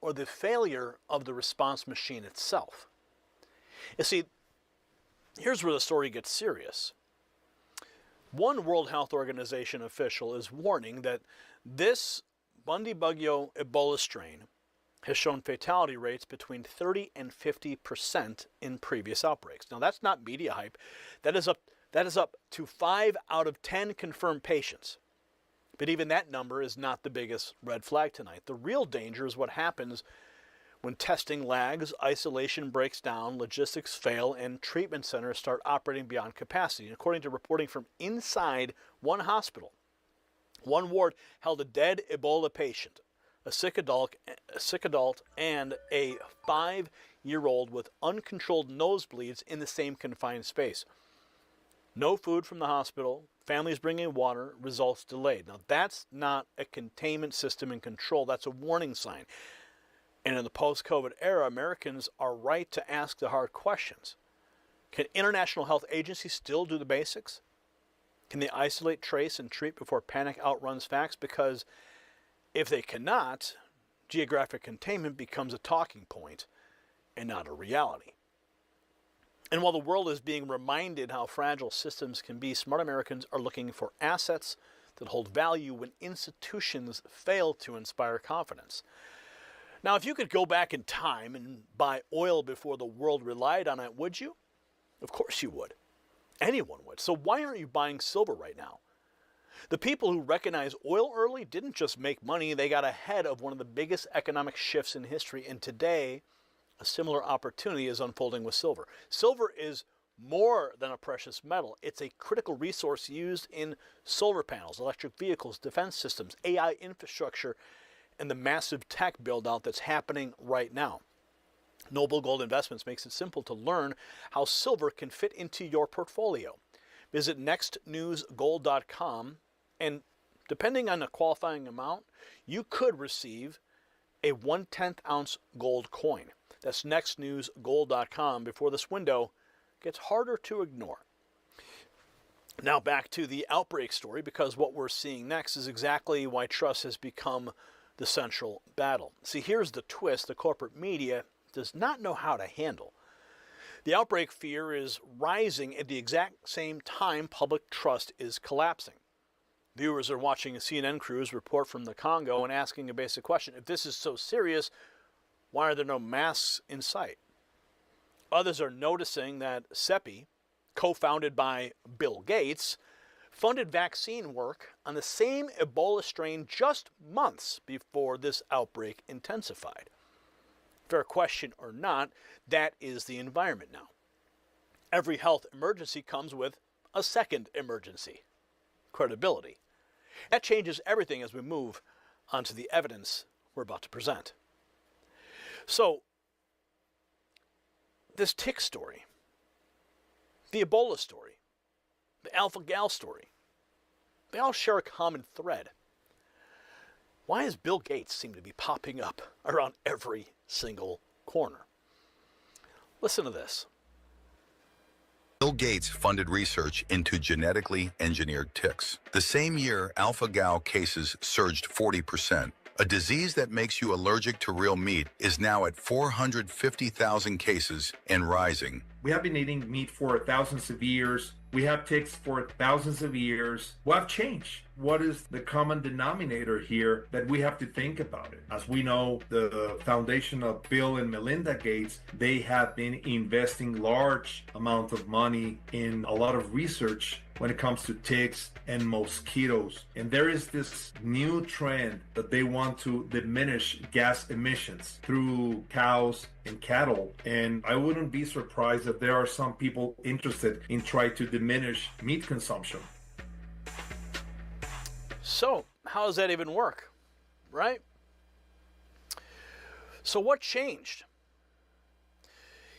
or the failure of the response machine itself? You see, here's where the story gets serious. One World Health Organization official is warning that this Bundibugyo Ebola strain has shown fatality rates between 30 and 50% in previous outbreaks. Now that's not media hype. That is up to 5 out of 10 confirmed patients. But even that number is not the biggest red flag tonight. The real danger is what happens when testing lags, isolation breaks down, logistics fail, and treatment centers start operating beyond capacity. And according to reporting from inside one hospital, one ward held a dead Ebola patient, a sick adult, and a 5-year-old with uncontrolled nosebleeds in the same confined space. No food from the hospital, families bringing water, results delayed. Now that's not a containment system in control, that's a warning sign. And in the post-COVID era, Americans are right to ask the hard questions. Can international health agencies still do the basics? Can they isolate, trace, and treat before panic outruns facts? Because if they cannot, geographic containment becomes a talking point and not a reality. And while the world is being reminded how fragile systems can be, smart Americans are looking for assets that hold value when institutions fail to inspire confidence. Now, if you could go back in time and buy oil before the world relied on it, would you? Of course you would. Anyone would. So why aren't you buying silver right now? The people who recognized oil early didn't just make money, they got ahead of one of the biggest economic shifts in history. And today, a similar opportunity is unfolding with silver. Silver is more than a precious metal. It's a critical resource used in solar panels, electric vehicles, defense systems, AI infrastructure, and the massive tech build-out that's happening right now. Noble Gold Investments makes it simple to learn how silver can fit into your portfolio. Visit nextnewsgold.com, and depending on the qualifying amount, you could receive a 1/10 ounce gold coin. That's nextnewsgold.com before this window gets harder to ignore. Now back to the outbreak story, because what we're seeing next is exactly why trust has become the central battle. See, here's the twist the corporate media does not know how to handle. The outbreak fear is rising at the exact same time public trust is collapsing. Viewers are watching CNN crews report from the Congo and asking a basic question. If this is so serious, why are there no masks in sight? Others are noticing that CEPI, co-founded by Bill Gates, funded vaccine work on the same Ebola strain just months before this outbreak intensified. Fair question or not, that is the environment now. Every health emergency comes with a second emergency, credibility. That changes everything as we move on to the evidence we're about to present. So, this tick story, the Ebola story, the Alpha-Gal story, they all share a common thread. Why does Bill Gates seem to be popping up around every single corner? Listen to this. Bill Gates funded research into genetically engineered ticks. The same year, alpha-gal cases surged 40%. A disease that makes you allergic to real meat is now at 450,000 cases and rising. We have been eating meat for thousands of years. We have ticks for thousands of years. What changed? What is the common denominator here that we have to think about it? As we know, the foundation of Bill and Melinda Gates, they have been investing large amounts of money in a lot of research when it comes to ticks and mosquitoes. And there is this new trend that they want to diminish gas emissions through cows and cattle. And I wouldn't be surprised if there are some people interested in trying to diminish meat consumption. So, how does that even work, right? So what changed?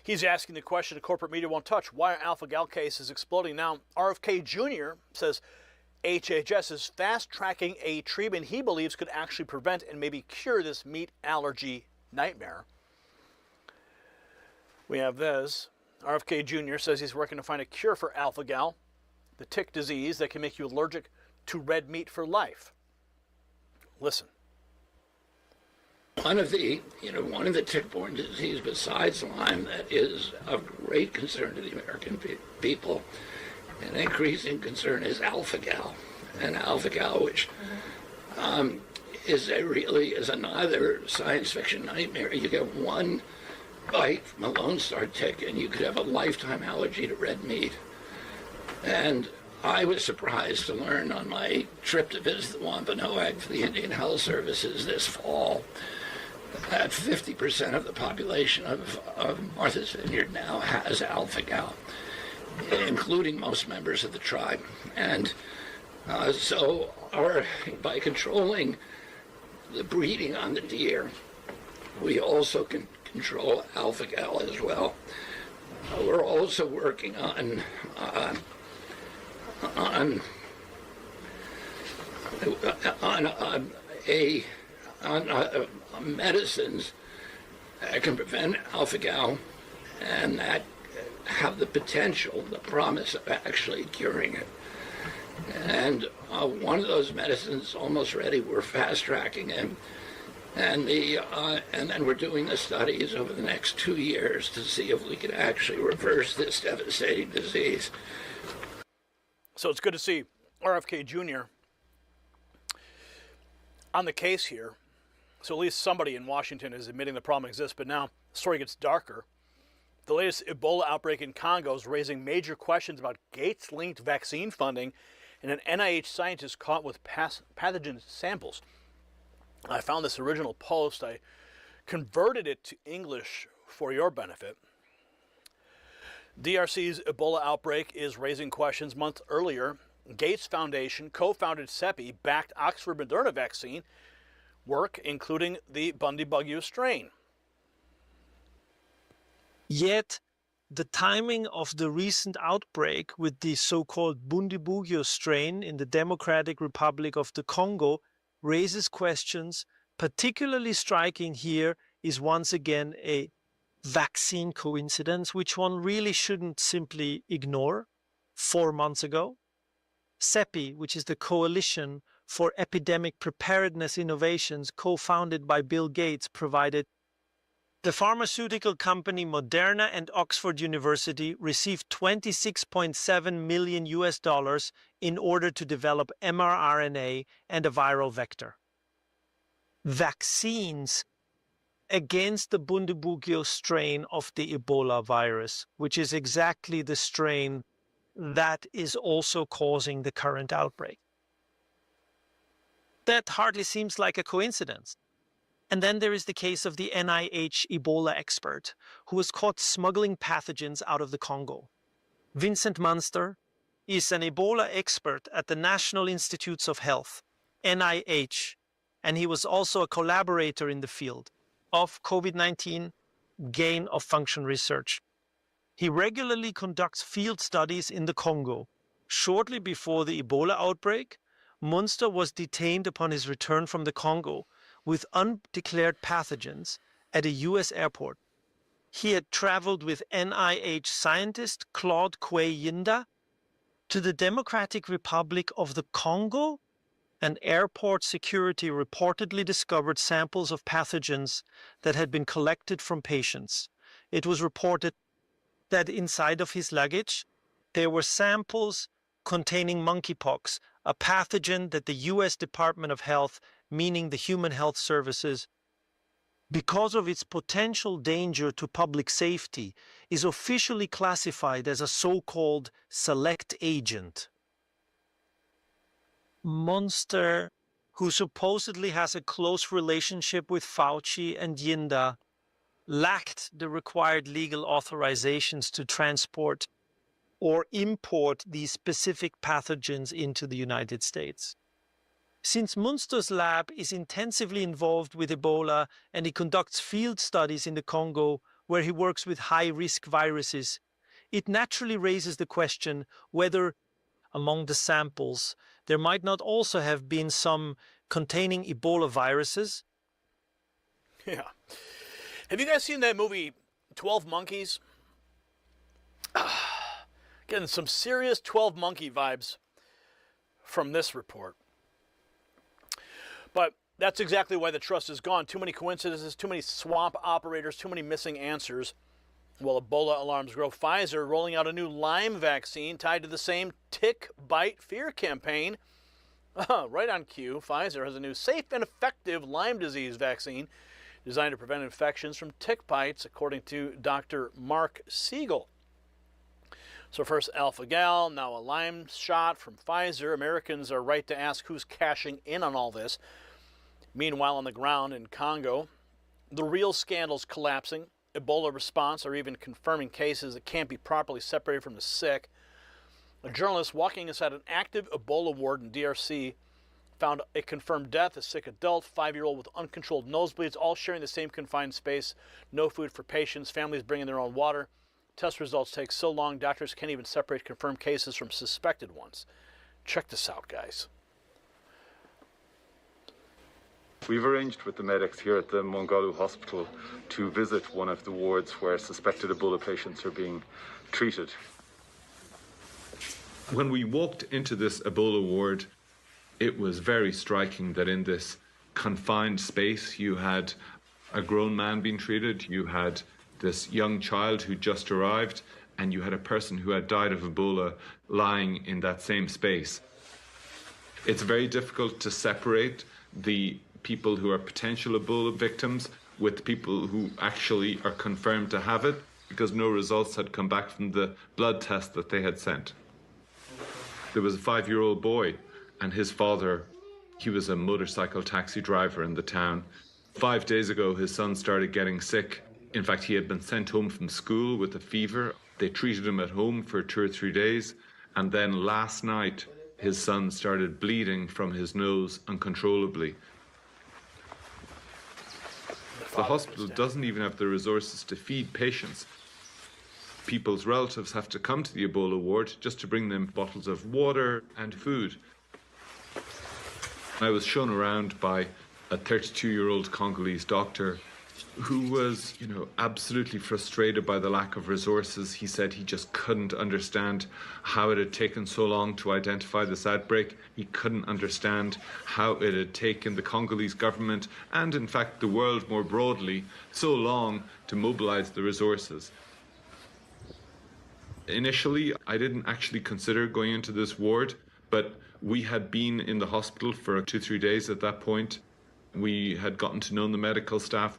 He's asking the question the corporate media won't touch. Why are alpha-gal cases exploding? Now, RFK Jr. says HHS is fast-tracking a treatment he believes could actually prevent and maybe cure this meat allergy nightmare. We have this. RFK Jr. says he's working to find a cure for alpha-gal, the tick disease that can make you allergic to red meat for life. Listen. One of the tick-borne disease besides Lyme that is of great concern to the American people, an increasing concern, is alpha-gal. And alpha-gal, which is another science fiction nightmare. You get one bite from a Lone Star tick and you could have a lifetime allergy to red meat. And I was surprised to learn on my trip to visit the Wampanoag for the Indian Health Services this fall that 50% of the population of Martha's Vineyard now has alpha-gal, including most members of the tribe. And by controlling the breeding on the deer, we also can control alpha-gal as well. We're also working on medicines that can prevent alpha-gal and that have the potential, the promise of actually curing it. And one of those medicines is almost ready. We're fast-tracking it. And then we're doing the studies over the next 2 years to see if we can actually reverse this devastating disease. So it's good to see RFK Jr. on the case here. So at least somebody in Washington is admitting the problem exists. But now the story gets darker. The latest Ebola outbreak in Congo is raising major questions about Gates-linked vaccine funding and an NIH scientist caught with pathogen samples. I found this original post. I converted it to English for your benefit. DRC's Ebola outbreak is raising questions. Months earlier, Gates Foundation co-founded CEPI backed Oxford Moderna vaccine work, including the Bundibugyo strain. Yet, the timing of the recent outbreak with the so-called Bundibugyo strain in the Democratic Republic of the Congo raises questions. Particularly striking here is once again a vaccine coincidence, which one really shouldn't simply ignore. 4 months ago, CEPI, which is the Coalition for Epidemic Preparedness Innovations, co-founded by Bill Gates, provided the pharmaceutical company Moderna and Oxford University received $26.7 million in order to develop mRNA and a viral vector. Vaccines against the Bundibugyo strain of the Ebola virus, which is exactly the strain that is also causing the current outbreak. That hardly seems like a coincidence. And then there is the case of the NIH Ebola expert who was caught smuggling pathogens out of the Congo. Vincent Munster is an Ebola expert at the National Institutes of Health, NIH, and he was also a collaborator in the field of COVID-19 gain-of-function research. He regularly conducts field studies in the Congo. Shortly before the Ebola outbreak, Munster was detained upon his return from the Congo with undeclared pathogens at a U.S. airport. He had traveled with NIH scientist Claude Kwei-Yinda to the Democratic Republic of the Congo, and airport security reportedly discovered samples of pathogens that had been collected from patients. It was reported that inside of his luggage, there were samples containing monkeypox, a pathogen that the U.S. Department of Health, meaning the Human Health Services, because of its potential danger to public safety, is officially classified as a so-called select agent. Munster, who supposedly has a close relationship with Fauci and Yinda, lacked the required legal authorizations to transport or import these specific pathogens into the United States. Since Munster's lab is intensively involved with Ebola and he conducts field studies in the Congo, where he works with high-risk viruses, it naturally raises the question whether, among the samples, there might not also have been some containing Ebola viruses. Yeah. Have you guys seen that movie 12 Monkeys? Getting some serious 12 Monkey vibes from this report. But that's exactly why the trust is gone. Too many coincidences, too many swamp operators, too many missing answers. While Ebola alarms grow, Pfizer rolling out a new Lyme vaccine tied to the same tick bite fear campaign. Right on cue, Pfizer has a new safe and effective Lyme disease vaccine designed to prevent infections from tick bites, according to Dr. Mark Siegel. So first alpha-gal, now a Lyme shot from Pfizer. Americans are right to ask who's cashing in on all this. Meanwhile, on the ground in Congo, the real scandal's collapsing. Ebola response or even confirming cases that can't be properly separated from the sick. A journalist walking inside an active Ebola ward in DRC found a confirmed death, a sick adult, 5-year-old with uncontrolled nosebleeds, all sharing the same confined space. No food for patients, families bringing their own water. Test results take so long, doctors can't even separate confirmed cases from suspected ones. Check this out, guys. We've arranged with the medics here at the Mongalu Hospital to visit one of the wards where suspected Ebola patients are being treated. When we walked into this Ebola ward, it was very striking that in this confined space you had a grown man being treated, you had this young child who just arrived, and you had a person who had died of Ebola lying in that same space. It's very difficult to separate the people who are potential Ebola victims with people who actually are confirmed to have it, because no results had come back from the blood test that they had sent. There was a 5-year-old boy, and his father, he was a motorcycle taxi driver in the town. 5 days ago, his son started getting sick. In fact, he had been sent home from school with a fever. They treated him at home for 2 or 3 days, and then last night, his son started bleeding from his nose uncontrollably. The hospital doesn't even have the resources to feed patients. People's relatives have to come to the Ebola ward just to bring them bottles of water and food. I was shown around by a 32-year-old Congolese doctor who was, absolutely frustrated by the lack of resources. He said he just couldn't understand how it had taken so long to identify this outbreak. He couldn't understand how it had taken the Congolese government and, in fact, the world more broadly so long to mobilize the resources. Initially, I didn't actually consider going into this ward, but we had been in the hospital for 2-3 days at that point. We had gotten to know the medical staff.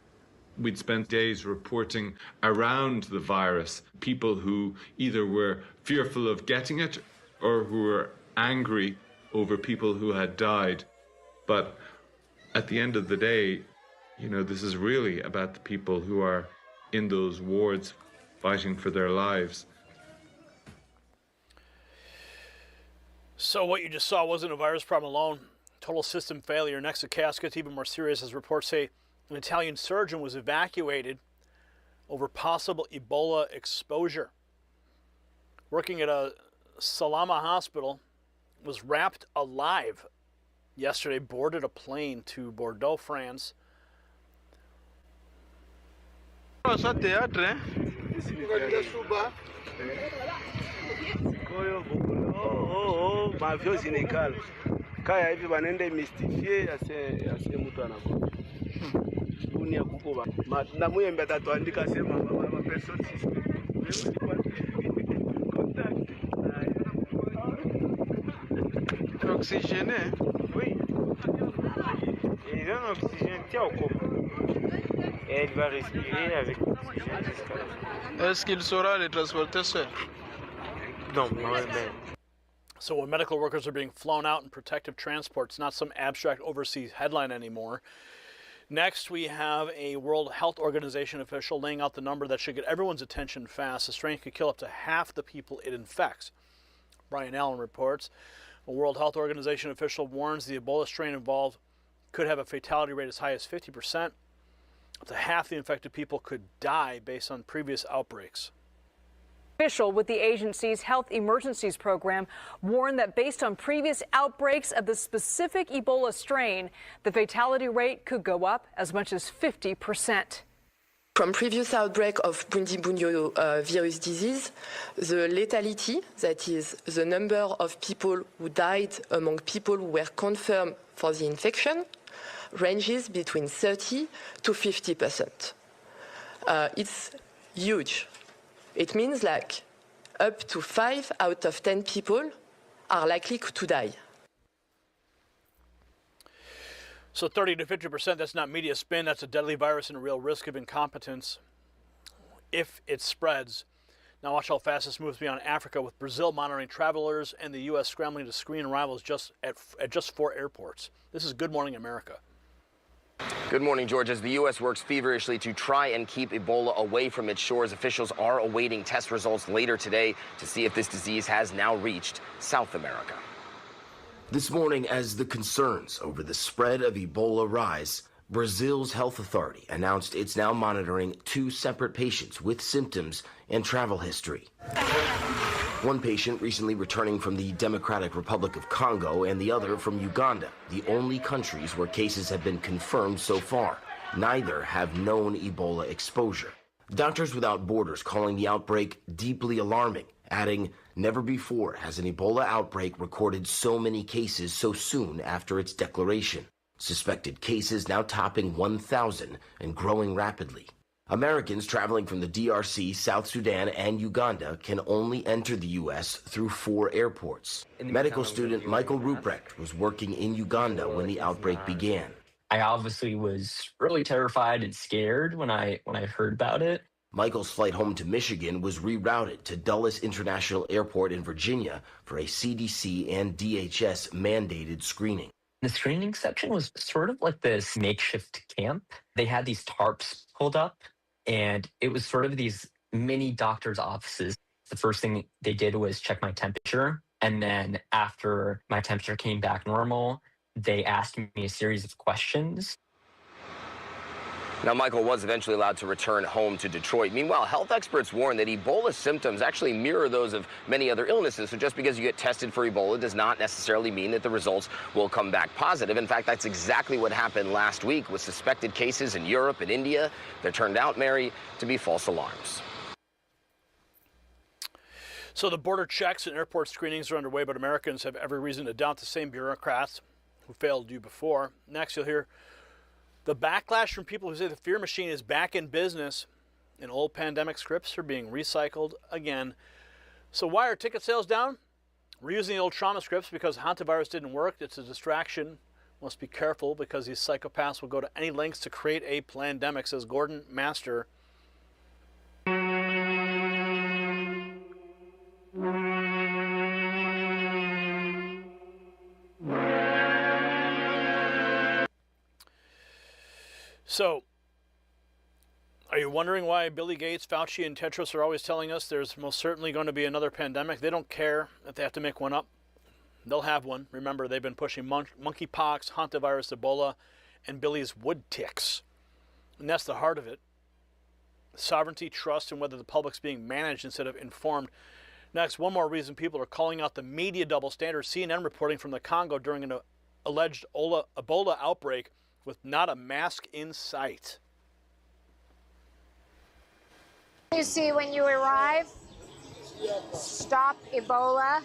We'd spent days reporting around the virus, people who either were fearful of getting it or who were angry over people who had died. But at the end of the day, this is really about the people who are in those wards fighting for their lives. So what you just saw wasn't a virus problem alone. Total system failure. Next to caskets, even more serious, as reports say an Italian surgeon was evacuated over possible Ebola exposure. Working at a Salama hospital, was wrapped alive yesterday, boarded a plane to Bordeaux, France. Mafiosi ineikala kaya hivi wanaenda mystifie ase mtu anakuwa dunia kuko na muyembe atatuandika sema ma person Oxygéné? Oui. Il donne l'oxygène, tiens au coma. Et elle va respirer avec l'oxygène jusqu'à la fin. Est-ce qu'il saura les transporter seul? Non, mais... So when medical workers are being flown out in protective transport, it's not some abstract overseas headline anymore. Next, we have a World Health Organization official laying out the number that should get everyone's attention fast. The strain could kill up to half the people it infects. Brian Allen reports. A World Health Organization official warns the Ebola strain involved could have a fatality rate as high as 50%. Up to half the infected people could die based on previous outbreaks. Official with the agency's Health Emergencies Program warned that based on previous outbreaks of the specific Ebola strain, the fatality rate could go up as much as 50%. From previous outbreak of Bundibugyo virus disease, the lethality, that is the number of people who died among people who were confirmed for the infection, ranges between 30 to 50%. It's huge. It means like up to 5 out of 10 people are likely to die. So 30 to 50%, that's not media spin. That's a deadly virus and a real risk of incompetence if it spreads. Now watch how fast this moves beyond Africa, with Brazil monitoring travelers and the U.S. scrambling to screen arrivals at just 4 airports. This is Good Morning America. Good morning, George. As the U.S. works feverishly to try and keep Ebola away from its shores, officials are awaiting test results later today to see if this disease has now reached South America. This morning, as the concerns over the spread of Ebola rise, Brazil's health authority announced it's now monitoring 2 separate patients with symptoms and travel history. One patient recently returning from the Democratic Republic of Congo and the other from Uganda, the only countries where cases have been confirmed so far. Neither have known Ebola exposure. Doctors Without Borders calling the outbreak deeply alarming, adding, never before has an Ebola outbreak recorded so many cases so soon after its declaration. Suspected cases now topping 1,000 and growing rapidly. Americans traveling from the DRC, South Sudan, and Uganda can only enter the U.S. through 4 airports. Medical student Michael Ruprecht was working in Uganda when the outbreak began. I obviously was really terrified and scared when I heard about it. Michael's flight home to Michigan was rerouted to Dulles International Airport in Virginia for a CDC and DHS mandated screening. The screening section was sort of like this makeshift camp. They had these tarps pulled up, and it was sort of these mini doctor's offices. The first thing they did was check my temperature, and then after my temperature came back normal, they asked me a series of questions. Now, Michael was eventually allowed to return home to Detroit. Meanwhile, health experts warn that Ebola symptoms actually mirror those of many other illnesses. So just because you get tested for Ebola does not necessarily mean that the results will come back positive. In fact, that's exactly what happened last week with suspected cases in Europe and India. There turned out, Mary, to be false alarms. So the border checks and airport screenings are underway, but Americans have every reason to doubt the same bureaucrats who failed you before. Next, you'll hear the backlash from people who say the fear machine is back in business and old pandemic scripts are being recycled again. So why are ticket sales down? We're using the old trauma scripts because hantavirus didn't work. It's a distraction. Must be careful because these psychopaths will go to any lengths to create a plandemic, says Gordon Master. So, are you wondering why Billy Gates, Fauci, and Tedros are always telling us there's most certainly going to be another pandemic? They don't care if they have to make one up. They'll have one. Remember, they've been pushing monkeypox, hantavirus, Ebola, and Billy's wood ticks. And that's the heart of it. Sovereignty, trust, and whether the public's being managed instead of informed. Next, one more reason people are calling out the media double standard. CNN reporting from the Congo during an alleged Ebola outbreak with not a mask in sight. You see, when you arrive, stop Ebola,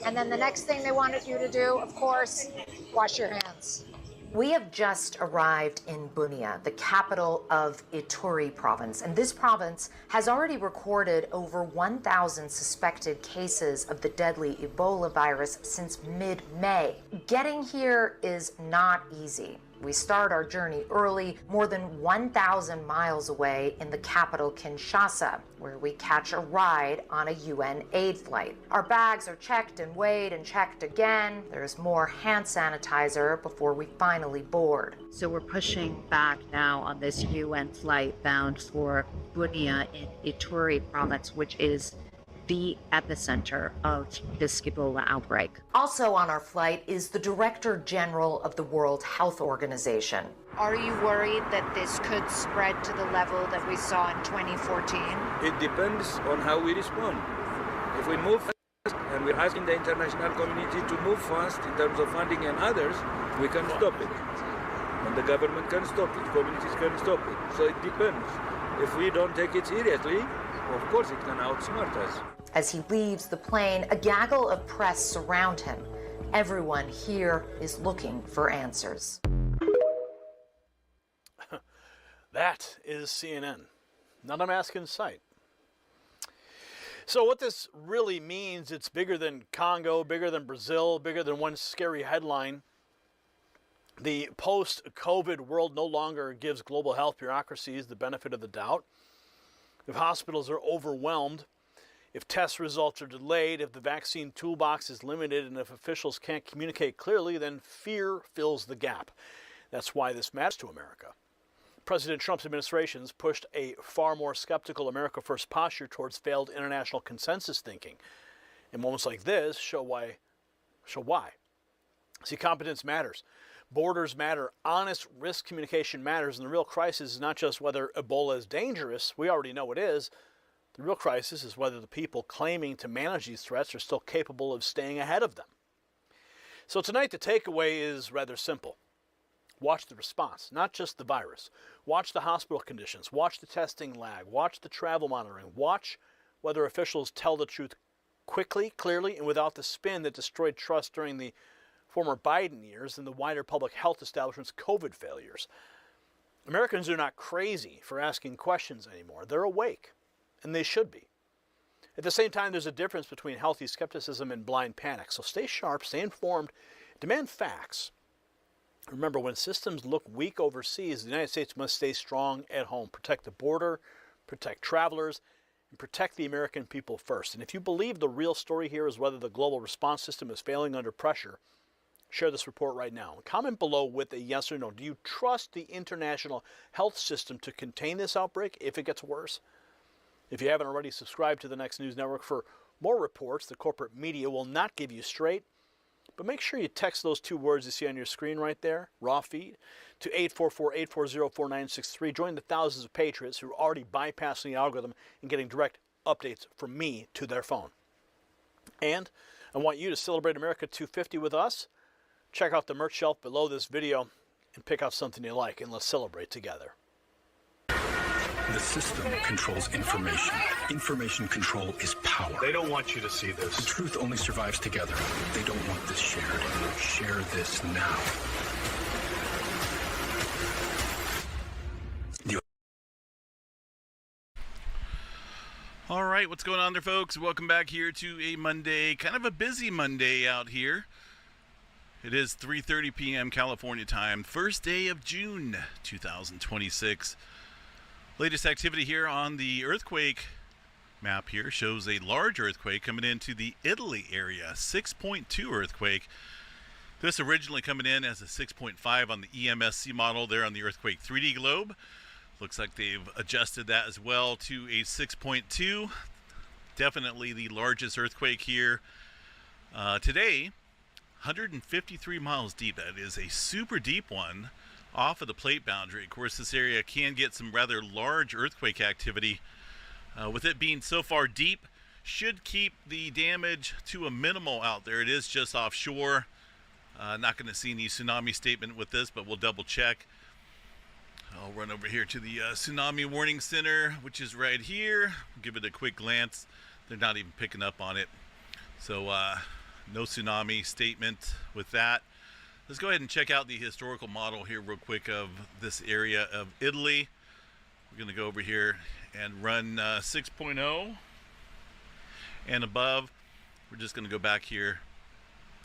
and then the next thing they wanted you to do, of course, wash your hands. We have just arrived in Bunia, the capital of Ituri province, and this province has already recorded over 1,000 suspected cases of the deadly Ebola virus since mid-May. Getting here is not easy. We start our journey early, more than 1,000 miles away in the capital, Kinshasa, where we catch a ride on a UN aid flight. Our bags are checked and weighed and checked again. There's more hand sanitizer before we finally board. So we're pushing back now on this UN flight bound for Bunia in Ituri province, which is the epicenter of this Ebola outbreak. Also on our flight is the Director General of the World Health Organization. Are you worried that this could spread to the level that we saw in 2014? It depends on how we respond. If we move fast, and we're asking the international community to move fast in terms of funding and others, we can stop it. And the government can stop it, communities can stop it. So it depends. If we don't take it seriously, of course it can outsmart us. As he leaves the plane, a gaggle of press surround him. Everyone here is looking for answers. That is CNN. Not a mask in sight. So what this really means, it's bigger than Congo, bigger than Brazil, bigger than one scary headline. The post-COVID world no longer gives global health bureaucracies the benefit of the doubt. If hospitals are overwhelmed, if test results are delayed, if the vaccine toolbox is limited, and if officials can't communicate clearly, then fear fills the gap. That's why this matters to America. President Trump's administration's pushed a far more skeptical America First posture towards failed international consensus thinking. And moments like this show why. See, competence matters. Borders matter. Honest risk communication matters. And the real crisis is not just whether Ebola is dangerous. We already know it is. The real crisis is whether the people claiming to manage these threats are still capable of staying ahead of them. So tonight, the takeaway is rather simple. Watch the response, not just the virus. Watch the hospital conditions. Watch the testing lag. Watch the travel monitoring. Watch whether officials tell the truth quickly, clearly, and without the spin that destroyed trust during the former Biden years and the wider public health establishment's COVID failures. Americans are not crazy for asking questions anymore. They're awake, and they should be. At the same time, there's a difference between healthy skepticism and blind panic. So stay sharp, stay informed, demand facts. Remember, when systems look weak overseas, the United States must stay strong at home. Protect the border, protect travelers, and protect the American people first. And if you believe the real story here is whether the global response system is failing under pressure, share this report right now. Comment below with a yes or no. Do you trust the international health system to contain this outbreak if it gets worse? If you haven't already, subscribe to the Next News Network for more reports the corporate media will not give you straight. But make sure you text those two words you see on your screen right there, raw feed, to 844-840-4963. Join the thousands of patriots who are already bypassing the algorithm and getting direct updates from me to their phone. And I want you to celebrate America 250 with us. Check out the merch shelf below this video and pick out something you like, and let's celebrate together. The system controls information. Information control is power. They don't want you to see this. The truth only survives together. They don't want this shared. Share this now. All right, what's going on there, folks? Welcome back here to a Monday, kind of a busy Monday out here. It is 3:30 p.m. California time, first day of June 2026. Latest activity here on the earthquake map here shows a large earthquake coming into the Italy area, 6.2 earthquake. This originally coming in as a 6.5 on the EMSC model there on the earthquake 3D globe. Looks like they've adjusted that as well to a 6.2. Definitely the largest earthquake here today. 153 miles deep. That is a super deep one off of the plate boundary. Of course, this area can get some rather large earthquake activity. With it being so far deep, should keep the damage to a minimal out there. It is just offshore. Not going to see any tsunami statement with this, but we'll double check. I'll run over here to the Tsunami Warning Center, which is right here. Give it a quick glance. They're not even picking up on it. So no tsunami statement with that. Let's go ahead and check out the historical model here real quick of this area of Italy. We're going to go over here and run 6.0 and above. We're just going to go back here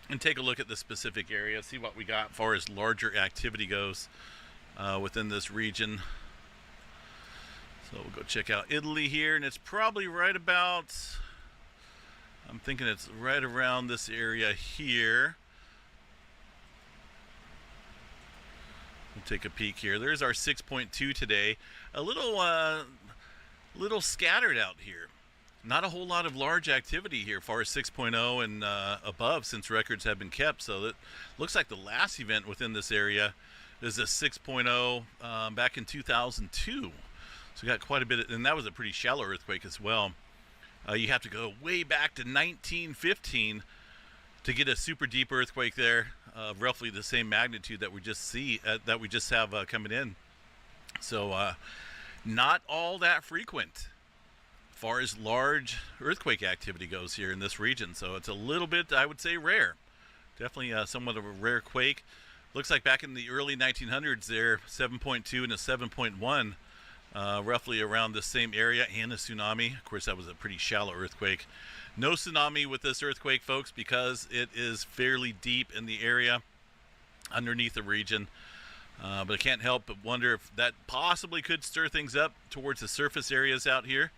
and take a look at the specific area, see what we got as far as larger activity goes within this region. So we'll go check out Italy here, and it's probably right about, I'm thinking it's right around this area here. We'll take a peek here. There's our 6.2 today. A little scattered out here. Not a whole lot of large activity here, as far as 6.0 and above, since records have been kept. So it looks like the last event within this area There's a 6.0 back in 2002. So we got quite a bit, and that was a pretty shallow earthquake as well. You have to go way back to 1915 to get a super deep earthquake there, roughly the same magnitude that we just have coming in. So not all that frequent as far as large earthquake activity goes here in this region. So it's a little bit, I would say, rare. Definitely somewhat of a rare quake. Looks like back in the early 1900s there, 7.2 and a 7.1, roughly around the same area, and a tsunami. Of course, that was a pretty shallow earthquake. No tsunami with this earthquake, folks, because it is fairly deep in the area underneath the region. But I can't help but wonder if that possibly could stir things up towards the surface areas out here.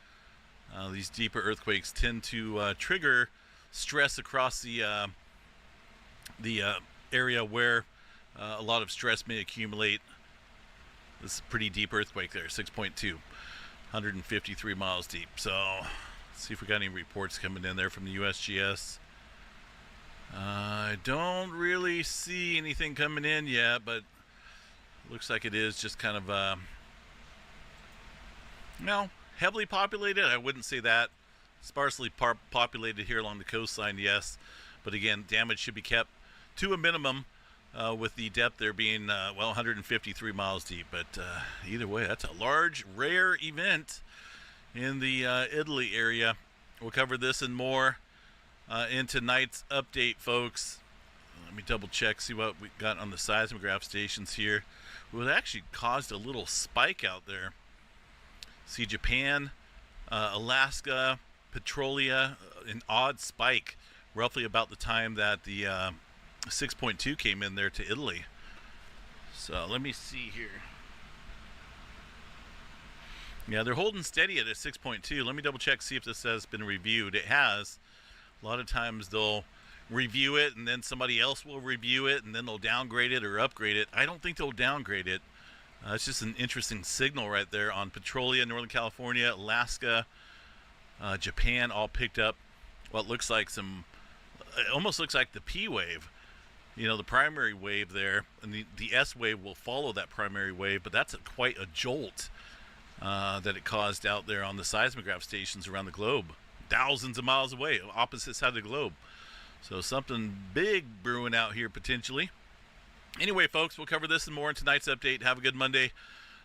These deeper earthquakes tend to trigger stress across the area where a lot of stress may accumulate. This is a pretty deep earthquake there, 6.2, 153 miles deep. So let's see if we got any reports coming in there from the USGS. I don't really see anything coming in yet, but looks like it is just kind of, heavily populated. I wouldn't say that. Sparsely populated here along the coastline, yes. But again, damage should be kept to a minimum with the depth there being, 153 miles deep. But either way, that's a large, rare event in the Italy area. We'll cover this and more in tonight's update, folks. Let me double check, see what we got on the seismograph stations here. Well, it actually caused a little spike out there. See Japan, Alaska, Petrolia, an odd spike, roughly about the time that the 6.2 came in there to Italy. So let me see here. Yeah, they're holding steady at a 6.2. Let me double check, see if this has been reviewed. It has. A lot of times they'll review it and then somebody else will review it and then they'll downgrade it or upgrade it. I don't think they'll downgrade it. It's just an interesting signal right there on Petrolia, Northern California, Alaska, Japan, all picked up what looks like it almost looks like the P wave. You know, the primary wave there, and the S wave will follow that primary wave, but that's quite a jolt that it caused out there on the seismograph stations around the globe. Thousands of miles away, opposite side of the globe. So something big brewing out here potentially. Anyway, folks, we'll cover this and more in tonight's update. Have a good Monday.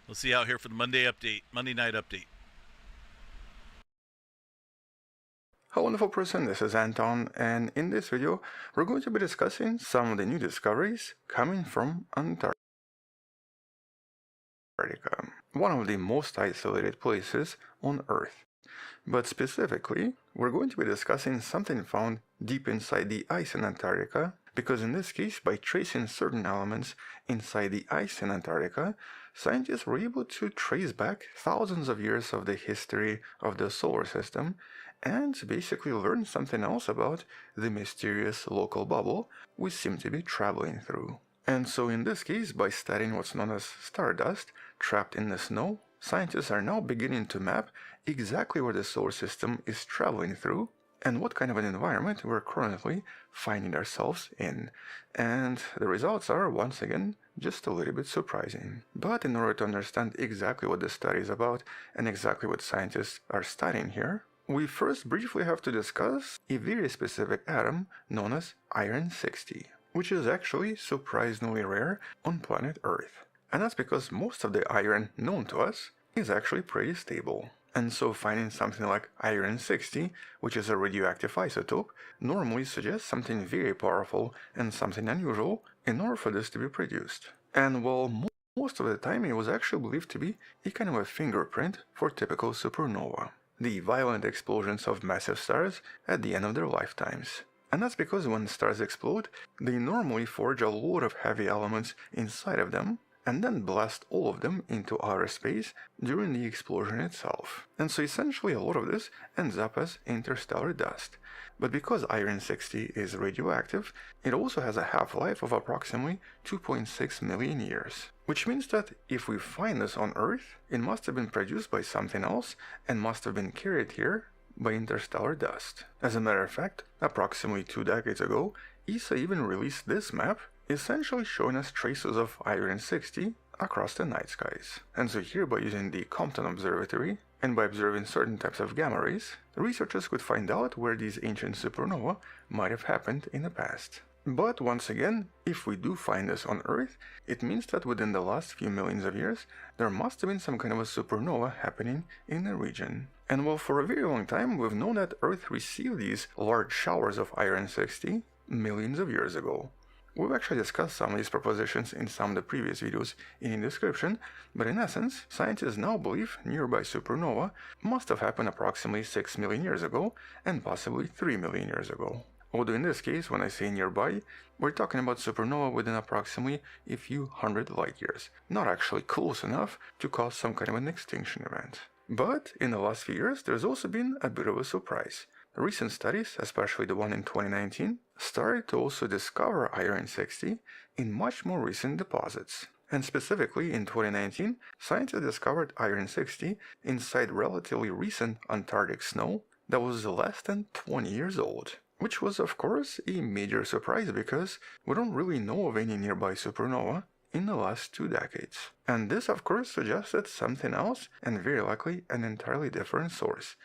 We'll see you out here for the Monday night update. Hello, wonderful person, this is Anton, and in this video, we're going to be discussing some of the new discoveries coming from Antarctica, one of the most isolated places on Earth. But specifically, we're going to be discussing something found deep inside the ice in Antarctica, because in this case, by tracing certain elements inside the ice in Antarctica, scientists were able to trace back thousands of years of the history of the solar system and basically learn something else about the mysterious local bubble we seem to be traveling through. And so in this case, by studying what's known as stardust trapped in the snow, scientists are now beginning to map exactly where the solar system is traveling through and what kind of an environment we're currently finding ourselves in. And the results are, once again, just a little bit surprising. But in order to understand exactly what this study is about and exactly what scientists are studying here, we first briefly have to discuss a very specific atom known as iron-60, which is actually surprisingly rare on planet Earth. And that's because most of the iron known to us is actually pretty stable. And so finding something like iron-60, which is a radioactive isotope, normally suggests something very powerful and something unusual in order for this to be produced. And while most of the time it was actually believed to be a kind of a fingerprint for typical supernova, the violent explosions of massive stars at the end of their lifetimes. And that's because when stars explode, they normally forge a lot of heavy elements inside of them, and then blast all of them into outer space during the explosion itself. And so essentially a lot of this ends up as interstellar dust. But because iron-60 is radioactive, it also has a half-life of approximately 2.6 million years. Which means that if we find this on Earth, it must have been produced by something else and must have been carried here by interstellar dust. As a matter of fact, approximately 2 decades ago, ESA even released this map essentially showing us traces of iron-60 across the night skies. And so here, by using the Compton Observatory and by observing certain types of gamma rays, the researchers could find out where these ancient supernovae might have happened in the past. But once again, if we do find this on Earth, it means that within the last few millions of years, there must have been some kind of a supernova happening in the region. And well, for a very long time, we've known that Earth received these large showers of iron-60 millions of years ago. We've actually discussed some of these propositions in some of the previous videos in the description, but in essence, scientists now believe nearby supernova must have happened approximately 6 million years ago and possibly 3 million years ago. Although in this case, when I say nearby, we're talking about supernova within approximately a few hundred light years, not actually close enough to cause some kind of an extinction event. But in the last few years, there's also been a bit of a surprise. Recent studies, especially the one in 2019, started to also discover iron-60 in much more recent deposits. And specifically in 2019, scientists discovered iron-60 inside relatively recent Antarctic snow that was less than 20 years old. Which was, of course, a major surprise because we don't really know of any nearby supernova in the last 2 decades. And this, of course, suggested something else and very likely an entirely different source.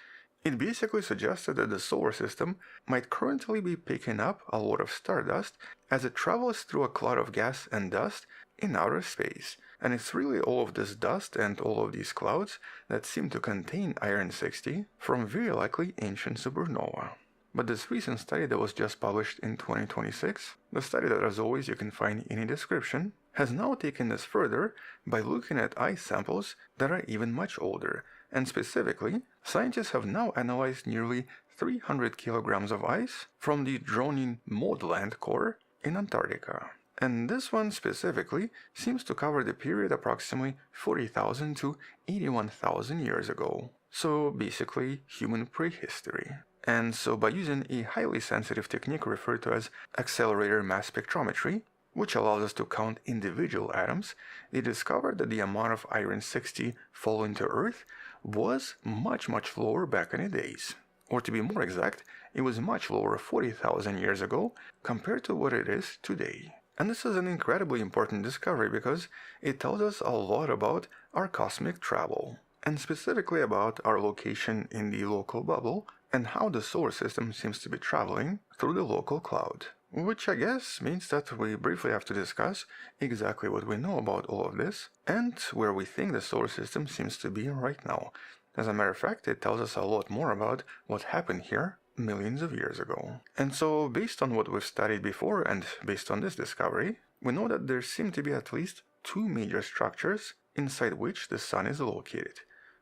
It basically suggested that the solar system might currently be picking up a lot of stardust as it travels through a cloud of gas and dust in outer space. And it's really all of this dust and all of these clouds that seem to contain iron-60 from very likely ancient supernova. But this recent study that was just published in 2026, the study that as always you can find in the description, has now taken this further by looking at ice samples that are even much older, and specifically, scientists have now analyzed nearly 300 kilograms of ice from the Dronin Maudland core in Antarctica. And this one specifically seems to cover the period approximately 40,000 to 81,000 years ago. So basically, human prehistory. And so by using a highly sensitive technique referred to as accelerator mass spectrometry, which allows us to count individual atoms, they discovered that the amount of iron-60 falling to Earth was much lower back in the days. Or to be more exact, it was much lower 40,000 years ago compared to what it is today. And this is an incredibly important discovery because it tells us a lot about our cosmic travel, and specifically about our location in the local bubble and how the solar system seems to be traveling through the local cloud. Which I guess means that we briefly have to discuss exactly what we know about all of this and where we think the solar system seems to be right now. As a matter of fact, it tells us a lot more about what happened here millions of years ago. And so, based on what we've studied before and based on this discovery, we know that there seem to be at least 2 major structures inside which the Sun is located.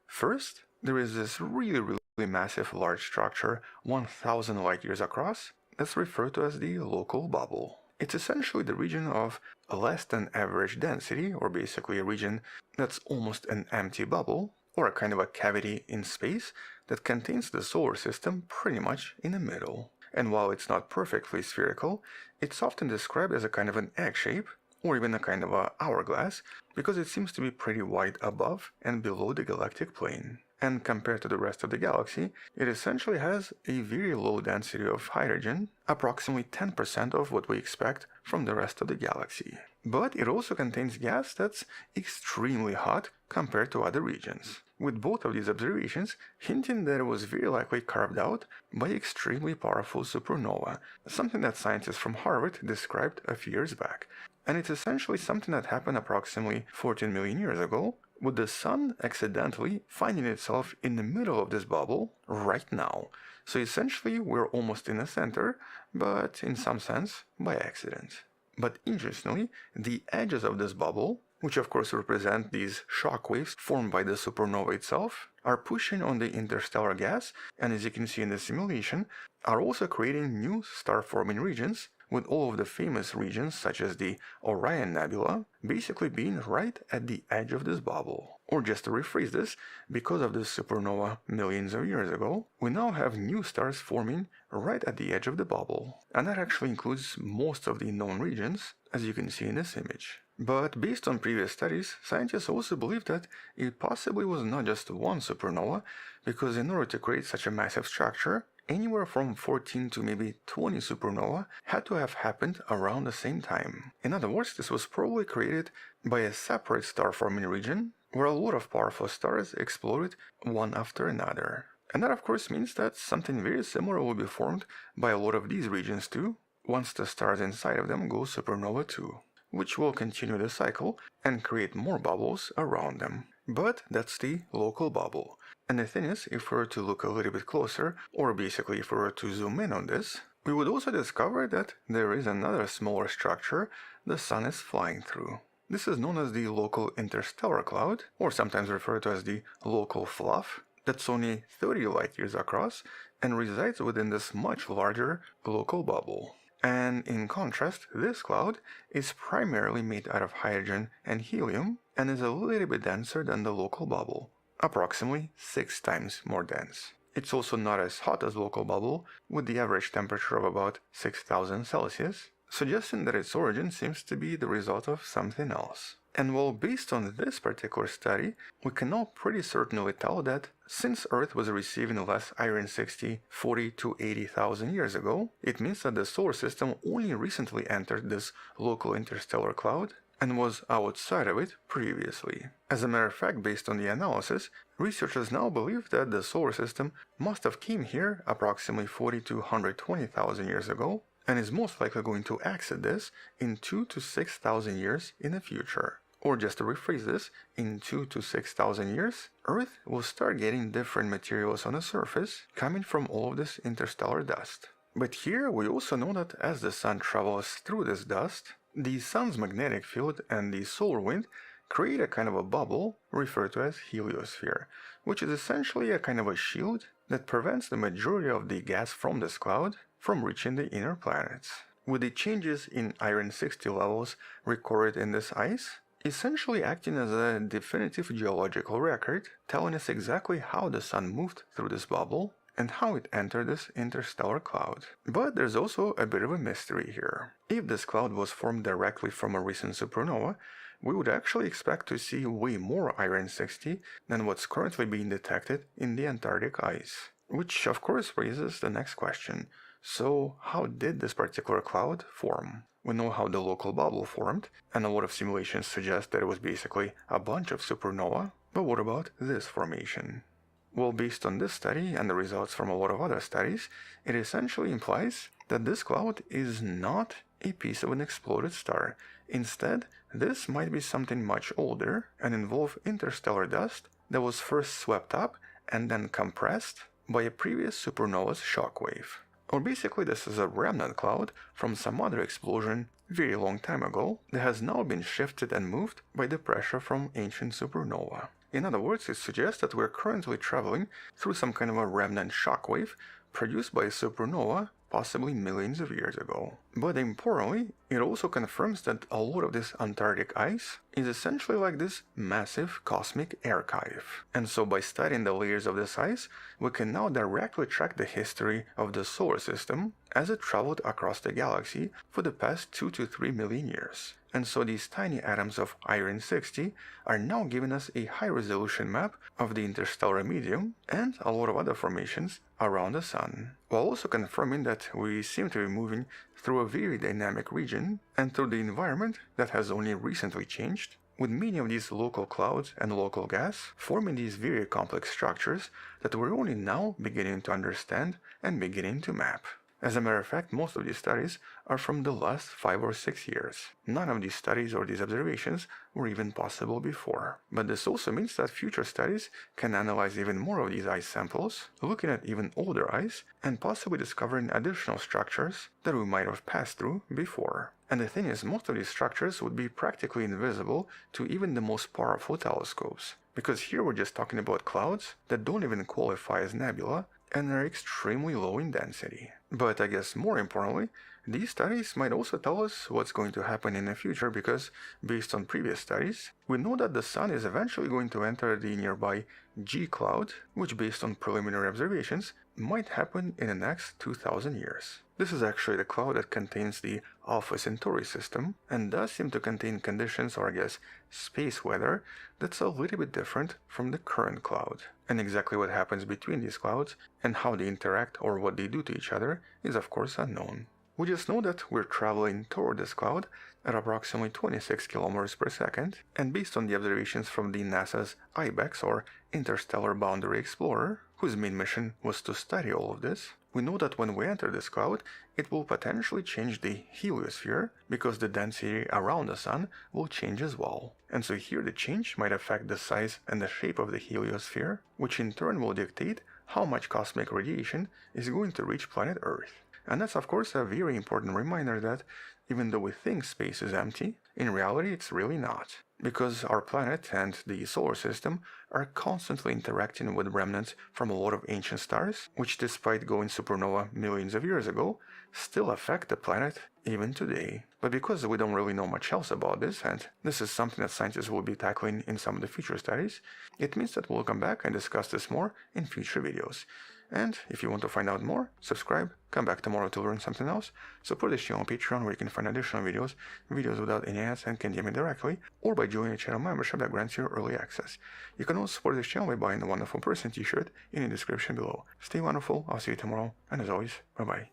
First, there is this really massive large structure 1,000 light years across that's referred to as the local bubble. It's essentially the region of less than average density, or basically a region that's almost an empty bubble, or a kind of a cavity in space that contains the solar system pretty much in the middle. And while it's not perfectly spherical, it's often described as a kind of an egg shape, or even a kind of a hourglass, because it seems to be pretty wide above and below the galactic plane. And compared to the rest of the galaxy, it essentially has a very low density of hydrogen, approximately 10% of what we expect from the rest of the galaxy. But it also contains gas that's extremely hot compared to other regions, with both of these observations hinting that it was very likely carved out by extremely powerful supernova, something that scientists from Harvard described a few years back. And it's essentially something that happened approximately 14 million years ago, with the Sun accidentally finding itself in the middle of this bubble right now. So essentially we're almost in the center, but in some sense by accident. But interestingly, the edges of this bubble, which of course represent these shock waves formed by the supernova itself, are pushing on the interstellar gas, and as you can see in the simulation, are also creating new star-forming regions, with all of the famous regions such as the Orion Nebula basically being right at the edge of this bubble. Or just to rephrase this, because of this supernova millions of years ago, we now have new stars forming right at the edge of the bubble. And that actually includes most of the known regions, as you can see in this image. But based on previous studies, scientists also believe that it possibly was not just one supernova, because in order to create such a massive structure, anywhere from 14 to maybe 20 supernovae had to have happened around the same time. In other words, this was probably created by a separate star-forming region where a lot of powerful stars exploded one after another. And that of course means that something very similar will be formed by a lot of these regions too, once the stars inside of them go supernova too, which will continue the cycle and create more bubbles around them. But that's the local bubble. And the thing is, if we were to look a little bit closer, or basically if we were to zoom in on this, we would also discover that there is another smaller structure the Sun is flying through. This is known as the local interstellar cloud, or sometimes referred to as the local fluff, that's only 30 light years across and resides within this much larger local bubble. And in contrast, this cloud is primarily made out of hydrogen and helium and is a little bit denser than the local bubble, approximately 6 times more dense. It's also not as hot as local bubble, with the average temperature of about 6,000 Celsius, suggesting that its origin seems to be the result of something else. And well, based on this particular study, we can now pretty certainly tell that since Earth was receiving less iron-60 40 to 80,000 years ago, it means that the solar system only recently entered this local interstellar cloud and was outside of it previously. As a matter of fact, based on the analysis, researchers now believe that the solar system must have came here approximately 40 to 120,000 years ago, and is most likely going to exit this in 2 to 6,000 years in the future. Or just to rephrase this, in 2 to 6,000 years, Earth will start getting different materials on the surface coming from all of this interstellar dust. But here we also know that as the Sun travels through this dust, the Sun's magnetic field and the solar wind create a kind of a bubble referred to as heliosphere, which is essentially a kind of a shield that prevents the majority of the gas from this cloud from reaching the inner planets. With the changes in iron-60 levels recorded in this ice, essentially acting as a definitive geological record, telling us exactly how the Sun moved through this bubble and how it entered this interstellar cloud. But there's also a bit of a mystery here. If this cloud was formed directly from a recent supernova, we would actually expect to see way more iron-60 than what's currently being detected in the Antarctic ice. Which of course raises the next question. So how did this particular cloud form? We know how the local bubble formed, and a lot of simulations suggest that it was basically a bunch of supernova, but what about this formation? Well, based on this study and the results from a lot of other studies, it essentially implies that this cloud is not a piece of an exploded star. Instead, this might be something much older and involve interstellar dust that was first swept up and then compressed by a previous supernova's shockwave. Or basically this is a remnant cloud from some other explosion very long time ago that has now been shifted and moved by the pressure from ancient supernova. In other words, it suggests that we're currently traveling through some kind of a remnant shockwave produced by a supernova possibly millions of years ago. But importantly, it also confirms that a lot of this Antarctic ice is essentially like this massive cosmic archive. And so by studying the layers of this ice, we can now directly track the history of the solar system as it traveled across the galaxy for the past 2 to 3 million years. And so these tiny atoms of iron-60 are now giving us a high-resolution map of the interstellar medium and a lot of other formations around the Sun, while also confirming that we seem to be moving through a very dynamic region and through the environment that has only recently changed, with many of these local clouds and local gas forming these very complex structures that we're only now beginning to understand and beginning to map. As a matter of fact, most of these studies are from the last 5 or 6 years. None of these studies or these observations were even possible before. But this also means that future studies can analyze even more of these ice samples, looking at even older ice, and possibly discovering additional structures that we might have passed through before. And the thing is, most of these structures would be practically invisible to even the most powerful telescopes. Because here we're just talking about clouds that don't even qualify as nebula and are extremely low in density. But I guess more importantly, these studies might also tell us what's going to happen in the future because, based on previous studies, we know that the Sun is eventually going to enter the nearby G cloud, which, based on preliminary observations, might happen in the next 2000 years. This is actually the cloud that contains the Alpha Centauri system and does seem to contain conditions, or I guess space weather, that's a little bit different from the current cloud. And exactly what happens between these clouds and how they interact or what they do to each other is of course unknown. We just know that we're traveling toward this cloud at approximately 26 kilometers per second, and based on the observations from the NASA's IBEX, or Interstellar Boundary Explorer, whose main mission was to study all of this, we know that when we enter this cloud, it will potentially change the heliosphere because the density around the Sun will change as well. And so here the change might affect the size and the shape of the heliosphere, which in turn will dictate how much cosmic radiation is going to reach planet Earth. And that's of course a very important reminder that even though we think space is empty, in reality it's really not. Because our planet and the solar system are constantly interacting with remnants from a lot of ancient stars, which despite going supernova millions of years ago, still affect the planet even today. But because we don't really know much else about this, and this is something that scientists will be tackling in some of the future studies, it means that we'll come back and discuss this more in future videos. And if you want to find out more, subscribe, come back tomorrow to learn something else, support this channel on Patreon where you can find additional videos without any ads and can DM me directly, or by joining a channel membership that grants you early access. You can also support this channel by buying the Wonderful Person t-shirt in the description below. Stay wonderful, I'll see you tomorrow, and as always, bye bye.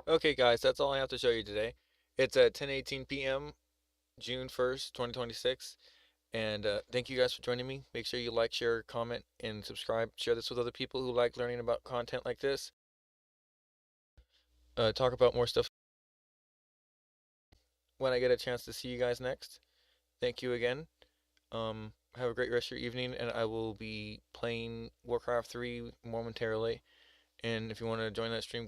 Okay guys, that's all I have to show you today. It's at 10:18 p.m. June 1st, 2026. And thank you guys for joining me. Make sure you like, share, comment, and subscribe. Share this with other people who like learning about content like this. Talk about more stuff when I get a chance to see you guys next. Thank you again. Have a great rest of your evening, and I will be playing Warcraft 3 momentarily. And if you want to join that stream,